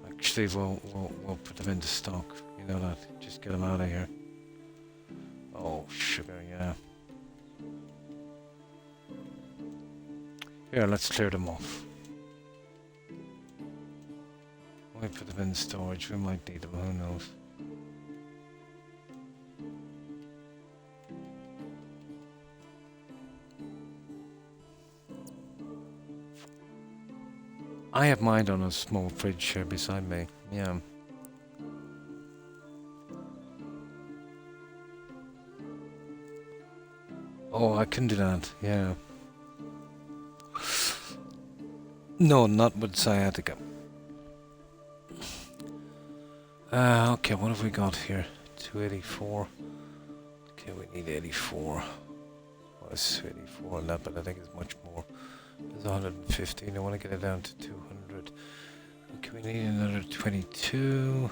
Actually, we'll put them into stock. You know that. Just get them out of here. Oh, sugar, yeah. Here, let's clear them off. We put them in storage. We might need them. Who knows? I have mine on a small fridge here beside me. Yeah. Oh, I can do that. Yeah. No, not with sciatica. Okay, what have we got here? 284. Okay, we need 84. Well, it's 84 on that, but I think it's much more. It's 115. I want to get it down to 200. Okay, we need another 22.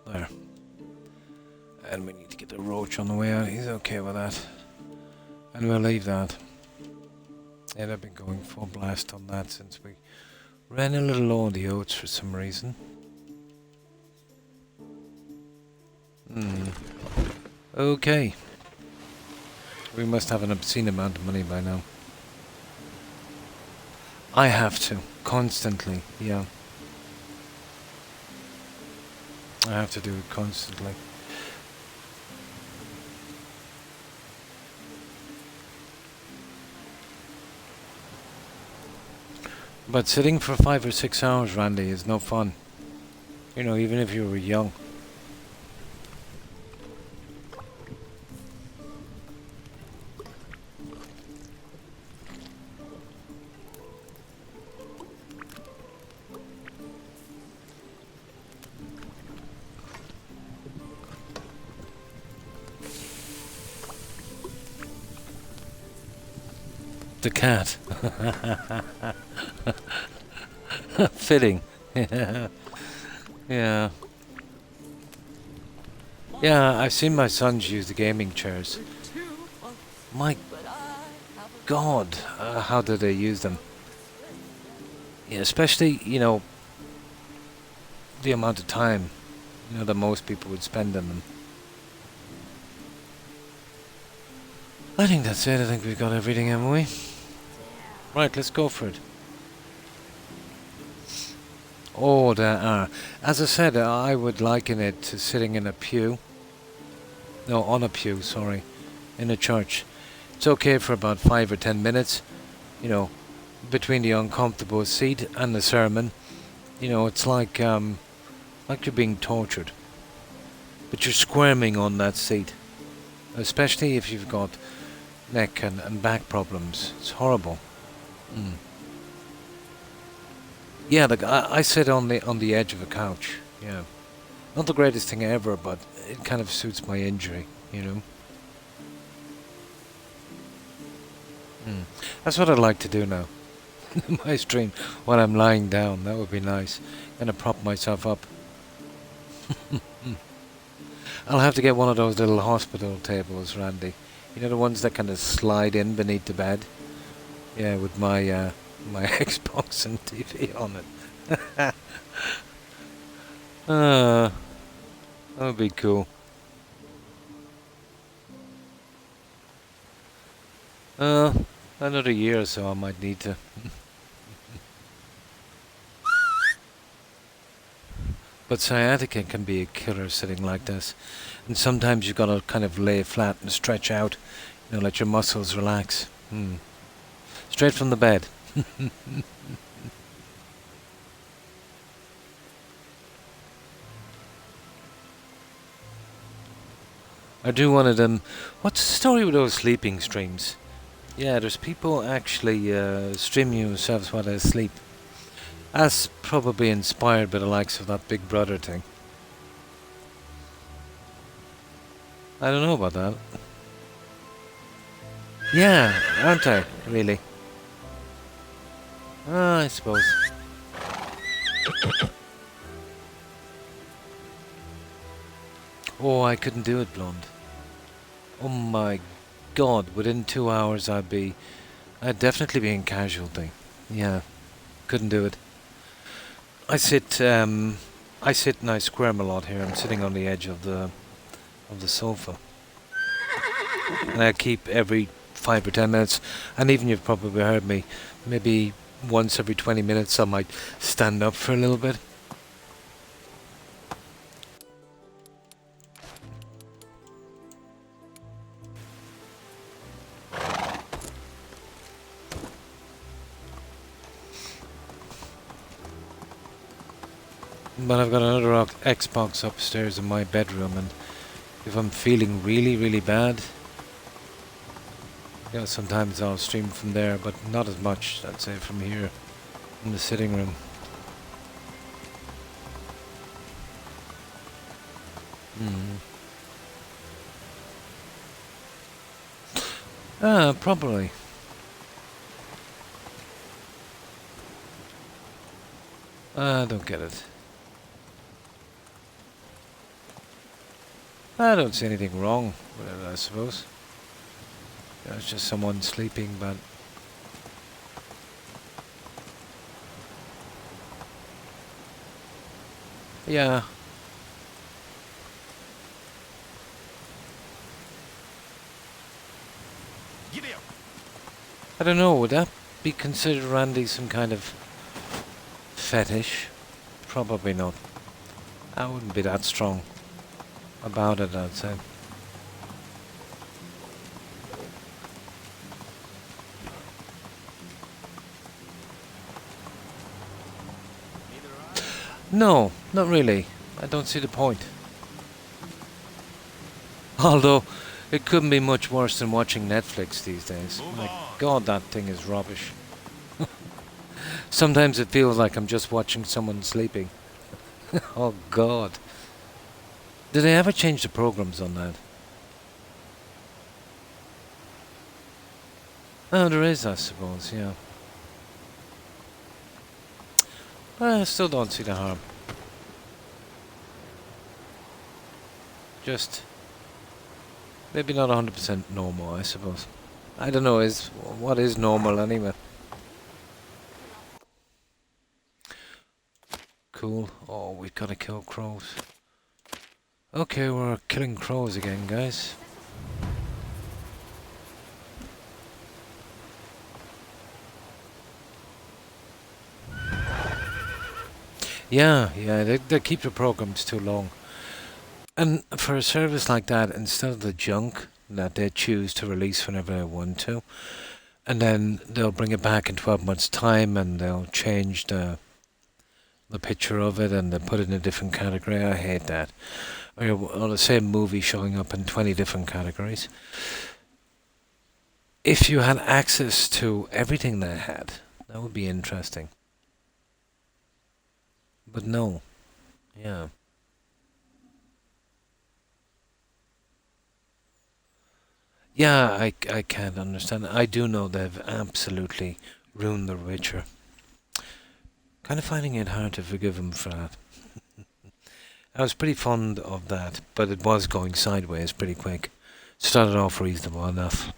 There. And we need to get the roach on the way out. He's okay with that. And we'll leave that. And I've been going full blast on that since we ran a little low on the oats for some reason. Okay. We must have an obscene amount of money by now. I have to. Constantly, yeah. I have to do it constantly. But sitting for 5 or 6 hours, Randy, is no fun. You know, even if you were young. The cat. Fitting. Yeah. Yeah, I've seen my sons use the gaming chairs. My God, how do they use them? Yeah, especially, you know, the amount of time, you know, that most people would spend on them. I think that's it. I think we've got everything, haven't we? Right, let's go for it. Oh, there are. As I said, I would liken it to sitting in a pew. No, on a pew, sorry. In a church. It's okay for about 5 or 10 minutes. You know, between the uncomfortable seat and the sermon. You know, it's like you're being tortured. But you're squirming on that seat. Especially if you've got neck and back problems. It's horrible. Yeah, I sit on the edge of a couch. Yeah, not the greatest thing ever, but it kind of suits my injury. You know. That's what I'd like to do now. My stream while I'm lying down. That would be nice. Gonna prop myself up. I'll have to get one of those little hospital tables, Randy. You know, the ones that kind of slide in beneath the bed. Yeah, with my my Xbox and TV on it. That would be cool. Another year or so I might need to. But sciatica can be a killer sitting like this. And sometimes you've got to kind of lay flat and stretch out. You know, let your muscles relax. Straight from the bed. I do one of them. What's the story with those sleeping streams? Yeah, there's people actually streaming themselves while they sleep. That's probably inspired by the likes of that Big Brother thing. I don't know about that. Yeah, aren't I? Really? I suppose. Oh, I couldn't do it, blonde. Oh my god, within 2 hours I'd definitely be in casualty. Yeah, couldn't do it. I sit and I squirm a lot here. I'm sitting on the edge of the sofa. And I keep every 5 or 10 minutes, and even you've probably heard me, maybe once every 20 minutes I might stand up for a little bit. But I've got another Xbox upstairs in my bedroom, and if I'm feeling really, really bad, you know, sometimes I'll stream from there, but not as much, I'd say, from here, in the sitting room. Probably. I don't get it. I don't see anything wrong with it, I suppose. You know, it's just someone sleeping, but... Yeah. I don't know, would that be considered, Randy, some kind of fetish? Probably not. I wouldn't be that strong about it, I'd say. No, not really. I don't see the point. Although, it couldn't be much worse than watching Netflix these days. My God, that thing is rubbish. Sometimes it feels like I'm just watching someone sleeping. Oh God. Did they ever change the programs on that? Oh, there is, I suppose, yeah. I still don't see the harm. Just maybe not 100% normal, I suppose. I don't know, what is normal anyway? Cool. Oh, we've got to kill crows. Okay, we're killing crows again, guys. Yeah, they keep the programs too long. And for a service like that, instead of the junk that they choose to release whenever they want to, and then they'll bring it back in 12 months' time and they'll change the picture of it and they'll put it in a different category. I hate that. Or the same movie showing up in 20 different categories. If you had access to everything they had, that would be interesting. But no. Yeah. Yeah, I can't understand. I do know they've absolutely ruined The Witcher. Kind of finding it hard to forgive them for that. I was pretty fond of that, but it was going sideways pretty quick. Started off reasonable enough.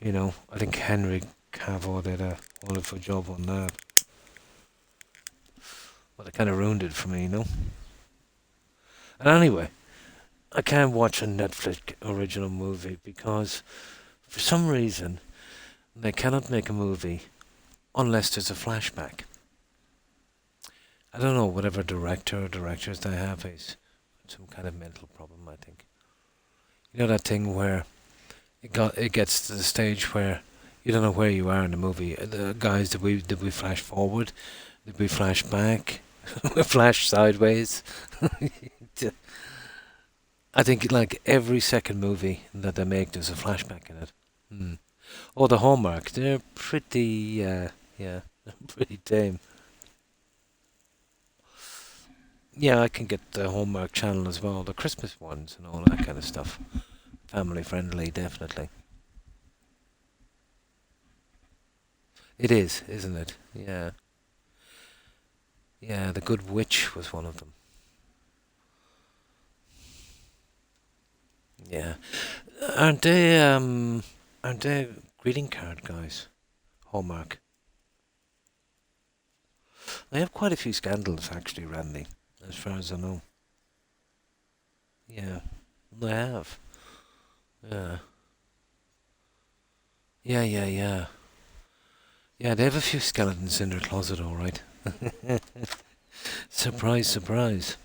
You know, I think Henry Cavill did a wonderful job on that. But it kind of ruined it for me, you know? And anyway, I can't watch a Netflix original movie because for some reason they cannot make a movie unless there's a flashback. I don't know, whatever director or directors they have is some kind of mental problem, I think. You know that thing where it gets to the stage where you don't know where you are in the movie. The guys, did we flash forward? Did we flash back? We flash sideways? I think like every second movie that they make, there's a flashback in it. Oh, the Hallmark, they're pretty, pretty tame. Yeah, I can get the Hallmark channel as well, the Christmas ones and all that kind of stuff. Family friendly, definitely. It is, isn't it? Yeah. Yeah, The Good Witch was one of them. Yeah. Aren't they greeting card guys? Hallmark. They have quite a few scandals actually, Randy, as far as I know. Yeah. They have. Yeah. Yeah. Yeah, they have a few skeletons in their closet, all right. Surprise, surprise.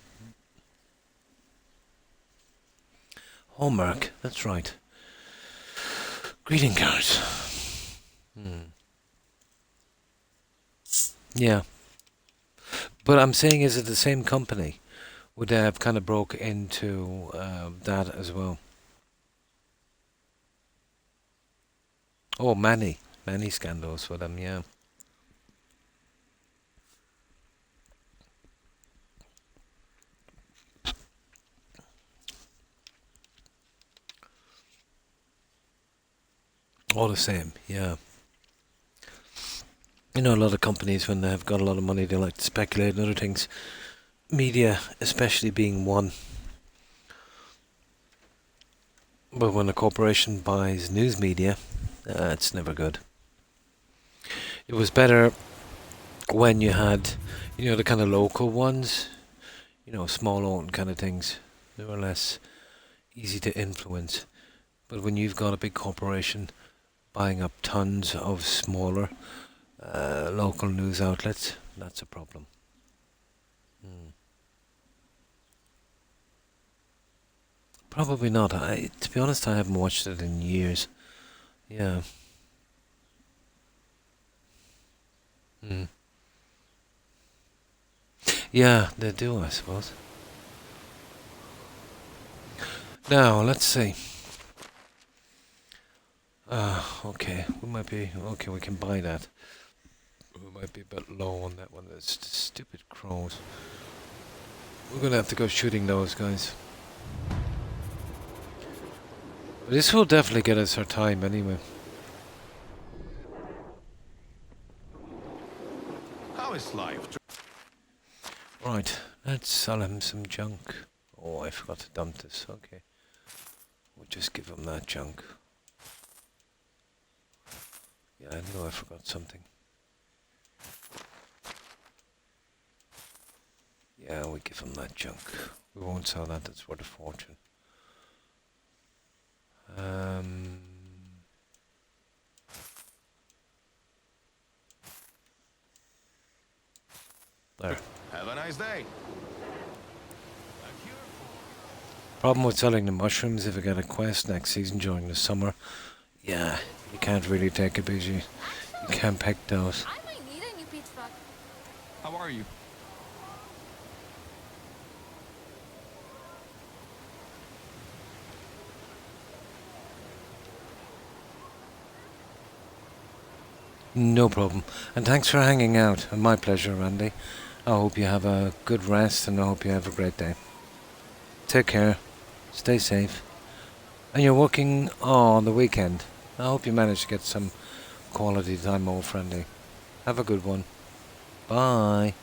Hallmark, that's right. Greeting cards. Hmm. Yeah. But I'm saying, is it the same company? Would they have kind of broke into that as well? Oh, many scandals for them, yeah. All the same, yeah. You know, a lot of companies, when they've got a lot of money, they like to speculate in other things. Media, especially being one. But when a corporation buys news media, it's never good. It was better when you had, the kind of local ones, small owned kind of things. They were less easy to influence. But when you've got a big corporation buying up tons of smaller local news outlets, that's a problem. Hmm. Probably not. To be honest, I haven't watched it in years. Yeah. Mm. Yeah, they do, I suppose. Now, let's see. Okay, we might be okay. We can buy that. We might be a bit low on that one. That's stupid crows. We're gonna have to go shooting those guys. But this will definitely get us our time anyway. How is life? Right, let's sell him some junk. Oh, I forgot to dump this. Okay, we'll just give him that junk. Yeah, I know I forgot something. Yeah, we give him that junk. We won't sell that. That's worth a fortune. There. Have a nice day. Problem with selling the mushrooms, if I get a quest next season during the summer, yeah, you can't really take it because you can't pick those. I might need a new pitchfork. How are you? No problem. And thanks for hanging out. My pleasure, Randy. I hope you have a good rest and I hope you have a great day. Take care. Stay safe. And you're working on the weekend. I hope you manage to get some quality time off, Randy. Have a good one. Bye.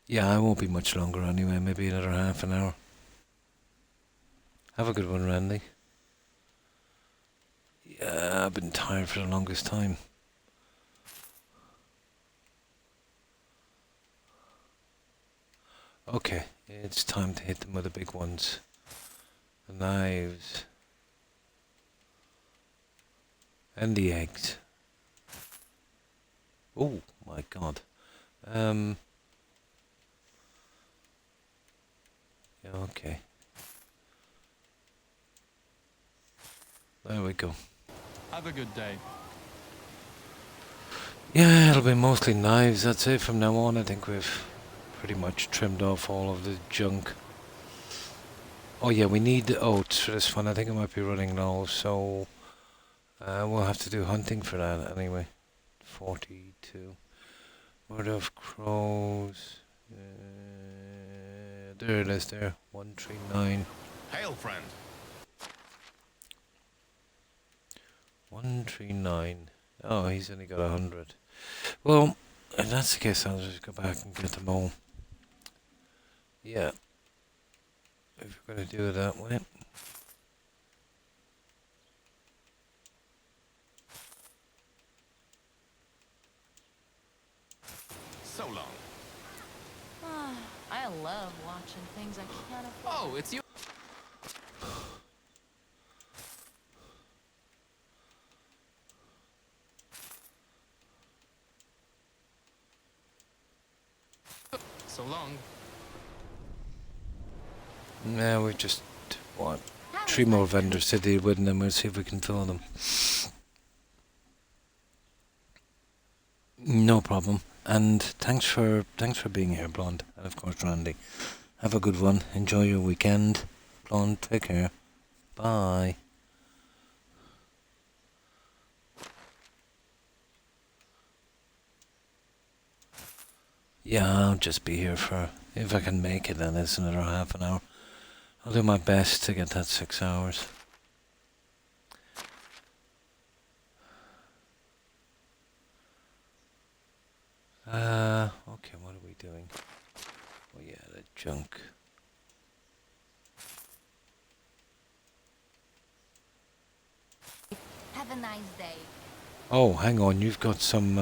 Yeah, I won't be much longer anyway. Maybe another half an hour. Have a good one, Randy. Yeah, I've been tired for the longest time. Okay, it's time to hit them with the big ones. The knives. And the eggs. Oh my god. Yeah, okay. There we go. Have a good day. Yeah, it'll be mostly knives. That's it from now on. I think we've pretty much trimmed off all of the junk. Oh yeah, we need the oats for this one. I think it might be running low, so we'll have to do hunting for that anyway. 42. Murder of crows. There it is there. 139. Hail, friend. 139. Oh, he's only got 100. Well, if that's the case, I'll just go back and get them all. Yeah. If we're going to do it that way. So long. I love watching things I can't afford. Oh, it's you. So long. Now we just want 3 more vendors to deal with, and then we'll see if we can fill them. No problem. And thanks for being here, Blonde, and of course Randy. Have a good one. Enjoy your weekend. Blonde, take care. Bye. Yeah, I'll just be here for, if I can make it, then it's another half an hour. I'll do my best to get that 6 hours. Okay, what are we doing? Oh yeah, the junk. Have a nice day. Oh, hang on, you've got some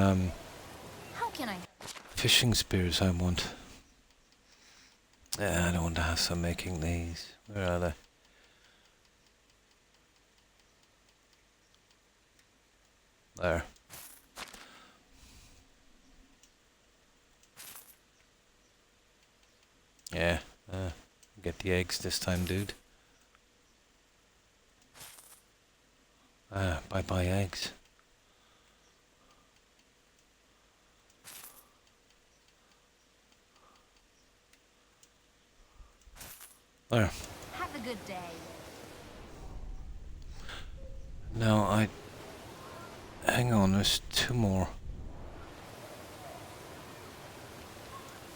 How can I? fishing spears I want. Yeah, I don't want to have some making these. Where are they? There. Yeah, get the eggs this time, dude. Bye-bye eggs. There. Have a good day. Now, hang on, there's 2 more.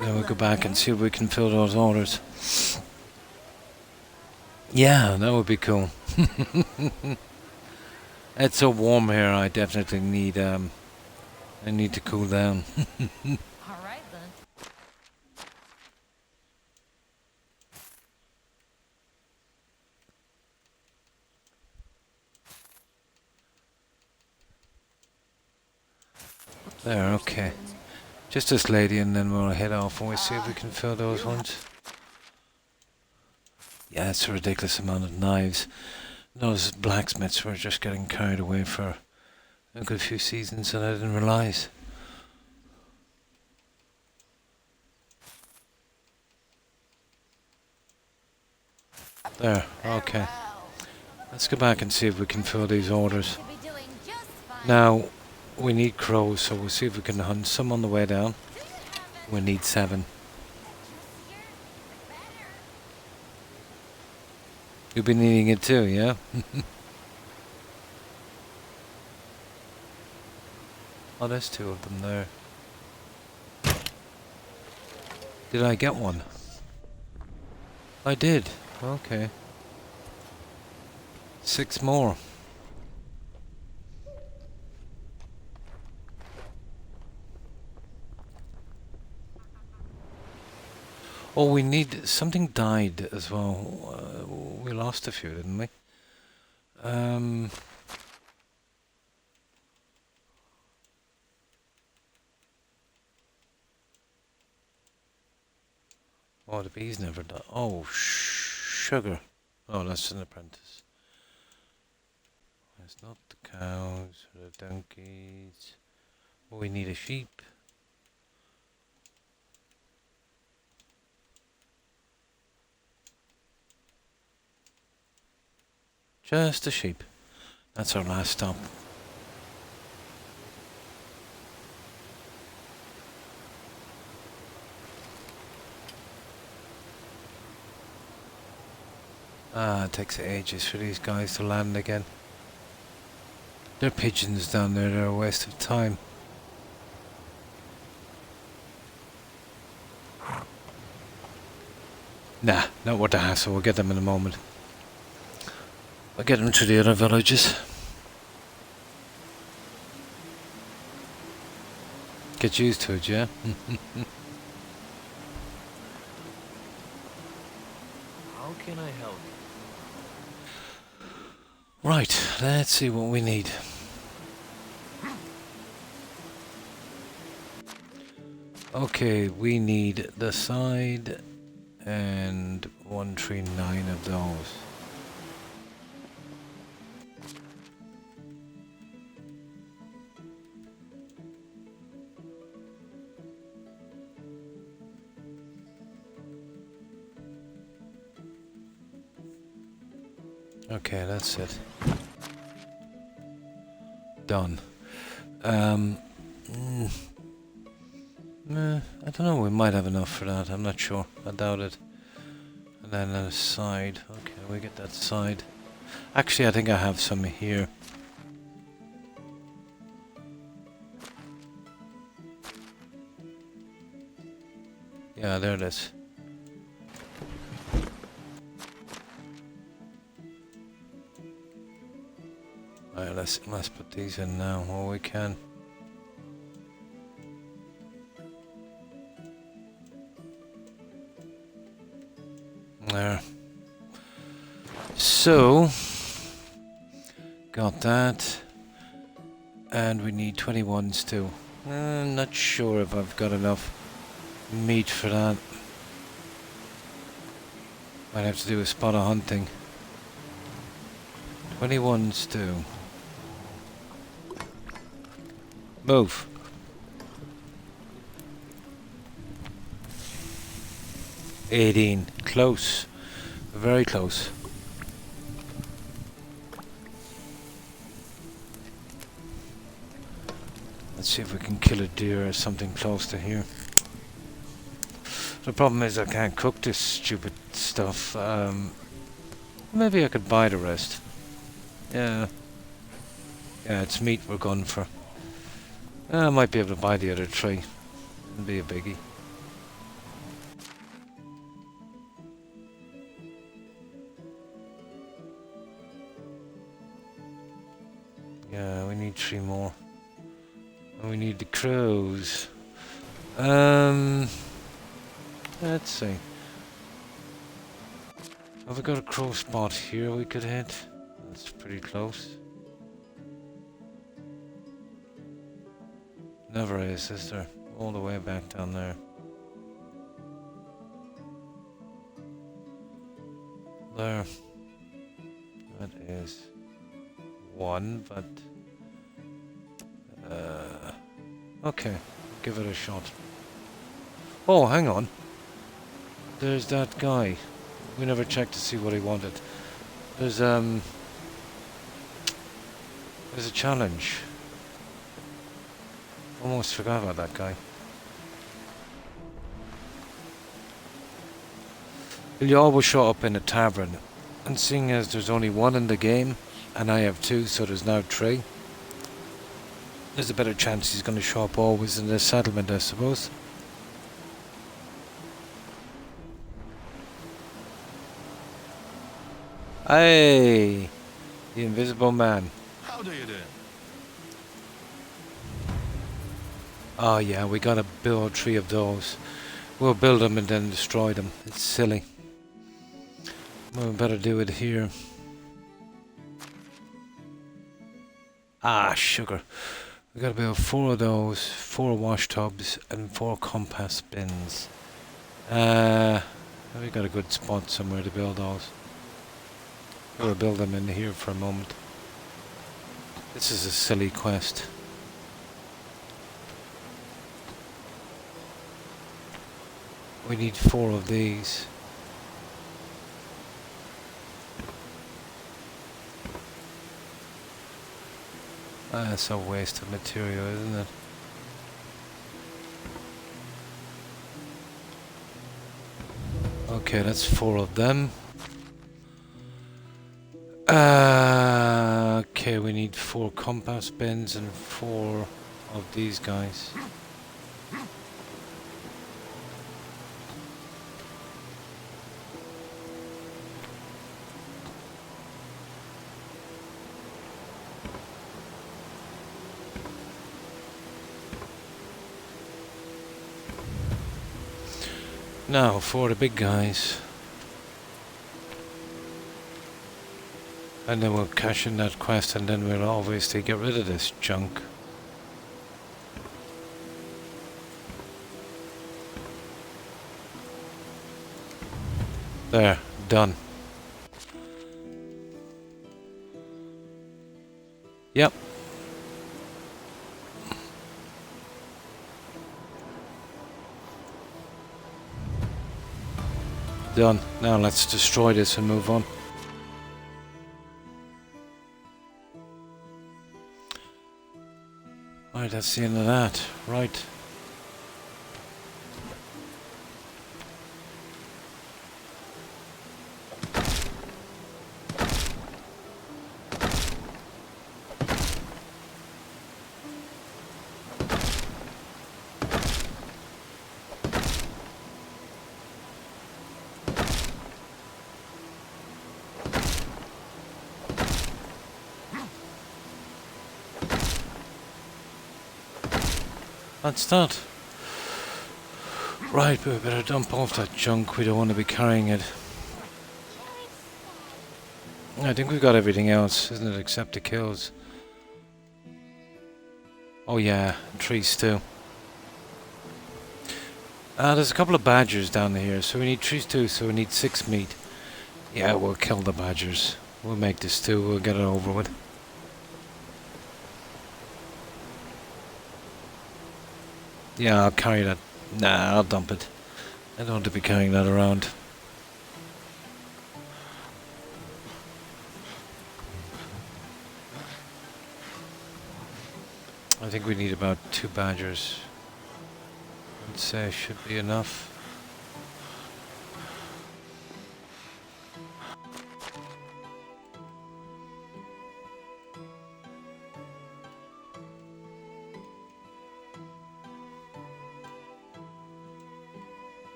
Then we'll go back and see if we can fill those orders. Yeah, that would be cool. It's so warm here, I definitely need, I need to cool down. All right then. There, okay. Just this lady, and then we'll head off and we'll see if we can fill those ones. Yeah, it's a ridiculous amount of knives. Those blacksmiths were just getting carried away for a good few seasons, and I didn't realise. There, okay. Let's go back and see if we can fill these orders. Should be doing just fine. Now, we need crows, so we'll see if we can hunt some on the way down. Do you have any We need 7. juicier? Better. You've been eating it too, yeah? Oh, there's 2 of them there. Did I get one? I did. Okay. 6 more. Oh, we need... Something died as well. We lost a few, didn't we? Oh, the bees never died. Oh, sugar. Oh, that's an apprentice. It's not the cows or the donkeys. Oh, we need a sheep. Just a sheep. That's our last stop. It takes ages for these guys to land again. They're pigeons down there, they're a waste of time. Nah, not worth the hassle, we'll get them in a moment. I'll get them to the other villages. Get used to it, yeah? How can I help? Right, let's see what we need. Okay, we need the side and 139 of those. Okay, that's it. Done. I don't know, we might have enough for that, I'm not sure. I doubt it. And then a side. Okay, we get that side. Actually, I think I have some here. Yeah, there it is. Alright, let's put these in now while we can. There. So, got that. And we need 21s too. I'm not sure if I've got enough meat for that. Might have to do a spot of hunting. 21s too. Move. $18. Close. Very close. Let's see if we can kill a deer or something close to here. The problem is I can't cook this stupid stuff. Maybe I could buy the rest. Yeah. Yeah, it's meat we're going for. I might be able to buy the other 3. It'll be a biggie. Yeah, we need 3 more. And we need the crows. Let's see. Have we got a crow spot here we could hit? That's pretty close. Never is there? All the way back down there. There. That is 1, but... okay, give it a shot. Oh, hang on. There's that guy. We never checked to see what he wanted. There's a challenge. Almost forgot about that guy. He'll always show up in a tavern, and seeing as there's only 1 in the game, and I have 2, so there's now 3. There's a better chance he's going to show up always in the settlement, I suppose. Hey, the invisible man. How do you do? Oh yeah, we gotta build 3 of those. We'll build them and then destroy them. It's silly. We better do it here. Ah, sugar. We gotta build 4 of those, 4 wash tubs, and 4 compass bins. We got a good spot somewhere to build those. We'll build them in here for a moment. This is a silly quest. We need 4 of these. That's a waste of material, isn't it? Okay, that's 4 of them. Okay, we need 4 compass bins and 4 of these guys. Now for the big guys. And then we'll cash in that quest, and then we'll obviously get rid of this junk. There, done. Yep. Done. Now let's destroy this and move on. Right, that's the end of that. Right. That's that. Right, but we better dump off that junk. We don't want to be carrying it. I think we've got everything else, isn't it? Except the kills. Oh yeah, and trees too. There's a couple of badgers down here, so we need trees too, so we need 6 meat. Yeah, we'll kill the badgers. We'll make this too, we'll get it over with. Yeah, I'll carry that. Nah, I'll dump it. I don't want to be carrying that around. I think we need about 2 badgers. I'd say should be enough.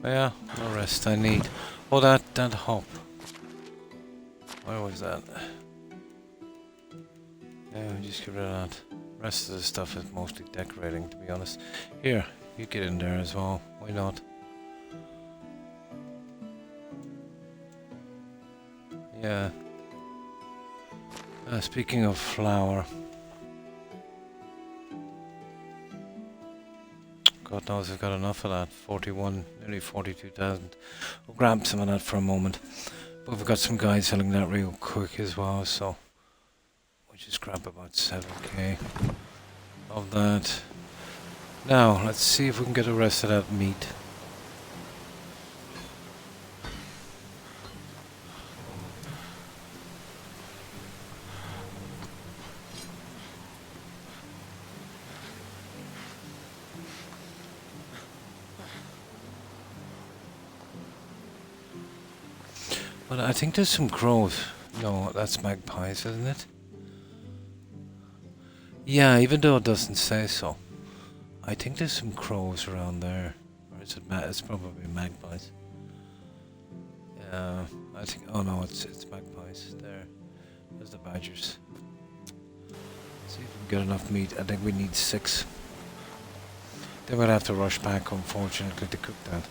Yeah, the rest I need. Oh, that hop. Where was that? Yeah, we just get rid of that. Rest of the stuff is mostly decorating, to be honest. Here, you get in there as well. Why not? Yeah. Speaking of flour. God knows I've got enough of that. 41, nearly 42,000. We'll grab some of that for a moment. But we've got some guys selling that real quick as well, so we'll just grab about 7k of that. Now, let's see if we can get the rest of that meat. But I think there's some crows. No, that's magpies, isn't it? Yeah, even though it doesn't say so. I think there's some crows around there. Or is it it's probably magpies. Yeah, I think... Oh no, it's magpies. There's the badgers. Let's see if we can get enough meat. I think we need 6. Then we'll have to rush back, unfortunately, to cook that.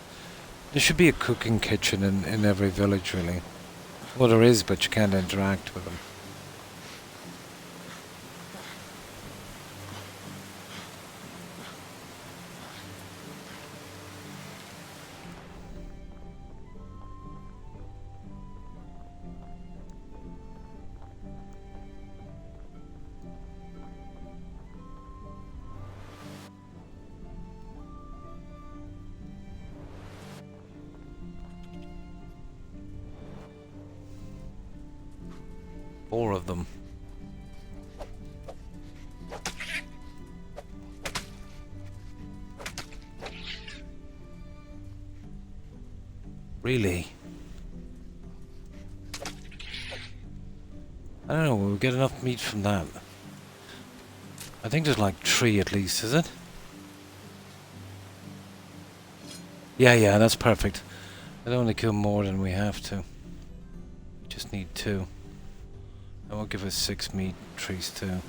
There should be a cooking kitchen in every village, really. Well, there is, but you can't interact with them. Four of them. Really? I don't know, we'll get enough meat from that. I think there's like 3 at least, is it? Yeah, that's perfect. I don't want to kill more than we have to. We just need 2. That will give us 6 meat trees too.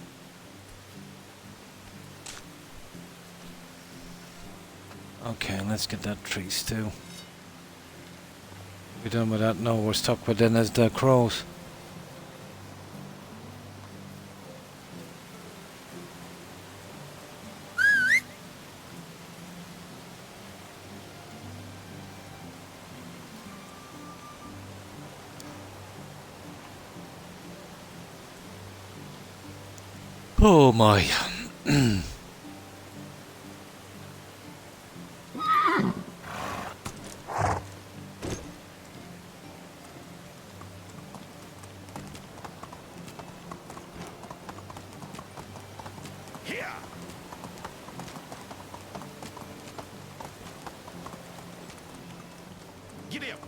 Okay, let's get that tree stew. We done with that? No, we're stuck with then as the crows. Oh my. Here! Giddy up!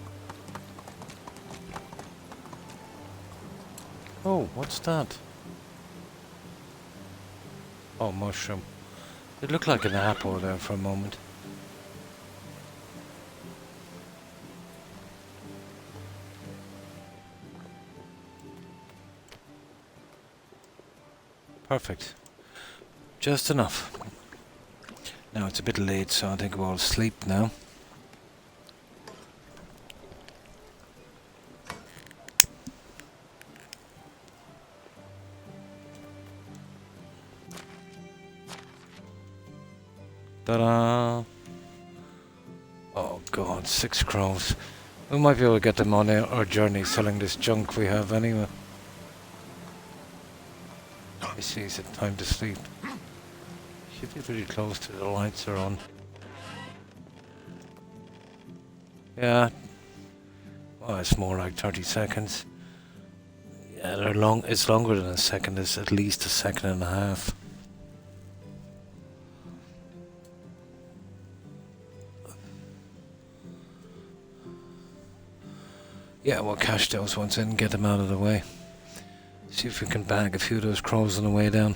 Oh, what's that? Oh, mushroom. It looked like an apple there for a moment. Perfect. Just enough. Now it's a bit late, so I think we'll sleep now. Ta-da! Oh god, 6 crows. We might be able to get them on our journey selling this junk we have anyway. I see it's time to sleep. Should be pretty close to the lights are on. Yeah. Well, it's more like 30 seconds. Yeah, they're long. It's longer than a second. It's at least a second and a half. Yeah, we'll cash those ones in and get them out of the way. See if we can bag a few of those crows on the way down.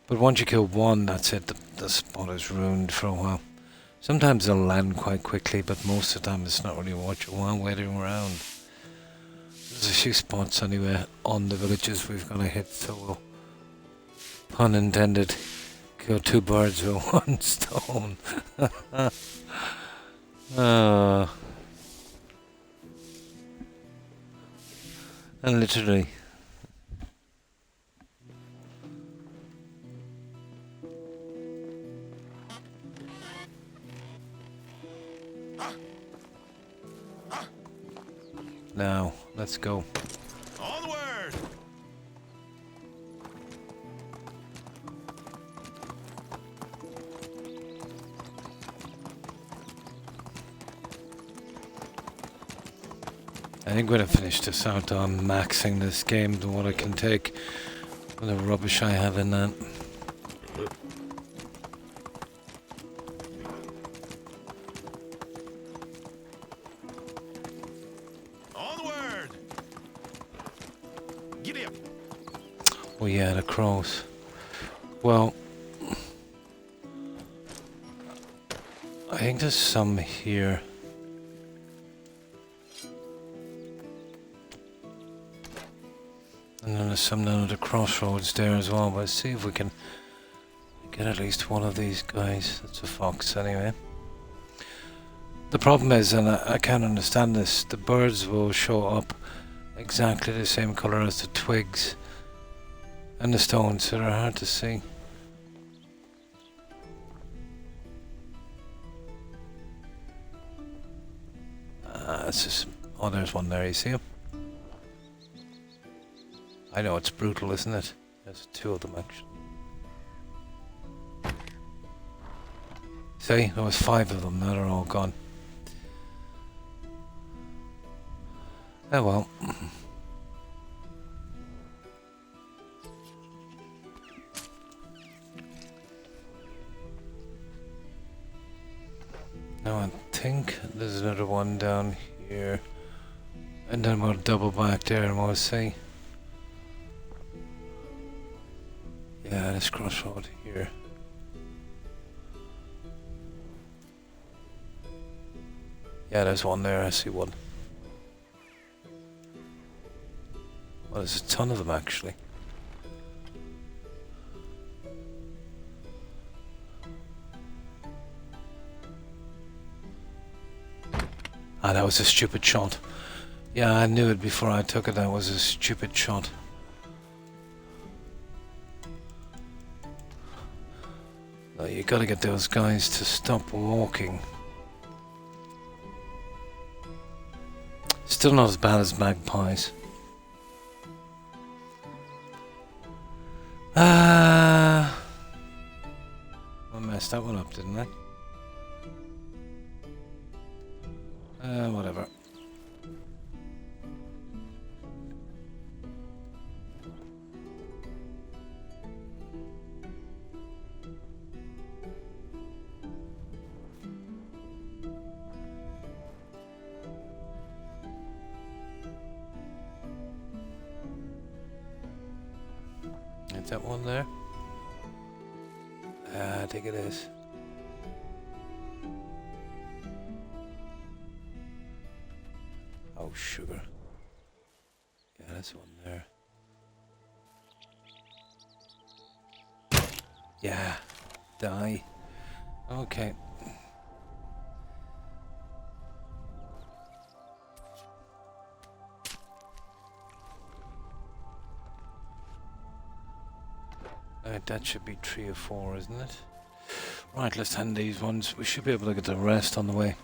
But once you kill one, that's it. The spot is ruined for a while. Sometimes they'll land quite quickly, but most of the time it's not really what you want waiting around. There's a few spots anyway on the villages we've got to hit, so we'll, pun intended, kill 2 birds with 1 stone. And literally. Now, let's go. Onward! I think when I finish this out, I'm maxing this game to what I can take. What the rubbish I have in that. Onward! Giddy up! Oh yeah, the crows. Well, I think there's some here. And then there's some down at the crossroads there as well, but let's see if we can get at least one of these guys. That's a fox anyway. The problem is, and I can't understand this, the birds will show up exactly the same colour as the twigs and the stones, so they're hard to see. It's just, oh, there's one there, you see him? I know, it's brutal, isn't it? There's 2 of them actually. See, there was 5 of them, now they're all gone. Oh well. Now I think there's another one down here. And then we'll double back there and we'll see. Yeah, this crossroad here. Yeah, there's one there, I see one. Well, there's a ton of them actually. Ah, that was a stupid shot. Yeah, I knew it before I took it. That was a stupid shot. No, you gotta get those guys to stop walking. Still not as bad as magpies. I messed that one up, didn't I? Whatever. Is that one there? I think it is. Oh, sugar. Yeah, that's one there. Yeah, die. Okay. That should be 3 or 4, isn't it? Right, let's hand these ones. We should be able to get the rest on the way.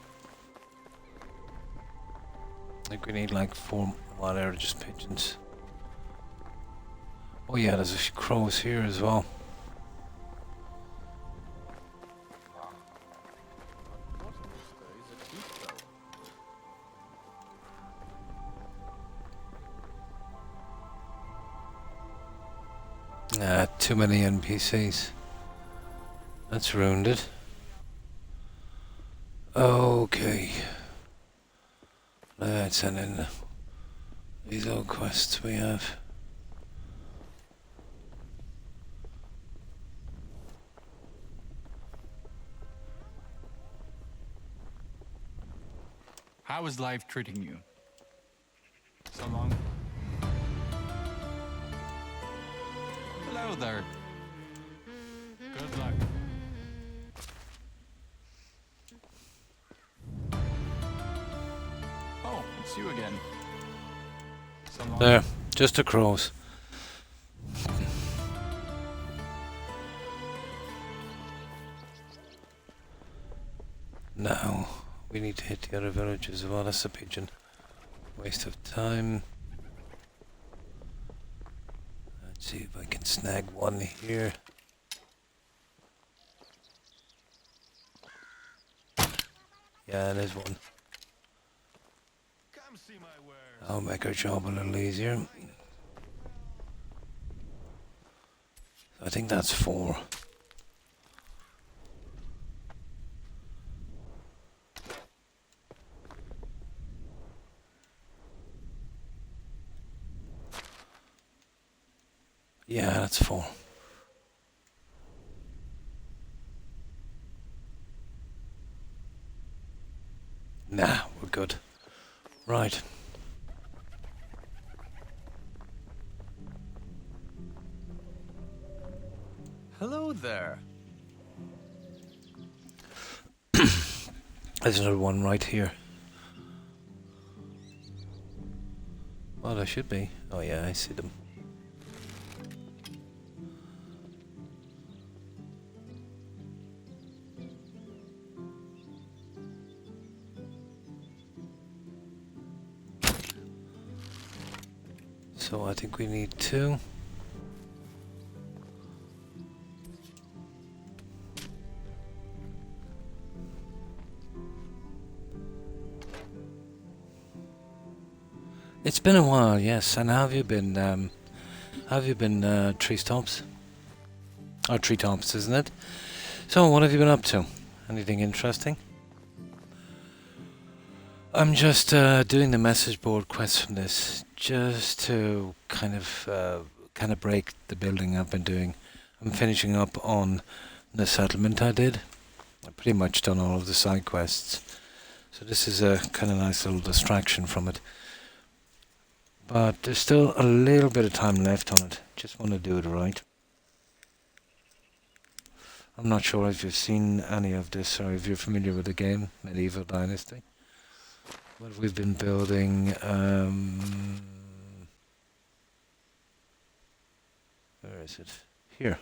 I think we need like 4 more. They're just pigeons. Oh yeah, there's a few crows here as well. Too many NPCs. That's ruined it. Okay. Let's send in these old quests we have. How is life treating you? So long. Hello there. Good luck. Oh, it's you again. So long. There, just the crows. Now, we need to hit the other village as well. That's a pigeon. Waste of time. Let's see if I can snag one here. Yeah, there's one. Come see my wares. I'll make our job a little easier. I think that's 4. Yeah, that's 4. Nah, we're good. Right. Hello there. There's another one right here. Well, there should be. Oh yeah, I see them. So I think we need 2. It's been a while, yes. And how have you been? Treetops? Or treetops, isn't it? So, what have you been up to? Anything interesting? I'm just doing the message board quest from this, just to kind of break the building I've been doing. I'm finishing up on the settlement I did. I've pretty much done all of the side quests, so this is a kind of nice little distraction from it. But there's still a little bit of time left on it. Just want to do it right. I'm not sure if you've seen any of this or if you're familiar with the game, Medieval Dynasty. what we've been building. Where is it? Here.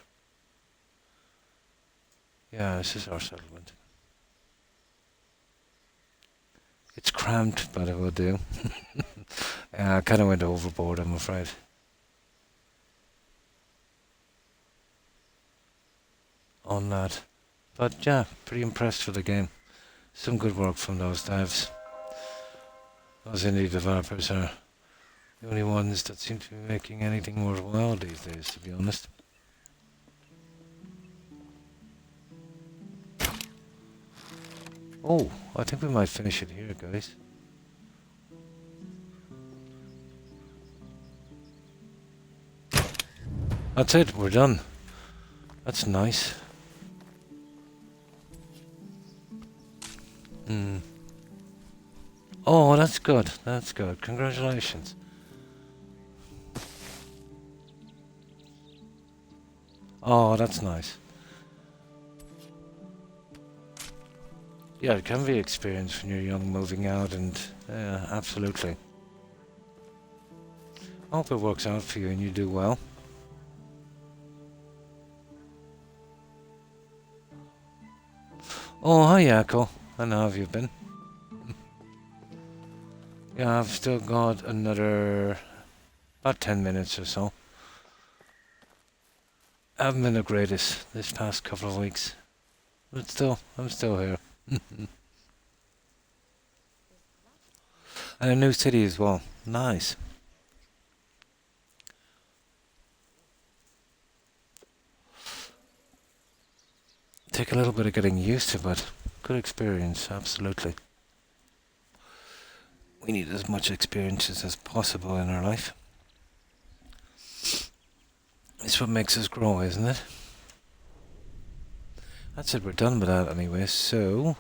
Yeah, this is our settlement. It's cramped, but it will do. I kind of went overboard, I'm afraid. On that. But yeah, pretty impressed with the game. Some good work from those devs. Those indie developers are the only ones that seem to be making anything worthwhile these days, to be honest. Oh, I think we might finish it here, guys. That's it, we're done. That's nice. Oh, that's good. That's good. Congratulations. Oh, that's nice. Yeah, it can be experience when you're young moving out and absolutely. I hope it works out for you and you do well. Oh, hi Yakko. I know how have you been? Yeah, I've still got another about 10 minutes or so. I haven't been the greatest this past couple of weeks. But still, I'm still here. And a new city as well. Nice. Take a little bit of getting used to, but good experience, absolutely. We need as much experiences as possible in our life. It's what makes us grow, isn't it? That's it, we're done with that anyway, so...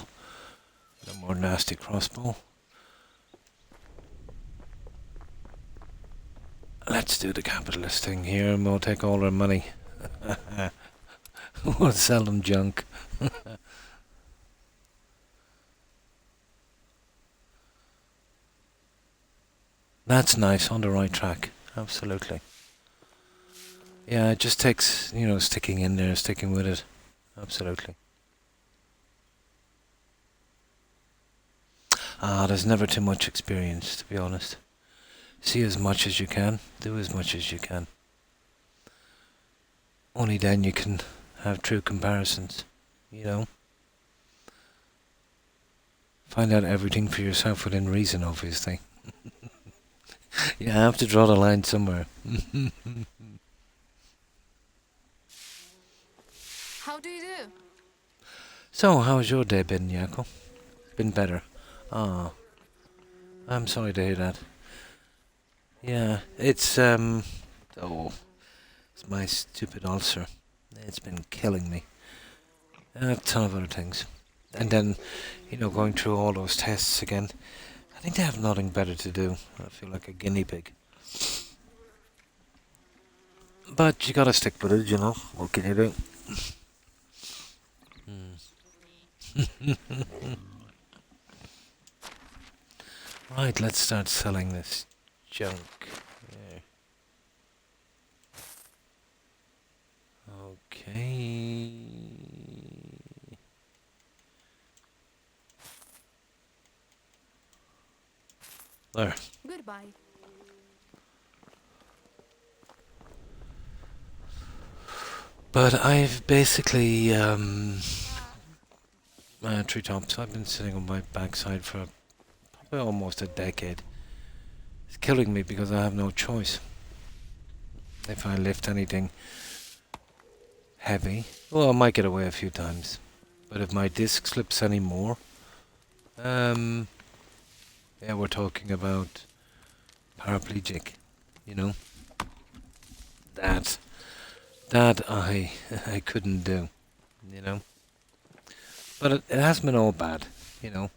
No more nasty crossbow. Let's do the capitalist thing here and we'll take all our money. We'll sell them junk. That's nice, on the right track. Absolutely. Yeah, it just takes, you know, sticking in there, sticking with it. Absolutely. There's never too much experience, to be honest. See as much as you can, do as much as you can. Only then you can have true comparisons, you know. Find out everything for yourself within reason, obviously. You have to draw the line somewhere. How do you do? So, how's your day been, Yakko? Been better? Ah, I'm sorry to hear that. Yeah, it's it's my stupid ulcer. It's been killing me. And a ton of other things. And then, you know, going through all those tests again. I think they have nothing better to do. I feel like a guinea pig. But you gotta stick with it, you know. What can you do? Right, let's start selling this junk. Yeah. Okay. There. Goodbye. But I've basically treetops. I've been sitting on my backside for probably almost a decade. It's killing me because I have no choice. If I lift anything heavy, well, I might get away a few times. But if my disc slips any more, yeah, we're talking about paraplegic, you know. That I couldn't do, you know. But it hasn't been all bad, you know.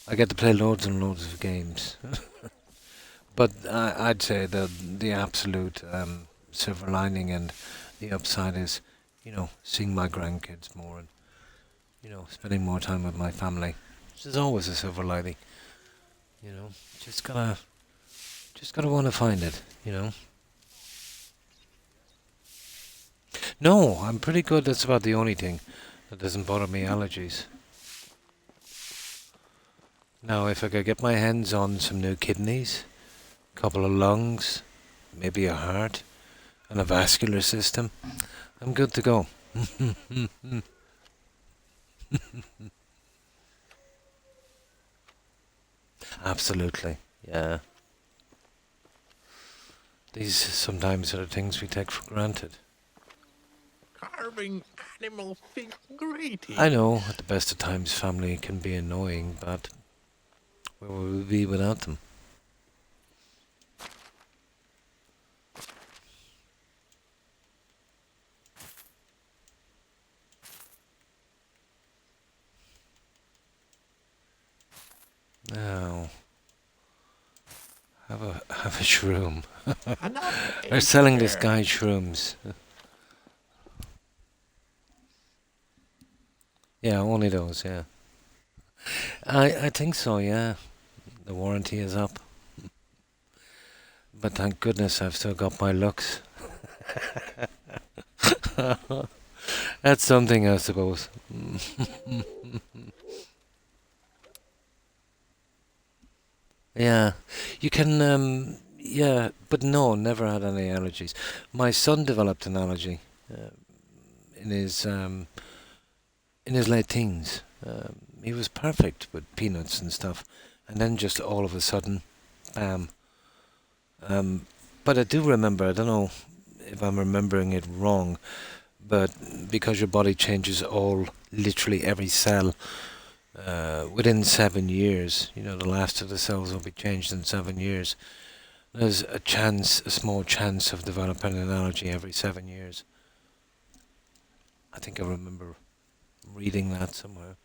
I get to play loads and loads of games. But I'd say the absolute silver lining and the upside is, you know, seeing my grandkids more and, you know, spending more time with my family. Which is always a silver lining. You know, just gotta want to find it. You know. No, I'm pretty good. That's about the only thing that doesn't bother me. Allergies. Now, if I could get my hands on some new kidneys, a couple of lungs, maybe a heart, and a vascular system, I'm good to go. Absolutely, yeah. These sometimes are the things we take for granted. Carving animal feet grating. I know, at the best of times, family can be annoying, but where would we be without them? Now, have a shroom. They're selling this guy shrooms. Yeah, only those, yeah. I think so, yeah. The warranty is up. But thank goodness I've still got my looks. That's something, I suppose. Yeah, you can, yeah, but no, never had any allergies. My son developed an allergy in his late teens. He was perfect with peanuts and stuff, and then just all of a sudden, bam. But I do remember, I don't know if I'm remembering it wrong, but because your body changes literally every cell, within 7 years, you know, the last of the cells will be changed in 7 years. There's a small chance of developing an allergy every 7 years. I think I remember reading that somewhere.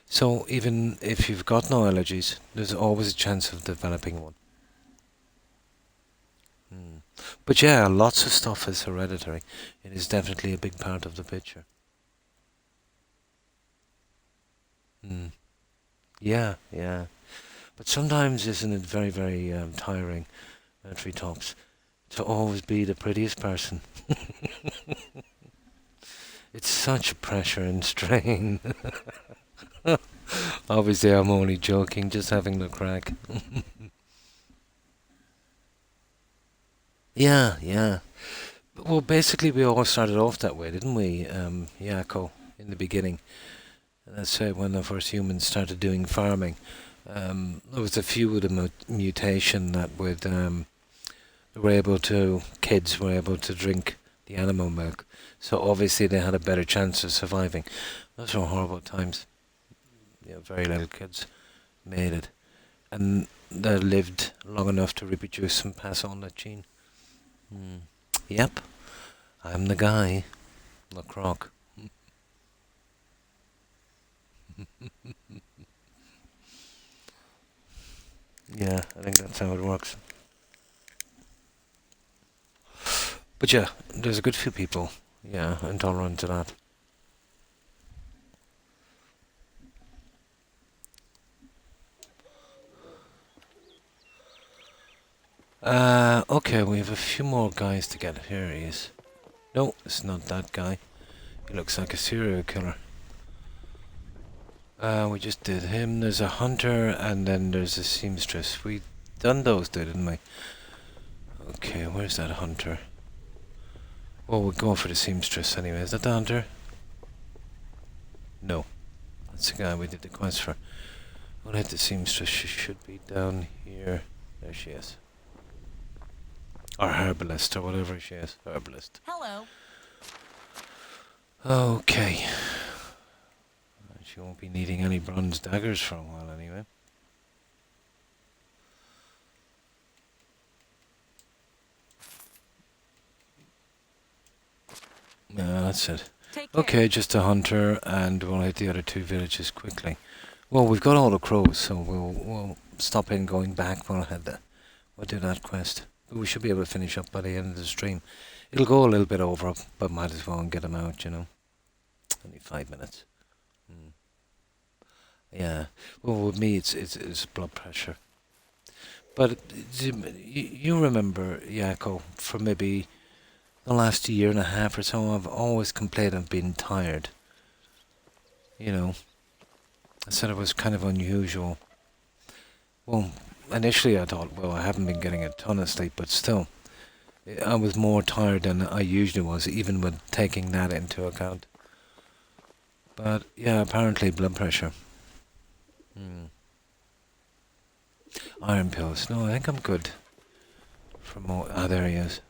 So even if you've got no allergies, there's always a chance of developing one. But yeah, lots of stuff is hereditary. It is definitely a big part of the picture. Yeah, yeah. But sometimes isn't it very, very tiring, Treetops, to always be the prettiest person? It's such a pressure and strain. Obviously, I'm only joking, just having the crack. Yeah, yeah. Well, basically, we all started off that way, didn't we, Yako, in the beginning? That's when the first humans started doing farming. There was a few with a mutation that kids were able to drink the animal milk. So obviously they had a better chance of surviving. Those were horrible times. You know, very little kids made it. And they lived long enough to reproduce and pass on that gene. Yep, I'm the guy, the croc. Yeah, I think that's how it works. But yeah, there's a good few people, yeah, intolerant to that. Okay, we have a few more guys to get. Here he is. No, it's not that guy. He looks like a serial killer. We just did him. There's a hunter, and then there's a seamstress. We done those, didn't we? Okay, where's that hunter? Well, we're going for the seamstress anyway. Is that the hunter? No. That's the guy we did the quest for. We'll hit the seamstress. She should be down here. There she is. Or herbalist, or whatever she is. Herbalist. Hello. Okay. She won't be needing any bronze daggers for a while anyway. Yeah, that's it. Okay, just a hunter, and we'll hit the other two villages quickly. Well, we've got all the crows, so we'll stop in going back. We'll do that quest. But we should be able to finish up by the end of the stream. It'll go a little bit over, but might as well get them out, you know. Only 5 minutes. Yeah. Well, with me, it's blood pressure. But you remember, Yako, for maybe the last year and a half or so, I've always complained of being tired. You know, I said it was kind of unusual. Well, initially I thought, well, I haven't been getting a ton of sleep, but still, I was more tired than I usually was, even with taking that into account. But yeah, apparently blood pressure. Iron pills. No, I think I'm good. From all, there he is.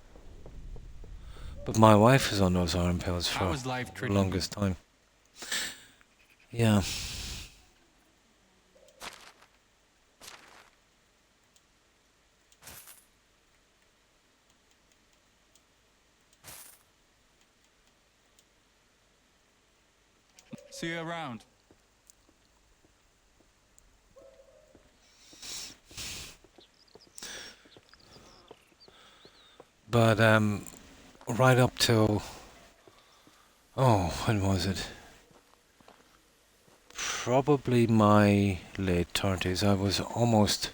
But my wife was on those iron pills How for is life the treating you? longest time. Yeah. See you around. But right up till, oh, when was it? Probably my late 30s. I was almost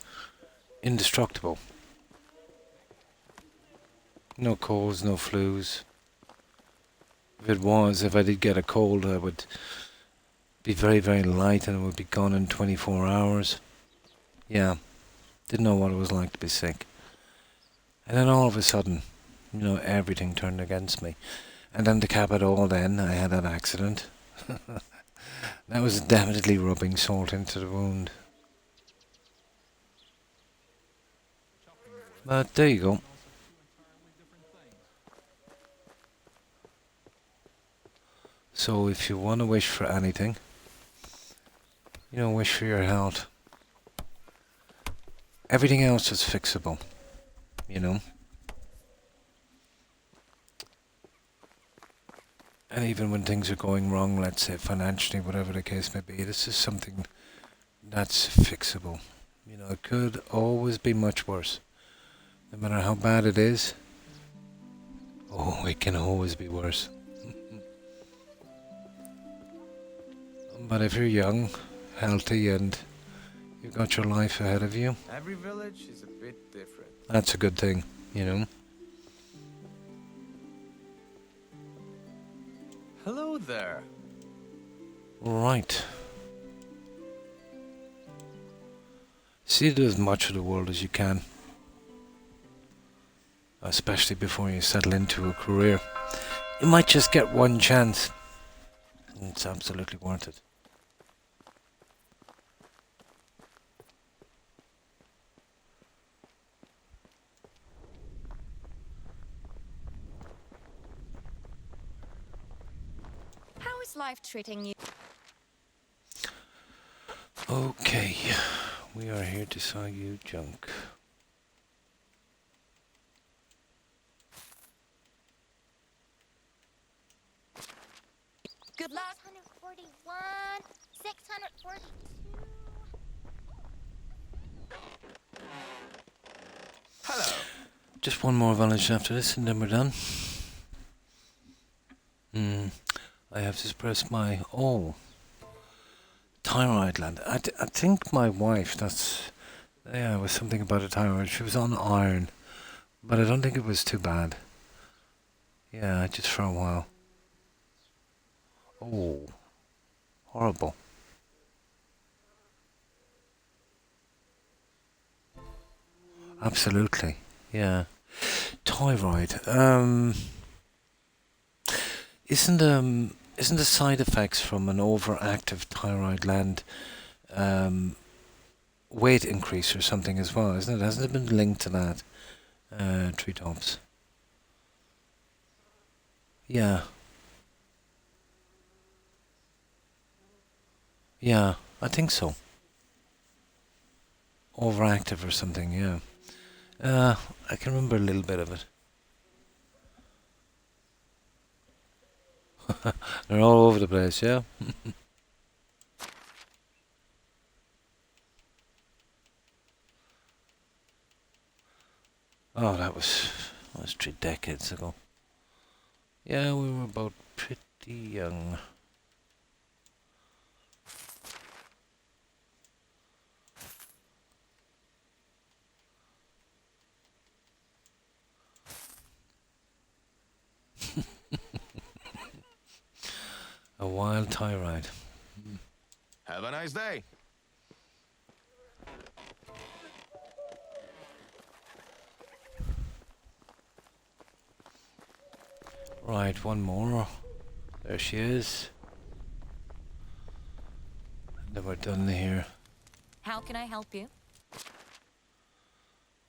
indestructible. No colds, no flus. If I did get a cold, I would be very, very light and it would be gone in 24 hours. Yeah, didn't know what it was like to be sick. And then all of a sudden, everything turned against me. And then to cap it all, then I had that accident. That was definitely rubbing salt into the wound. But there you go. So if you want to wish for anything, wish for your health. Everything else is fixable, And even when things are going wrong, let's say financially, whatever the case may be, this is something that's fixable. It could always be much worse. No matter how bad it is, it can always be worse. But if you're young, healthy, and you've got your life ahead of you, Every village is a bit different. that's a good thing, Hello there. Right. See, do as much of the world as you can. Especially before you settle into a career. You might just get one chance. And it's absolutely worth it. How is life treating you? Okay. We are here to sell you junk. Good luck. 641, 642. Hello. Just one more village after this and then we're done. I have to suppress my... Oh. Thyroid gland. I think my wife, it was something about a thyroid. She was on iron. But I don't think it was too bad. Yeah, just for a while. Oh. Horrible. Absolutely. Yeah. Thyroid. Isn't the side effects from an overactive thyroid gland weight increase or something as well, isn't it? Hasn't it been linked to that? Treetops. Yeah. Yeah, I think so. Overactive or something, yeah. I can remember a little bit of it. They're all over the place, yeah? Oh, that was 3 decades ago. Yeah, we were about pretty young. A wild tie ride. Have a nice day. Right, one more. There she is. And then we're done here. How can I help you?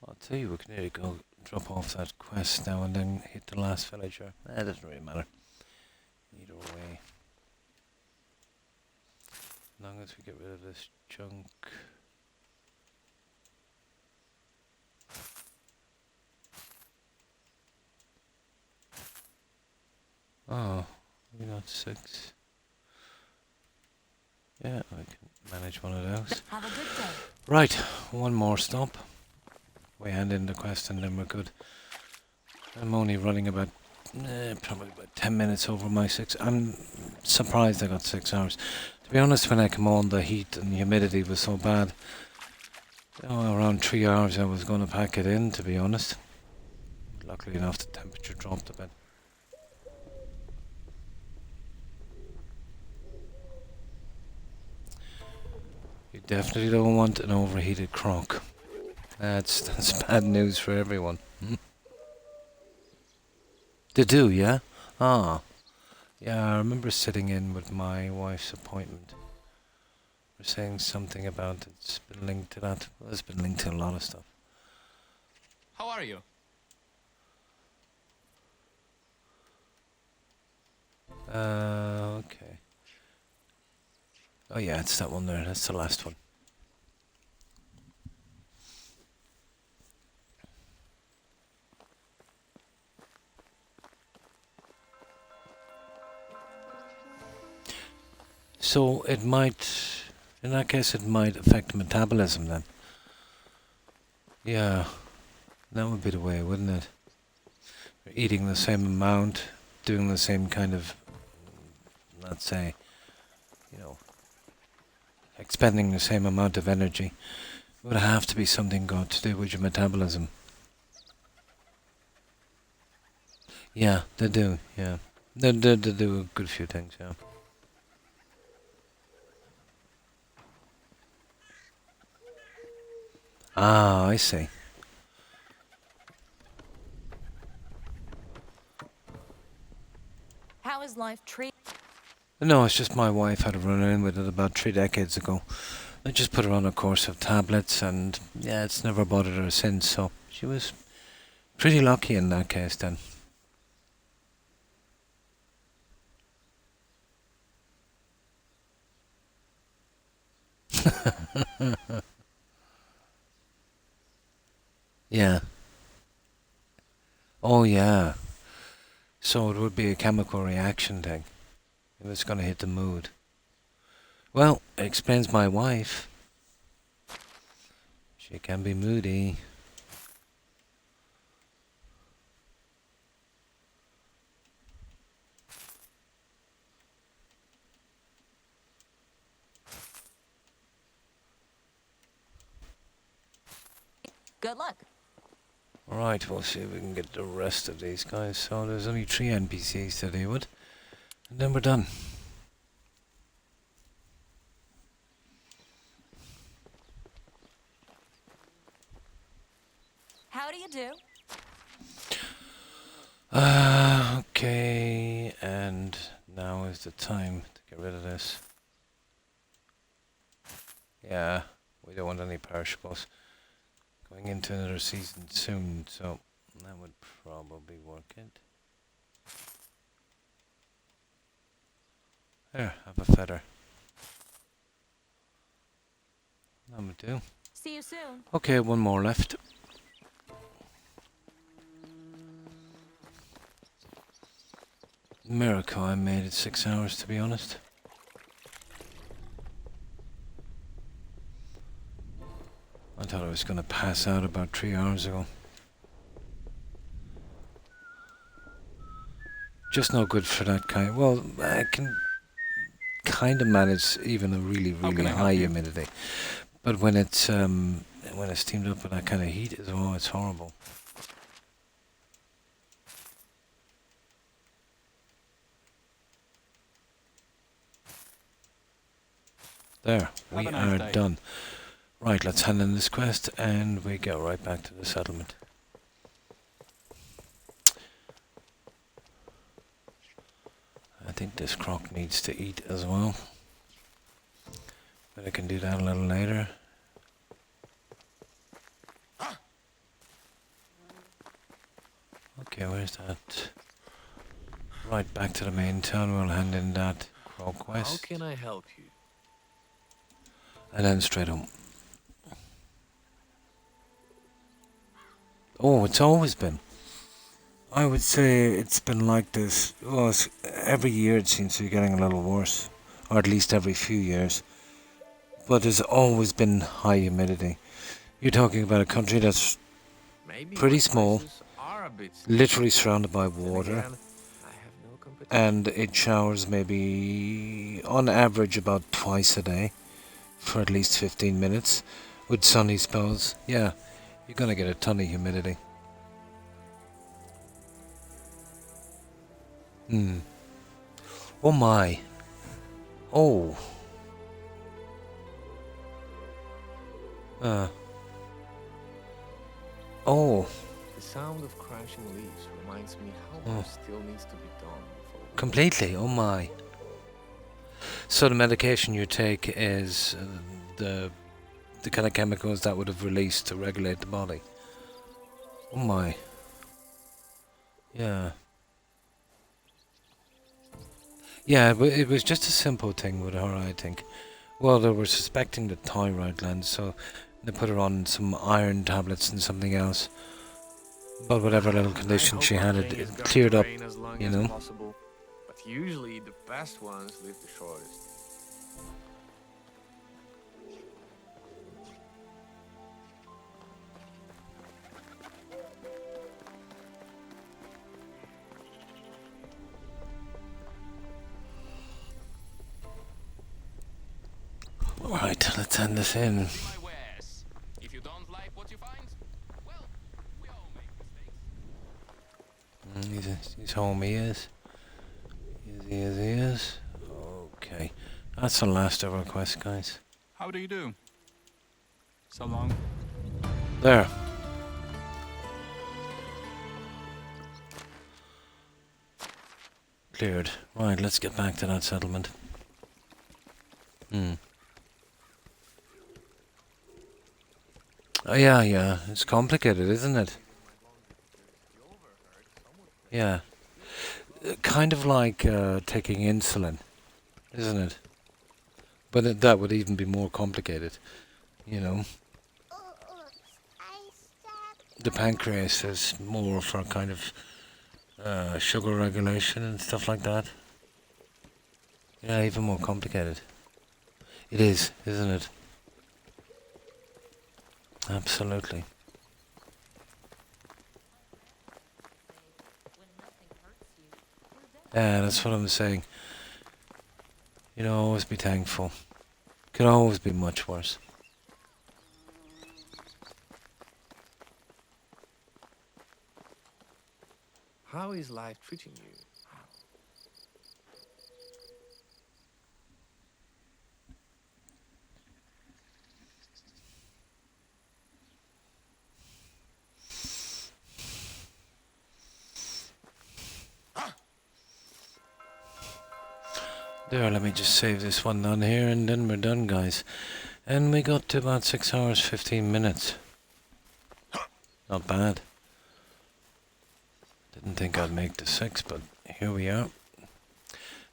I'll tell you, we can nearly go drop off that quest now and then hit the last villager. It doesn't really matter. Either way. As long as we get rid of this junk. Oh, we got 6. Yeah, I can manage one of those. Have a good day. Right, one more stop. We hand in the quest and then we're good. I'm only running about, probably about 10 minutes over my 6. I'm surprised I got 6 hours. To be honest, when I come on, the heat and humidity was so bad. Around 3 hours I was going to pack it in, to be honest. Luckily enough, the temperature dropped a bit. You definitely don't want an overheated croc. That's bad news for everyone. They do, yeah? Ah. Yeah, I remember sitting in with my wife's appointment. We're saying something about it's been linked to that. Well, it's been linked to a lot of stuff. How are you? Okay. Oh yeah, it's that one there. That's the last one. So it might, in that case, it might affect metabolism then. Yeah, that would be the way, wouldn't it? You're eating the same amount, doing the same kind of, let's say, expending the same amount of energy. It would have to be something got to do with your metabolism. Yeah, they do, yeah. They do a good few things, yeah. Ah, I see. How is life treating? No, it's just my wife had a run-in with it about 3 decades ago. I just put her on a course of tablets and, yeah, it's never bothered her since, so she was pretty lucky in that case then. Yeah. Oh, yeah. So it would be a chemical reaction thing. If it's going to hit the mood. Well, it explains my wife. She can be moody. Good luck. Right, we'll see if we can get the rest of these guys. So there's only 3 NPCs to deal with. And then we're done. How do you do? Okay, and now is the time to get rid of this. Yeah, we don't want any perishables. Going into another season soon, so that would probably work it. There, have a feather. That would do. See you soon. Okay, one more left. Miracle I made it 6 hours, to be honest. I thought I was going to pass out about 3 hours ago. Just no good for that kind. Well, I can kind of manage even a really high humidity, but when it's teamed up with that kind of heat, it's horrible. There, we Have a nice are day. done. Right, let's hand in this quest and we go right back to the settlement. I think this croc needs to eat as well. But I can do that a little later. Okay, where's that? Right back to the main town, we'll hand in that croc How quest. can I help you? And then straight home. Oh, it's always been. I would say it's been like this. Well, every year it seems to be getting a little worse. Or at least every few years. But there's always been high humidity. You're talking about a country that's Maybe pretty my small, prices are a bit literally surrounded by Then water. again, I have no competition. And it showers maybe on average about twice a day for at least 15 minutes with sunny spells. Yeah, you're gonna get a ton of humidity. Oh my. Oh. Oh. The sound of crashing leaves reminds me how much still needs to be done before we Completely. Oh my. So the medication you take is the kind of chemicals that would have released to regulate the body. Oh my. Yeah. Yeah, but it was just a simple thing with her, I think. Well, they were suspecting the thyroid gland, so they put her on some iron tablets and something else. But whatever little condition she had, it cleared up, you know. Possible, but usually the best ones live the shortest. Right, let's hand this in. My wares. If you don't like what you find, well, we all make mistakes. He's home, he is. He is. Okay. That's the last of our quest, guys. How do you do? So long. There. Cleared. Right, let's get back to that settlement. Oh, yeah. It's complicated, isn't it? Yeah. Kind of like taking insulin, isn't it? But that would even be more complicated, you know. Oops, I stepped. The pancreas is more for kind of sugar regulation and stuff like that. Yeah, even more complicated. It is, isn't it? Absolutely. Yeah, that's what I'm saying. You know, always be thankful. Could always be much worse. How is life treating you? There, let me just save this one down here and then we're done, guys. And we got to about 6 hours, 15 minutes. Not bad. Didn't think I'd make the 6, but here we are.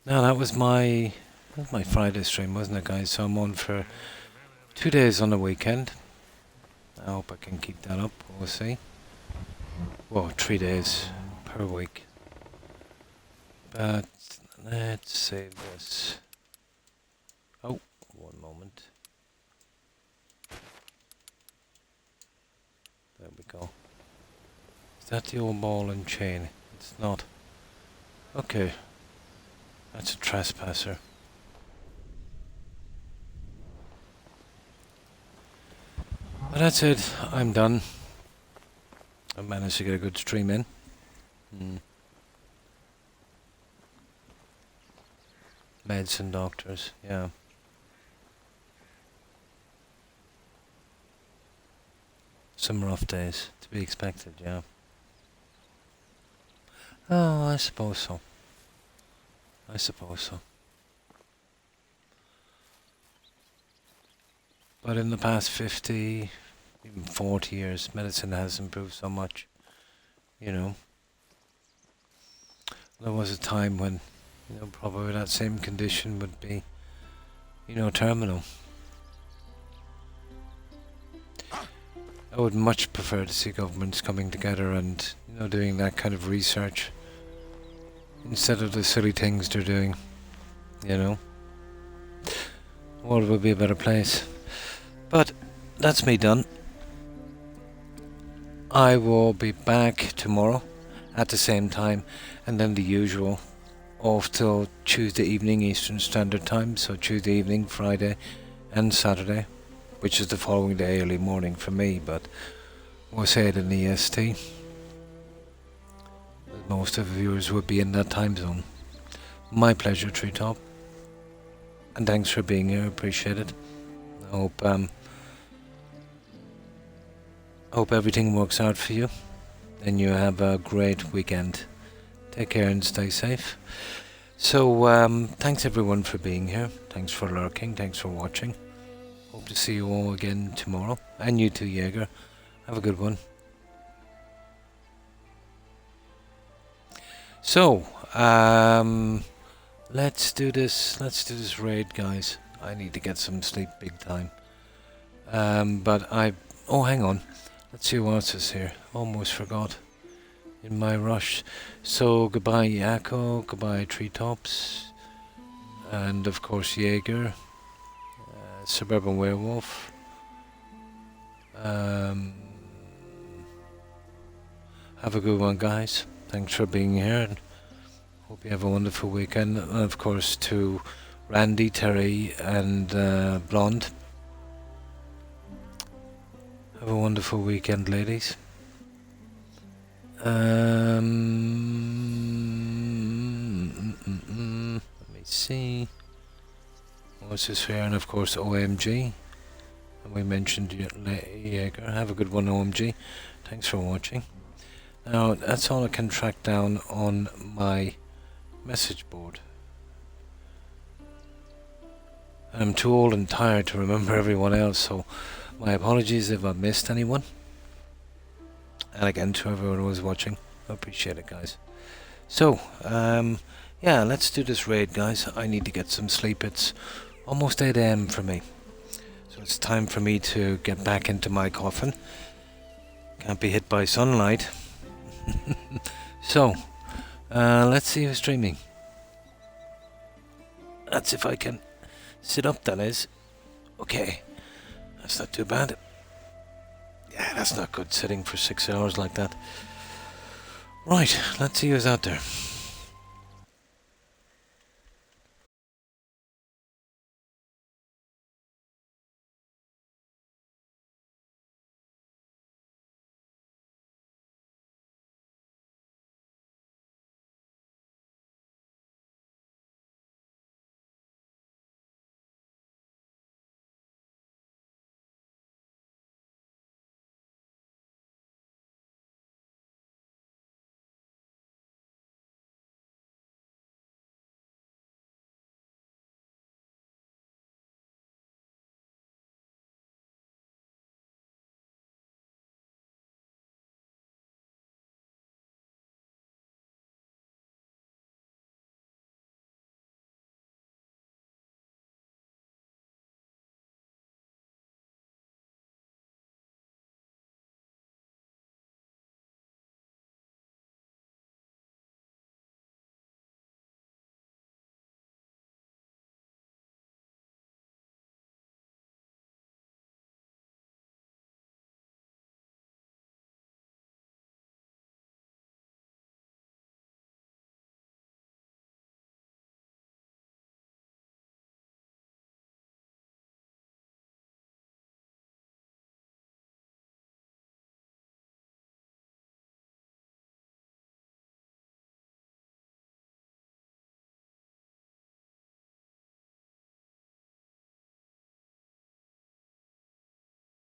Now that was my Friday stream, wasn't it, guys? So I'm on for 2 days on the weekend. I hope I can keep that up, we'll see. Well, 3 days per week. But let's save this. Oh, one moment. There we go. Is that the old ball and chain? It's not. Okay. That's a trespasser. But that's it. I'm done. I managed to get a good stream in. Meds and doctors, yeah. some rough days to be expected, yeah. Oh, I suppose so. I suppose so. But in the past 50, even 40 years, medicine has improved so much, you know. There was a time when, you know, probably that same condition would be, you know, terminal. I would much prefer to see governments coming together and, you know, doing that kind of research instead of the silly things they're doing, you know. The world would be a better place. But that's me done. I will be back tomorrow at the same time, and then the usual off till Tuesday evening Eastern Standard Time, so Tuesday evening, Friday and Saturday, which is the following day early morning for me, but we'll say it in EST. Most of the viewers would be in that time zone. My pleasure, Treetop. And thanks for being here, appreciate it. I hope everything works out for you. And you have a great weekend. Take care and stay safe. So, thanks everyone for being here. Thanks for lurking, thanks for watching. Hope to see you all again tomorrow. And you too, Jaeger. Have a good one. So, let's do this raid, guys. I need to get some sleep big time. Oh, hang on. Let's see who else is here. Almost forgot. In my rush. So, goodbye Yakko, goodbye Treetops. And of course Jaeger. Suburban Werewolf. Have a good one, guys. Thanks for being here, and hope you have a wonderful weekend. And of course to Randy, Terry and Blonde. Have a wonderful weekend, ladies. Let me see. What's this here? And of course OMG. And we mentioned Jaeger. Have a good one, OMG. Thanks for watching. Now, that's all I can track down on my message board. I'm too old and tired to remember everyone else, so my apologies if I missed anyone. And again, to everyone who was watching, I appreciate it, guys. So, yeah, let's do this raid, guys. I need to get some sleep. It's almost 8 AM for me. So it's time for me to get back into my coffin. Can't be hit by sunlight. So, let's see who's streaming. That's if I can sit up, that is. Okay, that's not too bad. Yeah, that's not good sitting for 6 hours like that. Right, let's see who's out there.